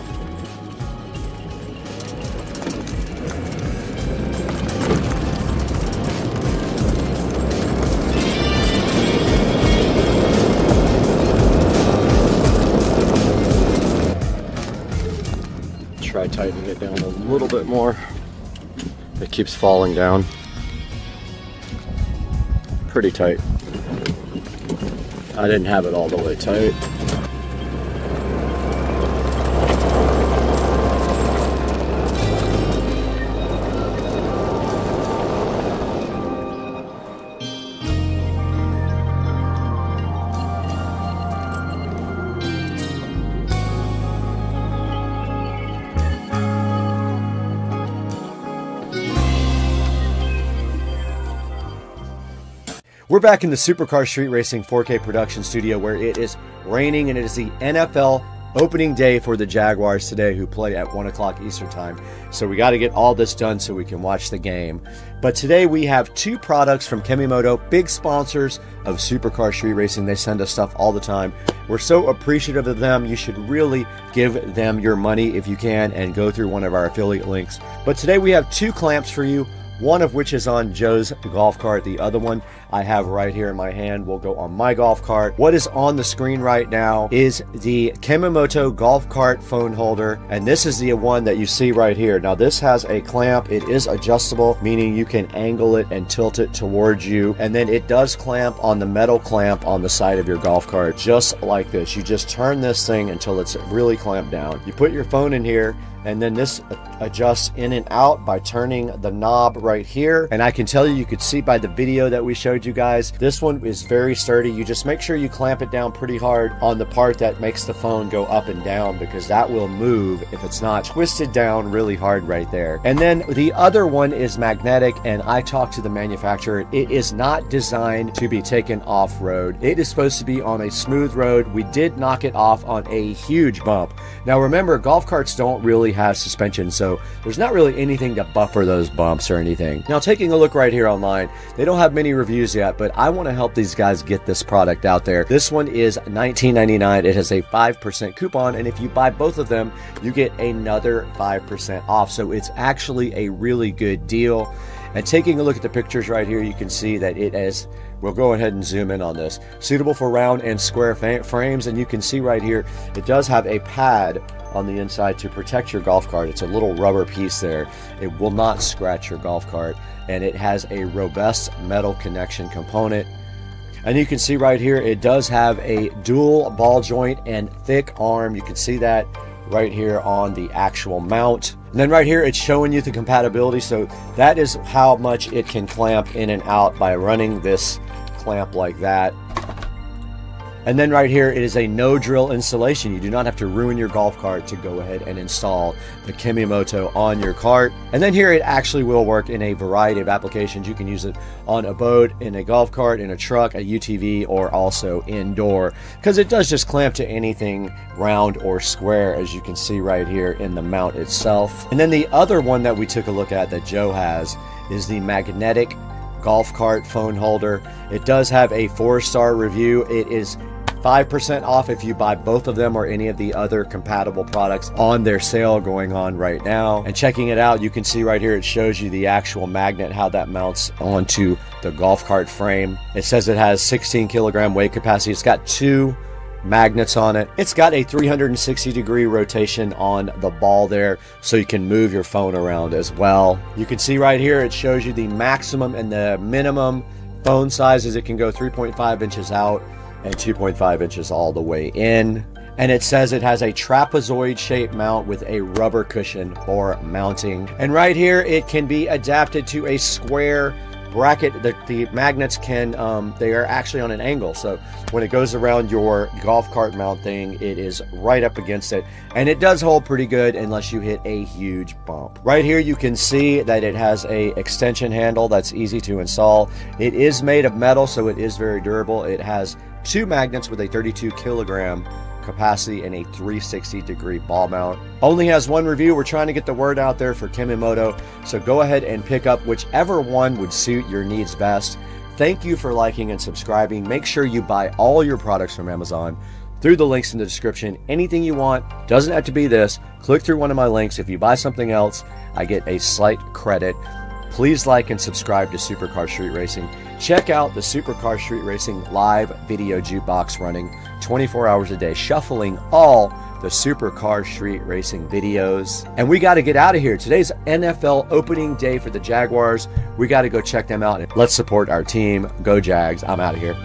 Try tightening it down a little bit more. It keeps falling down. Pretty tight. I didn't have it all the way tight. We're back in the Supercar Street Racing 4K production studio where it is raining, and it is the NFL opening day for the Jaguars today, who play at 1 o'clock Eastern time. So we got to get all this done so we can watch the game. But today we have two products from Kemimoto, big sponsors of Supercar Street Racing. They send us stuff all the time. We're so appreciative of them. You should really give them your money if you can and go through one of our affiliate links. But today we have two clamps for you, one of which is on Joe's golf cart. The other one I have right here in my hand will go on my golf cart. What is on the screen right now is the Kemimoto golf cart phone holder, and this is the one that you see right here. Now this has a clamp. It is adjustable, meaning you can angle it and tilt it towards you, and then it does clamp on the metal clamp on the side of your golf cart, just like this. You just turn this thing until it's really clamped down. You put your phone in here, and then this adjusts in and out by turning the knob right here. And I can tell you, you could see by the video that we showed you guys, this one is very sturdy. You just make sure you clamp it down pretty hard on the part that makes the phone go up and down, because that will move if it's not twisted down really hard right there. And then the other one is magnetic, and I talked to the manufacturer. It is not designed to be taken off-road. It is supposed to be on a smooth road. We did knock it off on a huge bump. Now remember, golf carts don't really have suspension, so there's not really anything to buffer those bumps or anything. Now taking a look right here online, they don't have many reviews yet, but I want to help these guys get this product out there. This one is $19.99. It has a 5% coupon, and if you buy both of them, you get another 5% off. So it's actually a really good deal. And taking a look at the pictures right here, you can see that it is, we'll go ahead and zoom in on this, suitable for round and square frames. And you can see right here, it does have a pad on the inside to protect your golf cart. It's a little rubber piece there. It will not scratch your golf cart, and it has a robust metal connection component. And you can see right here, it does have a dual ball joint and thick arm. You can see that right here on the actual mount. And then right here, it's showing you the compatibility. So that is how much it can clamp in and out by running this clamp like that. And then right here, it is a no drill installation. You do not have to ruin your golf cart to go ahead and install the Kemimoto on your cart. And then here, it actually will work in a variety of applications. You can use it on a boat, in a golf cart, in a truck, a UTV, or also indoor, because it does just clamp to anything round or square, as you can see right here in the mount itself. And then the other one that we took a look at that Joe has is the magnetic golf cart phone holder. It does have a 4-star review. It is 5% off if you buy both of them or any of the other compatible products on their sale going on right now. And checking it out, you can see right here, it shows you the actual magnet, how that mounts onto the golf cart frame. It says it has 16 kilogram weight capacity. It's got 2 magnets on it. It's got a 360-degree rotation on the ball there, so you can move your phone around as well. You can see right here, it shows you the maximum and the minimum phone sizes. It can go 3.5 inches out and 2.5 inches all the way in. And it says it has a trapezoid shaped mount with a rubber cushion for mounting. And right here, it can be adapted to a square bracket. The magnets can, they are actually on an angle. So when it goes around your golf cart mount thing, it is right up against it. And it does hold pretty good unless you hit a huge bump. Right here, you can see that it has a extension handle that's easy to install. It is made of metal, so it is very durable. It has 2 magnets with a 32 kilogram capacity and a 360-degree ball mount. Only has 1 review. We're trying to get the word out there for Kemimoto, so go ahead and pick up whichever one would suit your needs best. Thank you for liking and subscribing. Make sure you buy all your products from Amazon through the links in the description. Anything you want, doesn't have to be this. Click through one of my links. If you buy something else, I get a slight credit. Please like and subscribe to Supercar Street Racing. Check out the Supercar Street Racing live video jukebox running 24 hours a day, shuffling all the Supercar Street Racing videos. And we got to get out of here. Today's NFL opening day for the Jaguars. We got to go check them out. Let's support our team. Go Jags. I'm out of here.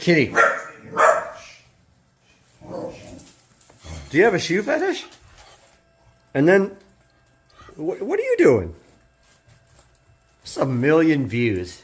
Kitty. Do you have a shoe fetish? And then, what are you doing? It's 1 million views.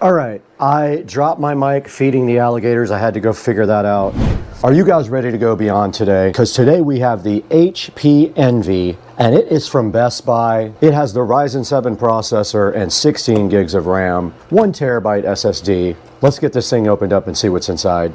All right, I dropped my mic feeding the alligators. I had to go figure that out. Are you guys ready to go beyond today? Because today we have the HP Envy, and it is from Best Buy. It has the Ryzen 7 processor and 16 gigs of RAM, 1 terabyte SSD. Let's get this thing opened up and see what's inside.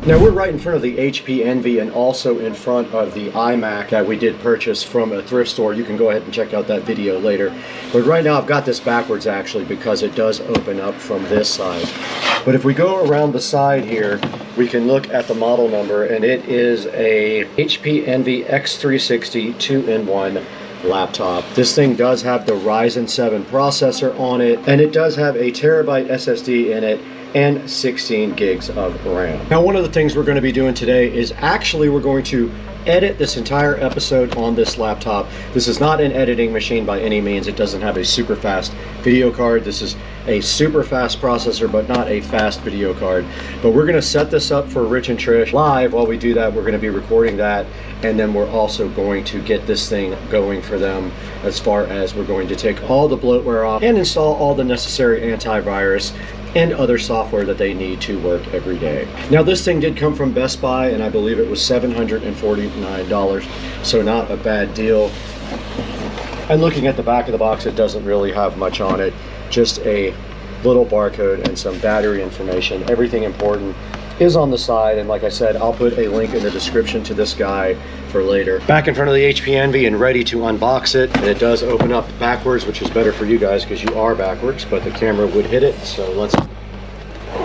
Now we're right in front of the HP Envy and also in front of the iMac that we did purchase from a thrift store. You can go ahead and check out that video later. But right now I've got this backwards actually because it does open up from this side. But if we go around the side here, we can look at the model number, and it is a HP Envy X360 2-in-1 laptop. This thing does have the Ryzen 7 processor on it, and it does have a terabyte SSD in it and 16 gigs of RAM. Now, one of the things we're going to be doing today is actually we're going to edit this entire episode on this laptop. This is not an editing machine by any means. It doesn't have a super fast video card. This is a super fast processor, but not a fast video card. But we're going to set this up for Rich and Trish live. While we do that, we're going to be recording that, and then we're also going to get this thing going for them, as far as we're going to take all the bloatware off and install all the necessary antivirus and other software that they need to work every day. Now, this thing did come from Best Buy, and I believe it was $749, so not a bad deal. And looking at the back of the box, it doesn't really have much on it, just a little barcode and some battery information. Everything important is on the side, and like I said, I'll put a link in the description to this guy for later. Back in front of the HP Envy and ready to unbox it. And it does open up backwards, which is better for you guys because you are backwards, but the camera would hit it. So let's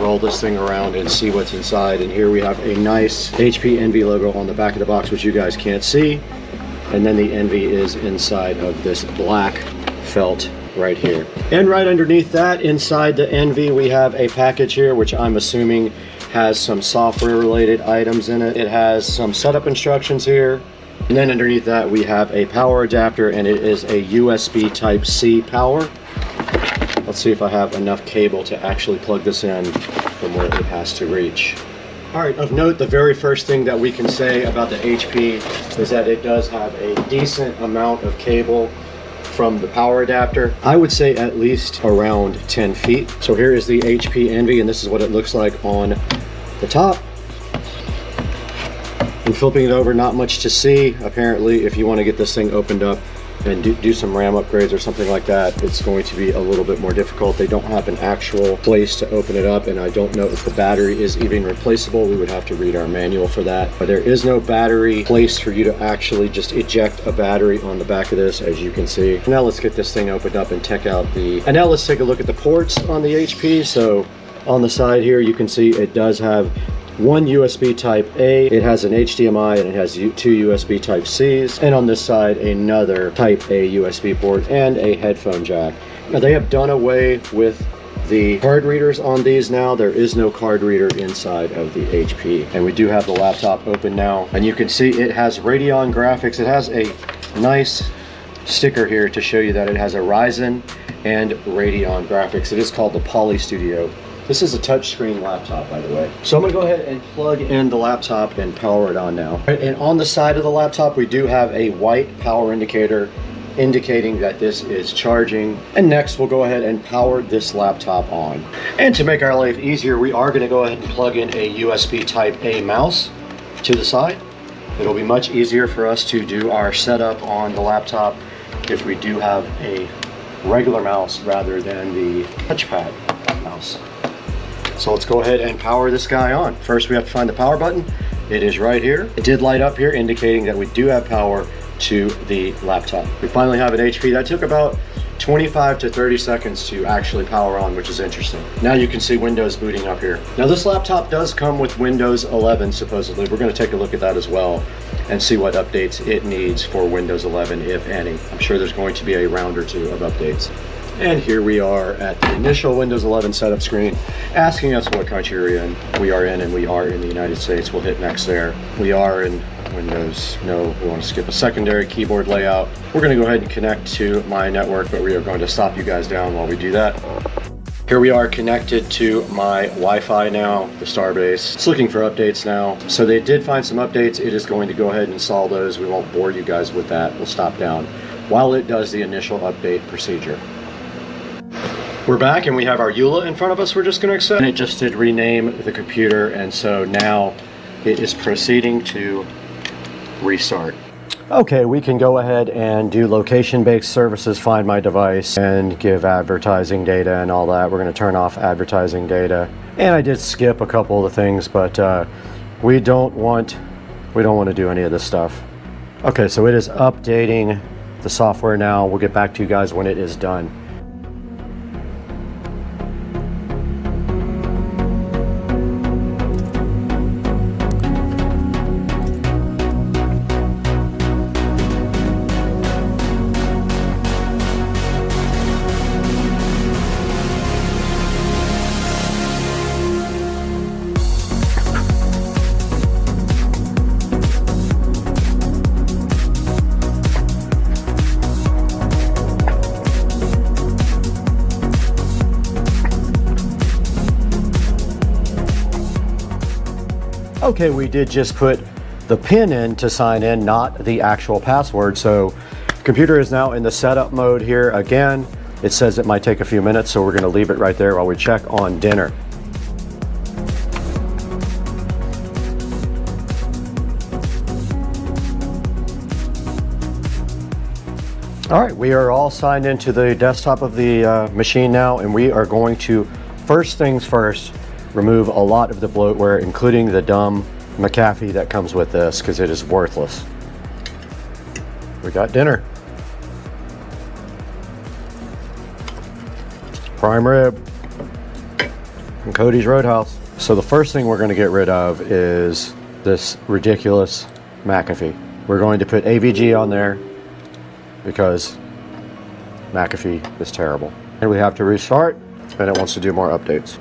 roll this thing around and see what's inside. And here we have a nice HP Envy logo on the back of the box, which you guys can't see. And then the Envy is inside of this black felt right here. And right underneath that, inside the Envy, we have a package here, which I'm assuming has some software related items in it. It has some setup instructions here. And then underneath that, we have a power adapter, and it is a USB Type-C power. Let's see if I have enough cable to actually plug this in from where it has to reach. All right, of note, the very first thing that we can say about the HP is that it does have a decent amount of cable from the power adapter. I would say at least around 10 feet. So here is the HP Envy, and this is what it looks like on the top. And flipping it over, not much to see. Apparently, if you want to get this thing opened up and do some RAM upgrades or something like that, it's going to be a little bit more difficult. They don't have an actual place to open it up, and I don't know if the battery is even replaceable. We would have to read our manual for that. But there is no battery place for you to actually just eject a battery on the back of this, as you can see. Now let's get this thing opened up and check out and now let's take a look at the ports on the HP. So on the side here, you can see it does have one USB Type A, it has an HDMI, and it has 2 USB Type Cs, and on this side another Type A USB port and a headphone jack. Now they have done away with the card readers on these now. There is no card reader inside of the HP. And we do have the laptop open now, and you can see it has Radeon graphics. It has a nice sticker here to show you that it has a Ryzen and Radeon graphics. It is called the Poly Studio. This is a touchscreen laptop, by the way. So I'm gonna go ahead and plug in the laptop and power it on now. And on the side of the laptop, we do have a white power indicator indicating that this is charging. And next, we'll go ahead and power this laptop on. And to make our life easier, we are gonna go ahead and plug in a USB Type A mouse to the side. It'll be much easier for us to do our setup on the laptop if we do have a regular mouse rather than the touchpad mouse. So let's go ahead and power this guy on. First, we have to find the power button. It is right here. It did light up here, indicating that we do have power to the laptop. We finally have an HP. That took about 25 to 30 seconds to actually power on, which is interesting. Now you can see Windows booting up here. Now this laptop does come with Windows 11, supposedly. We're going to take a look at that as well and see what updates it needs for Windows 11, if any. I'm sure there's going to be a round or two of updates. And here we are at the initial Windows 11 setup screen, asking us what country we are in, and we are in the United States. We'll hit next there. We are in Windows. No, we want to skip a secondary keyboard layout. We're going to go ahead and connect to my network, but we are going to stop you guys down while we do that. Here we are connected to my Wi-Fi now, the Starbase. It's looking for updates now. So they did find some updates. It is going to go ahead and install those. We won't bore you guys with that. We'll stop down while it does the initial update procedure. We're back and we have our EULA in front of us. We're just going to accept. And it just did rename the computer, and so now it is proceeding to restart. Okay, we can go ahead and do location-based services, find my device, and give advertising data and all that. We're going to turn off advertising data. And I did skip a couple of the things, but we don't want to do any of this stuff. Okay, so it is updating the software now. We'll get back to you guys when it is done. Okay, we did just put the PIN in to sign in, not the actual password. So computer is now in the setup mode here again. It says it might take a few minutes, so we're going to leave it right there while we check on dinner. All right, we are all signed into the desktop of the machine now, and we are going to, first things first, remove a lot of the bloatware, including the dumb McAfee that comes with this, because it is worthless. We got dinner. Prime rib from Cody's Roadhouse. So the first thing we're going to get rid of is this ridiculous McAfee. We're going to put AVG on there because McAfee is terrible. And we have to restart, and it wants to do more updates.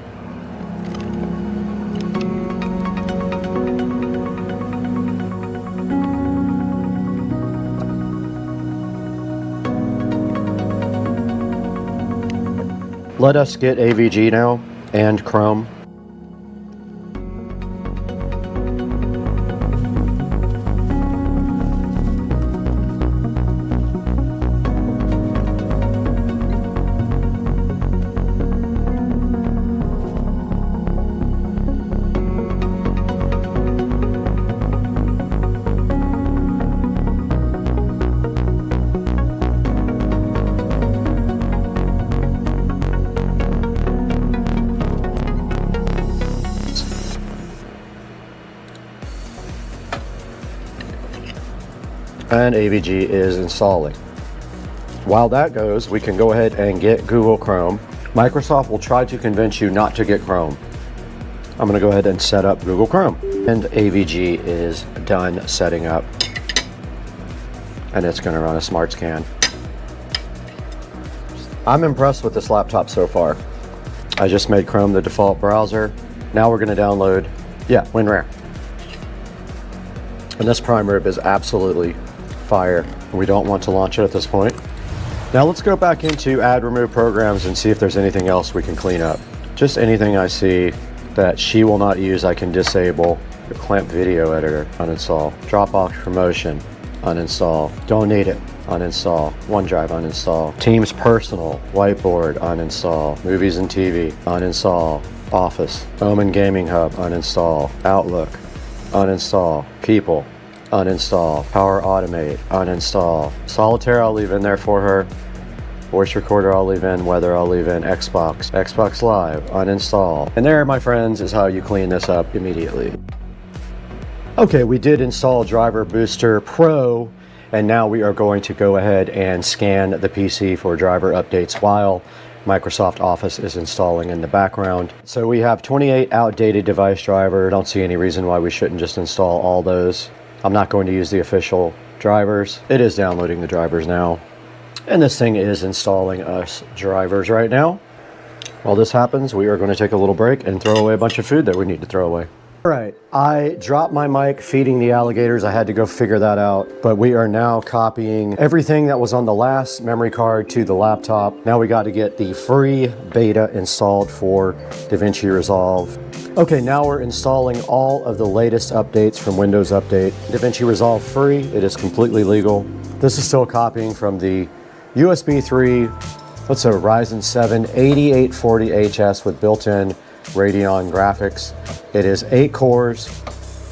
Let us get AVG now and Chrome. And AVG is installing. While that goes, we can go ahead and get Google Chrome. Microsoft will try to convince you not to get Chrome. I'm going to go ahead and set up Google Chrome. And AVG is done setting up. And it's going to run a smart scan. I'm impressed with this laptop so far. I just made Chrome the default browser. Now we're going to download, WinRAR. And this prime rib is absolutely fire. We don't want to launch it at this point. Now let's go back into add remove programs and see if there's anything else we can clean up. Just anything I see that she will not use, I can disable. The clamp video editor, uninstall. Dropbox promotion, uninstall. Don't need it, uninstall. OneDrive, uninstall. Teams personal, whiteboard, uninstall. Movies and TV, uninstall. Office, Omen Gaming Hub, uninstall. Outlook, uninstall. People, uninstall. Power Automate, uninstall. Solitaire I'll leave in there for her. Voice recorder I'll leave in. Weather I'll leave in. Xbox Live, uninstall. And there, my friends, is how you clean this up immediately. Okay, we did install Driver Booster Pro, and now we are going to go ahead and scan the PC for driver updates while Microsoft Office is installing in the background. So we have 28 outdated device drivers. Don't see any reason why we shouldn't just install all those. I'm not going to use the official drivers. It is downloading the drivers now. And this thing is installing us drivers right now. While this happens, we are going to take a little break and throw away a bunch of food that we need to throw away. All right, I dropped my mic feeding the alligators. I had to go figure that out, but we are now copying everything that was on the last memory card to the laptop. Now we got to get the free beta installed for DaVinci Resolve. Okay, now we're installing all of the latest updates from Windows Update. DaVinci Resolve free, it is completely legal. This is still copying from the USB 3, what's a Ryzen 7 8840HS with built-in Radeon graphics. It is 8 cores,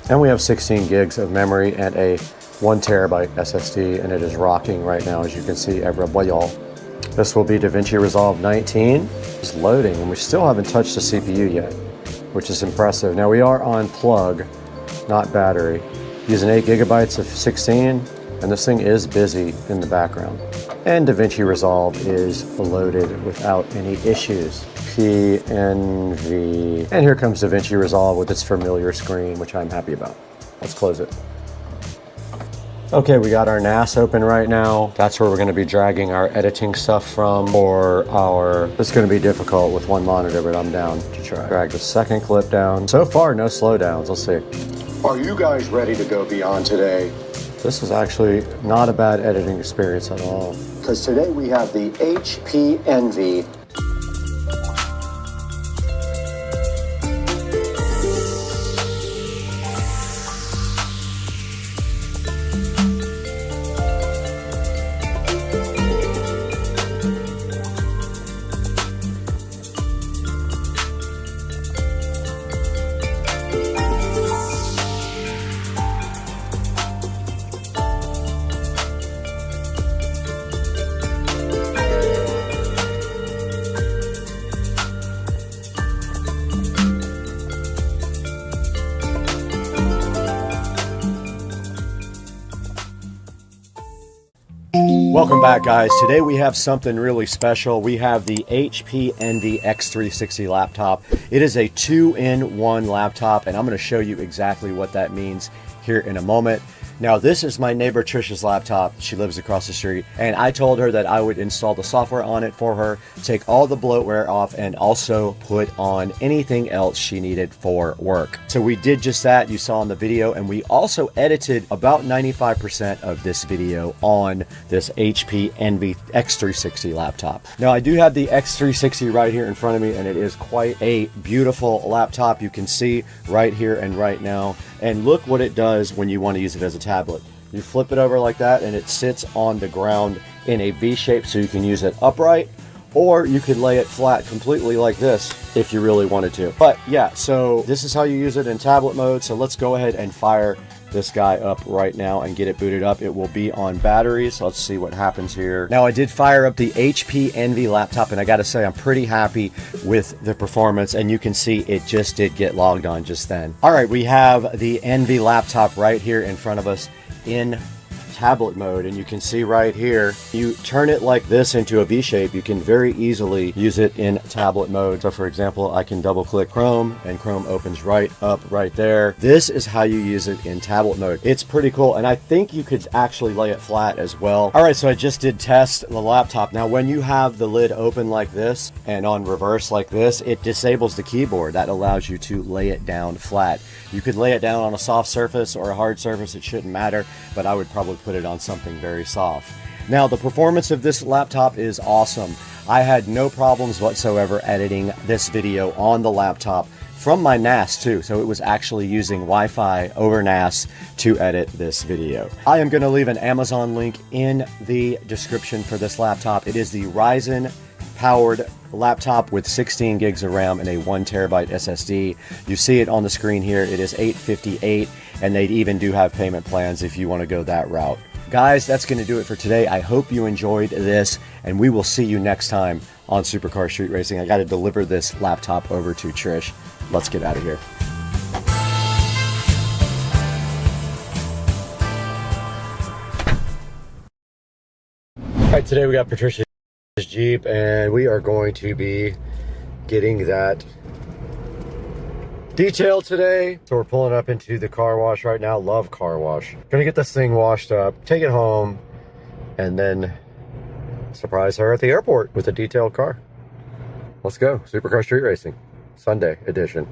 and we have 16 gigs of memory and a 1 terabyte SSD, and it is rocking right now, as you can see, everybody, y'all. This will be DaVinci Resolve 19. It's loading, and we still haven't touched the CPU yet, which is impressive. Now we are on plug, not battery, using 8 gigabytes of 16, and this thing is busy in the background. And DaVinci Resolve is loaded without any issues. PNV. And here comes DaVinci Resolve with its familiar screen, which I'm happy about. Let's close it. Okay, we got our NAS open right now. That's where we're going to be dragging our editing stuff from for our... It's going to be difficult with one monitor, but I'm down to try. Drag the second clip down. So far, no slowdowns. Let's see. Are you guys ready to go beyond today? This is actually not a bad editing experience at all. Because today we have the HP Envy. Welcome back, guys. Today we have something really special. We have the HP Envy X360 laptop. It is a 2-in-1 laptop, and I'm going to show you exactly what that means here in a moment. Now, this is my neighbor Trisha's laptop. She lives across the street, and I told her that I would install the software on it for her, take all the bloatware off, and also put on anything else she needed for work. So we did just that, you saw in the video, and we also edited about 95% of this video on this HP Envy X360 laptop. Now, I do have the X360 right here in front of me, and it is quite a beautiful laptop. You can see right here and right now. And look what it does when you want to use it as a tablet. You flip it over like that and it sits on the ground in a V shape, so you can use it upright, or you could lay it flat completely like this if you really wanted to. But yeah, so this is how you use it in tablet mode. So let's go ahead and fire this guy up right now and get it booted up. It will be on batteries. So let's see what happens here. Now, I did fire up the HP Envy laptop, and I gotta say I'm pretty happy with the performance, and you can see it just did get logged on just then. All right, we have the Envy laptop right here in front of us in tablet mode, and you can see right here, you turn it like this into a V shape, you can very easily use it in tablet mode. So for example, I can double click Chrome and Chrome opens right up right there. This is how you use it in tablet mode. It's pretty cool, and I think you could actually lay it flat as well. All right, so I just did test the laptop. Now, when you have the lid open like this and on reverse like this, it disables the keyboard. That allows you to lay it down flat. You could lay it down on a soft surface or a hard surface, it shouldn't matter, but I would probably put it on something very soft. Now, the performance of this laptop is awesome. I had no problems whatsoever editing this video on the laptop from my NAS too, so it was actually using Wi-Fi over NAS to edit this video. I am going to leave an Amazon link in the description for this laptop. It is the Ryzen powered laptop with 16 gigs of RAM and a 1 terabyte SSD. You see it on the screen here. It is $858, and they even do have payment plans if you want to go that route. Guys, that's going to do it for today. I hope you enjoyed this, and we will see you next time on Supercar Street Racing. I got to deliver this laptop over to Trish. Let's get out of here. All right, today we got Patricia's Jeep, and we are going to be getting that detailed today. So we're pulling up into the car wash right now. Love car wash. Gonna get this thing washed up, take it home, and then surprise her at the airport with a detailed car. Let's go. Supercar Street Racing, Sunday edition.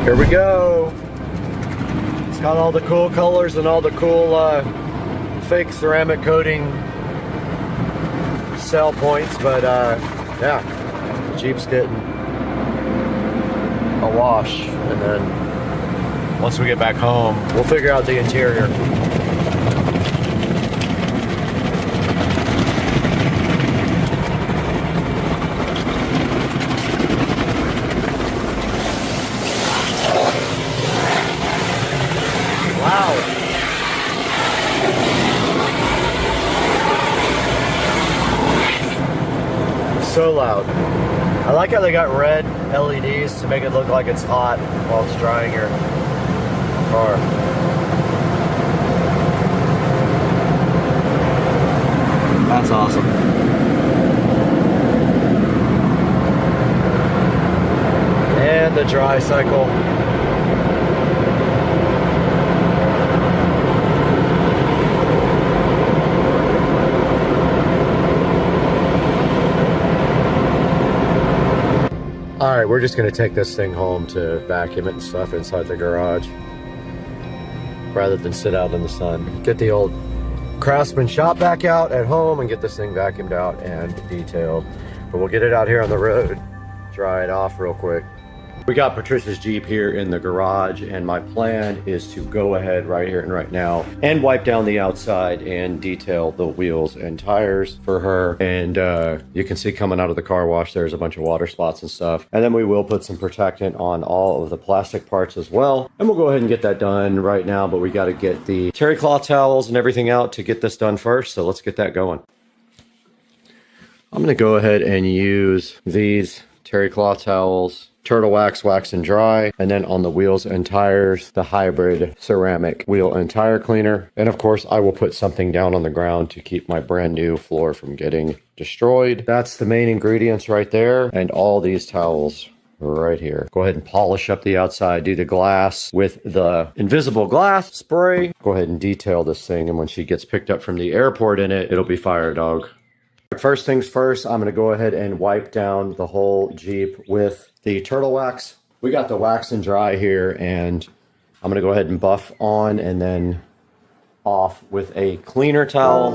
Here we go. It's got all the cool colors and all the cool fake ceramic coating sell points, but yeah, the Jeep's getting a wash, and then once we get back home, we'll figure out the interior. So loud. I like how they got red LEDs to make it look like it's hot while it's drying your car. That's awesome. And the dry cycle. Alright, we're just going to take this thing home to vacuum it and stuff inside the garage rather than sit out in the sun. Get the old Craftsman shop vac out at home and get this thing vacuumed out and detailed. But we'll get it out here on the road, dry it off real quick. We got Patricia's Jeep here in the garage, and my plan is to go ahead right here and right now and wipe down the outside and detail the wheels and tires for her. And you can see coming out of the car wash, there's a bunch of water spots and stuff. And then we will put some protectant on all of the plastic parts as well. And we'll go ahead and get that done right now, but we got to get the terry cloth towels and everything out to get this done first. So let's get that going. I'm going to go ahead and use these terry cloth towels, turtle wax, wax and dry, and then on the wheels and tires, the hybrid ceramic wheel and tire cleaner. And of course, I will put something down on the ground to keep my brand new floor from getting destroyed. That's the main ingredients right there, and all these towels right here. Go ahead and polish up the outside, do the glass with the invisible glass spray. Go ahead and detail this thing, and when she gets picked up from the airport in it, it'll be fire, dog. First things first, I'm going to go ahead and wipe down the whole Jeep with the turtle wax. We got the wax and dry here, and I'm going to go ahead and buff on and then off with a cleaner towel.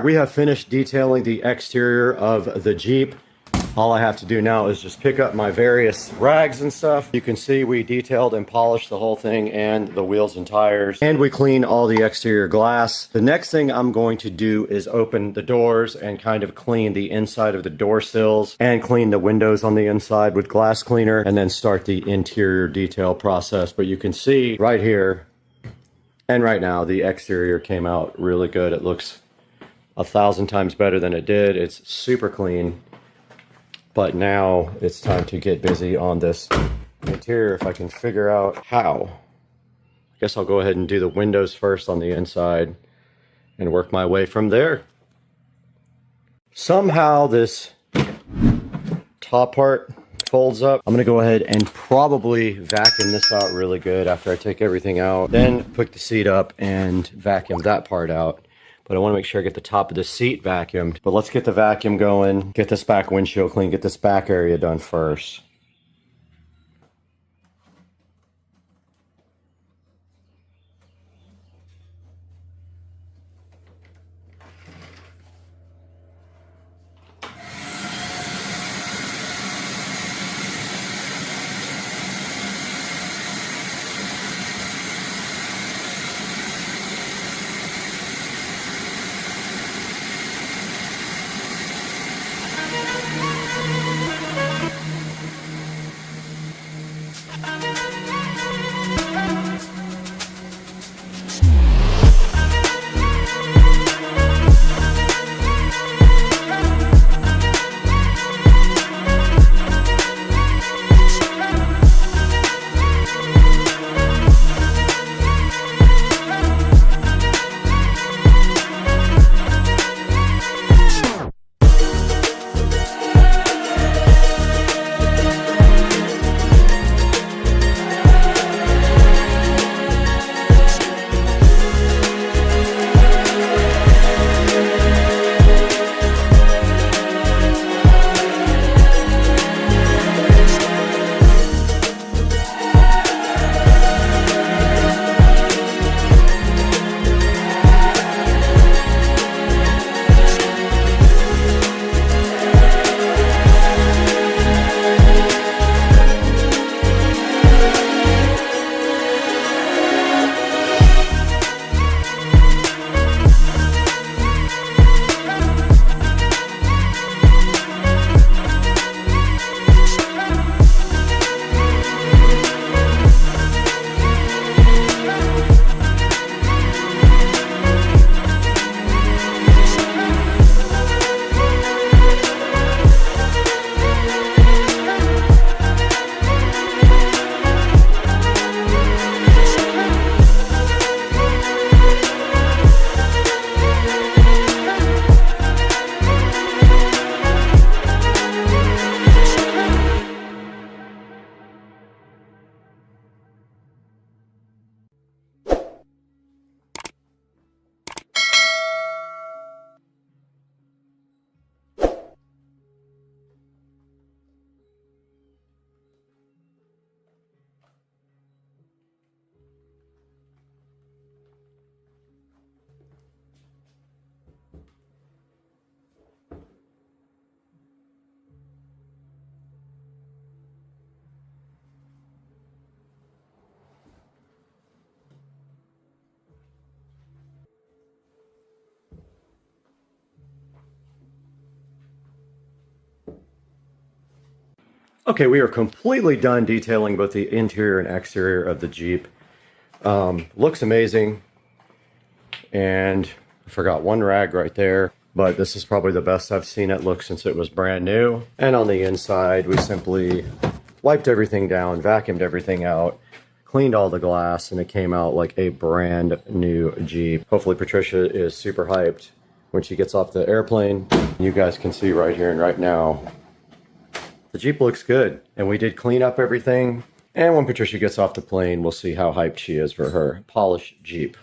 We have finished detailing the exterior of the Jeep. All I have to do now is just pick up my various rags and stuff. You can see we detailed and polished the whole thing and the wheels and tires. And we cleaned all the exterior glass. The next thing I'm going to do is open the doors and kind of clean the inside of the door sills and clean the windows on the inside with glass cleaner and then start the interior detail process. But you can see right here and right now the exterior came out really good. It looks 1,000 times better than it did. It's super clean. But now it's time to get busy on this interior if I can figure out how. I guess I'll go ahead and do the windows first on the inside and work my way from there. Somehow this top part folds up. I'm gonna go ahead and probably vacuum this out really good after I take everything out. Then pick the seat up and vacuum that part out. But I want to make sure I get the top of the seat vacuumed. But let's get the vacuum going, get this back windshield clean, get this back area done first. Okay, we are completely done detailing both the interior and exterior of the Jeep. Looks amazing. And I forgot one rag right there, but this is probably the best I've seen it look since it was brand new. And on the inside, we simply wiped everything down, vacuumed everything out, cleaned all the glass, and it came out like a brand new Jeep. Hopefully Patricia is super hyped when she gets off the airplane. You guys can see right here and right now, the Jeep looks good, and we did clean up everything. And when Patricia gets off the plane, we'll see how hyped she is for her polished Jeep.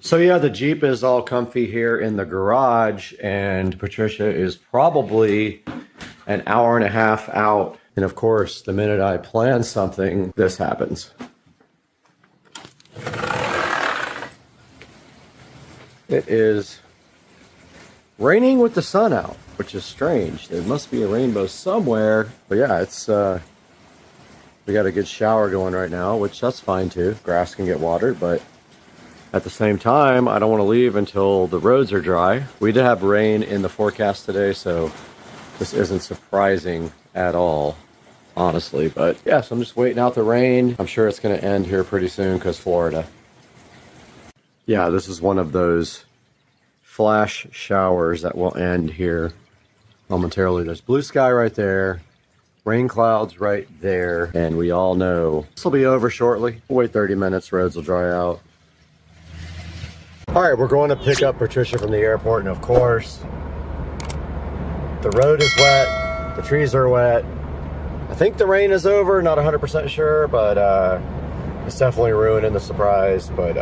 So yeah, the Jeep is all comfy here in the garage, and Patricia is probably an hour and a half out. And of course, the minute I plan something, this happens. It is raining with the sun out, which is strange. There must be a rainbow somewhere. But yeah, it's we got a good shower going right now, which that's fine too. Grass can get watered, but at the same time, I don't want to leave until the roads are dry. We did have rain in the forecast today, so this isn't surprising at all, honestly. But yeah, so I'm just waiting out the rain. I'm sure it's going to end here pretty soon because Florida. Yeah, this is one of those flash showers that will end here momentarily. There's blue sky right there, rain clouds right there, and we all know this will be over shortly. We'll wait 30 minutes, roads will dry out. All right, we're going to pick up Patricia from the airport, and of course, the road is wet, the trees are wet. I think the rain is over, not 100% sure, but it's definitely ruining the surprise, but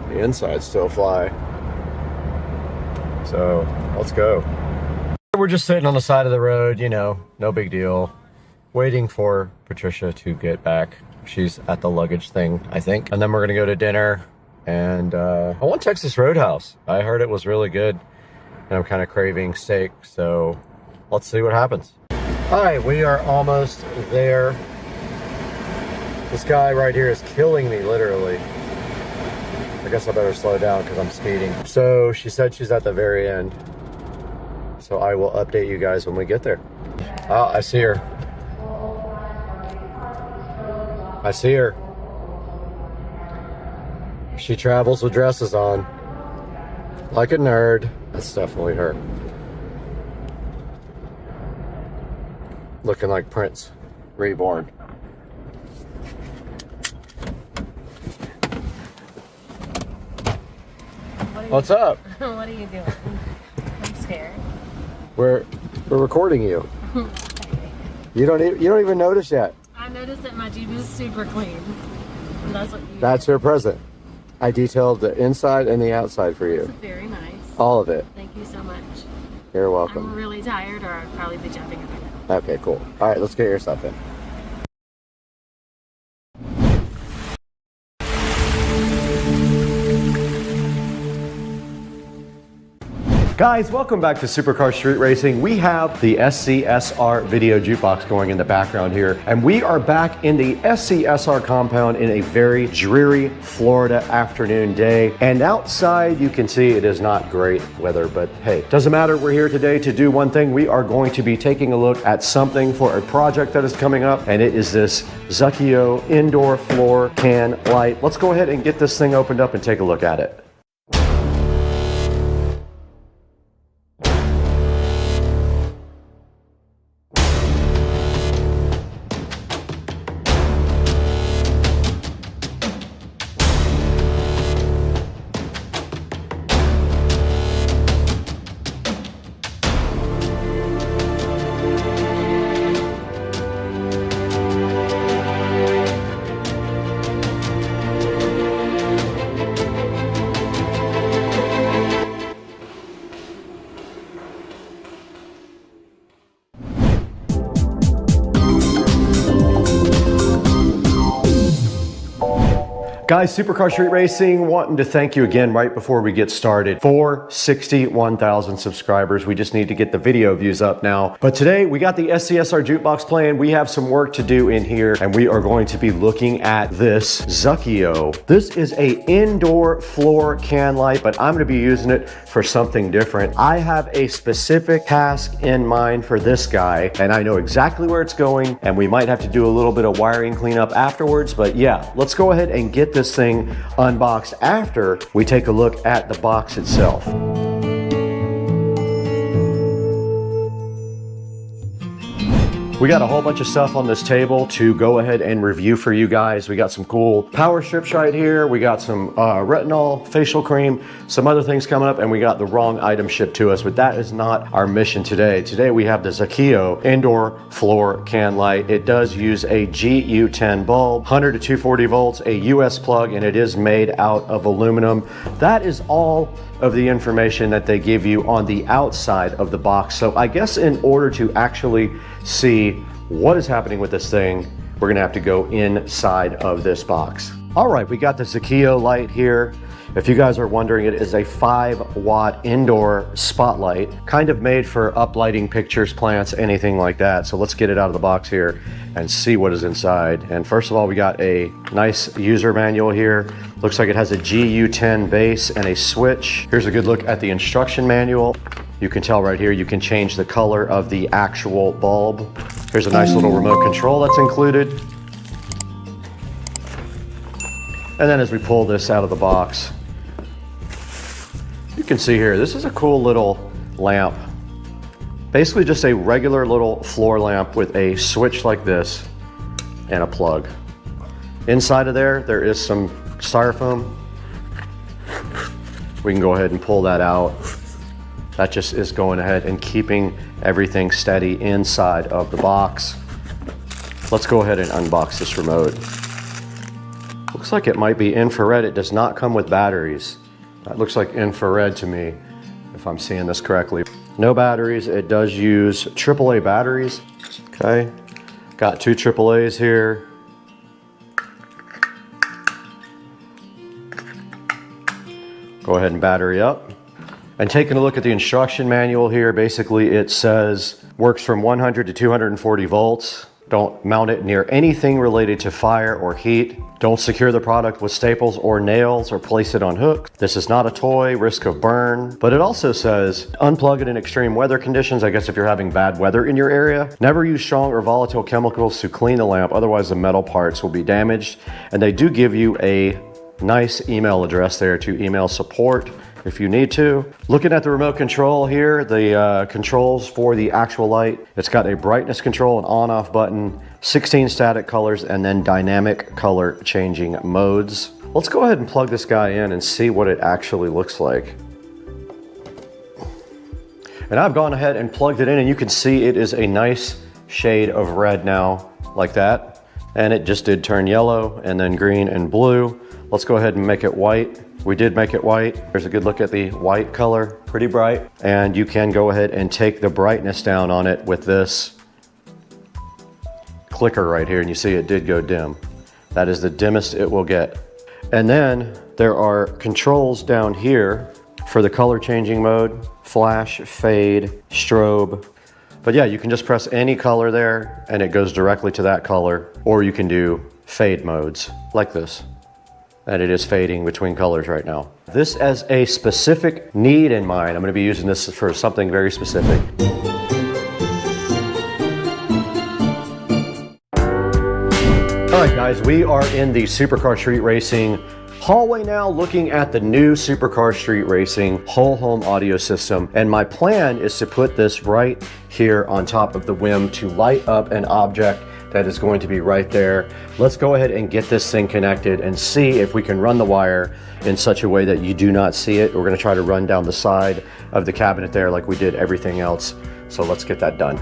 the insides still fly. So let's go. We're just sitting on the side of the road, you know, no big deal. Waiting for Patricia to get back. She's at the luggage thing, I think. And then we're gonna go to dinner. And I want Texas Roadhouse. I heard it was really good. And I'm kind of craving steak, so let's see what happens. All right, we are almost there. This guy right here is killing me, literally. I guess I better slow down because I'm speeding. So she said she's at the very end. So I will update you guys when we get there. Oh, I see her. I see her. She travels with dresses on. Like a nerd. That's definitely her. Looking like Prince reborn. What's up? What are you doing? I'm scared. We're recording you. You don't even notice yet. I noticed that my Jeep is super clean. And that's what you That's your present. I detailed the inside and the outside for you. That's very nice. All of it. Thank you so much. You're welcome. I'm really tired, or I'd probably be jumping up and down. Okay, cool. All right, let's get your stuff in. Guys, welcome back to Supercar Street Racing. We have the SCSR video jukebox going in the background here, and we are back in the SCSR compound in a very dreary Florida afternoon day. And outside, you can see it is not great weather, but hey, doesn't matter. We're here today to do one thing. We are going to be taking a look at something for a project that is coming up, and it is this Zukio indoor floor can light. Let's go ahead and get this thing opened up and take a look at it. Guys, Supercar Street Racing wanting to thank you again right before we get started for 61,000 subscribers. We just need to get the video views up now. But today we got the SCSR jukebox playing. We have some work to do in here, and we are going to be looking at this Zukio. This is a indoor floor can light, but I'm going to be using it for something different. I have a specific task in mind for this guy, and I know exactly where it's going, and we might have to do a little bit of wiring cleanup afterwards. But yeah, let's go ahead and get this thing unboxed after we take a look at the box itself. We got a whole bunch of stuff on this table to go ahead and review for you guys. We got some cool power strips right here. We got some retinol facial cream, some other things coming up, and we got the wrong item shipped to us, but that is not our mission today. Today we have the Zukio indoor floor can light. It does use a GU10 bulb, 100 to 240 volts, a US plug, and it is made out of aluminum. That is all of the information that they give you on the outside of the box. So I guess in order to actually see what is happening with this thing, we're gonna have to go inside of this box. All right, we got the Zakio light here. If you guys are wondering, it is a 5-watt indoor spotlight, kind of made for uplighting pictures, plants, anything like that. So let's get it out of the box here and see what is inside. And first of all, we got a nice user manual here. Looks like it has a GU10 base and a switch. Here's a good look at the instruction manual. You can tell right here, you can change the color of the actual bulb. Here's a nice little remote control that's included. And then as we pull this out of the box, you can see here, this is a cool little lamp. Basically just a regular little floor lamp with a switch like this and a plug. Inside of there is some styrofoam. We can go ahead and pull that out. That just is going ahead and keeping everything steady inside of the box. Let's go ahead and unbox this remote. Looks like it might be infrared. It does not come with batteries. That looks like infrared to me, if I'm seeing this correctly. No batteries. It does use AAA batteries. Okay, got 2 AAAs here. Go ahead and battery up. And taking a look at the instruction manual here, basically it says works from 100 to 240 volts. Don't mount it near anything related to fire or heat. Don't secure the product with staples or nails or place it on hooks. This is not a toy, risk of burn. But it also says unplug it in extreme weather conditions. I guess if you're having bad weather in your area. Never use strong or volatile chemicals to clean the lamp, otherwise the metal parts will be damaged. And they do give you a nice email address there to email support if you need to. Looking at the remote control here, the controls for the actual light, it's got a brightness control, an on-off button, 16 static colors, and then dynamic color changing modes. Let's go ahead and plug this guy in and see what it actually looks like. And I've gone ahead and plugged it in, and you can see it is a nice shade of red now, like that. And it just did turn yellow, and then green and blue. Let's go ahead and make it white. We did make it white. There's a good look at the white color, pretty bright. And you can go ahead and take the brightness down on it with this clicker right here, and you see it did go dim. That is the dimmest it will get. And then there are controls down here for the color changing mode, flash, fade, strobe. But yeah, you can just press any color there and it goes directly to that color, or you can do fade modes like this. And it is fading between colors right now. This as a specific need in mind. I'm going to be using this for something very specific. All right, guys, we are in the Supercar Street Racing hallway now, looking at the new Supercar Street Racing whole home audio system. And my plan is to put this right here on top of the WIM to light up an object that is going to be right there. Let's go ahead and get this thing connected and see if we can run the wire in such a way that you do not see it. We're gonna try to run down the side of the cabinet there like we did everything else. So let's get that done.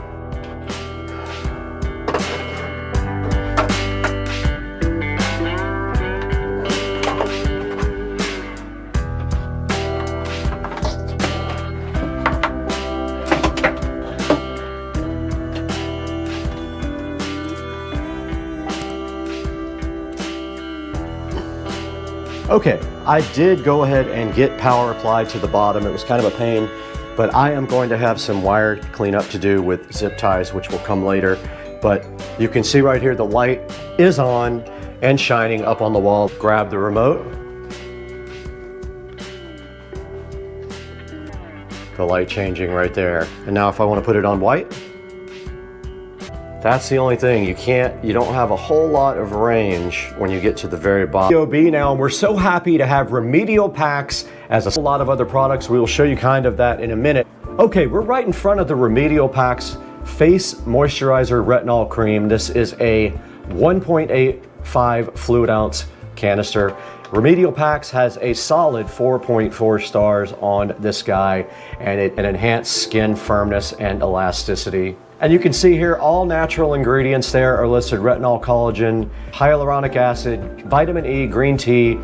Okay, I did go ahead and get power applied to the bottom. It was kind of a pain, but I am going to have some wire cleanup to do with zip ties, which will come later. But you can see right here, the light is on and shining up on the wall. Grab the remote. The light changing right there. And now if I want to put it on white, that's the only thing. You don't have a whole lot of range when you get to the very bottom. POB now, and we're so happy to have remedial packs as a lot of other products. We will show you kind of that in a minute. Okay, we're right in front of the remedial packs face moisturizer retinol cream. This is a 1.85 fluid ounce canister. Remedial Packs has a solid 4.4 stars on this guy, and an enhanced skin firmness and elasticity. And you can see here all natural ingredients there are listed: retinol, collagen, hyaluronic acid, vitamin E, green tea,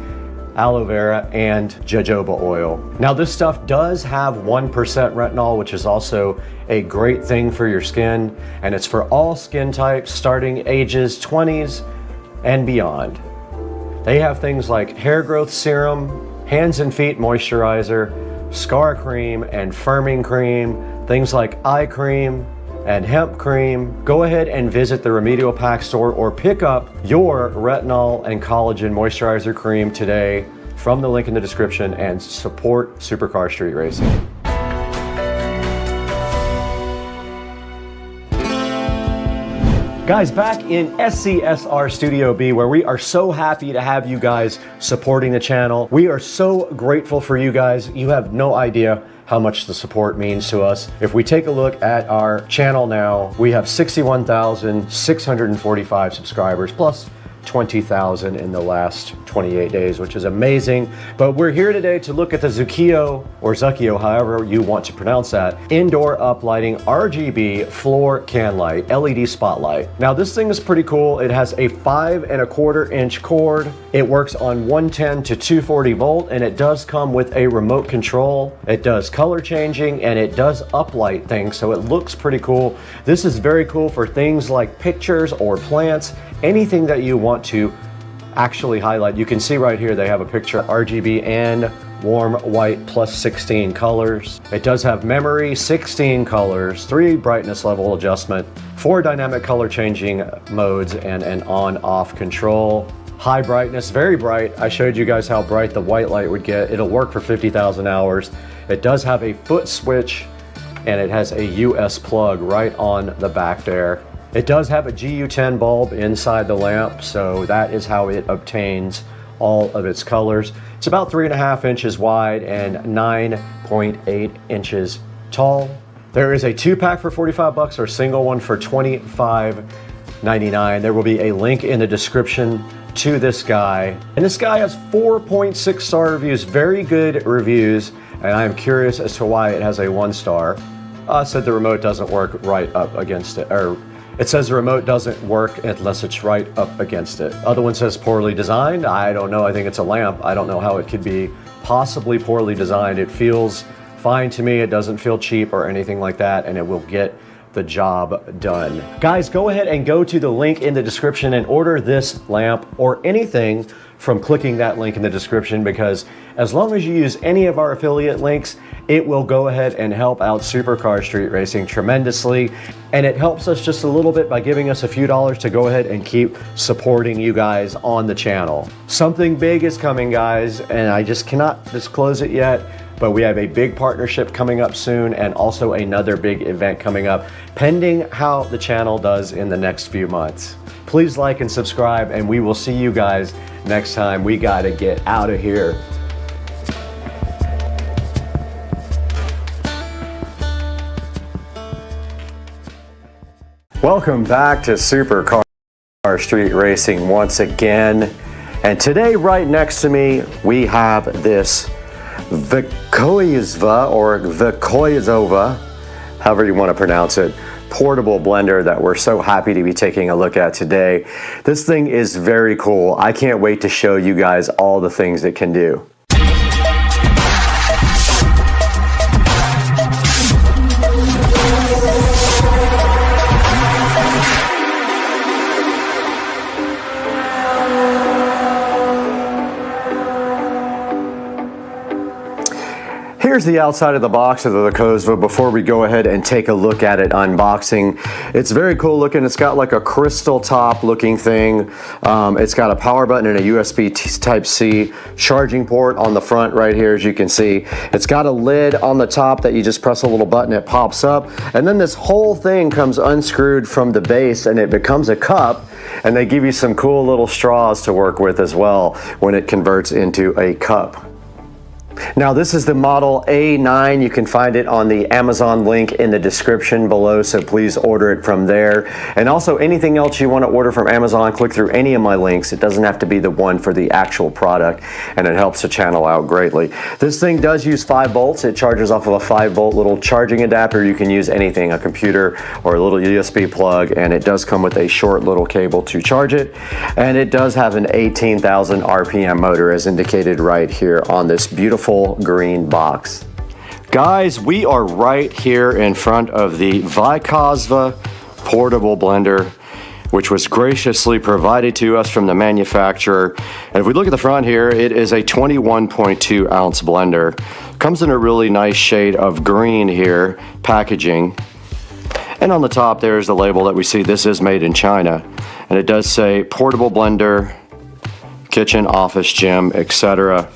aloe vera, and jojoba oil. Now this stuff does have 1% retinol, which is also a great thing for your skin, and it's for all skin types starting ages 20s and beyond. They have things like hair growth serum, hands and feet moisturizer, scar cream and firming cream, things like eye cream and hemp cream. Go ahead and visit the Remedial Pack store or pick up your retinol and collagen moisturizer cream today from the link in the description and support Supercar Street Racing. Guys, back in SCSR Studio B, where we are so happy to have you guys supporting the channel. We are so grateful for you guys. You have no idea how much the support means to us. If we take a look at our channel now, we have 61,645 subscribers, plus 20,000 in the last 28 days, which is amazing. But we're here today to look at the Zukio, or Zukio, however you want to pronounce that, indoor uplighting RGB floor can light, LED spotlight. Now this thing is pretty cool. It has a 5¼ inch cord. It works on 110 to 240 volt, and it does come with a remote control. It does color changing, and it does uplight things, so it looks pretty cool. This is very cool for things like pictures or plants, anything that you want to actually highlight. You can see right here they have a picture of RGB and warm white plus 16 colors. It does have memory, 16 colors, 3 brightness level adjustment, 4 dynamic color changing modes, and an on-off control. High brightness, very bright. I showed you guys how bright the white light would get. It'll work for 50,000 hours. It does have a foot switch, and it has a US plug right on the back there. It does have a GU10 bulb inside the lamp, so that is how it obtains all of its colors. It's about 3.5 inches wide and 9.8 inches tall. There is a 2-pack for 45 bucks or single one for $25.99. There will be a link in the description to this guy. And this guy has 4.6 star reviews, very good reviews, and I am curious as to why it has a 1 star. Said the remote doesn't work right up against it, or it says the remote doesn't work unless it's right up against it. Other one says poorly designed. I don't know, I think it's a lamp. I don't know how it could be possibly poorly designed. It feels fine to me. It doesn't feel cheap or anything like that, and it will get the job done. Guys, go ahead and go to the link in the description and order this lamp or anything from clicking that link in the description, because as long as you use any of our affiliate links, it will go ahead and help out Supercar Street Racing tremendously. And it helps us just a little bit by giving us a few dollars to go ahead and keep supporting you guys on the channel. Something big is coming, guys, and I just cannot disclose it yet, but we have a big partnership coming up soon and also another big event coming up, pending how the channel does in the next few months. Please like and subscribe, and we will see you guys next time. We gotta get out of here. Welcome back to Supercar Street Racing once again. And today, right next to me, we have this Vikoyzova, or Vikoyzova, however you want to pronounce it, portable blender that we're so happy to be taking a look at today. This thing is very cool. I can't wait to show you guys all the things it can do. Here's the outside of the box of the Vikoyzova before we go ahead and take a look at it unboxing. It's very cool looking. It's got like a crystal top looking thing. It's got a power button and a USB Type-C charging port on the front right here, as you can see. It's got a lid on the top that you just press a little button, it pops up. And then this whole thing comes unscrewed from the base and it becomes a cup. And they give you some cool little straws to work with as well when it converts into a cup. Now this is the model A9. You can find it on the Amazon link in the description below, so please order it from there. And also anything else you want to order from Amazon, click through any of my links. It doesn't have to be the one for the actual product, and it helps the channel out greatly. This thing does use 5 volts. It charges off of a 5 volt little charging adapter. You can use anything, a computer or a little USB plug, and it does come with a short little cable to charge it. And it does have an 18,000 RPM motor as indicated right here on this beautiful green box. Guys, we are right here in front of the Vikoyzova portable blender. which was graciously provided to us from the manufacturer. And if we look at the front here, it is a 21.2 ounce blender. Comes in a really nice shade of green here, packaging. And on the top there's the label that we see. This is made in China. And it does say portable blender, kitchen, office, gym, etc.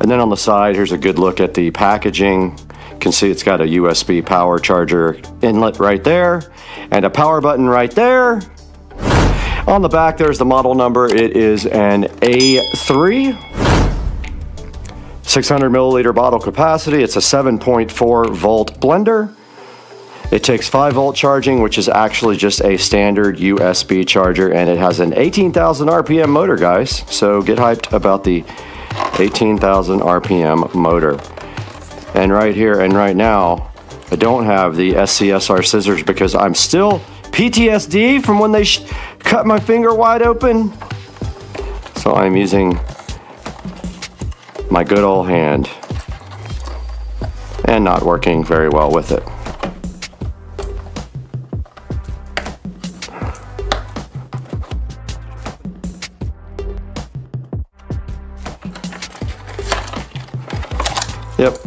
And then on the side, here's a good look at the packaging. You can see it's got a USB power charger inlet right there and a power button right there. On the back, there's the model number. It is an A3, 600 milliliter bottle capacity. It's a 7.4 volt blender. It takes 5 volt charging, which is actually just a standard USB charger, and it has an 18,000 RPM motor, guys. So get hyped about the 18,000 RPM motor. And right here and right now, I don't have the SCSR scissors because I'm still PTSD from when they cut my finger wide open. So I'm using my good old hand and not working very well with it. Yep.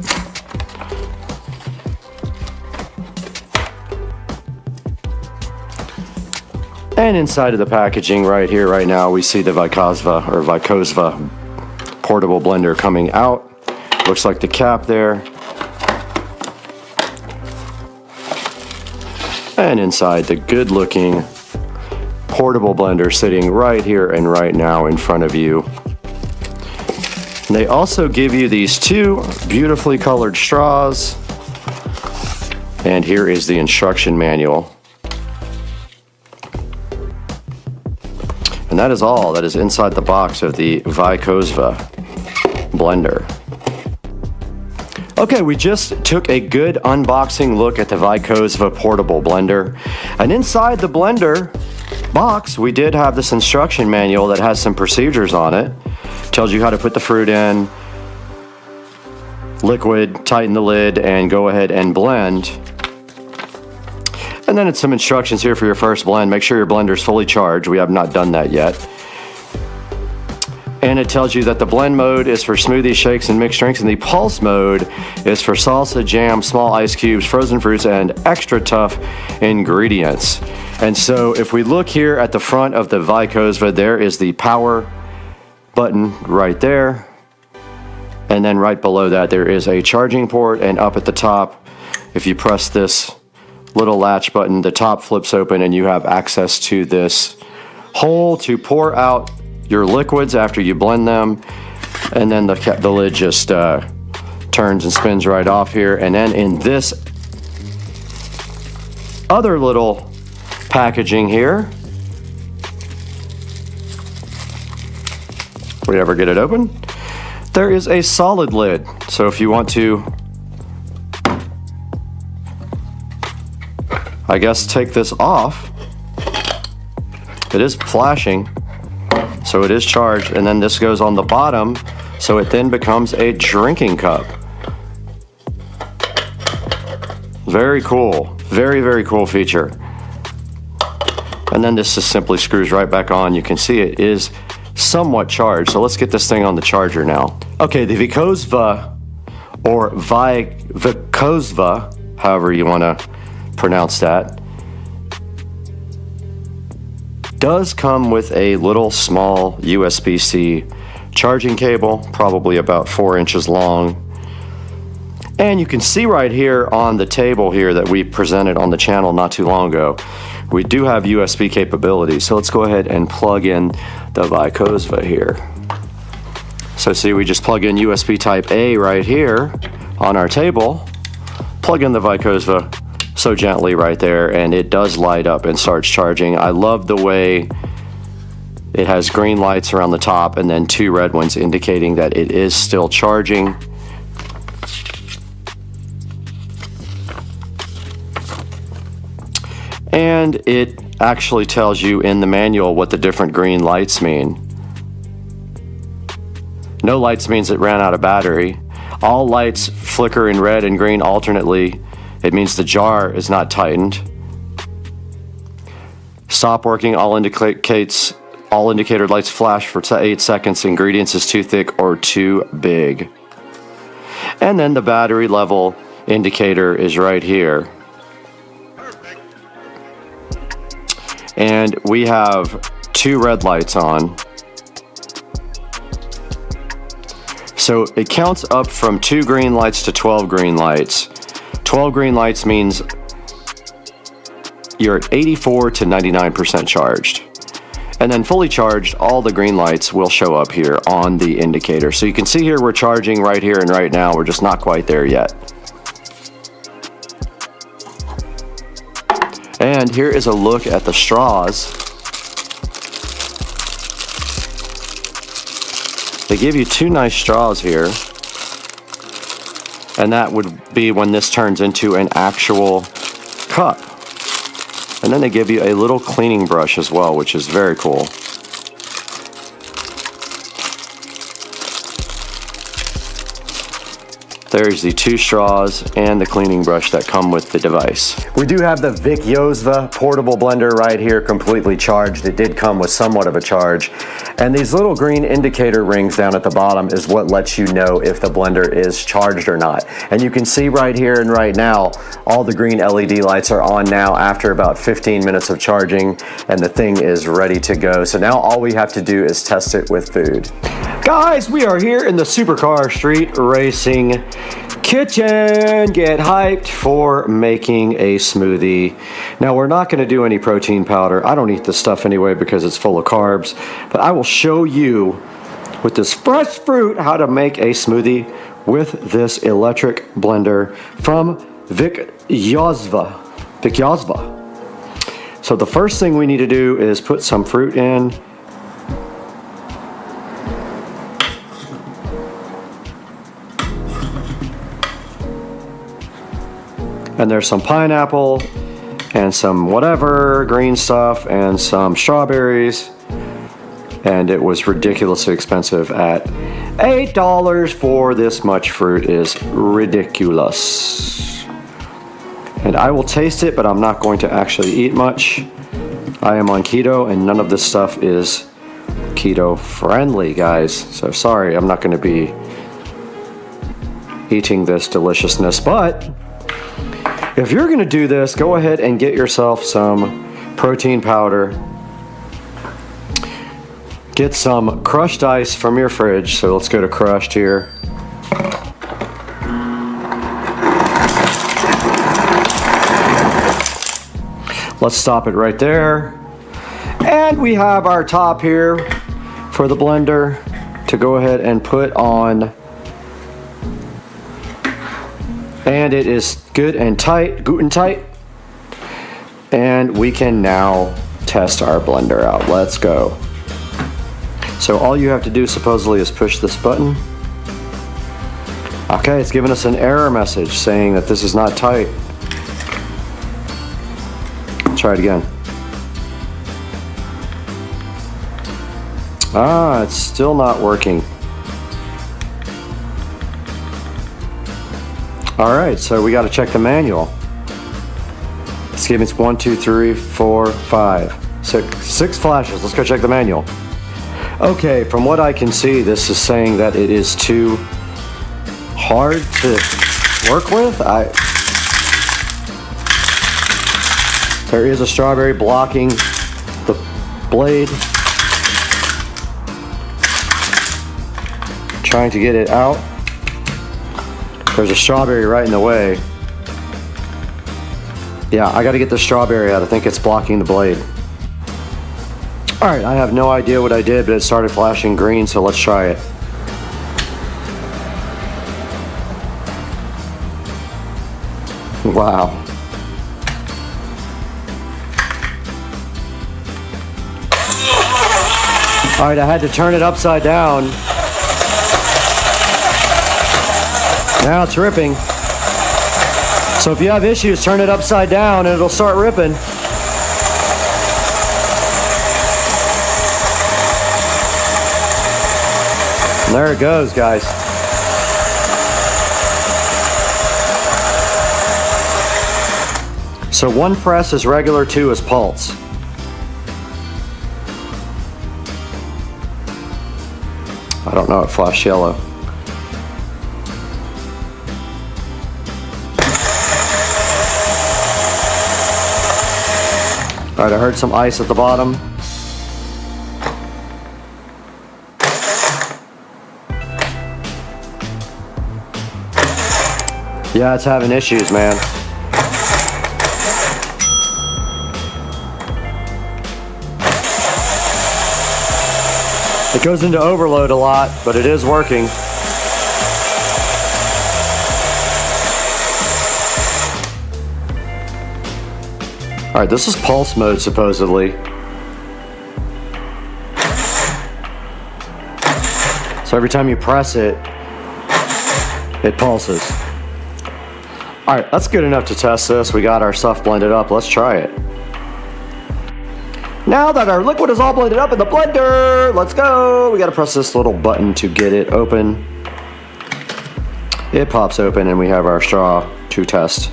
And inside of the packaging right here, right now, we see the VESA portable blender coming out. Looks like the cap there. And inside, the good looking portable blender sitting right here and right now in front of you. And they also give you these 2 beautifully colored straws. And here is the instruction manual. And that is all that is inside the box of the VESA blender. Okay, we just took a good unboxing look at the VESA portable blender. And inside the blender box, we did have this instruction manual that has some procedures on it. Tells you how to put the fruit in, liquid, tighten the lid, and go ahead and blend. And then it's some instructions here for your first blend. Make sure your blender is fully charged. We have not done that yet. And it tells you that the blend mode is for smoothies, shakes, and mixed drinks, and the pulse mode is for salsa, jam, small ice cubes, frozen fruits, and extra tough ingredients. And so if we look here at the front of the VESA, there is the power button right there. And then right below that, there is a charging port, and up at the top, if you press this little latch button, the top flips open and you have access to this hole to pour out your liquids after you blend them. And then the lid just turns and spins right off here. And then in this other little packaging here, if we ever get it open, there is a solid lid. So if you want to, I guess, take this off, it is flashing, so it is charged, and then this goes on the bottom, so it then becomes a drinking cup. Very cool. Very, very cool feature. And then this just simply screws right back on. You can see it is somewhat charged, so let's get this thing on the charger now. Okay, the VESA, or VESA, however you want to pronounce that, does come with a little small USB-C charging cable, probably about 4 inches long. And you can see right here on the table here that we presented on the channel not too long ago, we do have USB capability. So let's go ahead and plug in the VESA here. So see, we just plug in USB type A right here on our table, plug in the VESA so gently right there, and it does light up and starts charging. I love the way it has green lights around the top and then 2 red ones indicating that it is still charging. And it actually tells you in the manual what the different green lights mean. No lights means it ran out of battery. All lights flicker in red and green alternately. It means the jar is not tightened. Stop working, all indicator lights flash for 8 seconds. Ingredients is too thick or too big. And then the battery level indicator is right here. And we have 2 red lights on. So it counts up from 2 green lights to 12 green lights. 12 green lights means you're at 84 to 99% charged. And then fully charged, all the green lights will show up here on the indicator. So you can see here we're charging right here and right now. We're just not quite there yet. And here is a look at the straws. They give you 2 nice straws here. And that would be when this turns into an actual cup. And then they give you a little cleaning brush as well, which is very cool. There's the 2 straws and the cleaning brush that come with the device. We do have the VESA portable blender right here, completely charged. It did come with somewhat of a charge. And these little green indicator rings down at the bottom is what lets you know if the blender is charged or not. And you can see right here and right now, all the green LED lights are on now after about 15 minutes of charging, and the thing is ready to go. So now all we have to do is test it with food. Guys, we are here in the Supercar Street Racing kitchen. Get hyped for making a smoothie. Now, we're not going to do any protein powder. I don't eat this stuff anyway because it's full of carbs, but I will show you with this fresh fruit how to make a smoothie with this electric blender from VESA. So the first thing we need to do is put some fruit in. And there's some pineapple and some whatever green stuff and some strawberries. And it was ridiculously expensive at $8 for this much fruit is ridiculous. And I will taste it, but I'm not going to actually eat much. I am on keto and none of this stuff is keto friendly, guys. So sorry, I'm not going to be eating this deliciousness, but if you're going to do this, go ahead and get yourself some protein powder. Get some crushed ice from your fridge. So let's go to crushed here. Let's stop it right there. And we have our top here for the blender to go ahead and put on. And it is good and tight, gluten tight. And we can now test our blender out. Let's go. So all you have to do supposedly is push this button. Okay, it's giving us an error message saying that this is not tight. Try it again. Ah, it's still not working. All right, so we got to check the manual. It's giving us 1, 2, 3, 4, 5, 6 flashes. Let's go check the manual. Okay, from what I can see, this is saying that it is too hard to work with. There is a strawberry blocking the blade. Trying to get it out. There's a strawberry right in the way. Yeah, I gotta get the strawberry out. I think it's blocking the blade. All right, I have no idea what I did, but it started flashing green, so let's try it. Wow. All right, I had to turn it upside down. Now it's ripping. So if you have issues, turn it upside down and it'll start ripping. And there it goes, guys. So 1 press is regular, 2 is pulse. I don't know, it flashed yellow. Alright, I heard some ice at the bottom. Yeah, it's having issues, man. It goes into overload a lot, but it is working. All right, this is pulse mode, supposedly. So every time you press it, it pulses. All right, that's good enough to test this. We got our stuff blended up. Let's try it. Now that our liquid is all blended up in the blender, let's go. We gotta press this little button to get it open. It pops open and we have our straw to test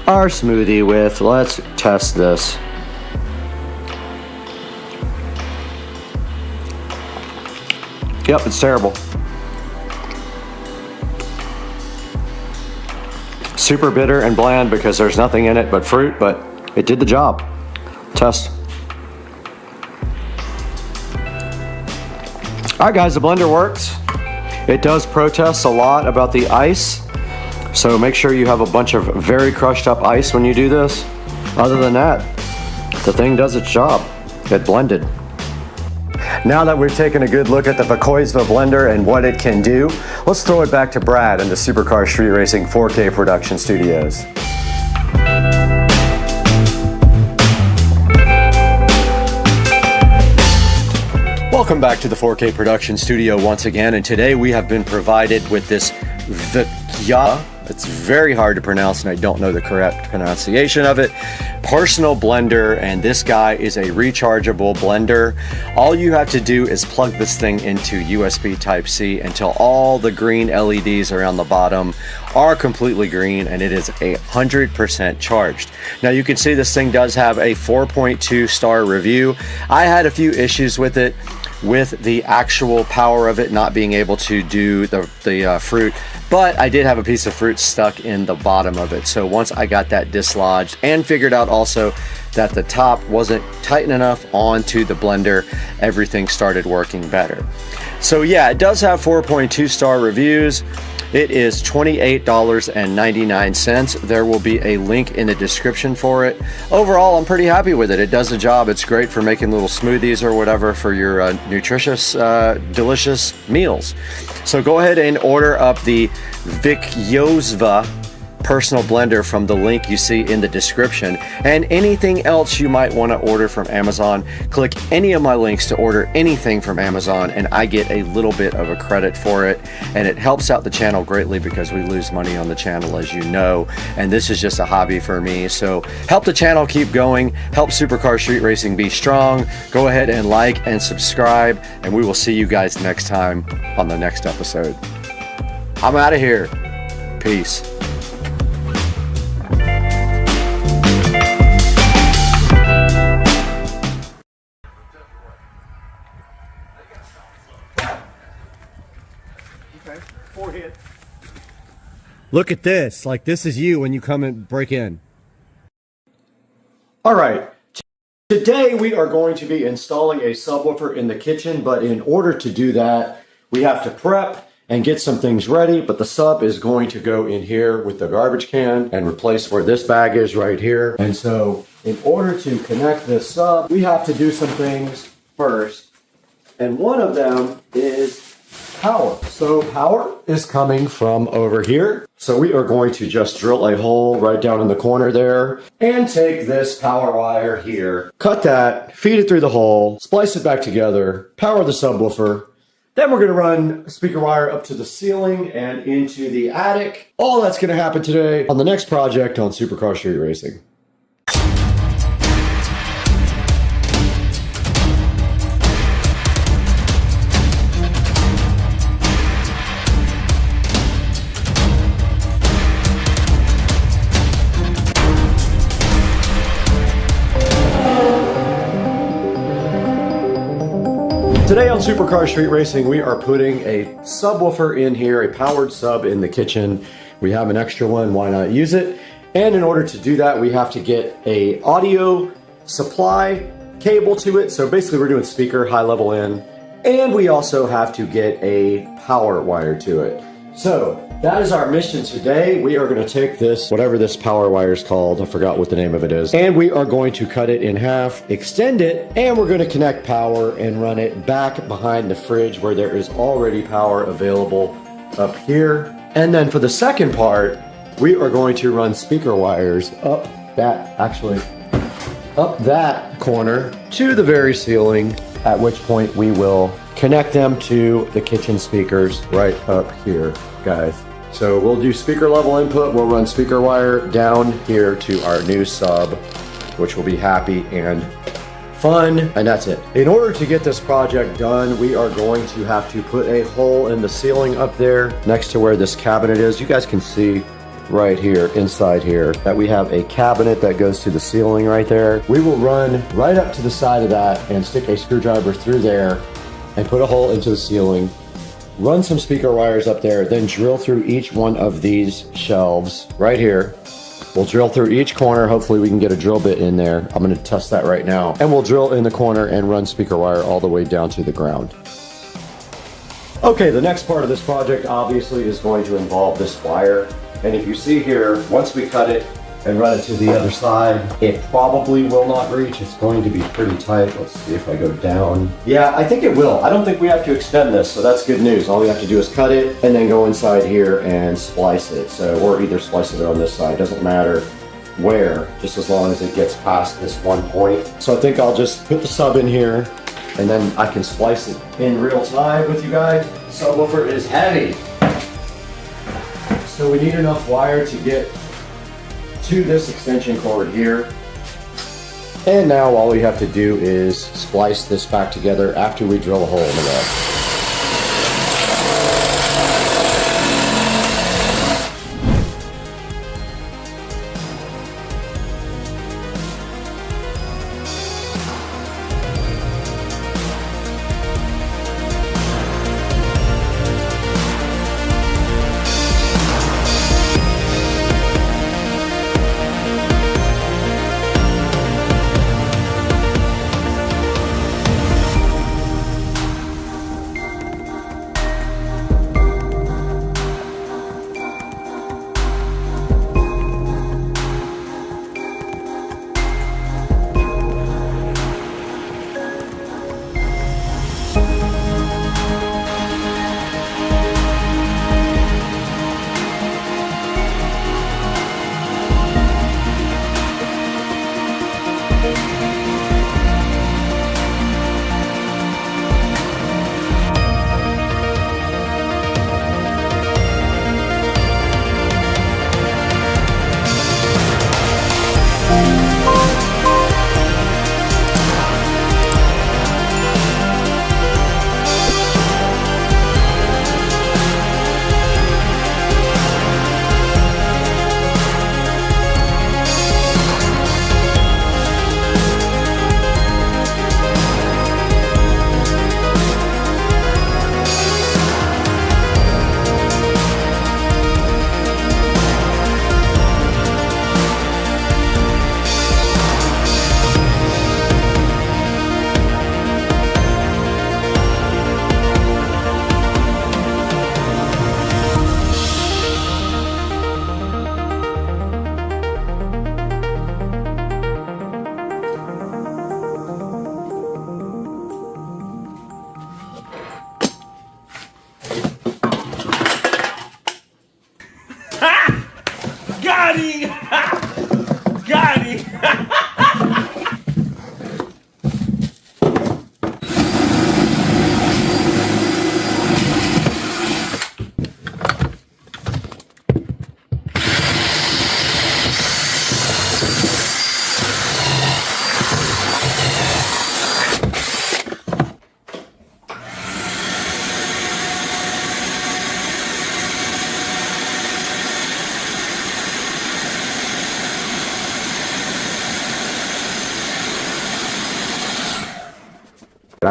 our smoothie with. Let's test this. Yep, it's terrible. Super bitter and bland because there's nothing in it but fruit, but it did the job. Test. Alright guys, the blender works. It does protest a lot about the ice, so make sure you have a bunch of very crushed up ice when you do this. Other than that, the thing does its job. It blended. Now that we've taken a good look at the VESA blender and what it can do, let's throw it back to Brad in the Supercar Street Racing 4K production studios. Welcome back to the 4K production studio once again, and today we have been provided with this VESA. It's very hard to pronounce and I don't know the correct pronunciation of it. Personal blender, and this guy is a rechargeable blender. All you have to do is plug this thing into USB Type-C until all the green LEDs around the bottom are completely green and it is 100% charged. Now you can see this thing does have a 4.2 star review. I had a few issues with it, with the actual power of it not being able to do the fruit, but I did have a piece of fruit stuck in the bottom of it. So once I got that dislodged and figured out also that the top wasn't tight enough onto the blender, everything started working better. So yeah, it does have 4.2 star reviews. It is $28.99. There will be a link in the description for it. Overall, I'm pretty happy with it. It does the job. It's great for making little smoothies or whatever for your nutritious, delicious meals. So go ahead and order up the VESA personal blender from the link you see in the description, and anything else you might want to order from Amazon, click any of my links to order anything from Amazon and I get a little bit of a credit for it, and it helps out the channel greatly because we lose money on the channel, as you know, and this is just a hobby for me. So help the channel keep going, help Supercar Street Racing be strong. Go ahead and like and subscribe, and we will see you guys next time on the next episode. I'm out of here. Peace. Forehead. Look at this. Like, this is you when you come and break in. All right. Today we are going to be installing a subwoofer in the kitchen, but in order to do that, we have to prep and get some things ready, but the sub is going to go in here with the garbage can and replace where this bag is right here. And so in order to connect this sub, we have to do some things first. And one of them is power. So power is coming from over here. So we are going to just drill a hole right down in the corner there and take this power wire here, cut that, feed it through the hole, splice it back together, power the subwoofer. Then we're going to run speaker wire up to the ceiling and into the attic. All that's going to happen today on the next project on Supercar Street Racing. Today on Supercar Street Racing, we are putting a subwoofer in here, a powered sub in the kitchen. We have an extra one, why not use it? And in order to do that, we have to get a audio supply cable to it. So basically we're doing speaker, high level in, and we also have to get a power wire to it. So that is our mission today. We are going to take this, whatever this power wire is called, I forgot what the name of it is, and we are going to cut it in half, extend it, and we're going to connect power and run it back behind the fridge where there is already power available up here. And then for the second part, we are going to run speaker wires up that corner to the very ceiling, at which point we will connect them to the kitchen speakers right up here, guys. So we'll do speaker level input, we'll run speaker wire down here to our new sub, which will be happy and fun, and that's it. In order to get this project done, we are going to have to put a hole in the ceiling up there next to where this cabinet is. You guys can see right here, inside here, that we have a cabinet that goes to the ceiling right there. We will run right up to the side of that and stick a screwdriver through there and put a hole into the ceiling, run some speaker wires up there, then drill through each one of these shelves right here. We'll drill through each corner. Hopefully we can get a drill bit in there. I'm going to test that right now. And we'll drill in the corner and run speaker wire all the way down to the ground. Okay, the next part of this project obviously is going to involve this wire. And if you see here, once we cut it and run it to the other side, it probably will not reach. It's going to be pretty tight. Let's see if I go down. Yeah, I think it will. I don't think we have to extend this, so that's good news. All we have to do is cut it and then go inside here and splice it. So, or either splice it on this side, doesn't matter where, just as long as it gets past this one point. So I think I'll just put the sub in here and then I can splice it in real time with you guys. Subwoofer is heavy. So we need enough wire to get to this extension cord here. And now all we have to do is splice this back together after we drill a hole in the wall.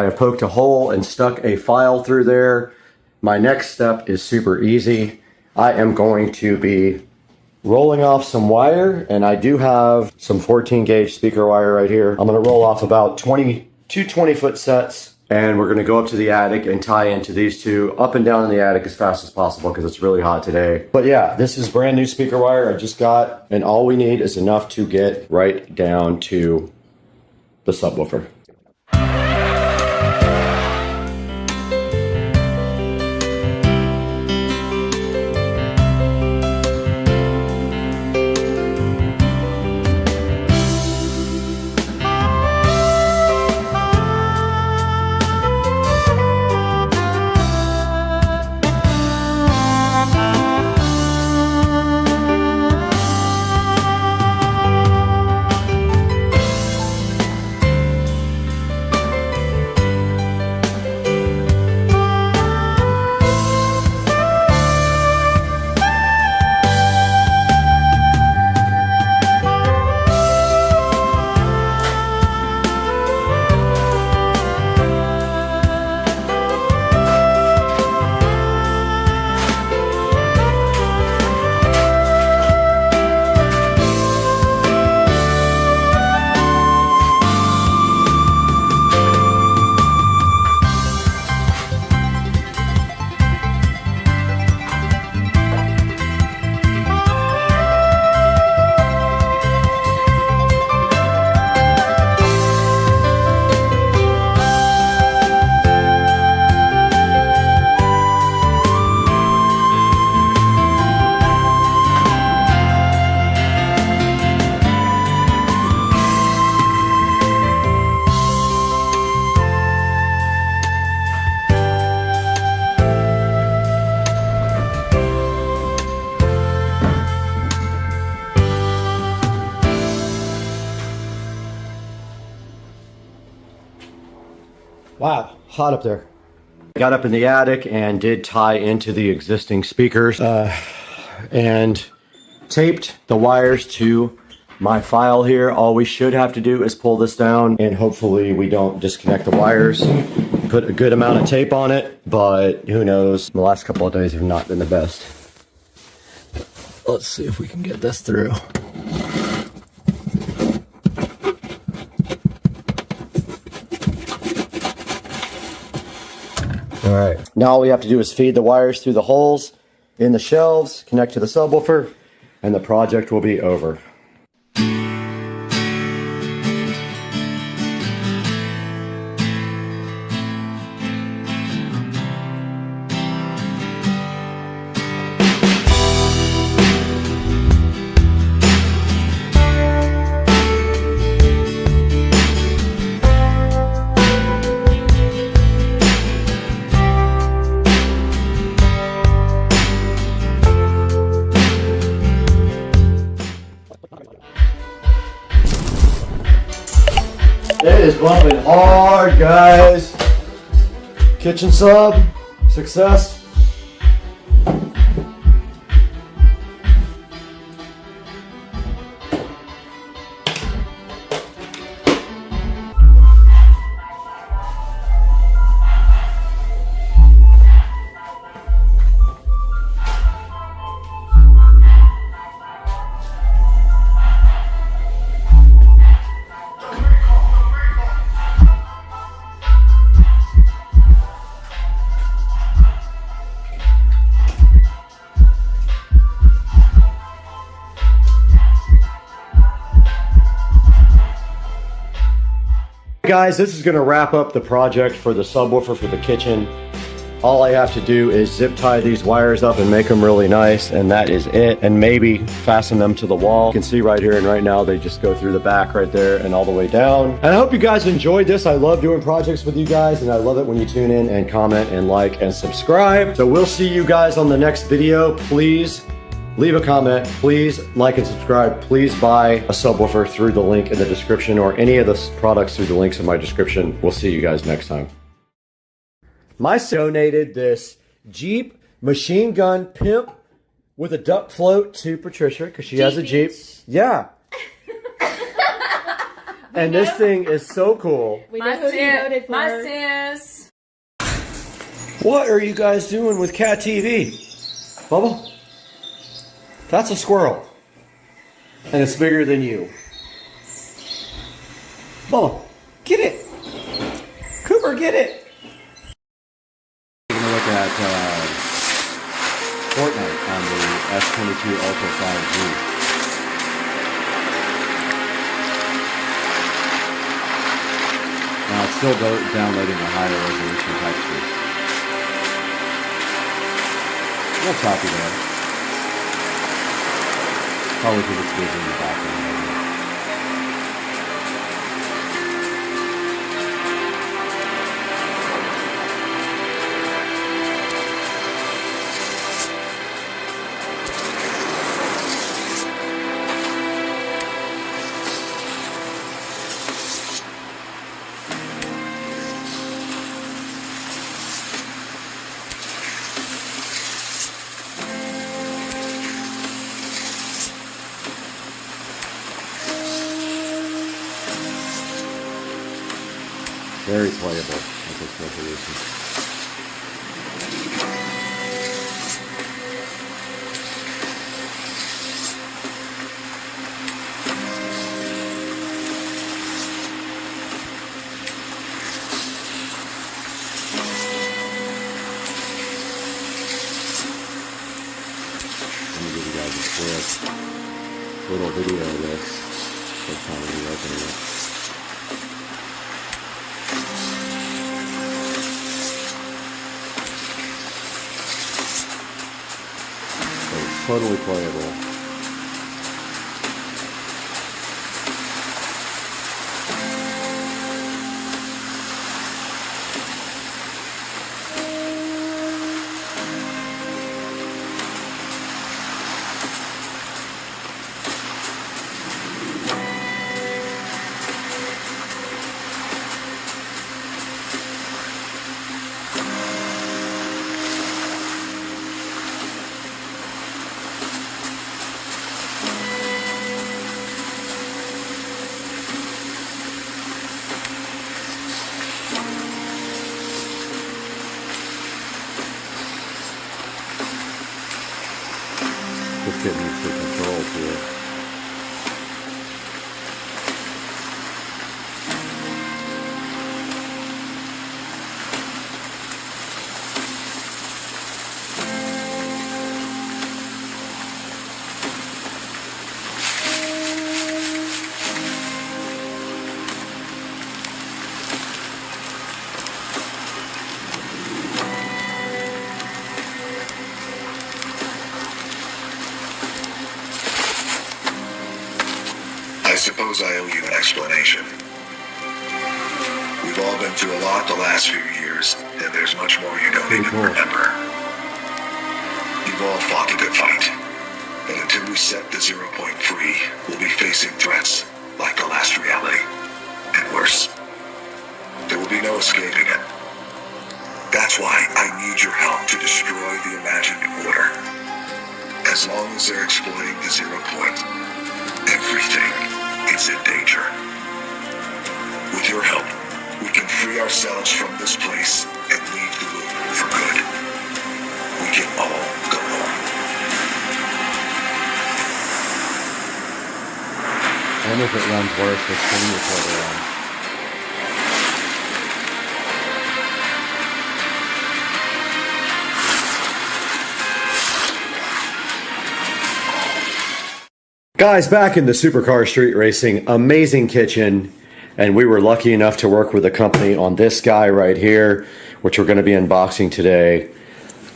I have poked a hole and stuck a file through there. My next step is super easy. I am going to be rolling off some wire, and I do have some 14 gauge speaker wire right here. I'm going to roll off about 2 20-foot sets, and we're going to go up to the attic and tie into these two up and down in the attic as fast as possible because it's really hot today. But yeah, this is brand new speaker wire I just got, and all we need is enough to get right down to the subwoofer. Wow, hot up there. Got up in the attic and did tie into the existing speakers and taped the wires to my file here. All we should have to do is pull this down and hopefully we don't disconnect the wires. Put a good amount of tape on it, but who knows? The last couple of days have not been the best. Let's see if we can get this through. All right, now all we have to do is feed the wires through the holes in the shelves, connect to the subwoofer, and the project will be over. It is bumping hard, guys. Kitchen sub, success. Guys, this is going to wrap up the project for the subwoofer for the kitchen. All I have to do is zip tie these wires up and make them really nice, and that is it. And maybe fasten them to the wall. You can see right here and right now they just go through the back right there and all the way down. And I hope you guys enjoyed this. I love doing projects with you guys, and I love it when you tune in and comment and like and subscribe. So we'll see you guys on the next video. Please leave a comment, please like and subscribe, please buy a subwoofer through the link in the description or any of the products through the links in my description. We'll see you guys next time. My donated this Jeep machine gun pimp with a duck float to Patricia because she has a Jeep. Yeah. And this thing is so cool. We know who you voted for. My sis. What are you guys doing with Cat TV? Bubba? That's a squirrel. And it's bigger than you. Bubba, get it. Cooper, get it. Taking a look at Fortnite on the S22 Ultra 5G. Now it's still downloading the higher resolution texture. No choppy there. Probably because it's busy in the background. Very playable at this resolution. Let me give you guys a quick little video of this. First time we're opening it. Totally playable. Just getting used to the controls here. I suppose I owe you an explanation. We've all been through a lot the last few years, and there's much more you don't even remember. You've all fought a good fight, but until we set the 0 point free, we'll be facing threats like the last reality, and worse. There will be no escaping it. That's why I need your help to destroy the imagined order. As long as they're exploiting the 0 point, everything is in danger. With your help, we can free ourselves from this place and leave the loop for good. We can all go home. I wonder if it runs worse with screen recorder on. Guys, back in the Supercar Street Racing, amazing kitchen, and we were lucky enough to work with a company on this guy right here, which we're going to be unboxing today,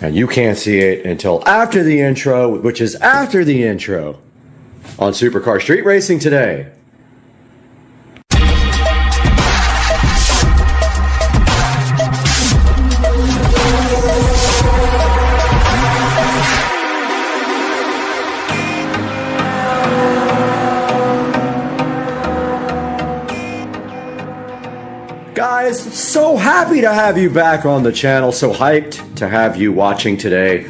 and you can't see it until after the intro, which is after the intro on Supercar Street Racing today. Guys, so happy to have you back on the channel. So hyped to have you watching today.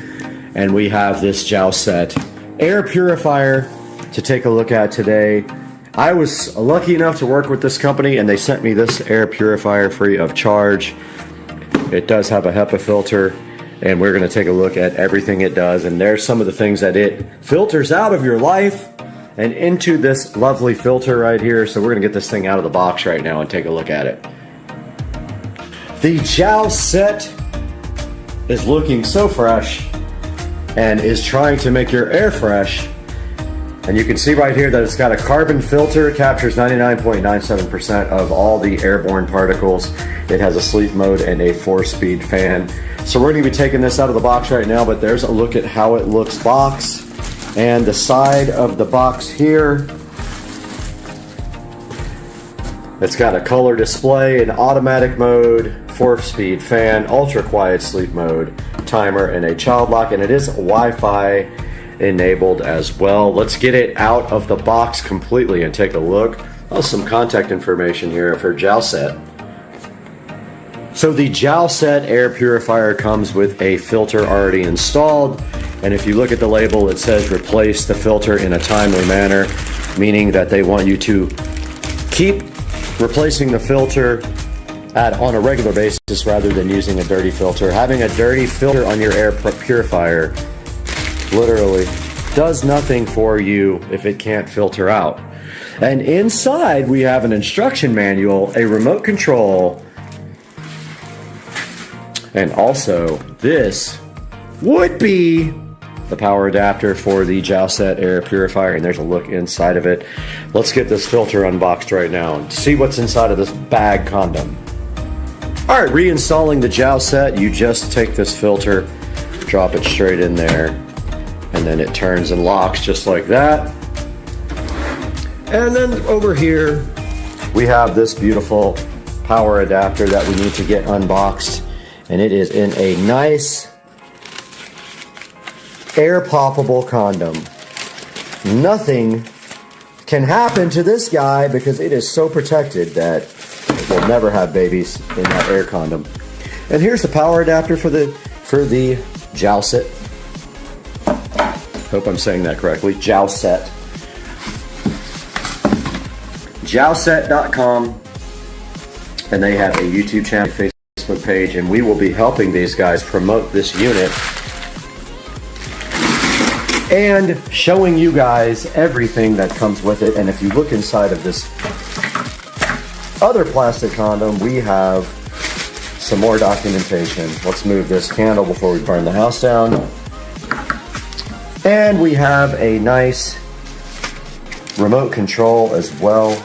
And we have this joust set air purifier to take a look at today. I was lucky enough to work with this company, and they sent me this air purifier free of charge. It does have a HEPA filter, and we're going to take a look at everything it does. And there's some of the things that it filters out of your life and into this lovely filter right here. So we're going to get this thing out of the box right now and take a look at it. The jowl set is looking so fresh and is trying to make your air fresh. And you can see right here that it's got a carbon filter. It captures 99.97% of all the airborne particles. It has a sleep mode and a 4-speed fan. So we're going to be taking this out of the box right now, but there's a look at how it looks box. And the side of the box here, it's got a color display, an automatic mode, 4-speed fan, ultra quiet sleep mode, timer, and a child lock, and it is Wi-Fi enabled as well. Let's get it out of the box completely and take a look. Oh, some contact information here for jowl set. So the jowl set air purifier comes with a filter already installed, and if you look at the label, it says replace the filter in a timely manner, meaning that they want you to keep replacing the filter on a regular basis rather than using a dirty filter. Having a dirty filter on your air purifier literally does nothing for you if it can't filter out. And inside we have an instruction manual, a remote control, and also this would be the power adapter for the jowl set air purifier, and there's a look inside of it. Let's get this filter unboxed right now and see what's inside of this bag condom. All right, reinstalling the jowl set, you just take this filter, drop it straight in there, and then it turns and locks just like that. And then over here, we have this beautiful power adapter that we need to get unboxed, and it is in a nice air poppable condom. Nothing can happen to this guy because it is so protected that it will never have babies in that air condom. And here's the power adapter for the jowl set. Hope I'm saying that correctly. Jowl set. Jowlset.com, and they have a YouTube channel, Facebook page, and we will be helping these guys promote this unit and showing you guys everything that comes with it. And if you look inside of this other plastic condom, we have some more documentation. Let's move this candle before we burn the house down. And we have a nice remote control as well.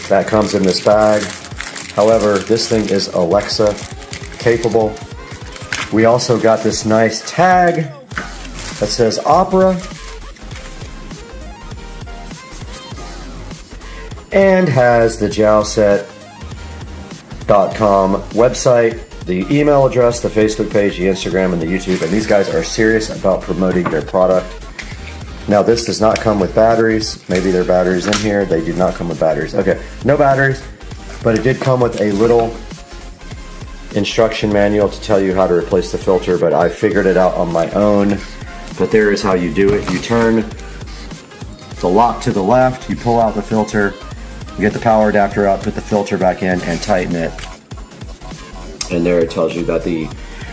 That comes in this bag. However, this thing is Alexa capable. We also got this nice tag that says Opera and has the jowlset.com website, the email address, the Facebook page, the Instagram, and the YouTube. And these guys are serious about promoting their product. Now, this does not come with batteries. Maybe there are batteries in here. They do not come with batteries. Okay, no batteries, but it did come with a little instruction manual to tell you how to replace the filter, but I figured it out on my own. But there is how you do it. You turn the lock to the left, you pull out the filter, you get the power adapter out, put the filter back in, and tighten it. And there it tells you that the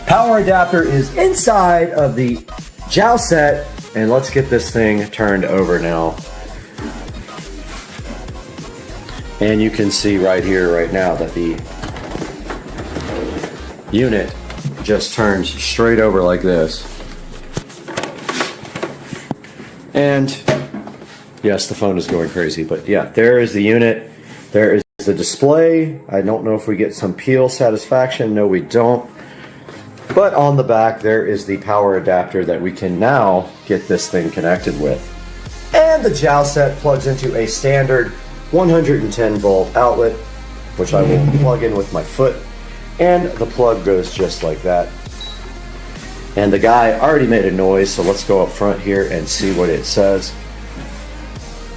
power adapter is inside of the jowl set. And let's get this thing turned over now. And you can see right here, right now, that the unit just turns straight over like this. And yes, the phone is going crazy, but yeah, there is the unit. There is the display. I don't know if we get some peel satisfaction. No, we don't. But on the back, there is the power adapter that we can now get this thing connected with. And the jowl set plugs into a standard 110 volt outlet, which I will plug in with my foot. And the plug goes just like that. And the guy already made a noise, so let's go up front here and see what it says.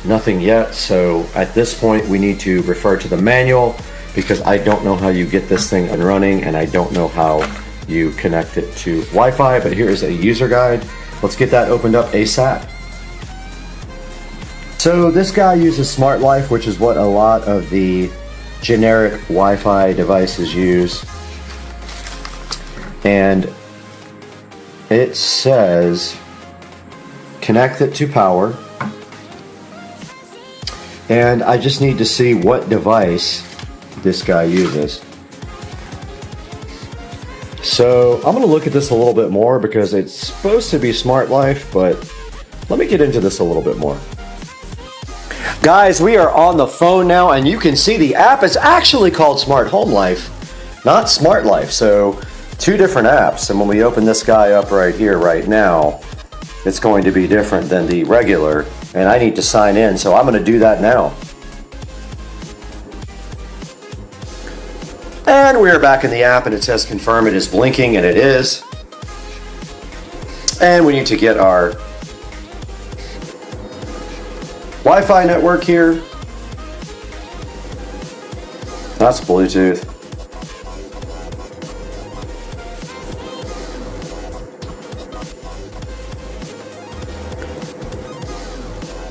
Nothing yet, so at this point we need to refer to the manual because I don't know how you get this thing up and running, and I don't know how you connect it to Wi-Fi, but here is a user guide. Let's get that opened up ASAP. So this guy uses Smart Life, which is what a lot of the generic Wi-Fi devices use. And it says connect it to power. And I just need to see what device this guy uses. So I'm going to look at this a little bit more because it's supposed to be Smart Life, but let me get into this a little bit more. Guys, we are on the phone now, and you can see the app is actually called Smart Home Life, not Smart Life. So two different apps, and when we open this guy up right here, right now, it's going to be different than the regular, and I need to sign in, so I'm going to do that now. And we are back in the app, and it says confirm it is blinking, and it is. And we need to get our Wi-Fi network here. That's Bluetooth.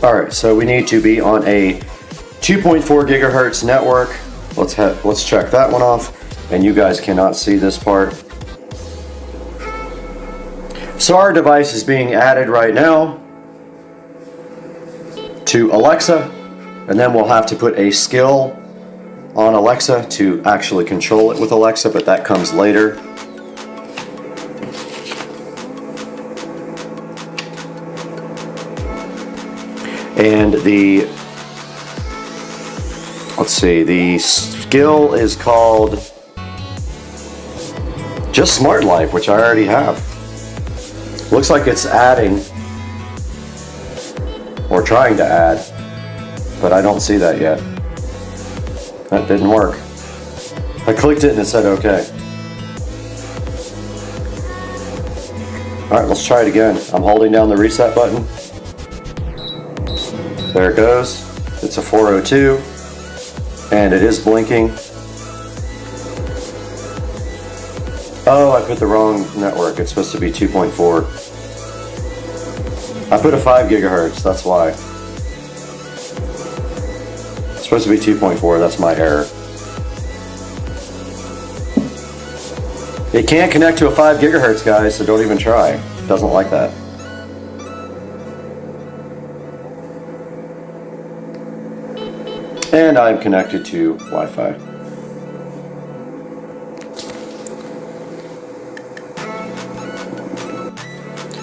Alright, so we need to be on a 2.4 gigahertz network. Let's check that one off. And you guys cannot see this part. So our device is being added right now to Alexa, and then we'll have to put a skill on Alexa to actually control it with Alexa, but that comes later. And the skill is called just Smart Life, which I already have. Looks like it's adding or trying to add, but I don't see that yet. That didn't work. I clicked it and it said okay. Alright, let's try it again. I'm holding down the reset button. There it goes. It's a 402, and it is blinking. Oh, I put the wrong network. It's supposed to be 2.4. I put a 5 gigahertz, that's why. It's supposed to be 2.4, that's my error. It can't connect to a 5 gigahertz, guys, so don't even try. It doesn't like that. And I'm connected to Wi-Fi.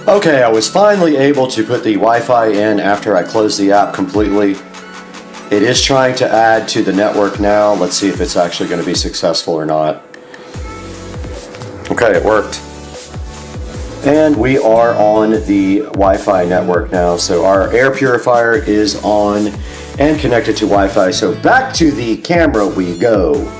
Okay, I was finally able to put the Wi-Fi in after I closed the app completely. It is trying to add to the network now. Let's see if it's actually going to be successful or not. Okay, it worked. And we are on the Wi-Fi network now. So our air purifier is on and connected to Wi-Fi. So back to the camera we go.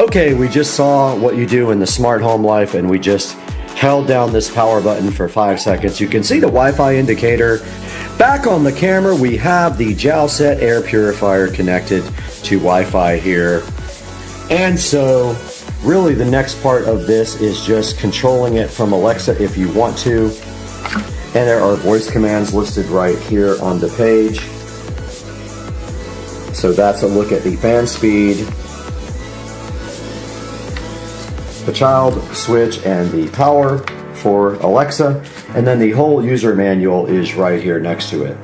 Okay, we just saw what you do in the Smart Home Life, and we just held down this power button for 5 seconds. You can see the Wi-Fi indicator. Back on the camera, we have the Jalset air purifier connected to Wi-Fi here. And so, really the next part of this is just controlling it from Alexa if you want to. And there are voice commands listed right here on the page. So that's a look at the fan speed, the child switch, and the power for Alexa, and then the whole user manual is right here next to it.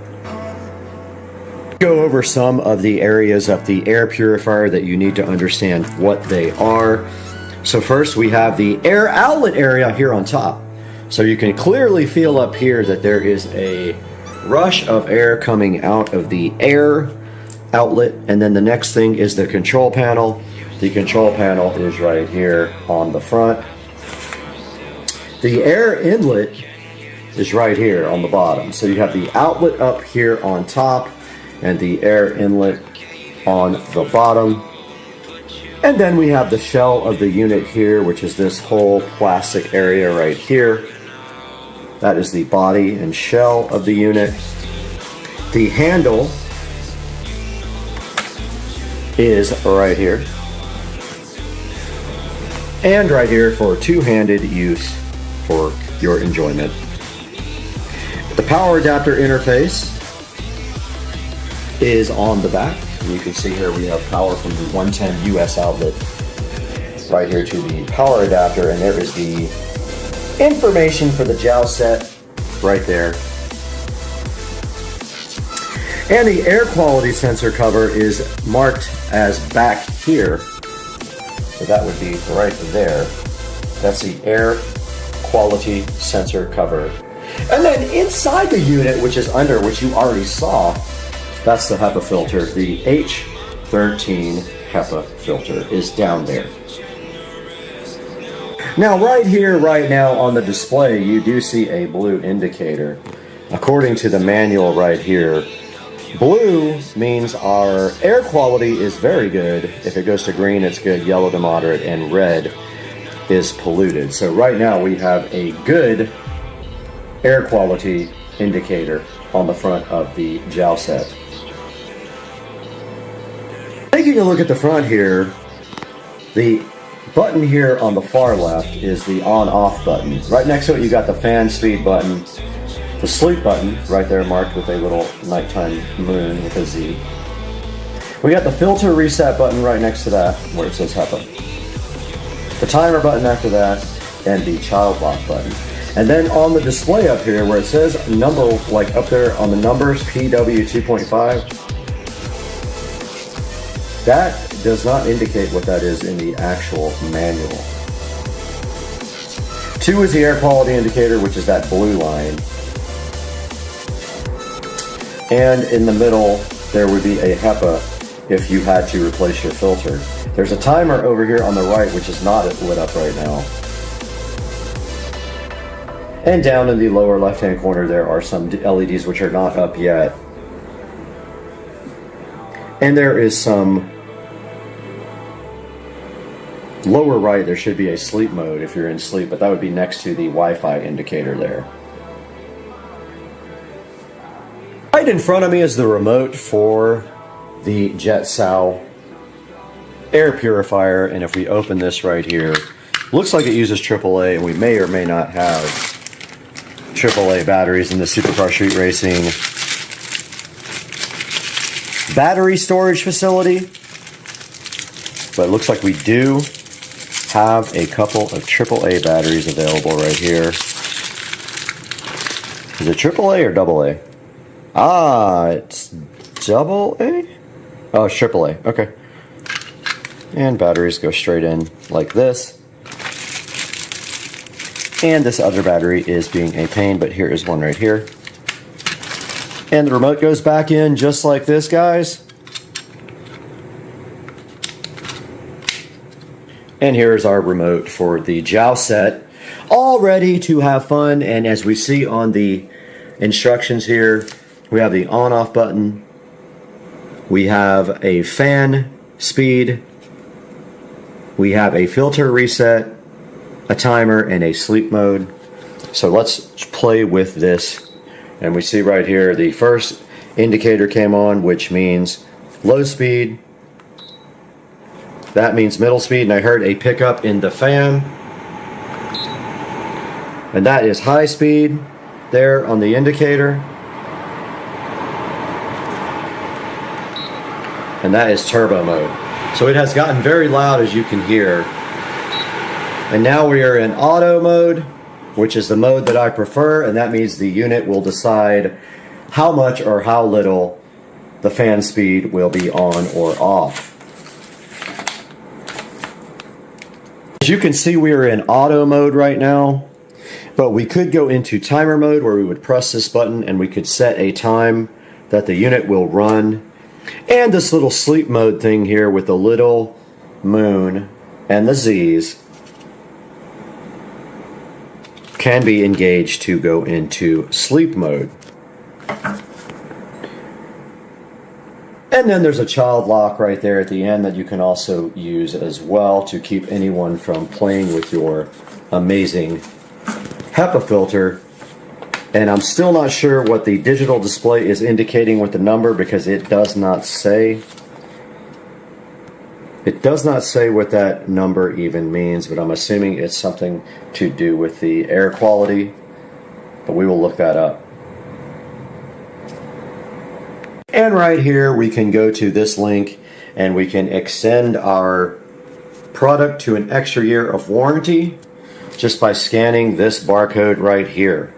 Go over some of the areas of the air purifier that you need to understand what they are. So first we have the air outlet area here on top. So you can clearly feel up here that there is a rush of air coming out of the air outlet, and then the next thing is the control panel. The control panel is right here on the front. The air inlet is right here on the bottom. So you have the outlet up here on top and the air inlet on the bottom. And then we have the shell of the unit here, which is this whole plastic area right here. That is the body and shell of the unit. The handle is right here. And right here for two-handed use for your enjoyment. The power adapter interface is on the back. You can see here we have power from the 110 US outlet right here to the power adapter, and there is the information for the jowl set right there. And the air quality sensor cover is marked as back here. So that would be right there. That's the air quality sensor cover. And then inside the unit, which is under, which you already saw, that's the HEPA filter. The H13 HEPA filter is down there. Now right here, right now on the display, you do see a blue indicator. According to the manual right here, blue means our air quality is very good. If it goes to green, it's good. Yellow to moderate, and red is polluted. So right now we have a good air quality indicator on the front of the jowl set. Taking a look at the front here, the button here on the far left is the on-off button. Right next to it you got the fan speed button, the sleep button right there marked with a little nighttime moon with a Z. We got the filter reset button right next to that where it says HEPA. The timer button after that, and the child lock button. And then on the display up here where it says number, like up there on the numbers, PW 2.5, that does not indicate what that is in the actual manual. 2 is the air quality indicator, which is that blue line. And in the middle, there would be a HEPA if you had to replace your filter. There's a timer over here on the right, which is not lit up right now. And down in the lower left-hand corner, there are some LEDs which are not up yet. And there is some lower right, there should be a sleep mode if you're in sleep, but that would be next to the Wi-Fi indicator there. Right in front of me is the remote for the JetSow air purifier, and if we open this right here, looks like it uses AAA, and we may or may not have AAA batteries in the Supercar Street Racing battery storage facility, but it looks like we do have a couple of AAA batteries available right here. Is it AAA or AA? Ah, it's AA? Oh, it's AAA. Okay. And batteries go straight in like this. And this other battery is being a pain, but here is one right here. And the remote goes back in just like this, guys. And here's our remote for the jowl set, all ready to have fun. And as we see on the instructions here, we have the on-off button, we have a fan speed, we have a filter reset, a timer, and a sleep mode. So let's play with this. And we see right here the first indicator came on, which means low speed. That means middle speed, and I heard a pickup in the fan. And that is high speed there on the indicator. And that is turbo mode. So it has gotten very loud, as you can hear. And now we are in auto mode, which is the mode that I prefer, and that means the unit will decide how much or how little the fan speed will be on or off. As you can see, we are in auto mode right now, but we could go into timer mode where we would press this button and we could set a time that the unit will run. And this little sleep mode thing here with the little moon and the Z's can be engaged to go into sleep mode. And then there's a child lock right there at the end that you can also use as well to keep anyone from playing with your amazing HEPA filter And I'm still not sure what the digital display is indicating with the number, because it does not say. It does not say what that number even means, but I'm assuming it's something to do with the air quality, but we will look that up. And right here we can go to this link and we can extend our product to an extra year of warranty just by scanning this barcode right here.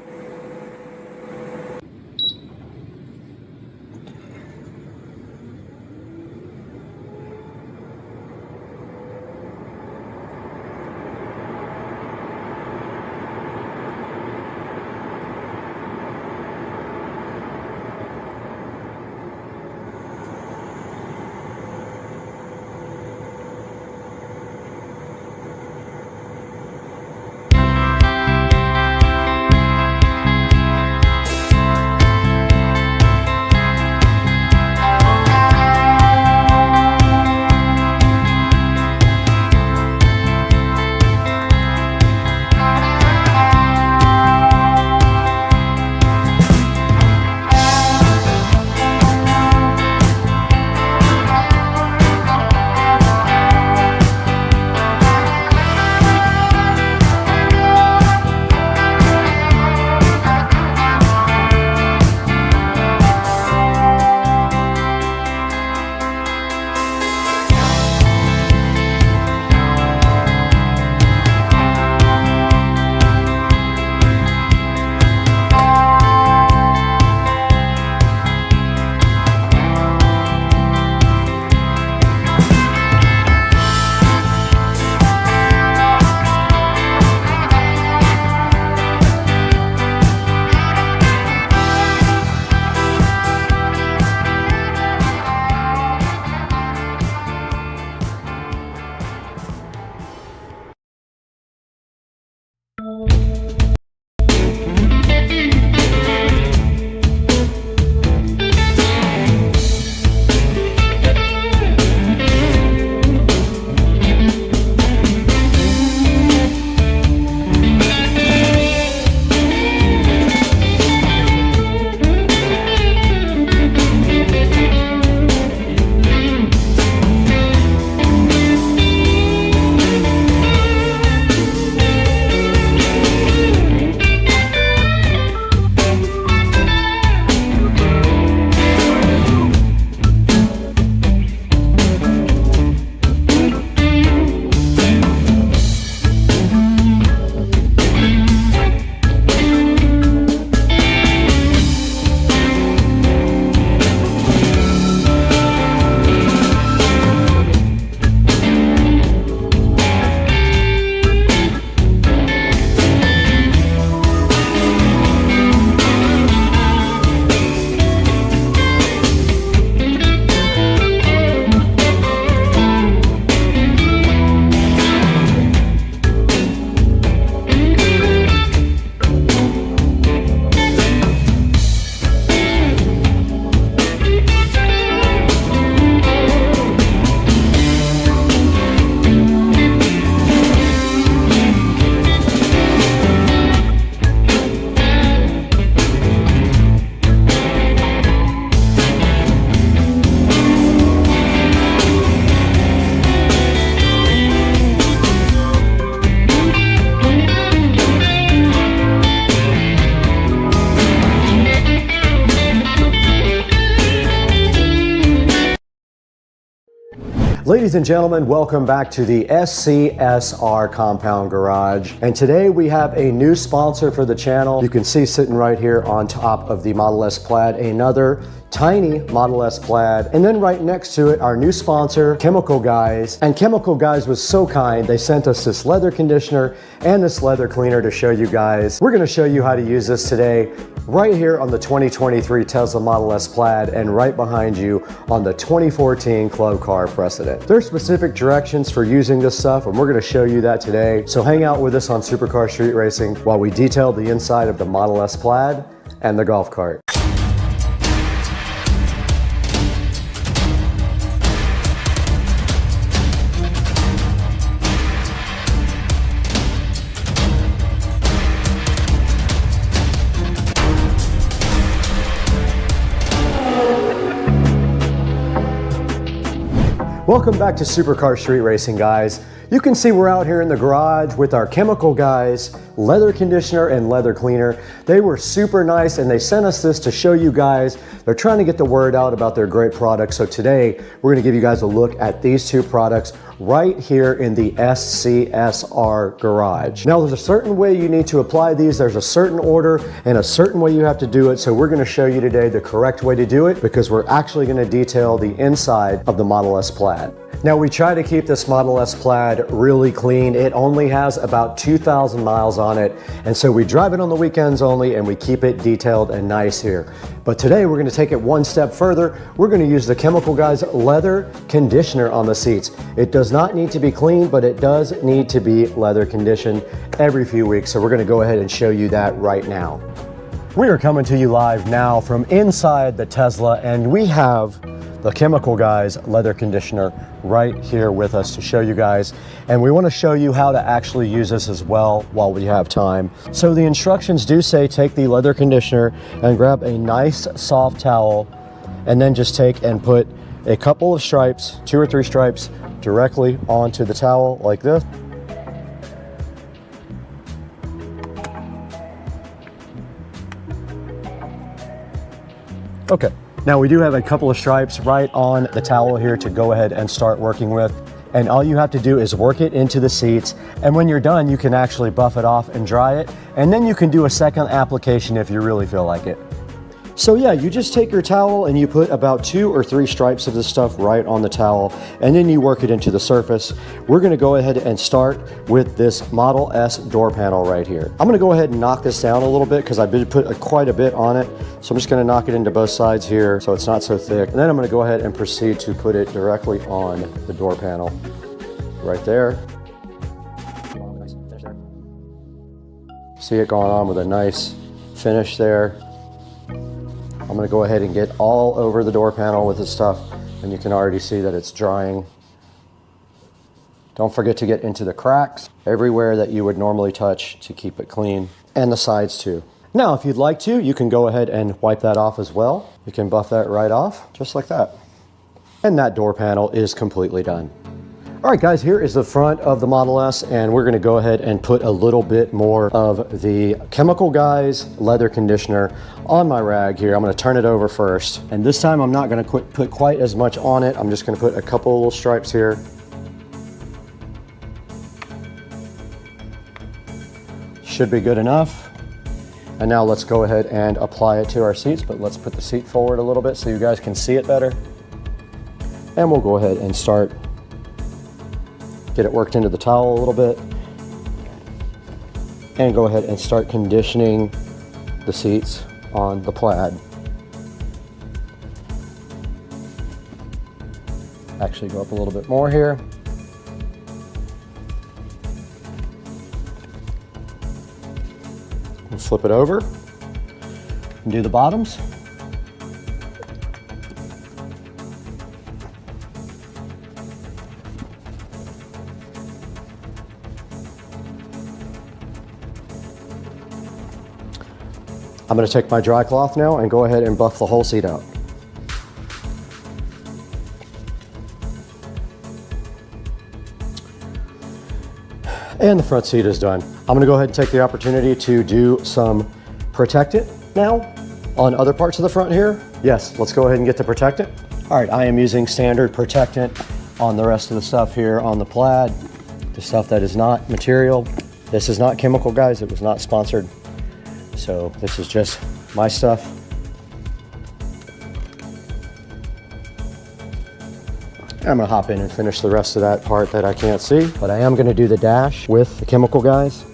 Ladies and gentlemen, welcome back to the SCSR Compound Garage. And today we have a new sponsor for the channel. You can see sitting right here on top of the Model S Plaid, another tiny Model S Plaid. And then right next to it, our new sponsor, Chemical Guys. And Chemical Guys was so kind, they sent us this leather conditioner and this leather cleaner to show you guys. We're gonna show you how to use this today, right here on the 2023 Tesla Model S Plaid, and right behind you on the 2014 Club Car Precedent. There's specific directions for using this stuff, and we're gonna show you that today. So hang out with us on Supercar Street Racing while we detail the inside of the Model S Plaid and the golf cart. Welcome back to Supercar Street Racing, guys. You can see we're out here in the garage with our chemical guys, leather conditioner and leather cleaner. They were super nice and they sent us this to show you guys. They're trying to get the word out about their great products. So today we're going to give you guys a look at these two products right here in the SCSR garage. Now there's a certain way you need to apply these. There's a certain order and a certain way you have to do it. So we're going to show you today the correct way to do it because we're actually going to detail the inside of the Model S Plaid. Now we try to keep this Model S Plaid really clean. It only has about 2,000 miles on it. And so we drive it on the weekends only and we keep it detailed and nice here. But today we're going to take it one step further. We're going to use the Chemical Guys leather conditioner on the seats. It does not need to be clean, but it does need to be leather conditioned every few weeks. So we're going to go ahead and show you that right now. We are coming to you live now from inside the Tesla, and we have the Chemical Guys leather conditioner right here with us to show you guys. And we want to show you how to actually use this as well while we have time. So the instructions do say take the leather conditioner and grab a nice soft towel and then just take and put a couple of stripes, 2 or 3 stripes directly onto the towel like this. Okay. Now we do have a couple of stripes right on the towel here to go ahead and start working with. And all you have to do is work it into the seats. And when you're done, you can actually buff it off and dry it. And then you can do a second application if you really feel like it. So yeah, you just take your towel and you put about 2 or 3 stripes of this stuff right on the towel, and then you work it into the surface. We're gonna go ahead and start with this Model S door panel right here. I'm gonna go ahead and knock this down a little bit because I did put quite a bit on it. So I'm just gonna knock it into both sides here so it's not so thick. And then I'm gonna go ahead and proceed to put it directly on the door panel right there. See it going on with a nice finish there. I'm going to go ahead and get all over the door panel with this stuff, and you can already see that it's drying. Don't forget to get into the cracks everywhere that you would normally touch to keep it clean, and the sides too. Now, if you'd like to, you can go ahead and wipe that off as well. You can buff that right off, just like that. And that door panel is completely done. All right, guys, here is the front of the Model S, and we're gonna go ahead and put a little bit more of the Chemical Guys leather conditioner on my rag here. I'm gonna turn it over first. And this time I'm not gonna put quite as much on it. I'm just gonna put a couple of little stripes here. Should be good enough. And now let's go ahead and apply it to our seats, but let's put the seat forward a little bit so you guys can see it better. And we'll go ahead and start get it worked into the towel a little bit, and go ahead and start conditioning the seats on the Plaid. Actually go up a little bit more here. And flip it over and do the bottoms. I'm going to take my dry cloth now and go ahead and buff the whole seat out. And the front seat is done. I'm going to go ahead and take the opportunity to do some protectant now on other parts of the front here. Yes, let's go ahead and get the protectant. All right, I am using standard protectant on the rest of the stuff here on the Plaid. The stuff that is not material. This is not Chemical Guys. It was not sponsored. So this is just my stuff. I'm gonna hop in and finish the rest of that part that I can't see, but I am gonna do the dash with the Chemical Guys.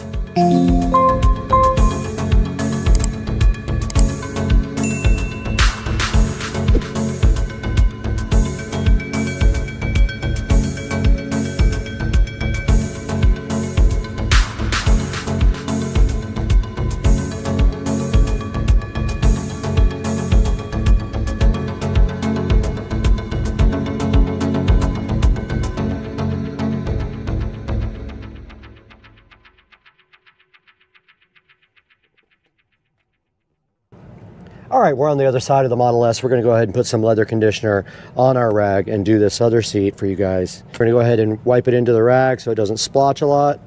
All right, we're on the other side of the Model S. We're gonna go ahead and put some leather conditioner on our rag and do this other seat for you guys. We're gonna go ahead and wipe it into the rag so it doesn't splotch a lot.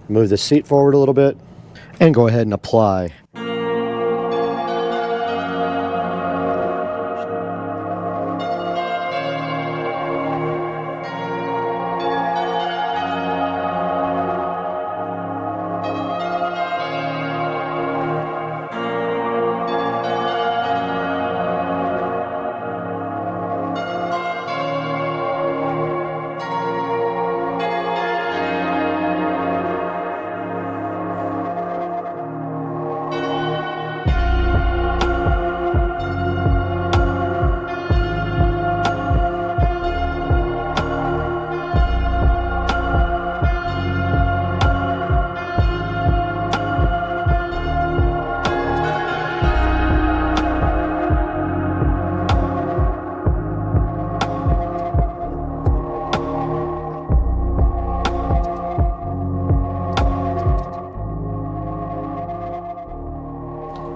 Move the seat forward a little bit and go ahead and apply.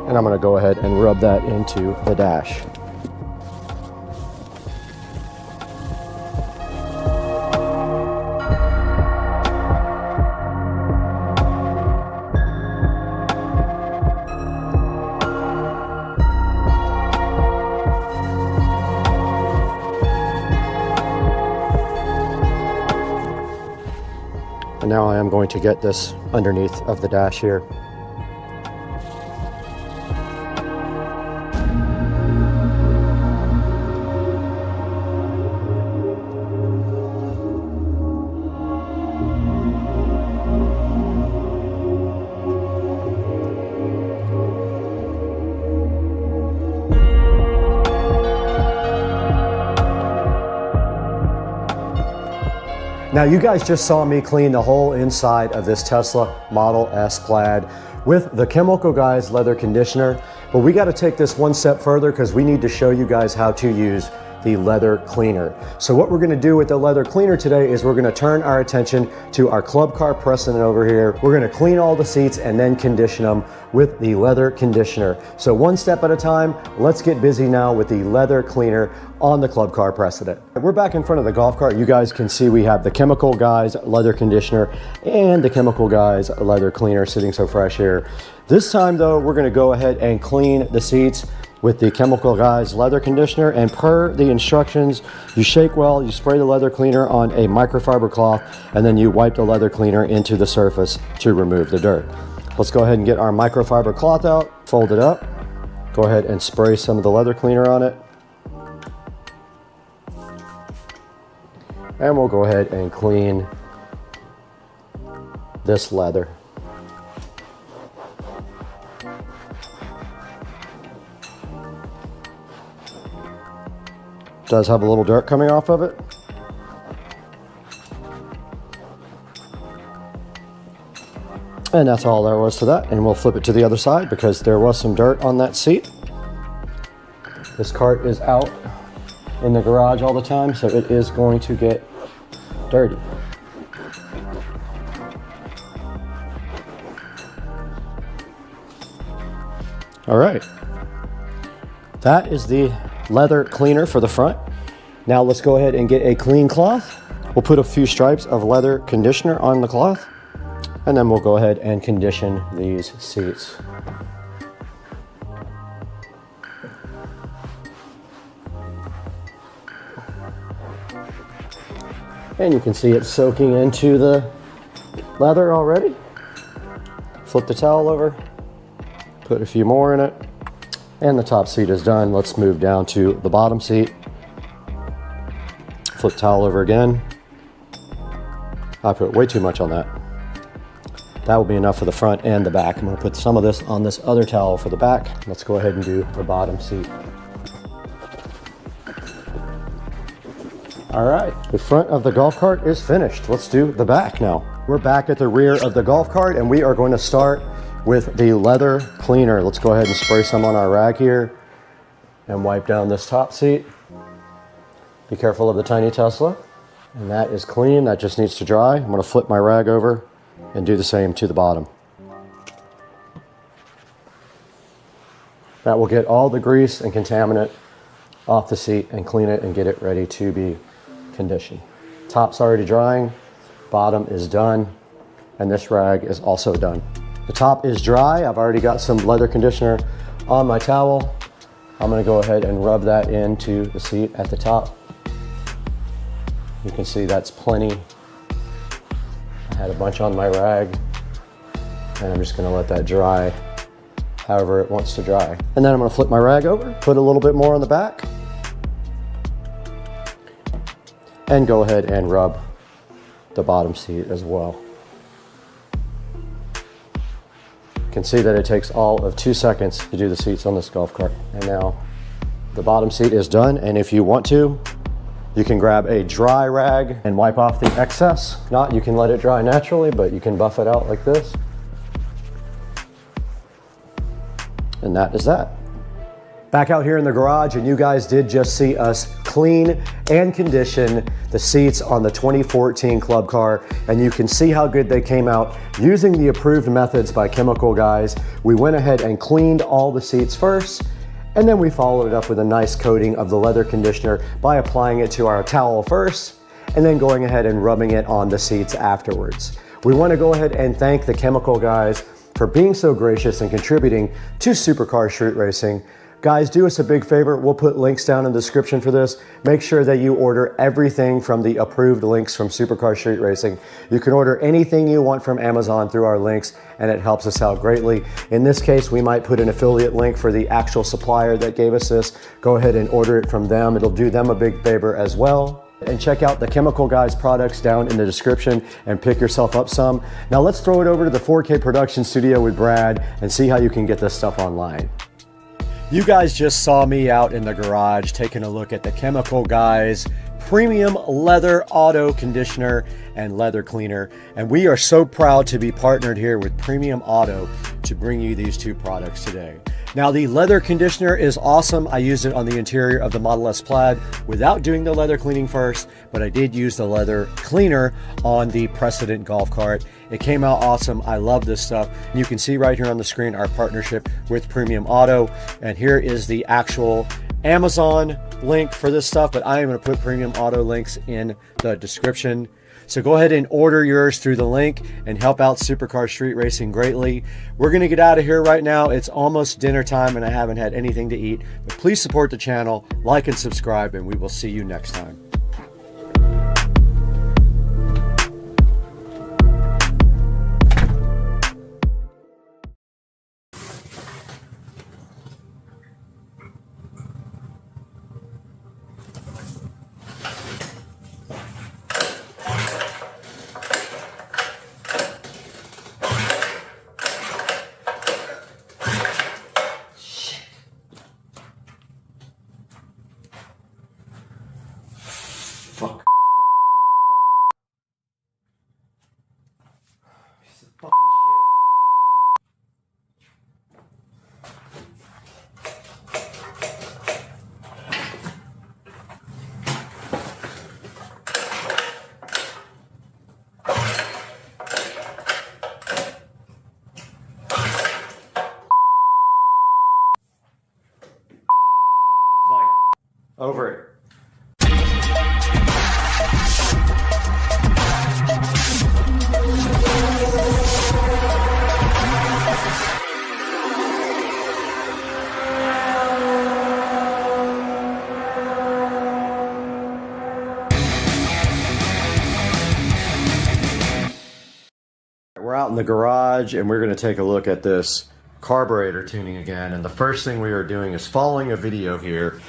And I'm going to go ahead and rub that into the dash. And now I am going to get this underneath of the dash here. Now you guys just saw me clean the whole inside of this Tesla Model S Plaid with the Chemical Guys leather conditioner, but we got to take this one step further because we need to show you guys how to use the leather cleaner. So what we're going to do with the leather cleaner today is we're going to turn our attention to our club car precedent over here. We're going to clean all the seats and then condition them with the leather conditioner. So one step at a time, let's get busy now with the leather cleaner on the club car precedent. We're back in front of the golf cart. You guys can see we have the Chemical Guys leather conditioner and the Chemical Guys leather cleaner sitting so fresh here. This time though, we're going to go ahead and clean the seats with the Chemical Guys leather conditioner, and per the instructions, you shake well, you spray the leather cleaner on a microfiber cloth, and then you wipe the leather cleaner into the surface to remove the dirt. Let's go ahead and get our microfiber cloth out, fold it up, go ahead and spray some of the leather cleaner on it. And we'll go ahead and clean this leather. Does have a little dirt coming off of it. And that's all there was to that. And we'll flip it to the other side because there was some dirt on that seat. This cart is out in the garage all the time, so it is going to get dirty. All right. That is the leather cleaner for the front. Now let's go ahead and get a clean cloth. We'll put a few stripes of leather conditioner on the cloth, and then we'll go ahead and condition these seats. And you can see it soaking into the leather already. Flip the towel over, put a few more in it. And the top seat is done. Let's move down to the bottom seat. Flip towel over again. I put way too much on that. That will be enough for the front and the back. I'm going to put some of this on this other towel for the back. Let's go ahead and do the bottom seat. All right, the front of the golf cart is finished. Let's do the back now. We're back at the rear of the golf cart, and we are going to start with the leather cleaner. Let's go ahead and spray some on our rag here and wipe down this top seat. Be careful of the tiny Tesla. And that is clean, that just needs to dry. I'm gonna flip my rag over and do the same to the bottom. That will get all the grease and contaminant off the seat and clean it and get it ready to be conditioned. Top's already drying, bottom is done, and this rag is also done. The top is dry. I've already got some leather conditioner on my towel. I'm gonna go ahead and rub that into the seat at the top. You can see that's plenty. I had a bunch on my rag, and I'm just gonna let that dry however it wants to dry. And then I'm gonna flip my rag over, put a little bit more on the back, and go ahead and rub the bottom seat as well. You can see that it takes all of 2 seconds to do the seats on this golf cart. And now the bottom seat is done, and if you want to, you can grab a dry rag and wipe off the excess. If not, you can let it dry naturally, but you can buff it out like this. And that is that. Back out here in the garage, and you guys did just see us clean and condition the seats on the 2014 club car, and you can see how good they came out using the approved methods by chemical guys. We went ahead and cleaned all the seats first, and then we followed it up with a nice coating of the leather conditioner by applying it to our towel first, and then going ahead and rubbing it on the seats afterwards. We want to go ahead and thank the chemical guys for being so gracious and contributing to Supercar Street Racing. Guys, do us a big favor. We'll put links down in the description for this. Make sure that you order everything from the approved links from Supercar Street Racing. You can order anything you want from Amazon through our links, and it helps us out greatly. In this case, we might put an affiliate link for the actual supplier that gave us this. Go ahead and order it from them. It'll do them a big favor as well. And check out the Chemical Guys products down in the description and pick yourself up some. Now let's throw it over to the 4K production studio with Brad and see how you can get this stuff online. You guys just saw me out in the garage taking a look at the Chemical Guys premium leather auto conditioner and leather cleaner, and we are so proud to be partnered here with Premium Auto to bring you these two products today. Now, the leather conditioner is awesome. I used it on the interior of the Model S Plaid without doing the leather cleaning first, but I did use the leather cleaner on the Precedent golf cart. It came out awesome. I love this stuff. You can see right here on the screen our partnership with Premium Auto, and here is the actual Amazon link for this stuff, but I am going to put Premium Auto links in the description. So go ahead and order yours through the link and help out Supercar Street Racing greatly. We're going to get out of here right now. It's almost dinner time and I haven't had anything to eat. But please support the channel, like and subscribe, and we will see you next time. Fuck. Piece of fucking shit. Over it. We're out in the garage and we're going to take a look at this carburetor tuning again, and the first thing we are doing is following a video here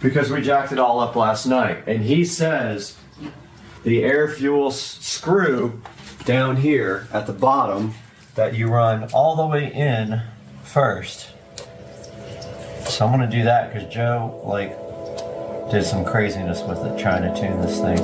because we jacked it all up last night, and he says the air fuel screw down here at the bottom that you run all the way in first. So I'm going to do that because Joe did some craziness with it trying to tune this thing.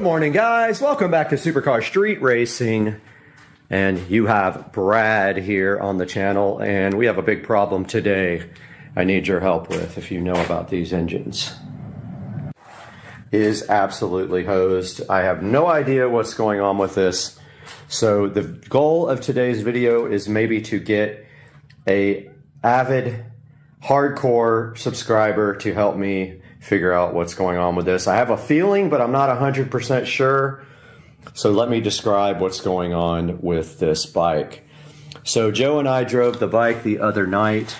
morning, guys. Welcome back to Supercar Street Racing. And you have Brad here on the channel, and we have a big problem today I need your help with if you know about these engines. Is absolutely hosed. I have no idea what's going on with this. So the goal of today's video is maybe to get a avid hardcore subscriber to help me figure out what's going on with this. I have a feeling, but I'm not 100% sure. So let me describe what's going on with this bike. So Joe and I drove the bike the other night.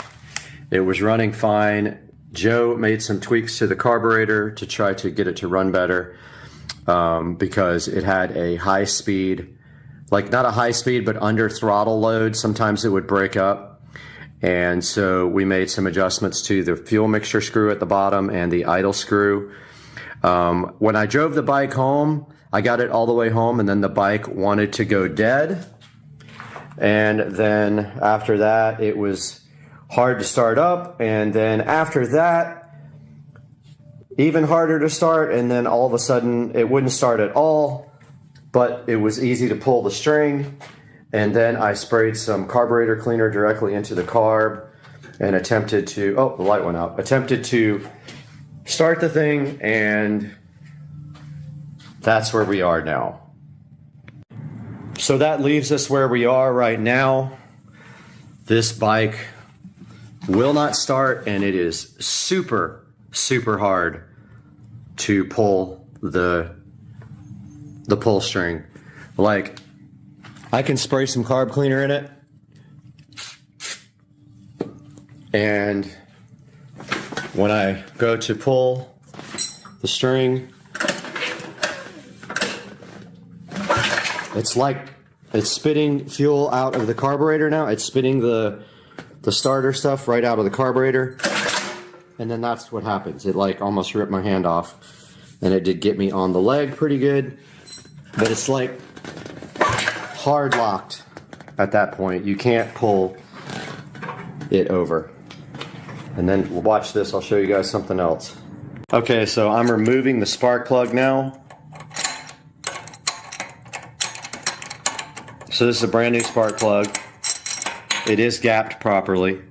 It was running fine. Joe made some tweaks to the carburetor to try to get it to run better because it had a high speed, like not a high speed, but under throttle load. Sometimes it would break up. And so we made some adjustments to the fuel mixture screw at the bottom and the idle screw. When I drove the bike home, I got it all the way home, and then the bike wanted to go dead. And then after that, it was hard to start up. And then after that, even harder to start. And then all of a sudden, it wouldn't start at all, but it was easy to pull the string. And then I sprayed some carburetor cleaner directly into the carb and attempted to, oh, the light went out, attempted to start the thing, and that's where we are now. So that leaves us where we are right now. This bike will not start, and it is super, super hard to pull the pull string. Like, I can spray some carb cleaner in it, and when I go to pull the string, it's like it's spitting fuel out of the carburetor now. It's spitting the starter stuff right out of the carburetor, and then that's what happens. It like almost ripped my hand off, and it did get me on the leg pretty good, but it's like hard locked at that point. You can't pull it over. And then watch this, I'll show you guys something else. Okay, so I'm removing the spark plug now. So this is a brand new spark plug. It is gapped properly.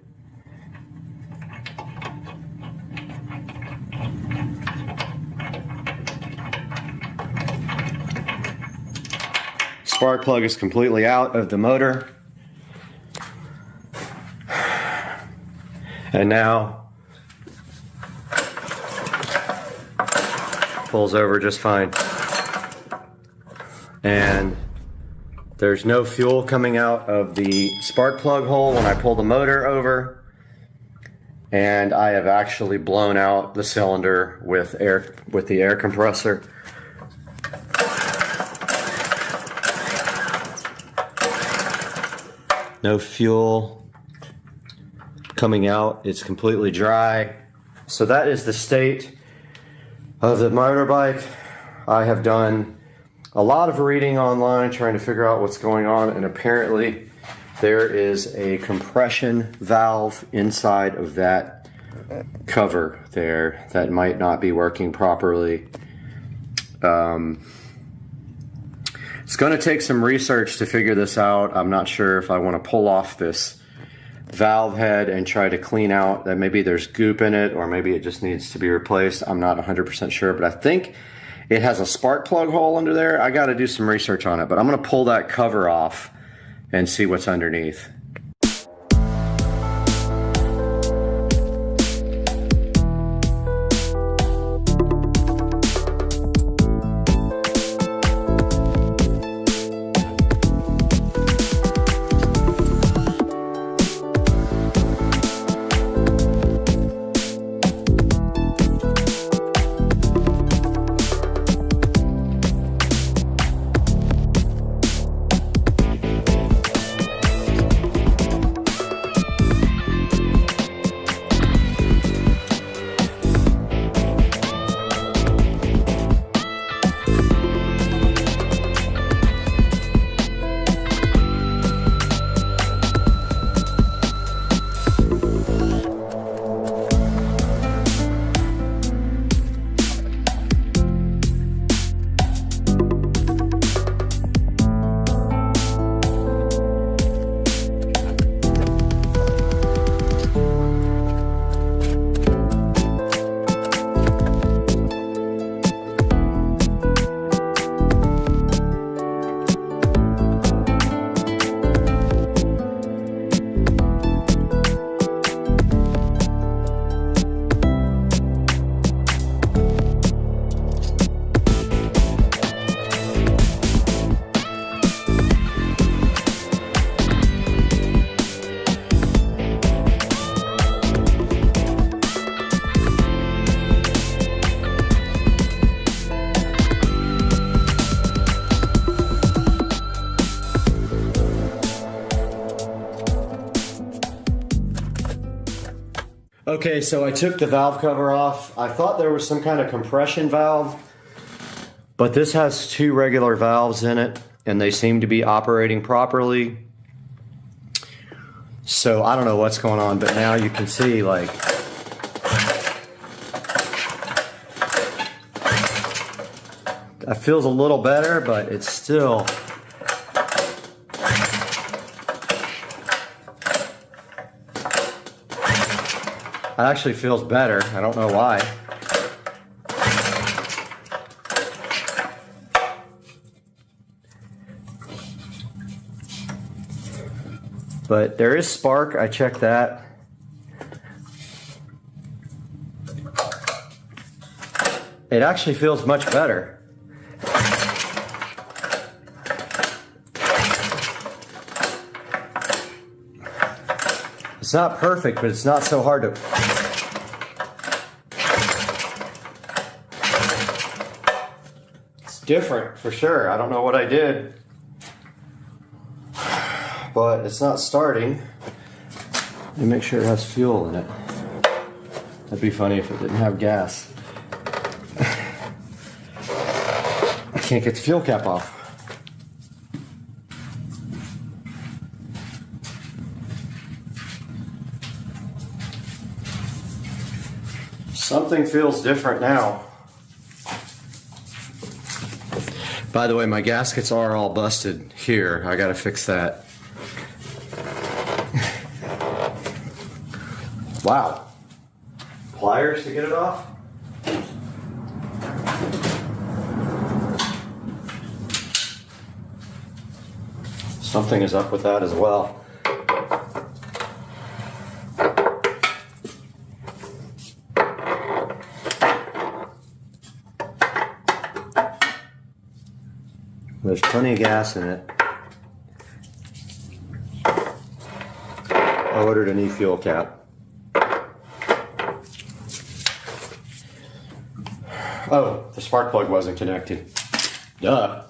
Spark plug is completely out of the motor. And now pulls over just fine. And there's no fuel coming out of the spark plug hole when I pull the motor over. And I have actually blown out the cylinder with the air compressor. No fuel coming out. It's completely dry. So that is the state of the motorbike. I have done a lot of reading online trying to figure out what's going on, and apparently there is a compression valve inside of that cover there that might not be working properly. It's going to take some research to figure this out. I'm not sure if I want to pull off this valve head and try to clean out that maybe there's goop in it, or maybe it just needs to be replaced. I'm not 100% sure, but I think it has a spark plug hole under there. I got to do some research on it, but I'm going to pull that cover off and see what's underneath. Okay, so I took the valve cover off. I thought there was some kind of compression valve, but this has 2 regular valves in it, and they seem to be operating properly. So I don't know what's going on, but now you can see, like, that feels a little better, but it's still... It actually feels better. I don't know why. But there is spark. I checked that. It actually feels much better. It's not perfect, but it's not so hard to... It's different for sure. I don't know what I did, but it's not starting. Let me make sure it has fuel in it. That'd be funny if it didn't have gas. I can't get the fuel cap off. Something feels different now. By the way, my gaskets are all busted here. I gotta fix that. Wow. Pliers to get it off? Something is up with that as well. There's plenty of gas in it. I ordered a new fuel cap. Oh, the spark plug wasn't connected. Duh.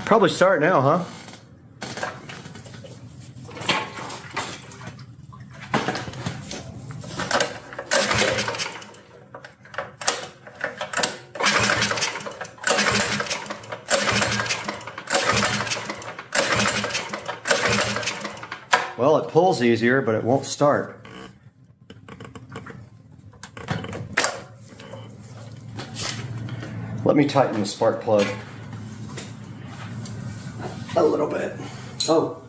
Probably start now, huh? Well, it pulls easier, but it won't start. Let me tighten the spark plug a little bit. Oh.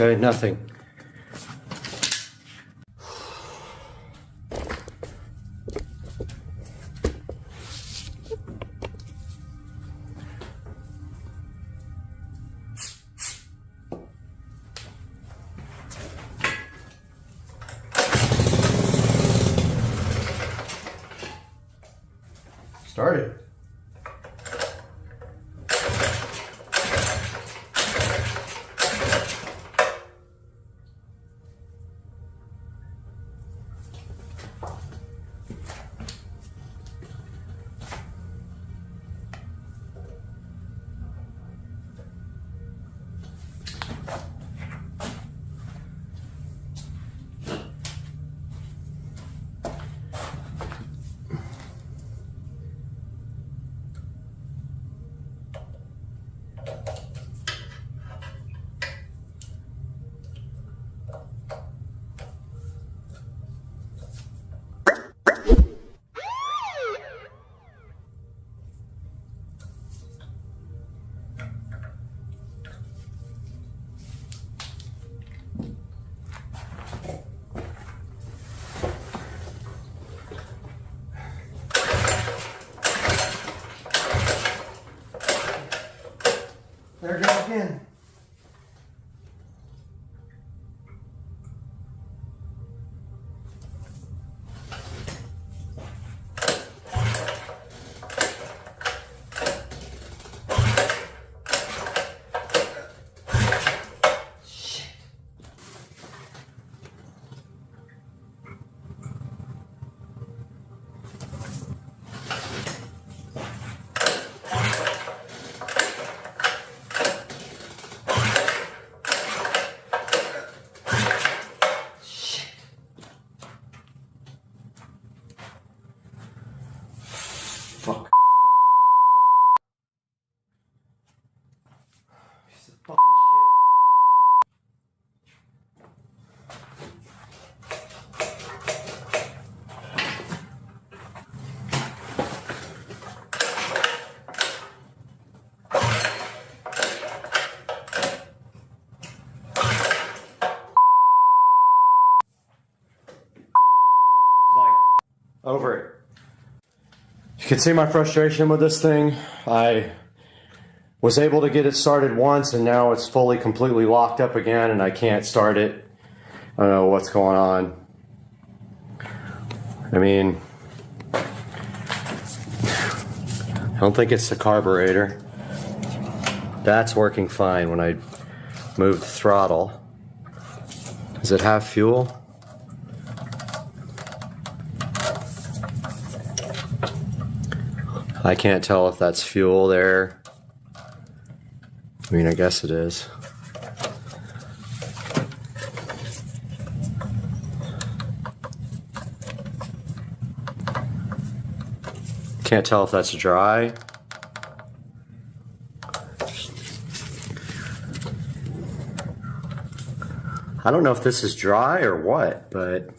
Okay, nothing. Started. in. Fuck. Piece of fucking shit. Over it. You can see my frustration with this thing. I was able to get it started once and now it's fully completely locked up again and I can't start it. I don't know what's going on. I mean, I don't think it's the carburetor. That's working fine when I move the throttle. Does it have fuel? I can't tell if that's fuel there. I mean, I guess it is. Can't tell if that's dry. I don't know if this is dry or what, but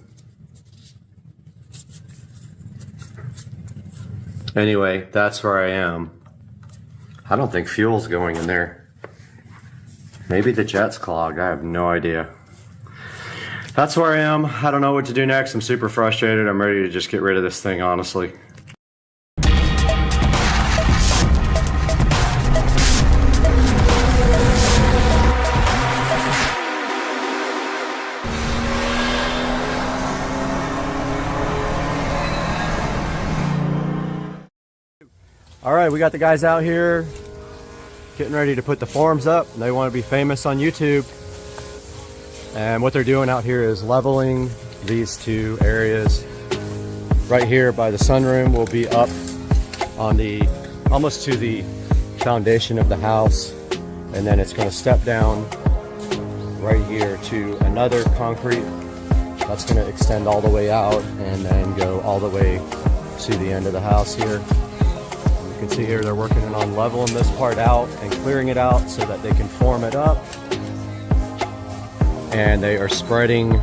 anyway, that's where I am. I don't think fuel's going in there. Maybe the jet's clogged. I have no idea. That's where I am. I don't know what to do next. I'm super frustrated. I'm ready to just get rid of this thing, honestly. All right, we got the guys out here getting ready to put the forms up. They want to be famous on YouTube. And what they're doing out here is leveling these two areas. Right here by the sunroom will be up on the, almost to the foundation of the house. And then it's going to step down right here to another concrete that's going to extend all the way out and then go all the way to the end of the house here. You can see here they're working on leveling this part out and clearing it out so that they can form it up. And they are spreading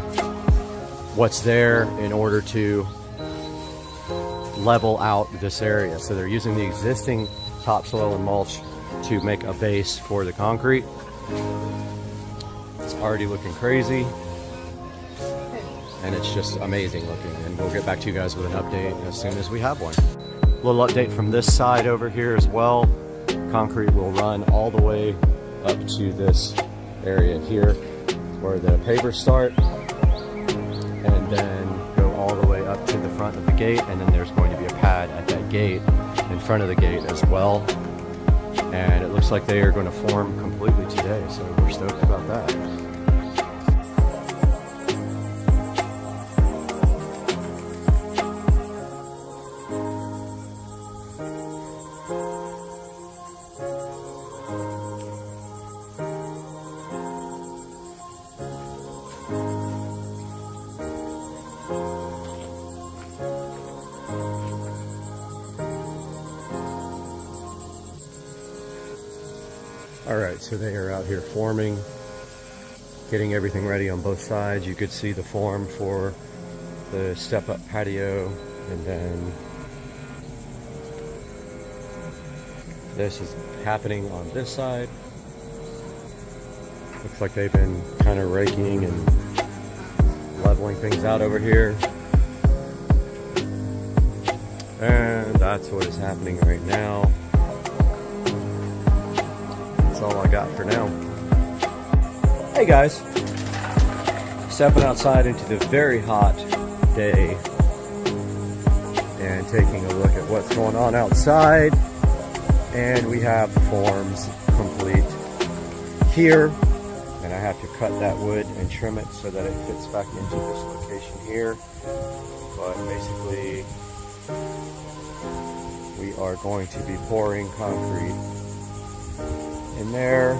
what's there in order to level out this area. So they're using the existing topsoil and mulch to make a base for the concrete. It's already looking crazy and it's just amazing looking, and we'll get back to you guys with an update as soon as we have one. A little update from this side over here as well. Concrete will run all the way up to this area here where the pavers start, and then go all the way up to the front of the gate, and then there's going to be a pad at that gate in front of the gate as well. And it looks like they are going to form completely today, so we're stoked about that. Alright, so they are out here forming, getting everything ready on both sides. You could see the form for the step-up patio, and then this is happening on this side. Looks like they've been kind of raking and leveling things out over here. And that's what is happening right now. that's all I got for now. Hey guys, stepping outside into the very hot day and taking a look at what's going on outside. And we have the forms complete here, and I have to cut that wood and trim it so that it fits back into this location here. But basically, we are going to be pouring concrete in there.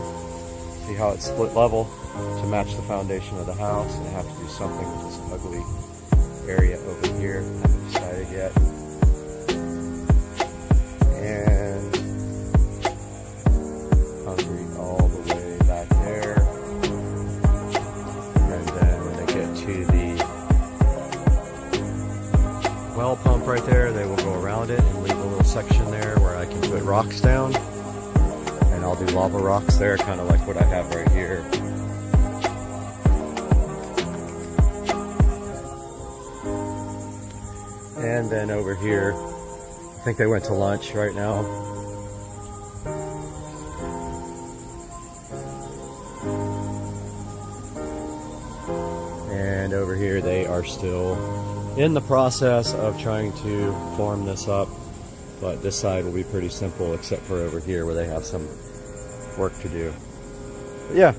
See how it's split level to match the foundation of the house. And I have to do something with this ugly area over here. I haven't decided yet. And concrete all the way back there. And then when they get to the well pump right there, they will go around it and leave a little section there where I can put rocks down. And I'll do lava rocks there, kind of like what I have right here. And then over here, I think they went to lunch right now. And over here they are still in the process of trying to form this up. But this side will be pretty simple, except for over here where they have some work to do. But yeah,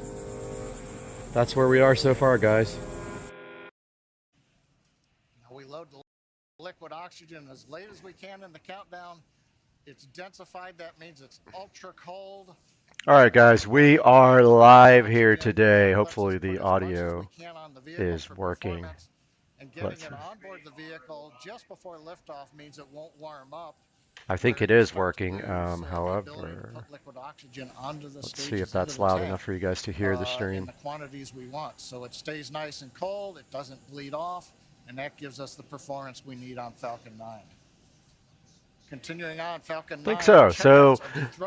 that's where we are so far, guys. We load the liquid oxygen as late as we can in the countdown. It's densified, that means it's ultra cold. All right, guys, we are live here today. Hopefully the audio is working. And getting it on board the vehicle just before liftoff means it won't warm up. I think it is working, however, let's see if that's loud enough for you guys to hear the stream. In the quantities we want, so it stays nice and cold, it doesn't bleed off, and that gives us the performance we need on Falcon 9. Continuing on, Falcon 9. I think so. So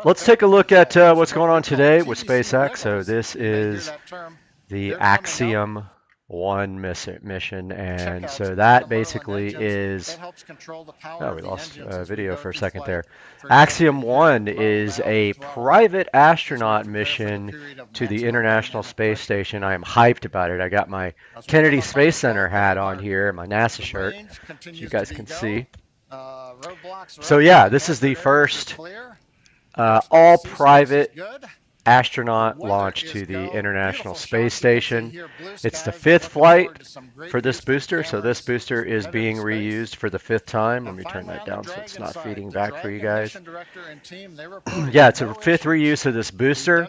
let's take a look at what's going on today with SpaceX. So this is the Axiom 1 mission, and so that basically is, oh, we lost video for a second there. Axiom 1 is a private astronaut mission to the International Space Station. I am hyped about it. I got my Kennedy Space Center hat on here, my NASA shirt, as you guys can see. So yeah, this is the first all private astronaut launch to the International Space Station. It's the 5th flight for this booster, so this booster is being reused for the 5th time. Let me turn that down so it's not feeding back for you guys. Yeah, it's a 5th reuse of this booster,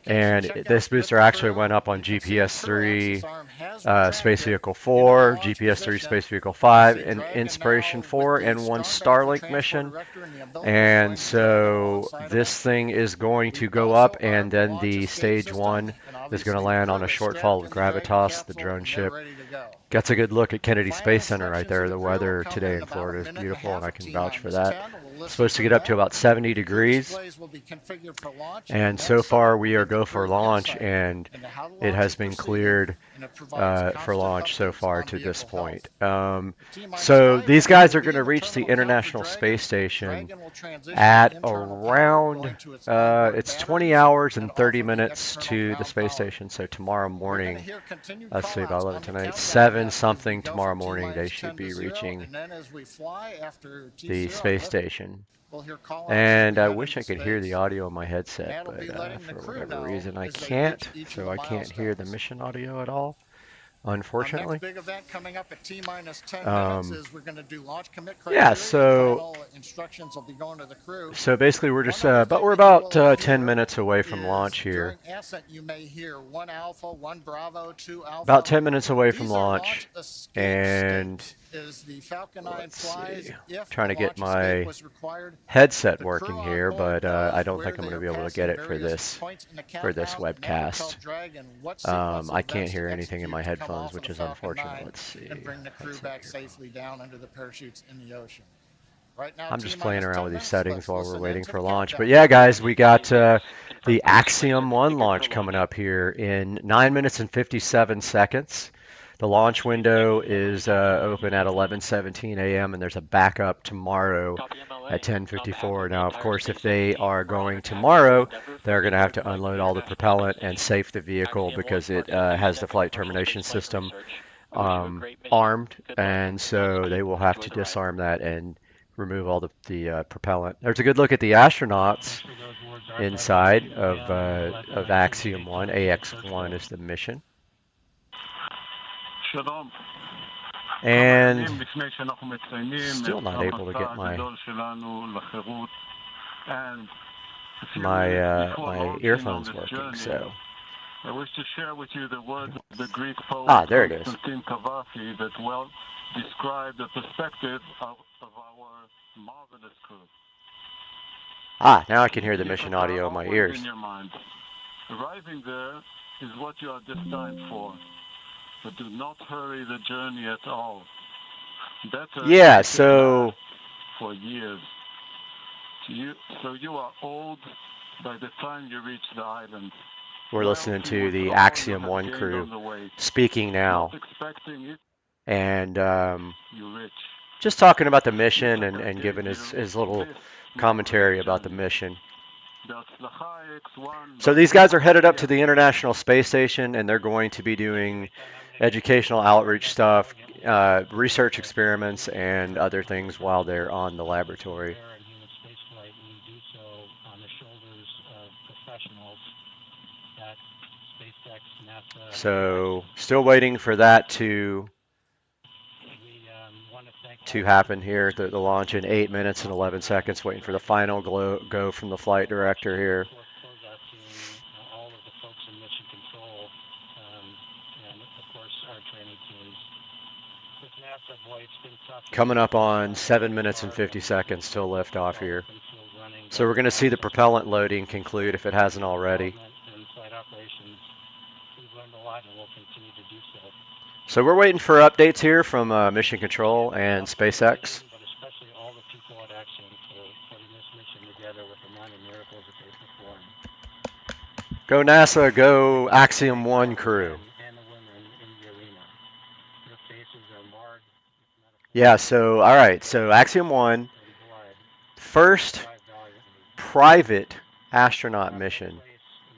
and this booster actually went up on GPS-3 Space Vehicle 4, GPS-3 Space Vehicle 5, and Inspiration 4, and 1 Starlink mission. And so this thing is going to go up, and then the stage 1 is going to land on a short fall of Gravitas, the drone ship. Gets a good look at Kennedy Space Center right there. The weather today in Florida is beautiful, and I can vouch for that. It's supposed to get up to about 70 degrees, and so far we are go for launch, and it has been cleared for launch so far to this point. So these guys are going to reach the International Space Station at around, it's 20 hours and 30 minutes to the space station, so tomorrow morning, let's see, about 11 tonight, 7 something tomorrow morning, they should be reaching the space station. And I wish I could hear the audio on my headset, but for whatever reason I can't, so I can't hear the mission audio at all, unfortunately. Big event coming up at T-10 minutes is we're going to do launch commit criteria. Yeah, so instructions will be going to the crew. So basically we're just but we're about 10 minutes away from launch here. You may hear 1 Alpha, 1 Bravo, 2 Alpha. About 10 minutes away from launch, and let's see, trying to get my headset working here, but I don't think I'm going to be able to get it for this webcast. I can't hear anything in my headphones, which is unfortunate. Let's see. And bring the crew back safely down under the parachutes in the ocean. Right now, I'm just playing around with these settings while we're waiting for launch. But yeah, guys, we got the Axiom 1 launch coming up here in 9 minutes and 57 seconds. The launch window is open at 11:17 a.m. and there's a backup tomorrow at 10:54. Now, of course, if they are going tomorrow, they're going to have to unload all the propellant and safe the vehicle because it has the flight termination system armed, and so they will have to disarm that and remove all the propellant. There's a good look at the astronauts inside of Axiom 1. AX1 is the mission. And still not able to get my earphones working, so I wish to share with you the words of the Greek poet there it is. Constantine Cavafy that well describe the perspective of our marvelous crew. Now I can hear the mission audio in my ears. In your mind. Arriving there is what you are destined for, but do not hurry the journey at all. Better yeah, so for years. So you are old by the time you reach the island. We're listening to the Axiom 1 crew speaking now. And just talking about the mission and giving his little commentary about the mission. So these guys are headed up to the International Space Station, and they're going to be doing educational outreach stuff, research experiments, and other things while they're on the laboratory. So still waiting for that to happen here at the launch in 8 minutes and 11 seconds, waiting for the final go from the flight director here. Coming up on 7 minutes and 50 seconds till liftoff here. So we're going to see the propellant loading conclude if it hasn't already. So we're waiting for updates here from Mission Control and SpaceX. Go NASA, go Axiom 1 crew. Yeah, so, all right, so Axiom 1, first private astronaut mission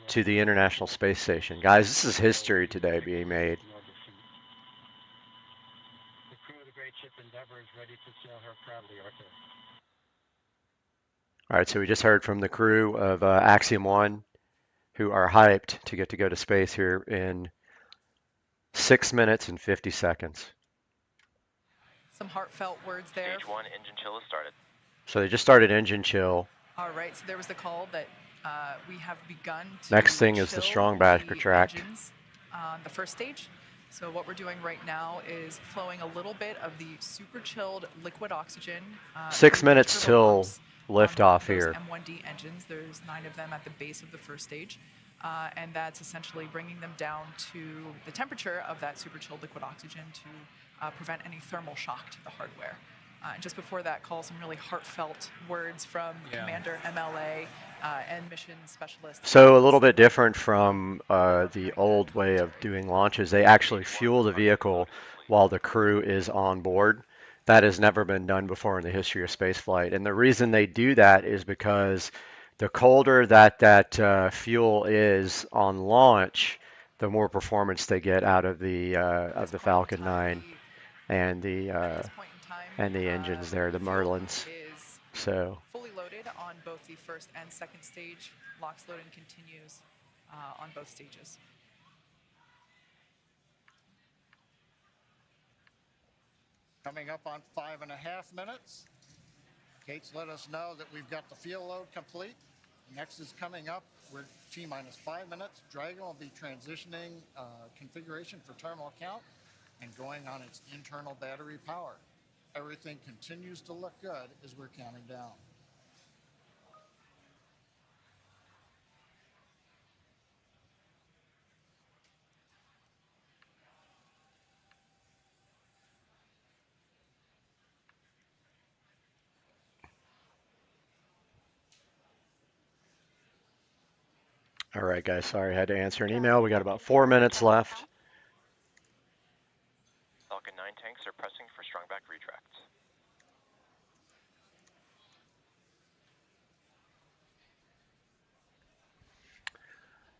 to the International Space Station. Guys, this is history today being made. All right, so we just heard from the crew of Axiom 1, who are hyped to get to go to space here in 6 minutes and 50 seconds. Some heartfelt words there. Stage 1 engine chill has started. So they just started engine chill. All right, so there was the call that we have begun to Next thing is the strong backtrack. The first stage. So what we're doing right now is flowing a little bit of the super chilled liquid oxygen. 6 minutes till liftoff here. M1D engines. There's 9 of them at the base of the first stage. And that's essentially bringing them down to the temperature of that super chilled liquid oxygen to prevent any thermal shock to the hardware. And just before that call, some really heartfelt words from Commander MLA and mission specialist. So a little bit different from the old way of doing launches. They actually fuel the vehicle while the crew is on board. That has never been done before in the history of spaceflight. And the reason they do that is because the colder that fuel is on launch, the more performance they get out of the Falcon 9 and the engines there, the Merlins. So fully loaded on both the first and second stage. LOX loading continues on both stages. Coming up on 5.5 minutes. Kate's let us know that we've got the fuel load complete. Next is coming up. We're T-minus 5 minutes. Dragon will be transitioning configuration for terminal count and going on its internal battery power. Everything continues to look good as we're counting down. all right, guys, sorry I had to answer an email. We got about 4 minutes left.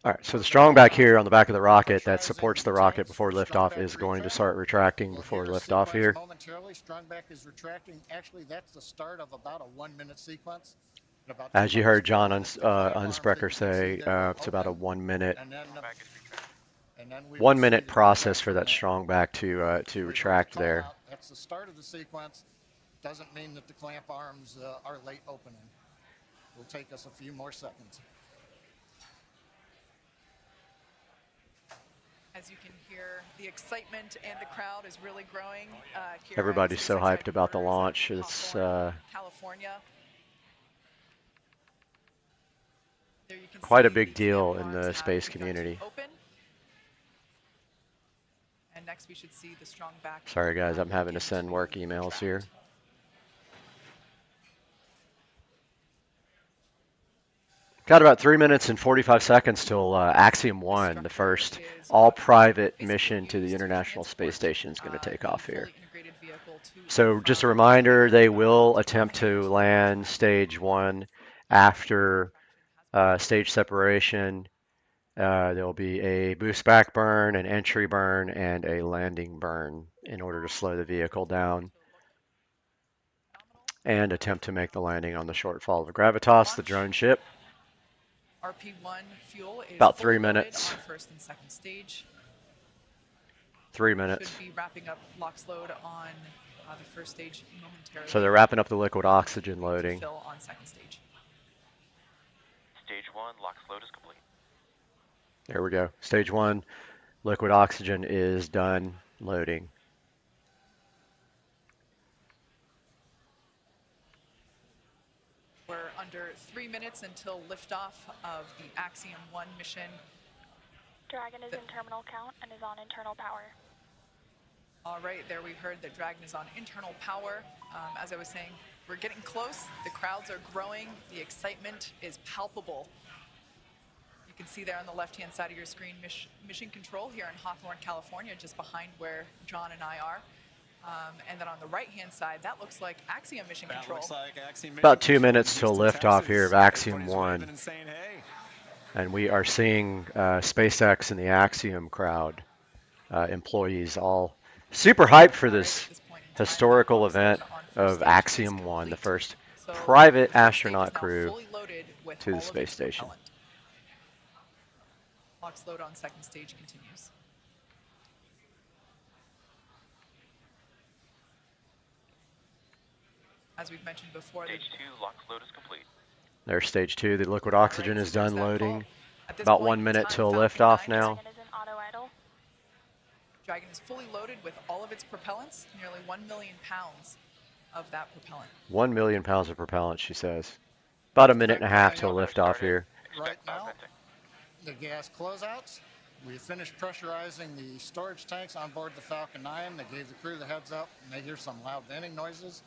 All right, so the strong back here on the back of the rocket that supports the rocket before liftoff is going to start retracting before liftoff here. Momentarily, strong back is retracting. Actually, that's the start of about a 1-minute sequence. As you heard John Unsprecher say, it's about a 1 minute, 1 minute process for that strong back to retract there. That's the start of the sequence. Doesn't mean that the clamp arms are late opening. It will take us a few more seconds. As you can hear, the excitement and the crowd is really growing. Everybody's so hyped about the launch. It's California. quite a big deal in the space community. And next we should see the strong back. Sorry guys, I'm having to send work emails here. Got about 3 minutes and 45 seconds till Axiom 1, the first all-private mission to the International Space Station, is going to take off here. So just a reminder, they will attempt to land stage 1 after stage separation. There'll be a boost back burn, an entry burn, and a landing burn in order to slow the vehicle down and attempt to make the landing on the shortfall of Gravitas, the drone ship. RP1 fuel is about 3 minutes. on first and second stage. 3 minutes. Should be wrapping up LOX load on the first stage momentarily. So they're wrapping up the liquid oxygen loading. Fill on second stage. Stage 1, LOX load is complete. There we go. Stage 1, liquid oxygen is done loading. We're under 3 minutes until liftoff of the Axiom 1 mission. Dragon is in terminal count and is on internal power. All right, there we heard that Dragon is on internal power. As I was saying, we're getting close. The crowds are growing. The excitement is palpable. You can see there on the left-hand side of your screen, mission control here in Hawthorne, California, just behind where John and I are. And then on the right-hand side, that looks like Axiom mission control. About 2 minutes till liftoff here of Axiom 1. And we are seeing SpaceX and the Axiom crowd, employees, all super hyped for this historical event of Axiom 1, the first private astronaut crew to the space station. LOX load on second stage continues. As we've mentioned before, stage 2 LOX load is complete. There's stage 2. The liquid oxygen is done loading. About 1 minute till liftoff now. Dragon is fully loaded with all of its propellants, nearly 1 million pounds of that propellant. 1 million pounds of propellant, she says. About a minute and a half till liftoff here. Right now, the gas closeouts. We finished pressurizing the storage tanks on board the Falcon 9. That gave the crew the heads up, and they hear some loud venting noises.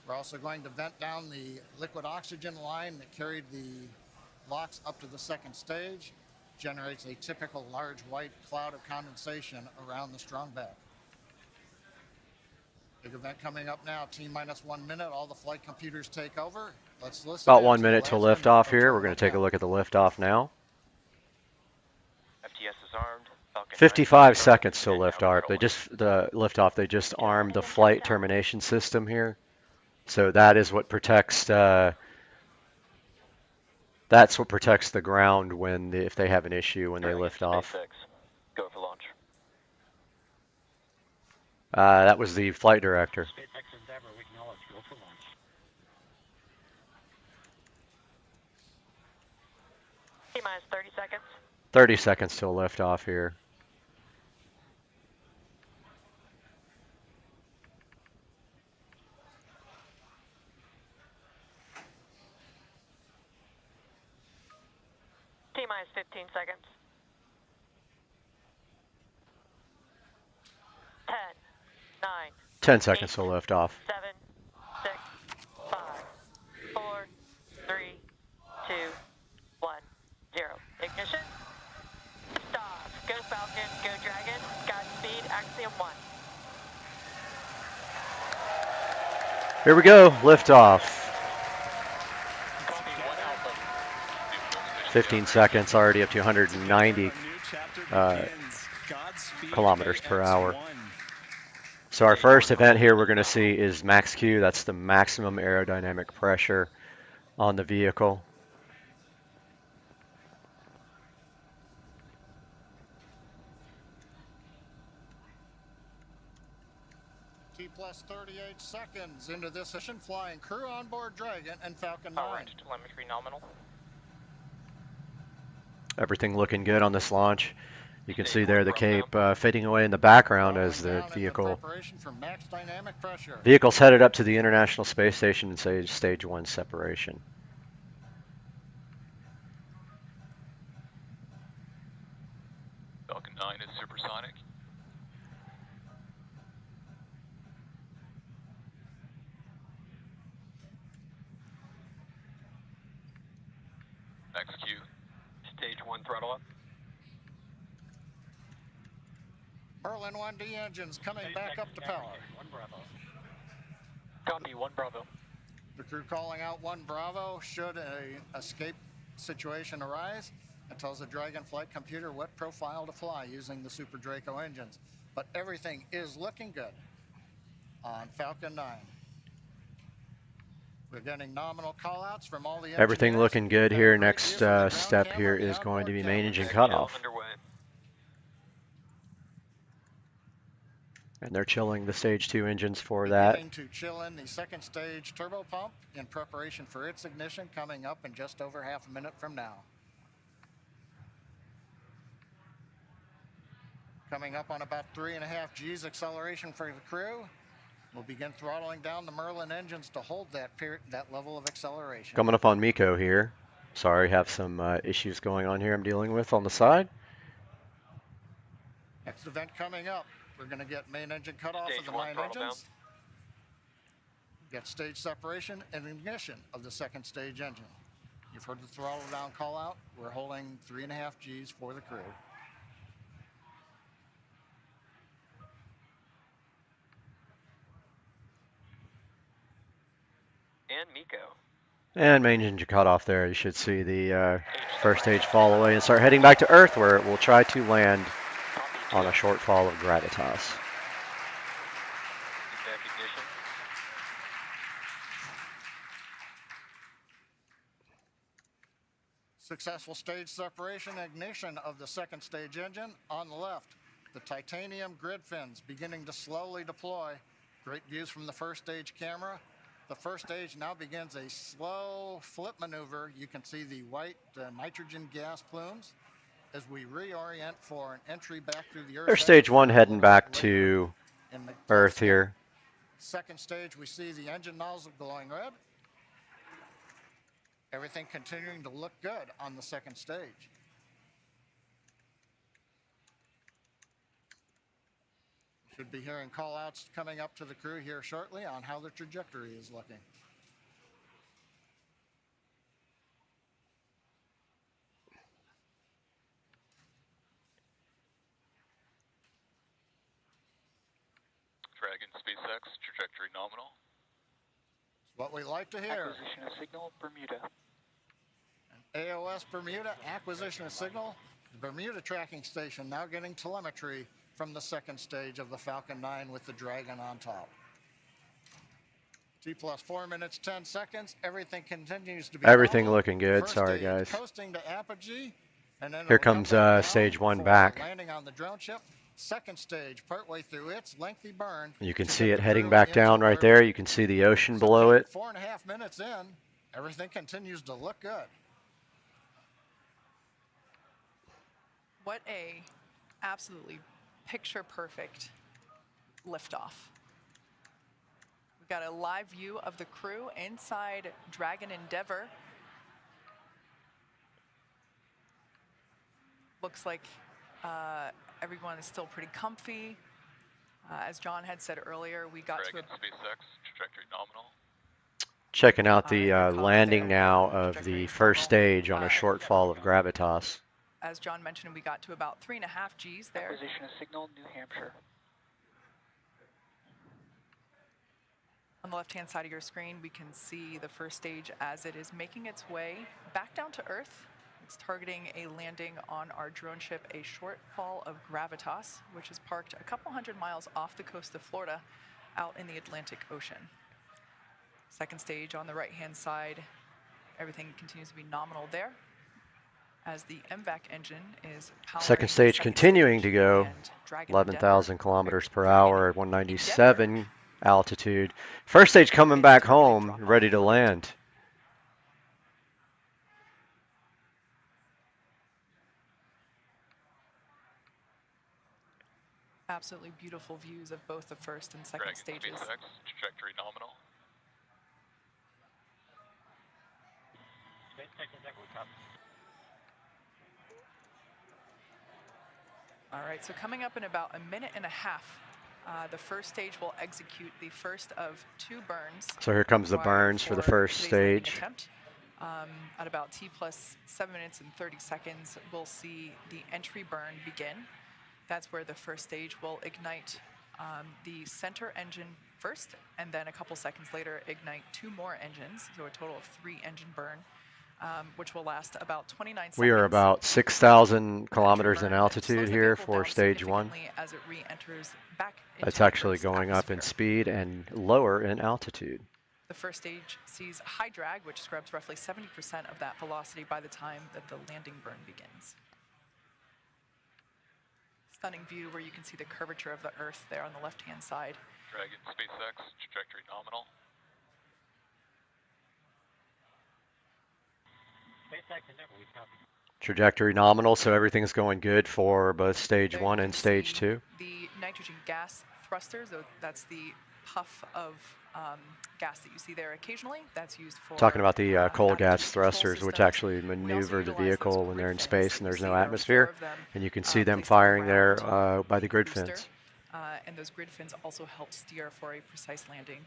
We're also going to vent down the liquid oxygen line that carried the LOX up to the second stage. Generates a typical large white cloud of condensation around the strong back. Big event coming up now, T-minus 1 minute, all the flight computers take over. Let's listen. About 1 minute till liftoff here. We're going to take a look at the liftoff now. FTS is armed. 55 seconds till liftoff. They just armed the flight termination system here. So that is what protects that's what protects the ground when if they have an issue when they lift off. Go for launch. That was the flight director. T-minus 30 seconds. 30 seconds till liftoff here. T-minus 15 seconds. 10, 9, 10 seconds till liftoff. 7, 6, 5, 4, 3, 2, 1, 0. Ignition. Stop. Go Falcon, go Dragon. Godspeed, Axiom 1. Here we go, liftoff. 15 seconds, already up to 190 kilometers per hour. So our first event here we're going to see is max Q. That's the maximum aerodynamic pressure on the vehicle. T plus 38 seconds into this session, flying crew on board Dragon and Falcon 9. All right, telemetry nominal. Everything looking good on this launch. You can see there the Cape fading away in the background as the vehicle's headed up to the International Space Station and stage 1 separation. Falcon 9 is supersonic. Max Q. Stage 1 throttle up. Merlin 1D engines coming back up to power. 1 Bravo. Copy, 1 Bravo. The crew calling out 1 Bravo should a escape situation arise. It tells the Dragon flight computer what profile to fly using the Super Draco engines. But everything is looking good on Falcon 9. We're getting nominal callouts from all the engineers. Everything looking good here. Next step here is going to be main engine cutoff. And they're chilling the stage 2 engines for that. Beginning to chill in the second stage turbo pump in preparation for its ignition coming up in just over half a minute from now. Coming up on about 3.5 G's acceleration for the crew. We'll begin throttling down the Merlin engines to hold that level of acceleration. Coming up on Miko here. Sorry, have some issues going on here I'm dealing with on the side. Next event coming up. We're going to get main engine cut off of the 9 engines. Get stage separation and ignition of the second stage engine. You've heard the throttle down call out. We're holding 3.5 G's for the crew. And Miko. And main engine cut off there. You should see the first stage fall away and start heading back to Earth, where it will try to land on a short fall of gravitas. Successful stage separation, ignition of the second stage engine. On the left, the titanium grid fins beginning to slowly deploy. Great views from the first stage camera. The first stage now begins a slow flip maneuver. You can see the white nitrogen gas plumes as we reorient for an entry back through the Earth. There's stage 1 heading back to Earth here. Second stage, we see the engine nozzle glowing red. Everything continuing to look good on the second stage. Should be hearing call-outs coming up to the crew here shortly on how the trajectory is looking. Dragon SpaceX, trajectory nominal. It's what we like to hear. Acquisition of signal, Bermuda. AOS Bermuda, acquisition of signal. The Bermuda tracking station now getting telemetry from the second stage of the Falcon 9 with the Dragon on top. T plus 4 minutes, 10 seconds. Everything continues to be Everything normal. looking good. First Sorry, stage guys. Coasting to apogee, and then Here comes stage 1 back. Landing on the drone ship. Second stage, partway through its lengthy burn. You can see it heading back down right there. You can see the ocean below it. 4.5 minutes in, everything continues to look good. What a absolutely picture perfect liftoff. We've got a live view of the crew inside Dragon Endeavour. Looks like everyone is still pretty comfy. As John had said earlier, we got Dragon SpaceX, trajectory nominal. Checking out the landing now of the first stage on a short fall of gravitas. As John mentioned, we got to about 3.5 G's there. Acquisition of signal, New Hampshire. On the left-hand side of your screen, we can see the first stage as it is making its way back down to Earth. It's targeting a landing on our drone ship, a Shortfall of Gravitas, which is parked a couple hundred miles off the coast of Florida, out in the Atlantic Ocean. Second stage on the right-hand side, everything continues to be nominal there, as the MVAC engine is powering Second stage continuing to go, 11,000 kilometers per hour at 197 altitude. First stage coming back home, ready to land. Absolutely beautiful views of both the first and second stages. Trajectory nominal. All right, so coming up in about a minute and a half, the first stage will execute the first of 2 burns. So here comes the burns for the first stage. Attempt. At about T plus 7 minutes and 30 seconds, we'll see the entry burn begin. That's where the first stage will ignite the center engine first, and then a couple seconds later ignite 2 more engines, so a total of 3 engine burn, which will last about 29 seconds. We are about 6,000 kilometers in altitude here for stage 1. As it re-enters back into That's actually going up in atmosphere. speed and lower in altitude. The first stage sees high drag, which scrubs roughly 70% of that velocity by the time that the landing burn begins. Stunning view where you can see the curvature of the Earth there on the left-hand side. Dragon SpaceX, trajectory nominal. Trajectory nominal, so everything's going good for both stage 1 and stage 2. The nitrogen gas thrusters, so that's the puff of gas that you see there occasionally. That's used for Talking about the coal gas thrusters, which actually maneuver the vehicle when they're in space and there's no atmosphere. And you can see them firing there by the grid fins. And those grid fins also help steer for a precise landing,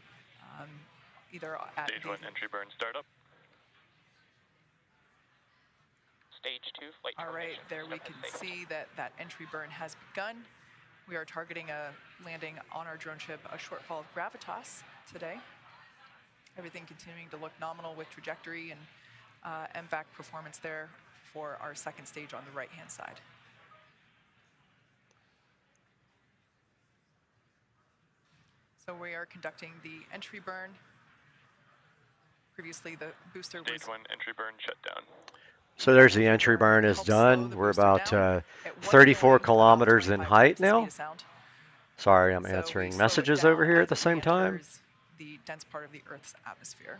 either at Stage 1 entry burn startup. Stage 2 flight. All right, there we can see that that entry burn has begun. We are targeting a landing on our drone ship, a Shortfall of Gravitas today. Everything continuing to look nominal with trajectory and MVAC performance there for our second stage on the right-hand side. So we are conducting the entry burn. Previously, the booster was... Stage 1 entry burn shut down. So there's the entry burn is done. We're about 34 kilometers in height now. Sorry, I'm answering messages over here at the same time. The dense part of the Earth's atmosphere.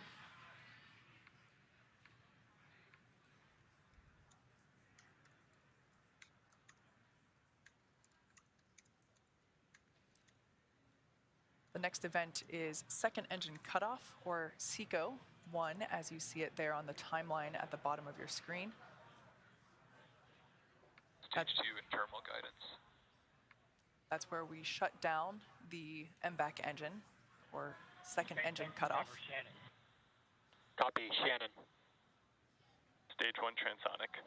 The next event is second engine cutoff, or SECO 1, as you see it there on the timeline at the bottom of your screen. Stage 2 internal guidance. That's where we shut down the MVAC engine, or second engine cutoff. Copy, Shannon. Stage 1 transonic.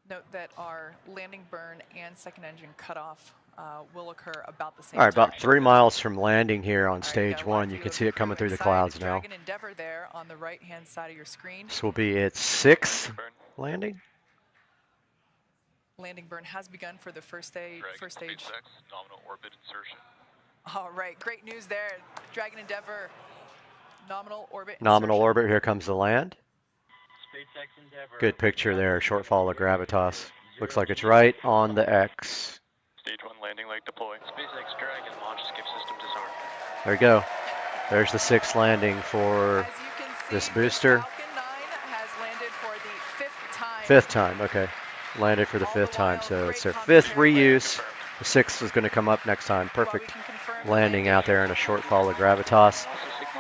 Note that our landing burn and second engine cutoff will occur about the same All right, time. about 3 miles from landing here on stage 1. You can see it coming through the clouds now. Dragon Endeavor there on the right-hand side of your screen. This will be its 6th landing. Landing burn has begun for the first stage. SpaceX, nominal orbit insertion. All right, great news there. Dragon Endeavor, nominal orbit Nominal insertion. orbit, here comes the land. SpaceX Endeavor. Good picture there, Shortfall of Gravitas. Looks like it's right on the X. Stage 1 landing leg deploy. SpaceX Dragon launch skip system disarmed. There you go. There's the 6th landing for this booster. Falcon 9 has landed for the 5th time. 5th time, okay. Landed for the 5th time, so it's their 5th reuse. The 6th is going to come up next time. Perfect landing out there in a Shortfall of Gravitas.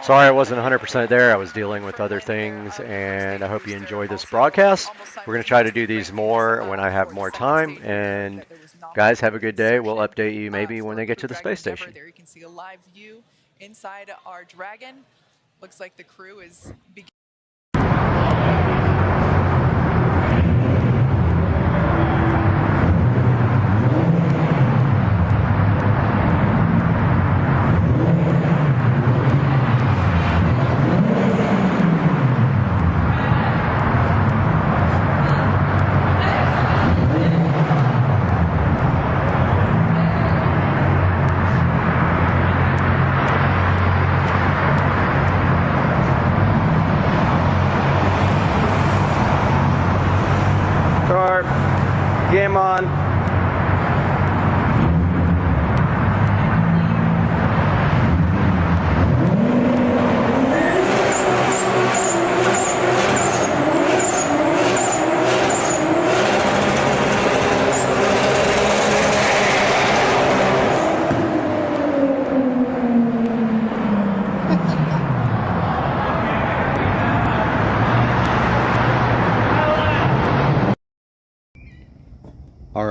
Sorry I wasn't 100% there. I was dealing with other things, and I hope you enjoyed this broadcast. We're going to try to do these more when I have more time, and guys, have a good day. We'll update you maybe when they get to the space station. There you can see a live view inside our Dragon. Looks like the crew is beginning.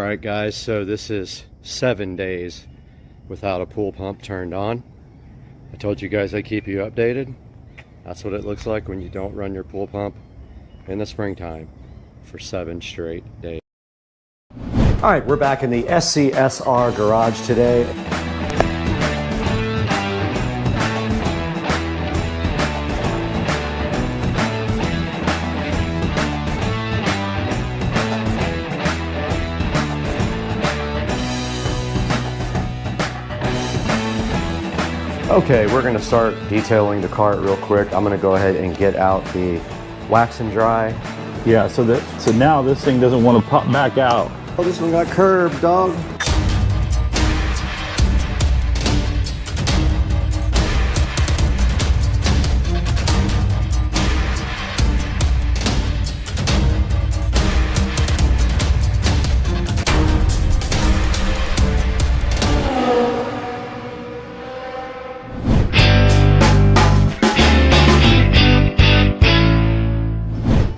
Alright guys, so this is 7 days without a pool pump turned on. I told you guys I'd keep you updated. That's what it looks like when you don't run your pool pump in the springtime for 7 straight days. Alright, we're back in the SCSR garage today. Okay, we're going to start detailing the cart real quick. I'm going to go ahead and get out the wax and dry. Yeah, so now this thing doesn't want to pop back out. Oh, this one got curved, dog.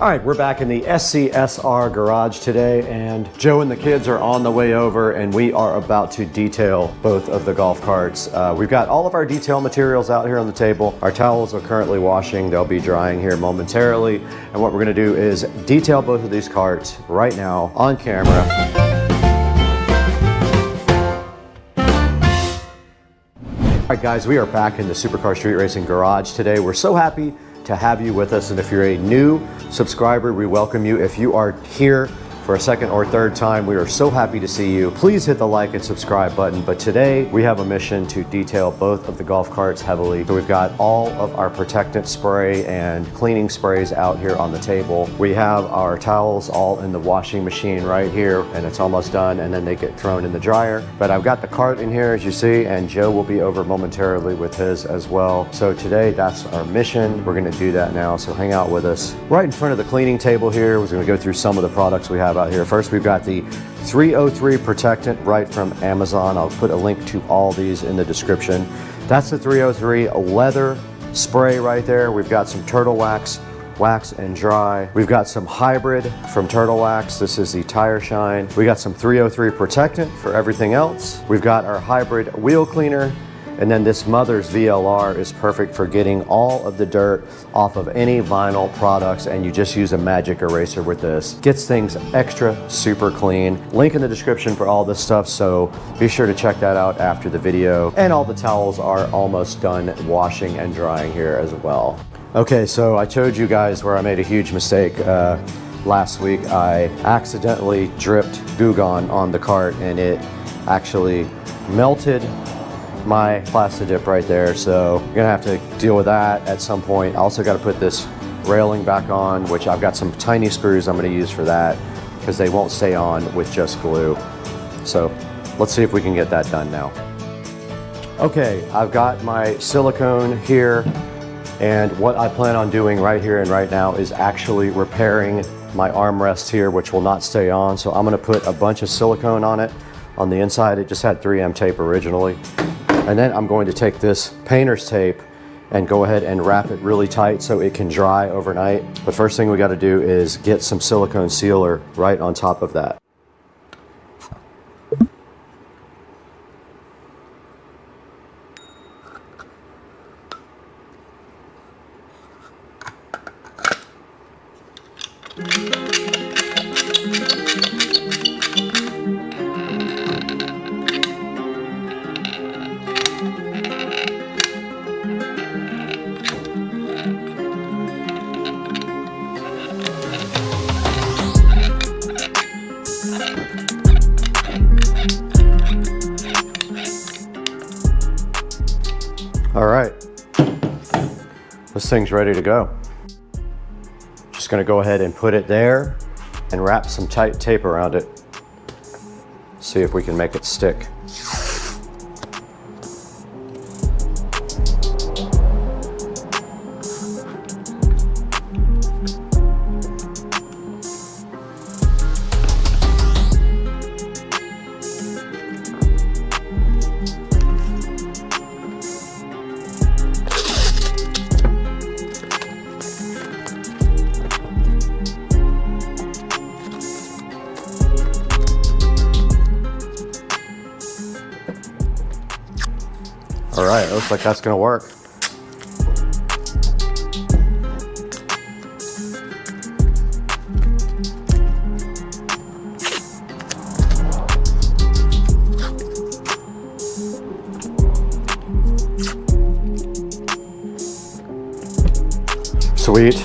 All right, we're back in the SCSR garage today, and Joe and the kids are on the way over, and we are about to detail both of the golf carts. We've got all of our detail materials out here on the table. Our towels are currently washing. They'll be drying here momentarily. And what we're gonna do is detail both of these carts right now on camera. All right, guys, we are back in the Supercar Street Racing garage today. We're so happy to have you with us, and if you're a new subscriber, we welcome you. If you are here for a second or third time, we are so happy to see you. Please hit the like and subscribe button. But today we have a mission to detail both of the golf carts heavily. So we've got all of our protectant spray and cleaning sprays out here on the table. We have our towels all in the washing machine right here, and it's almost done, and then they get thrown in the dryer. But I've got the cart in here, as you see, and Joe will be over momentarily with his as well. So today, that's our mission. We're gonna do that now, so hang out with us. Right in front of the cleaning table here, we're gonna go through some of the products we have out here. First, we've got the 303 protectant right from Amazon. I'll put a link to all these in the description. That's the 303 leather spray right there. We've got some Turtle Wax, wax and dry. We've got some hybrid from Turtle Wax. This is the tire shine. We got some 303 protectant for everything else. We've got our hybrid wheel cleaner. And then this Mother's VLR is perfect for getting all of the dirt off of any vinyl products, and you just use a magic eraser with this. Gets things extra super clean. Link in the description for all this stuff, so be sure to check that out after the video. And all the towels are almost done washing and drying here as well. Okay, so I showed you guys where I made a huge mistake. Last week I accidentally dripped Goo Gone on the cart, and it actually melted my plastic dip right there, so you're gonna have to deal with that at some point. I also got to put this railing back on, which I've got some tiny screws I'm going to use for that because they won't stay on with just glue. So let's see if we can get that done now. Okay, I've got my silicone here, and what I plan on doing right here and right now is actually repairing my armrest here, which will not stay on. So I'm going to put a bunch of silicone on it. On the inside, it just had 3M tape originally. And then I'm going to take this painter's tape and go ahead and wrap it really tight so it can dry overnight. But first thing we got to do is get some silicone sealer right on top of that. All right, this thing's ready to go. Just gonna go ahead and put it there and wrap some tight tape around it. See if we can make it stick. All right, looks like that's gonna work. Sweet.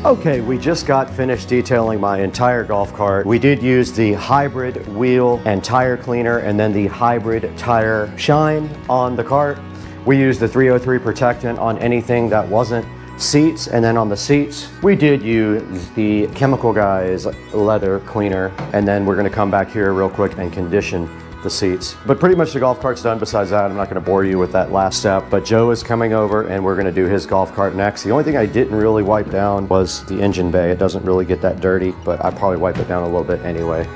Okay, we just got finished detailing my entire golf cart. We did use the hybrid wheel and tire cleaner and then the hybrid tire shine on the cart. We used the 303 protectant on anything that wasn't seats, and then on the seats, we did use the Chemical Guys leather cleaner, and then we're gonna come back here real quick and condition the seats. But pretty much the golf cart's done. Besides that, I'm not gonna bore you with that last step, but Joe is coming over and we're gonna do his golf cart next. The only thing I didn't really wipe down was the engine bay. It doesn't really get that dirty, but I probably wipe it down a little bit anyway.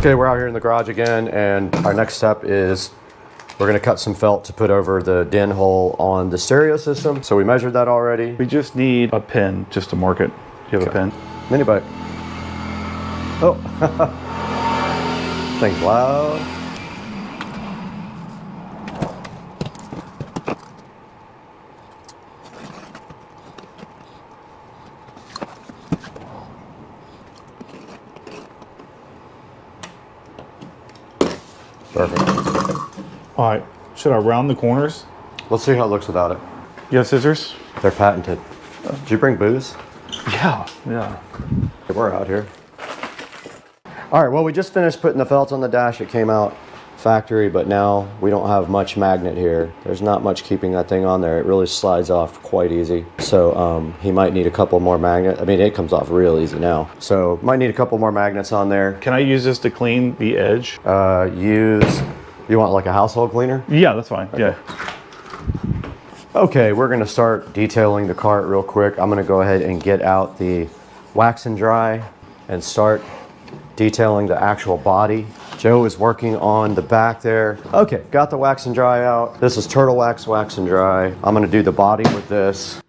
Okay, we're out here in the garage again, and our next step is we're gonna cut some felt to put over the DIN hole on the stereo system. So we measured that already. We just need a pin just to mark it. Do you have a pin? Mini bike. Oh, thing's loud. Perfect. All right, should I round the corners? Let's see how it looks without it. You have scissors? They're patented. Did you bring booze? Yeah. We're out here. All right, well, we just finished putting the felt on the dash. It came out factory, but now we don't have much magnet here. There's not much keeping that thing on there. It really slides off quite easy. So he might need a couple more magnets. I mean, it comes off real easy now. So might need a couple more magnets on there. Can I use this to clean the edge? You want like a household cleaner? Yeah, that's fine. Okay. Yeah. Okay, we're gonna start detailing the cart real quick. I'm gonna go ahead and get out the wax and dry and start detailing the actual body. Joe is working on the back there. Okay, got the wax and dry out. This is Turtle Wax, wax and dry. I'm gonna do the body with this.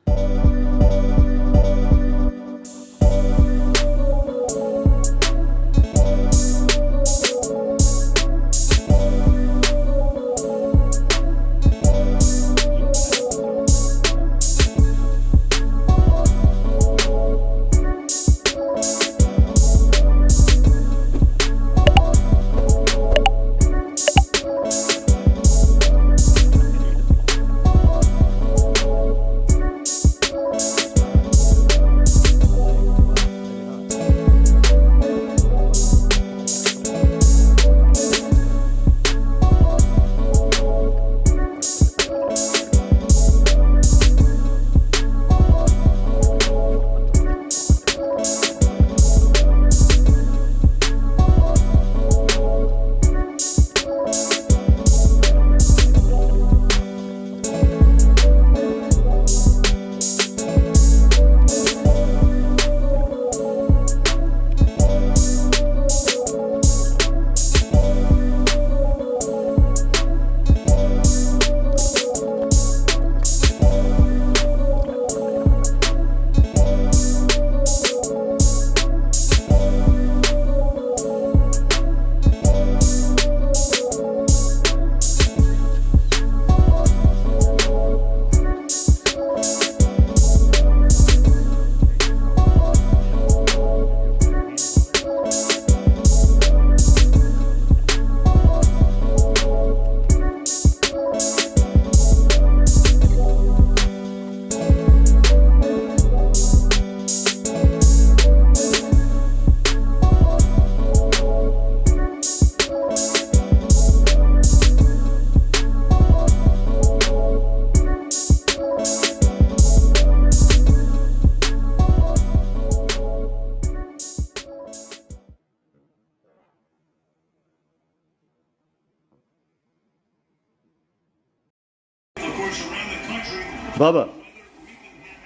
Bubba,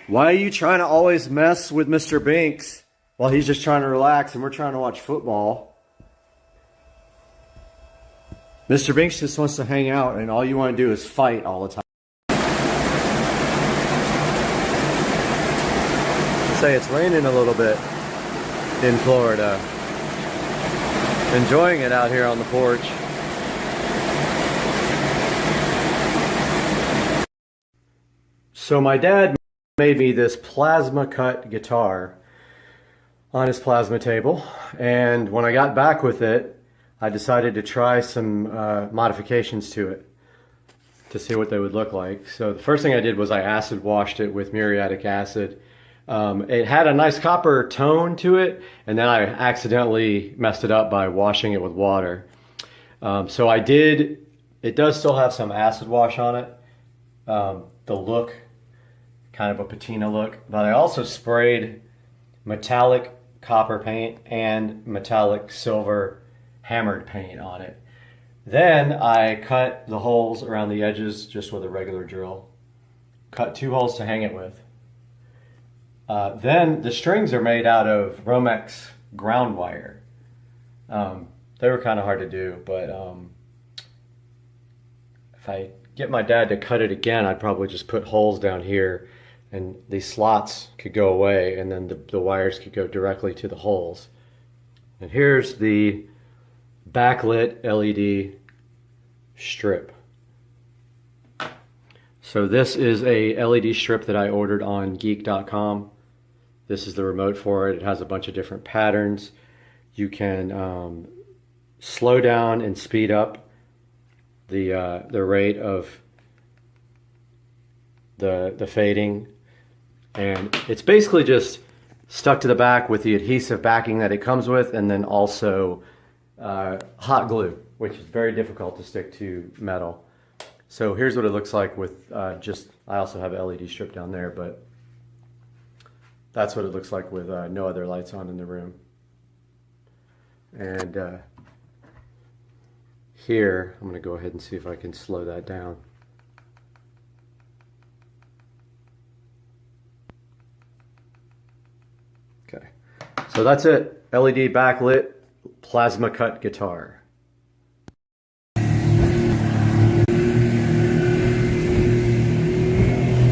why are you trying to always mess with Mr. Binks while he's just trying to relax and we're trying to watch football? Mr. Binks just wants to hang out and all you want to do is fight all the time. Say it's raining a little bit in Florida. Enjoying it out here on the porch. So my dad made me this plasma cut guitar on his plasma table, and when I got back with it, I decided to try some modifications to it to see what they would look like. So the first thing I did was I acid washed it with muriatic acid. It had a nice copper tone to it, and then I accidentally messed it up by washing it with water. So I did, it does still have some acid wash on it. The look, kind of a patina look, but I also sprayed metallic copper paint and metallic silver hammered paint on it. Then I cut the holes around the edges just with a regular drill. Cut 2 holes to hang it with. Then the strings are made out of Romex ground wire. They were kind of hard to do, but if I get my dad to cut it again, I'd probably just put holes down here and these slots could go away and then the wires could go directly to the holes. And here's the backlit LED strip. So this is a LED strip that I ordered on geek.com. This is the remote for it. It has a bunch of different patterns. You can slow down and speed up the rate of the fading, and it's basically just stuck to the back with the adhesive backing that it comes with, and then also hot glue, which is very difficult to stick to metal. So here's what it looks like with I also have an LED strip down there, but that's what it looks like with no other lights on in the room. And here, I'm going to go ahead and see if I can slow that down. Okay, so that's it. LED backlit plasma cut guitar.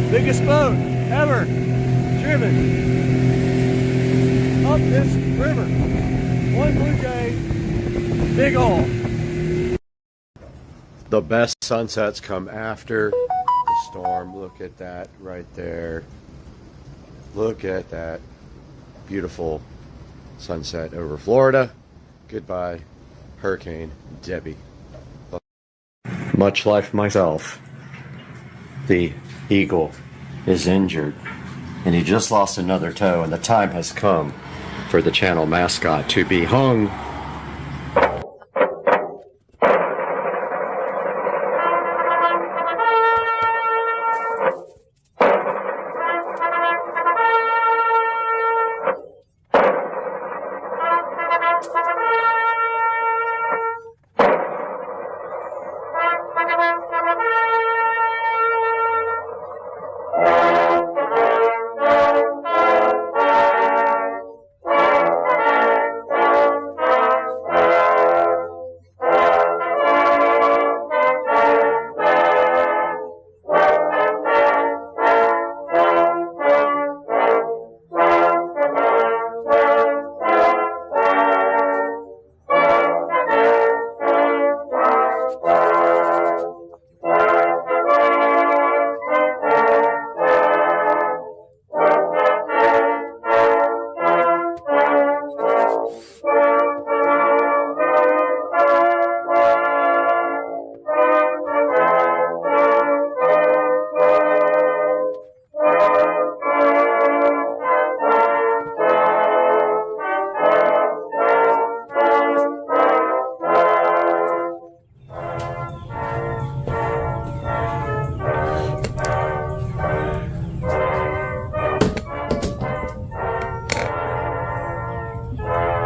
Biggest boat ever driven up this river. One Blue Jay, big hole. The best sunsets come after the storm. Look at that right there. Look at that beautiful sunset over Florida. Goodbye, Hurricane Debbie. Much like myself, the eagle is injured and he just lost another toe, and the time has come for the channel mascot to be hung.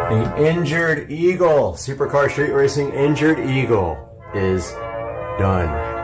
The Injured Eagle, Supercar Street Racing Injured Eagle is done.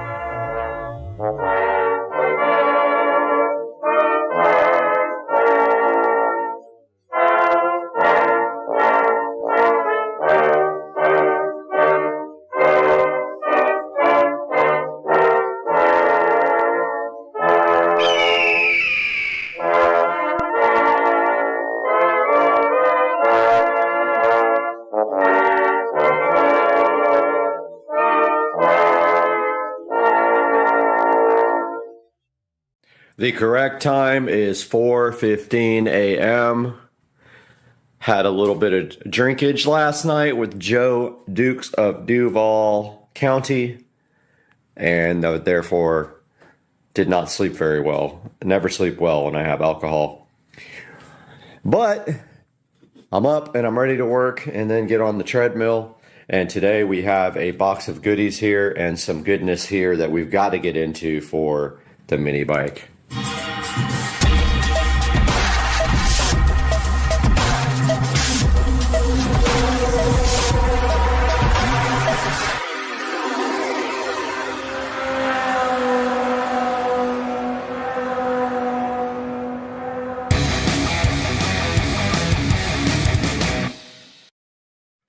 The correct time is 4:15 a.m. Had a little bit of drinkage last night with Joe Dukes of Duval County, and therefore did not sleep very well. I never sleep well when I have alcohol. But I'm up and I'm ready to work and then get on the treadmill. And today we have a box of goodies here and some goodness here that we've got to get into for the mini bike.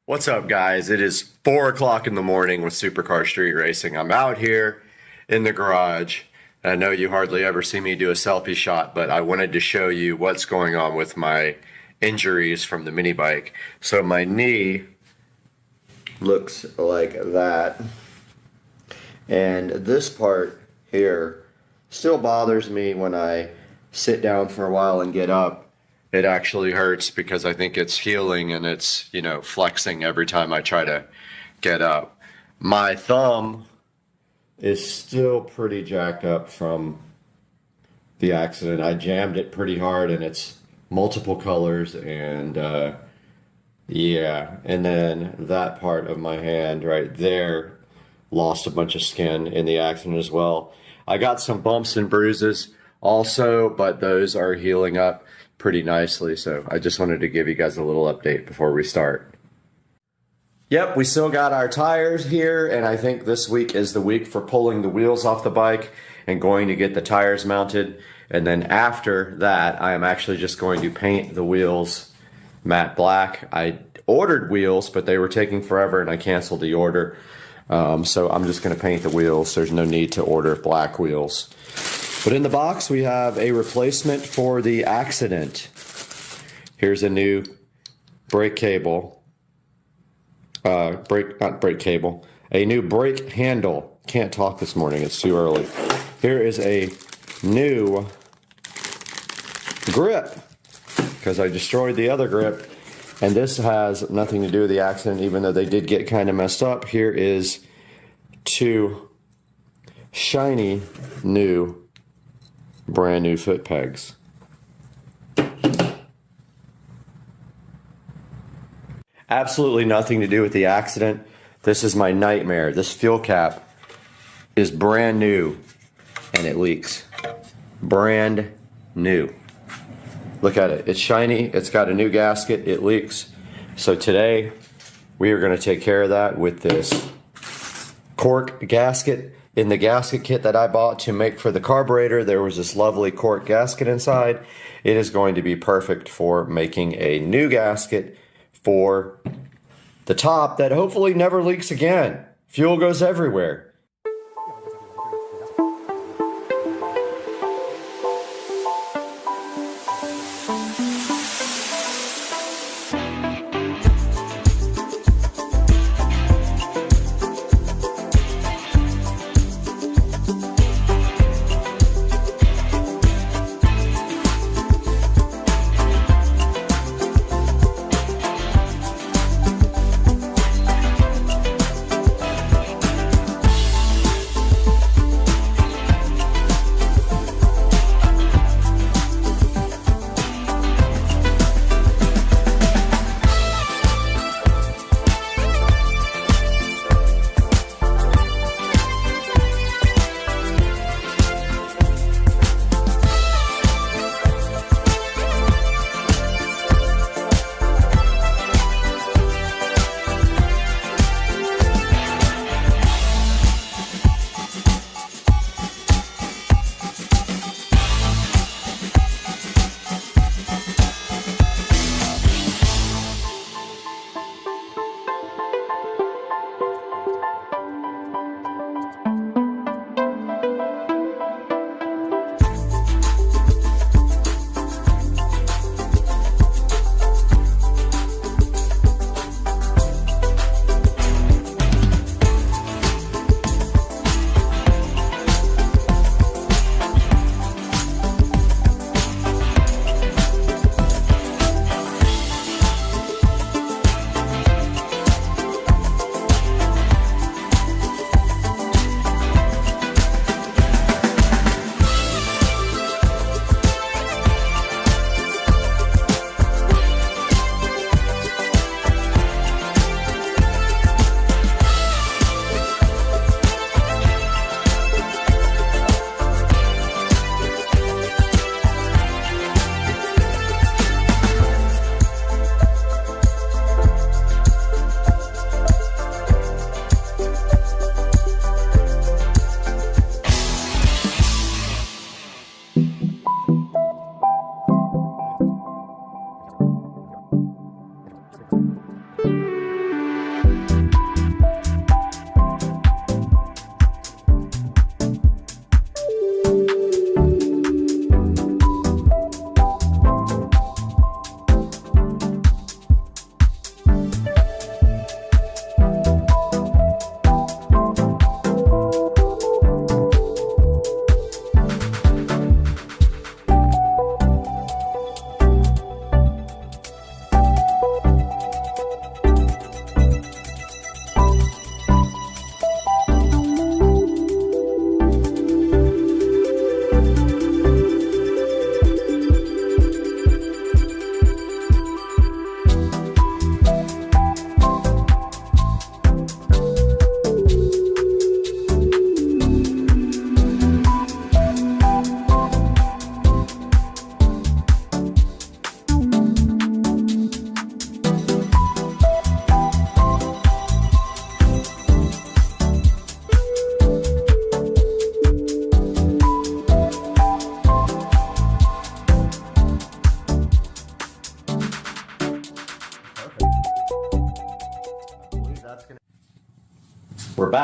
What's What's up, guys? It is 4 o'clock in the morning with Supercar Street Racing. I'm out here in the garage. I know you hardly ever see me do a selfie shot, but I wanted to show you what's going on with my injuries from the mini bike. So my knee looks like that. And this part here still bothers me when I sit down for a while and get up. It actually hurts because I think it's healing and it's, you know, flexing every time I try to get up. My thumb is still pretty jacked up from the accident. I jammed it pretty hard and it's multiple colors and yeah. And then that part of my hand right there lost a bunch of skin in the accident as well. I got some bumps and bruises also, but those are healing up pretty nicely. So I just wanted to give you guys a little update before we start. Yep, we still got our tires here, and I think this week is the week for pulling the wheels off the bike and going to get the tires mounted. And then after that, I am actually just going to paint the wheels matte black. I ordered wheels, but they were taking forever and I canceled the order. So I'm just going to paint the wheels. There's no need to order black wheels. But in the box, we have a replacement for the accident. Here's a new brake cable. Not brake cable. A new brake handle. Can't talk this morning, it's too early. Here is a new grip, because I destroyed the other grip. And this has nothing to do with the accident, even though they did get kind of messed up. Here is 2 shiny new brand new foot pegs. Absolutely nothing to do with the accident. This is my nightmare. This fuel cap is brand new and it leaks. Brand new. Look at it. It's shiny. It's got a new gasket. It leaks. So today we are going to take care of that with this cork gasket. In the gasket kit that I bought to make for the carburetor, there was this lovely cork gasket inside. It is going to be perfect for making a new gasket for the top that hopefully never leaks again. Fuel goes everywhere.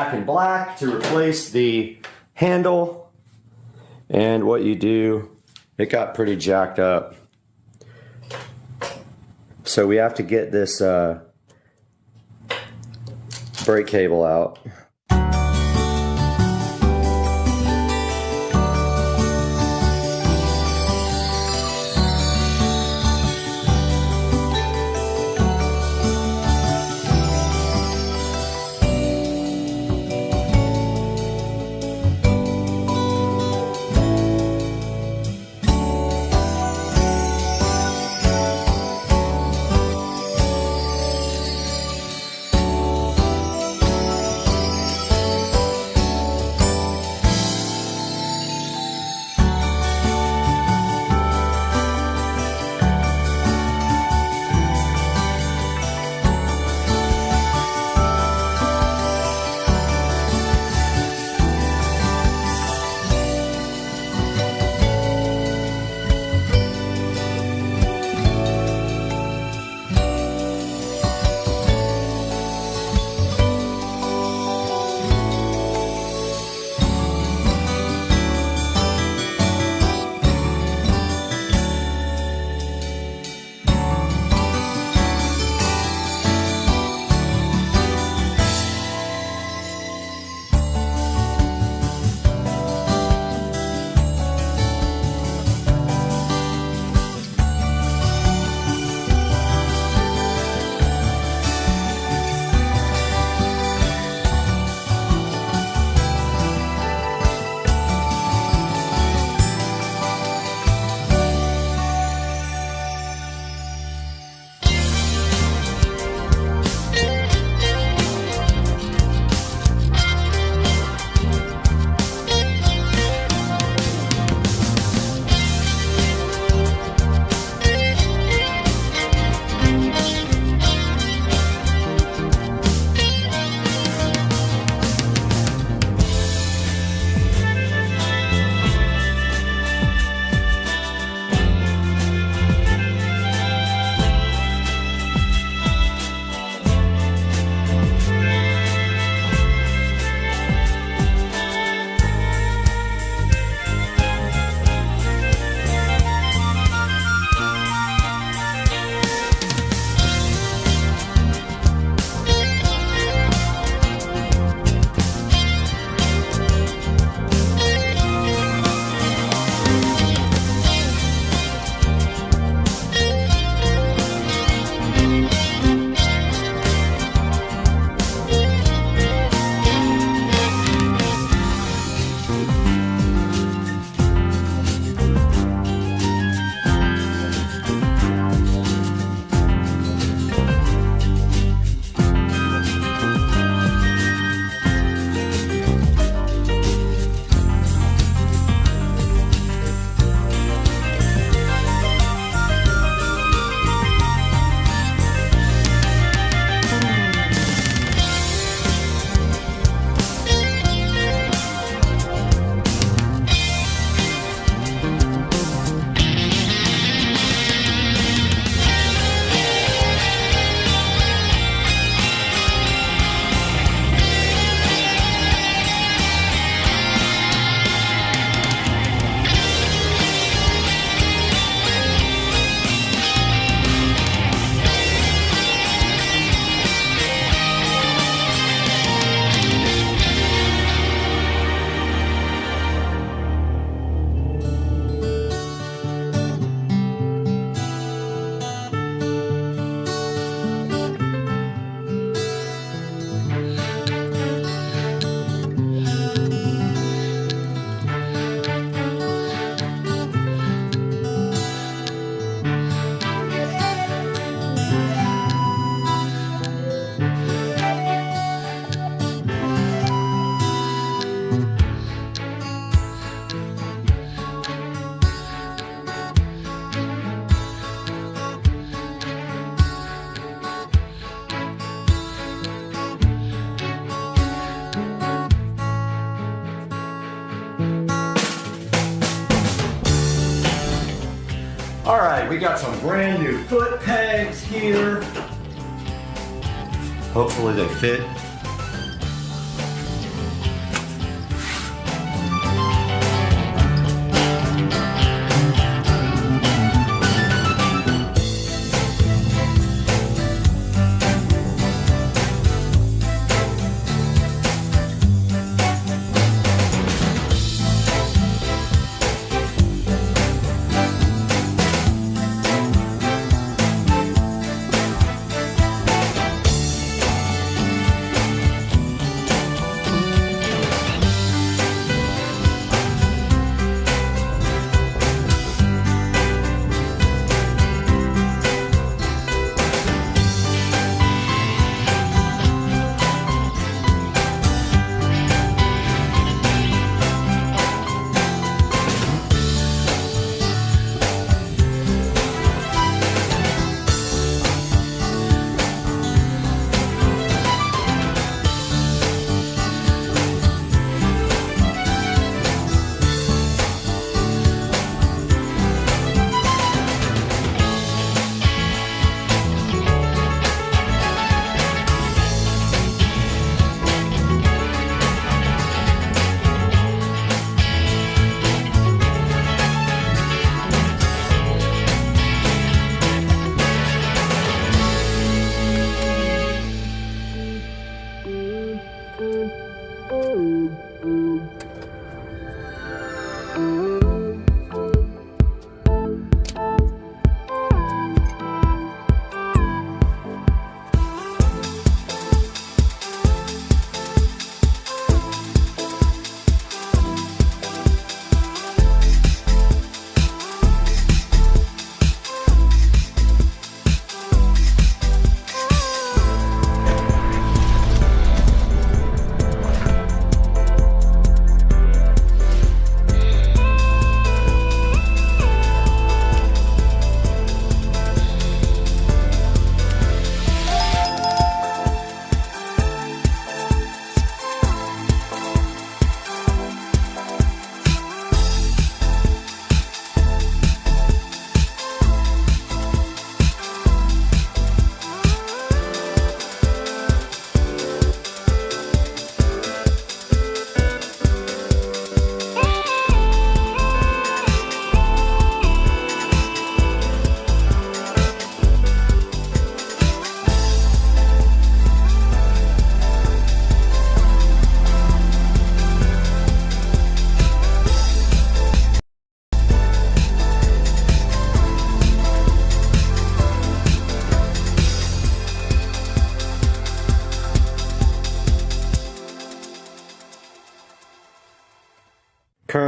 back in black to replace the handle. And what you do, it got pretty jacked up. So we have to get this brake cable out. All right, we got some brand new foot pegs here. Hopefully they fit.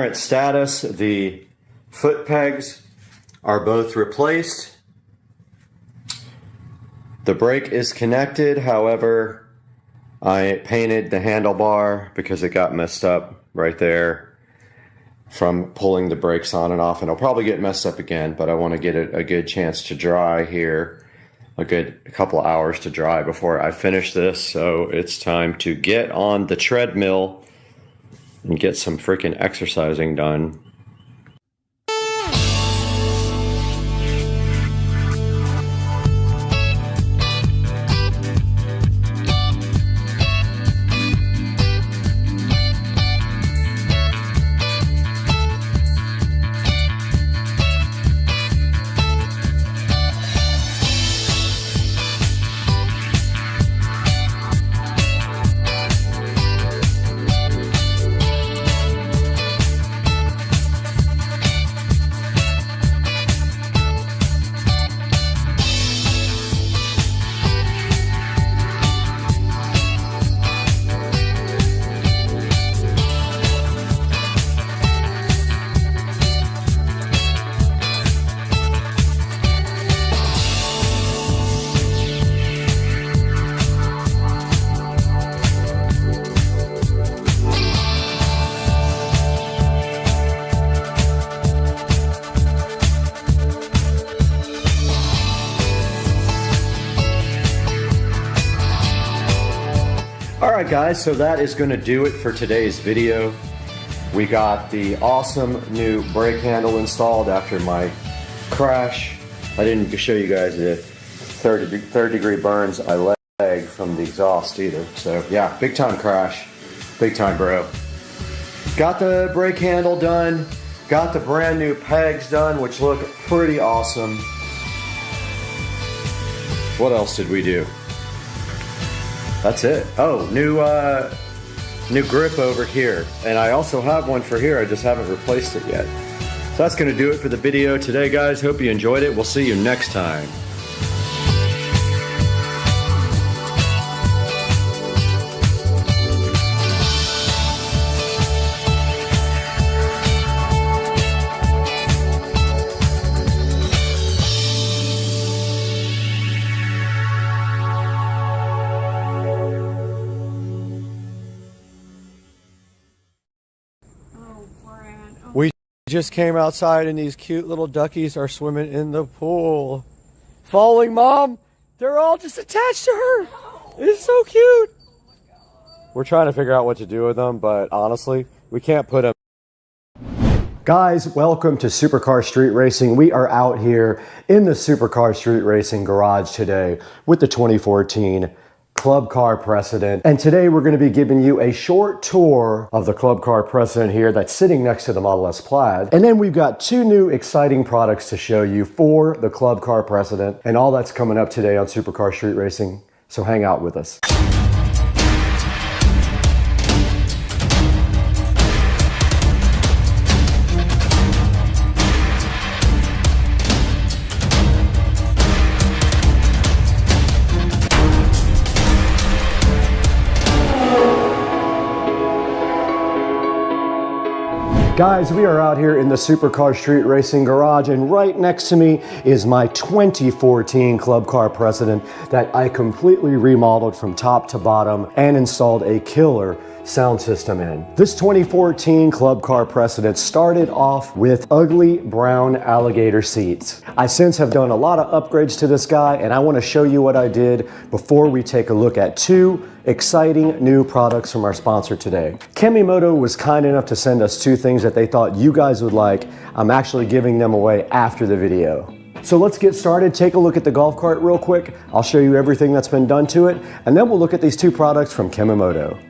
current status, the foot pegs are both replaced. The brake is connected, however, I painted the handlebar because it got messed up right there from pulling the brakes on and off, and it'll probably get messed up again, but I want to get it a good chance to dry here, a couple hours to dry before I finish this. So it's time to get on the treadmill and get some freaking exercising done. Alright guys, so that is going to do it for today's video. We got the awesome new brake handle installed after my crash. I didn't show you guys the third degree burns I lagged from the exhaust either. So yeah, big time crash, big time bro. Got the brake handle done, got the brand new pegs done, which look pretty awesome. What else did we do? That's it. Oh, new grip over here. And I also have one for here, I just haven't replaced it yet. So that's gonna do it for the video today, guys. Hope you enjoyed it. We'll see you next time. We just came outside and these cute little duckies are swimming in the pool. Following Mom, they're all just attached to her. It's so cute. We're trying to figure out what to do with them, but honestly, we can't put them. Guys, welcome to Supercar Street Racing. We are out here in the Supercar Street Racing garage today with the 2014 Club Car Precedent, and today we're going to be giving you a short tour of the Club Car Precedent here that's sitting next to the Model S Plaid. And then we've got two new exciting products to show you for the Club Car Precedent, and all that's coming up today on Supercar Street Racing, so hang out with us. Guys, we are out here in the Supercar Street Racing garage, and right next to me is my 2014 Club Car Precedent that I completely remodeled from top to bottom and installed a killer sound system in. This 2014 Club Car Precedent started off with ugly brown alligator seats. I since have done a lot of upgrades to this guy, and I want to show you what I did before we take a look at two exciting new products from our sponsor today. Kemimoto was kind enough to send us two things that they thought you guys would like. I'm actually giving them away after the video. So let's get started. Take a look at the golf cart real quick. I'll show you everything that's been done to it, and then we'll look at these two products from Kemimoto.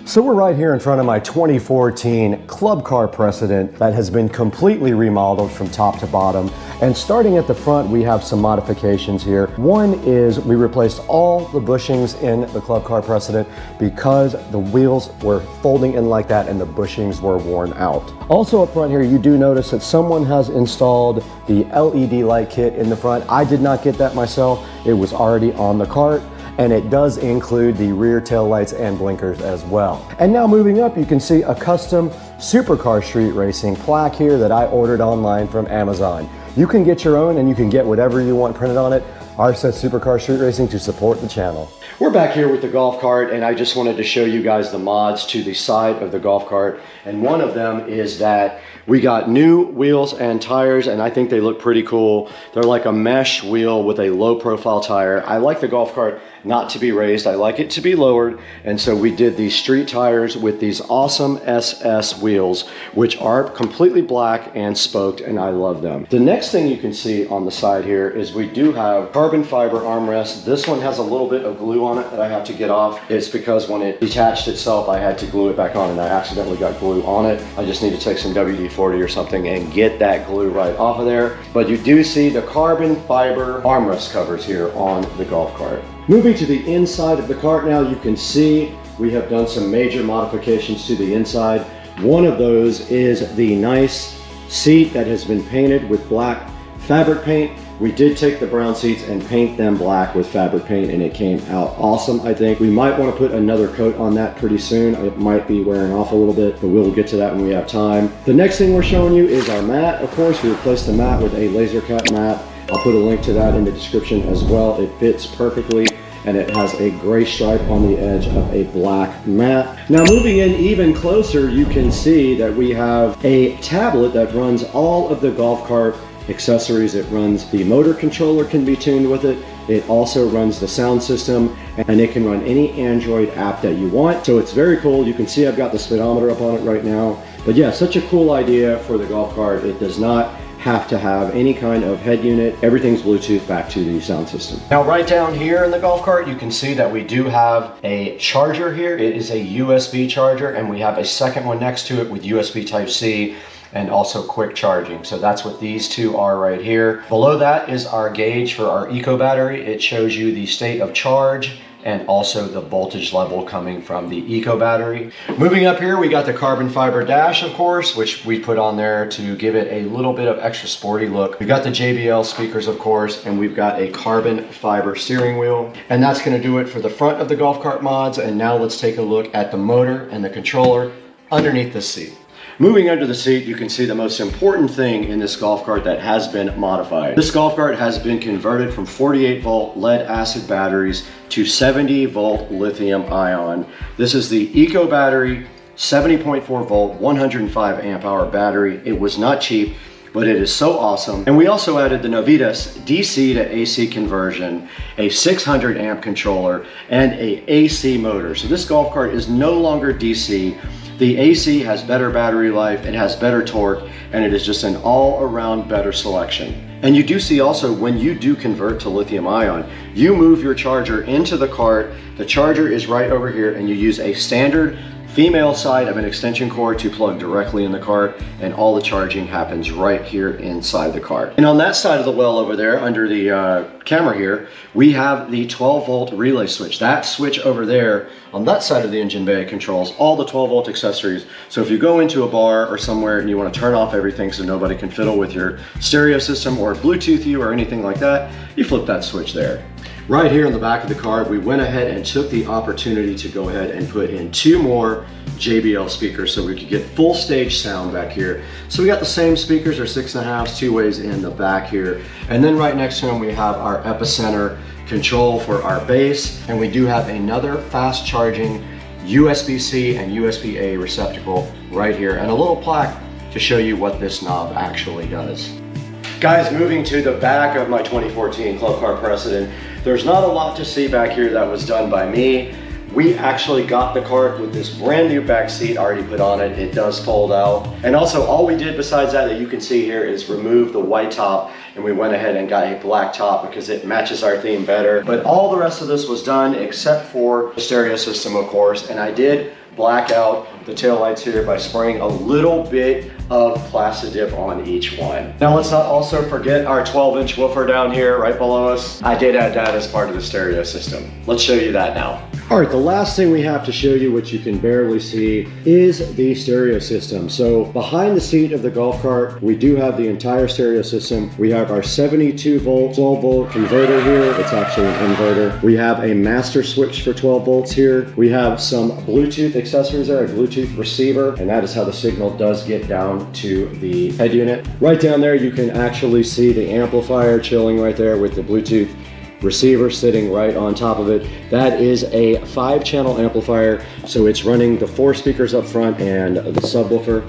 So we're right here in front of my 2014 Club Car Precedent that has been completely remodeled from top to bottom. And starting at the front, we have some modifications here. One is we replaced all the bushings in the Club Car Precedent because the wheels were folding in like that and the bushings were worn out. Also up front here, you do notice that someone has installed the LED light kit in the front. I did not get that myself. It was already on the cart. and it does include the rear tail lights and blinkers as well. And now moving up, you can see a custom Supercar Street Racing plaque here that I ordered online from Amazon. You can get your own and you can get whatever you want printed on it. Ours says Supercar Street Racing to support the channel. We're back here with the golf cart, and I just wanted to show you guys the mods to the side of the golf cart. And one of them is that we got new wheels and tires, and I think they look pretty cool. They're like a mesh wheel with a low profile tire. I like the golf cart not to be raised. I like it to be lowered. And so we did these street tires with these awesome SS wheels, which are completely black and spoked, and I love them. The next thing you can see on the side here is we do have carbon fiber armrests. This one has a little bit of glue on it that I have to get off. It's because when it detached itself, I had to glue it back on, and I accidentally got glue on it. I just need to take some WD-40 or something and get that glue right off of there. But you do see the carbon fiber armrest covers here on the golf cart. Moving to the inside of the cart now, you can see we have done some major modifications to the inside. One of those is the nice seat that has been painted with black fabric paint. We did take the brown seats and paint them black with fabric paint, and it came out awesome, I think. We might want to put another coat on that pretty soon. It might be wearing off a little bit, but we'll get to that when we have time. The next thing we're showing you is our mat. Of course, we replaced the mat with a laser cut mat. I'll put a link to that in the description as well. It fits perfectly, and it has a gray stripe on the edge of a black mat. Now moving in even closer, you can see that we have a tablet that runs all of the golf cart accessories. It runs the motor controller, can be tuned with it. It also runs the sound system, and it can run any Android app that you want. So it's very cool. You can see I've got the speedometer up on it right now. But yeah, such a cool idea for the golf cart. It does not have to have any kind of head unit. Everything's Bluetooth back to the sound system. Now right down here in the golf cart, you can see that we do have a charger here. It is a USB charger, and we have a second one next to it with USB Type-C and also quick charging. So that's what these two are right here. Below that is our gauge for our eco battery. It shows you the state of charge and also the voltage level coming from the eco battery. Moving up here, we got the carbon fiber dash, of course, which we put on there to give it a little bit of extra sporty look. We've got the JBL speakers, of course, and we've got a carbon fiber steering wheel. And that's gonna do it for the front of the golf cart mods. And now let's take a look at the motor and the controller underneath the seat. Moving under the seat, you can see the most important thing in this golf cart that has been modified. This golf cart has been converted from 48 volt lead acid batteries to 70 volt lithium ion. This is the eco battery, 70.4 volt, 105 amp hour battery. It was not cheap, but it is so awesome. And we also added the Novitas DC to AC conversion, a 600 amp controller, and a AC motor. So this golf cart is no longer DC. The AC has better battery life, it has better torque, and it is just an all-around better selection. And you do see also when you do convert to lithium ion, you move your charger into the cart, the charger is right over here, and you use a standard female side of an extension cord to plug directly in the cart, and all the charging happens right here inside the cart. And on that side of the well over there, under the camera here, we have the 12 volt relay switch. That switch over there on that side of the engine bay controls all the 12 volt accessories. So if you go into a bar or somewhere and you want to turn off everything so nobody can fiddle with your stereo system or Bluetooth you or anything like that, you flip that switch there. Right here on the back of the cart, we went ahead and took the opportunity to go ahead and put in 2 more JBL speakers so we could get full stage sound back here. So we got the same speakers, our 6.5s, 2 ways in the back here. And then right next to them, we have our epicenter control for our bass. And we do have another fast charging USB-C and USB-A receptacle right here, and a little plaque to show you what this knob actually does. Guys, moving to the back of my 2014 Club Car Precedent, there's not a lot to see back here that was done by me. We actually got the cart with this brand new back seat already put on it. It does fold out. And also all we did besides that you can see here is remove the white top, and we went ahead and got a black top because it matches our theme better. But all the rest of this was done except for the stereo system, of course, and I did black out the taillights here by spraying a little bit of Plastidip on each one. Now let's not also forget our 12-inch woofer down here right below us. I did add that as part of the stereo system. Let's show you that now. All right, the last thing we have to show you, which you can barely see, is the stereo system. So behind the seat of the golf cart, we do have the entire stereo system. We have our 72 volt, 12 volt converter here. It's actually an inverter. We have a master switch for 12 volts here. We have some Bluetooth accessories there, a Bluetooth receiver, and that is how the signal does get down to the head unit. Right down there, you can actually see the amplifier chilling right there with the Bluetooth receiver sitting right on top of it. That is a 5-channel amplifier, so it's running the 4 speakers up front and the subwoofer.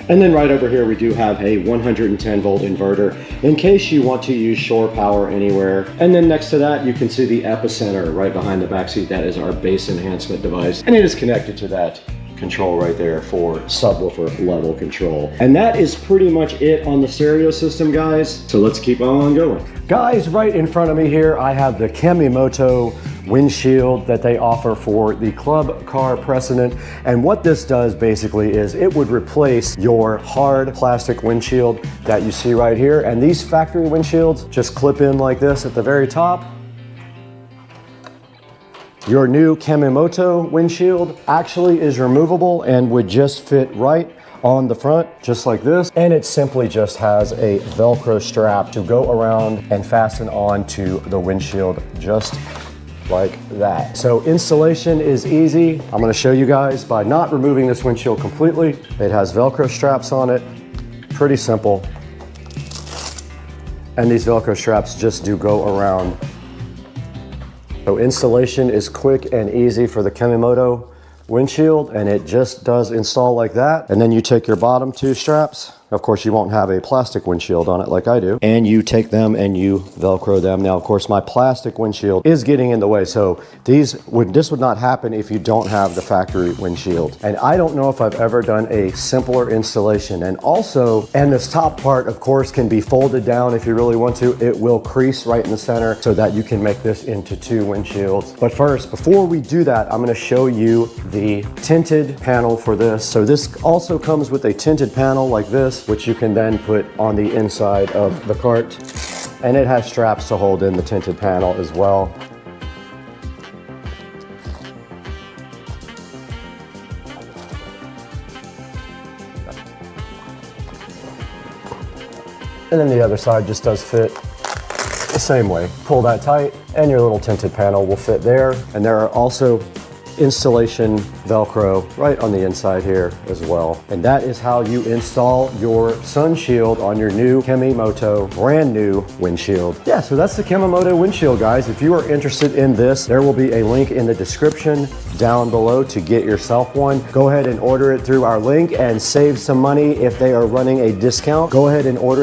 And then right over here we do have a 110 volt inverter in case you want to use shore power anywhere. And then next to that you can see the epicenter right behind the back seat. That is our bass enhancement device, and it is connected to that control right there for subwoofer level control. And that is pretty much it on the stereo system, guys. So let's keep on going. Guys, right in front of me here, I have the Kamimoto windshield that they offer for the Club Car Precedent. And what this does basically is it would replace your hard plastic windshield that you see right here. And these factory windshields just clip in like this at the very top. Your new Kamimoto windshield actually is removable and would just fit right on the front, just like this. And it simply just has a Velcro strap to go around and fasten on to the windshield just like that. So installation is easy. I'm gonna show you guys by not removing this windshield completely. It has Velcro straps on it, pretty simple. And these Velcro straps just do go around. So installation is quick and easy for the Kamimoto windshield, and it just does install like that. And then you take your bottom 2 straps. Of course, you won't have a plastic windshield on it like I do. And you take them and you Velcro them. Now, of course, my plastic windshield is getting in the way. So this would not happen if you don't have the factory windshield. And I don't know if I've ever done a simpler installation. And also, and this top part, of course, can be folded down if you really want to. It will crease right in the center so that you can make this into 2 windshields. But first, before we do that, I'm gonna show you the tinted panel for this. So this also comes with a tinted panel like this, which you can then put on the inside of the cart. And it has straps to hold in the tinted panel as well. And then the other side just does fit the same way. Pull that tight and your little tinted panel will fit there. And there are also installation Velcro right on the inside here as well. And that is how you install your sun shield on your new Kamimoto brand new windshield. Yeah, so that's the Kamimoto windshield, guys. If you are interested in this, there will be a link in the description down below to get yourself one. Go ahead and order it through our link and save some money if they are running a discount. Go ahead and order it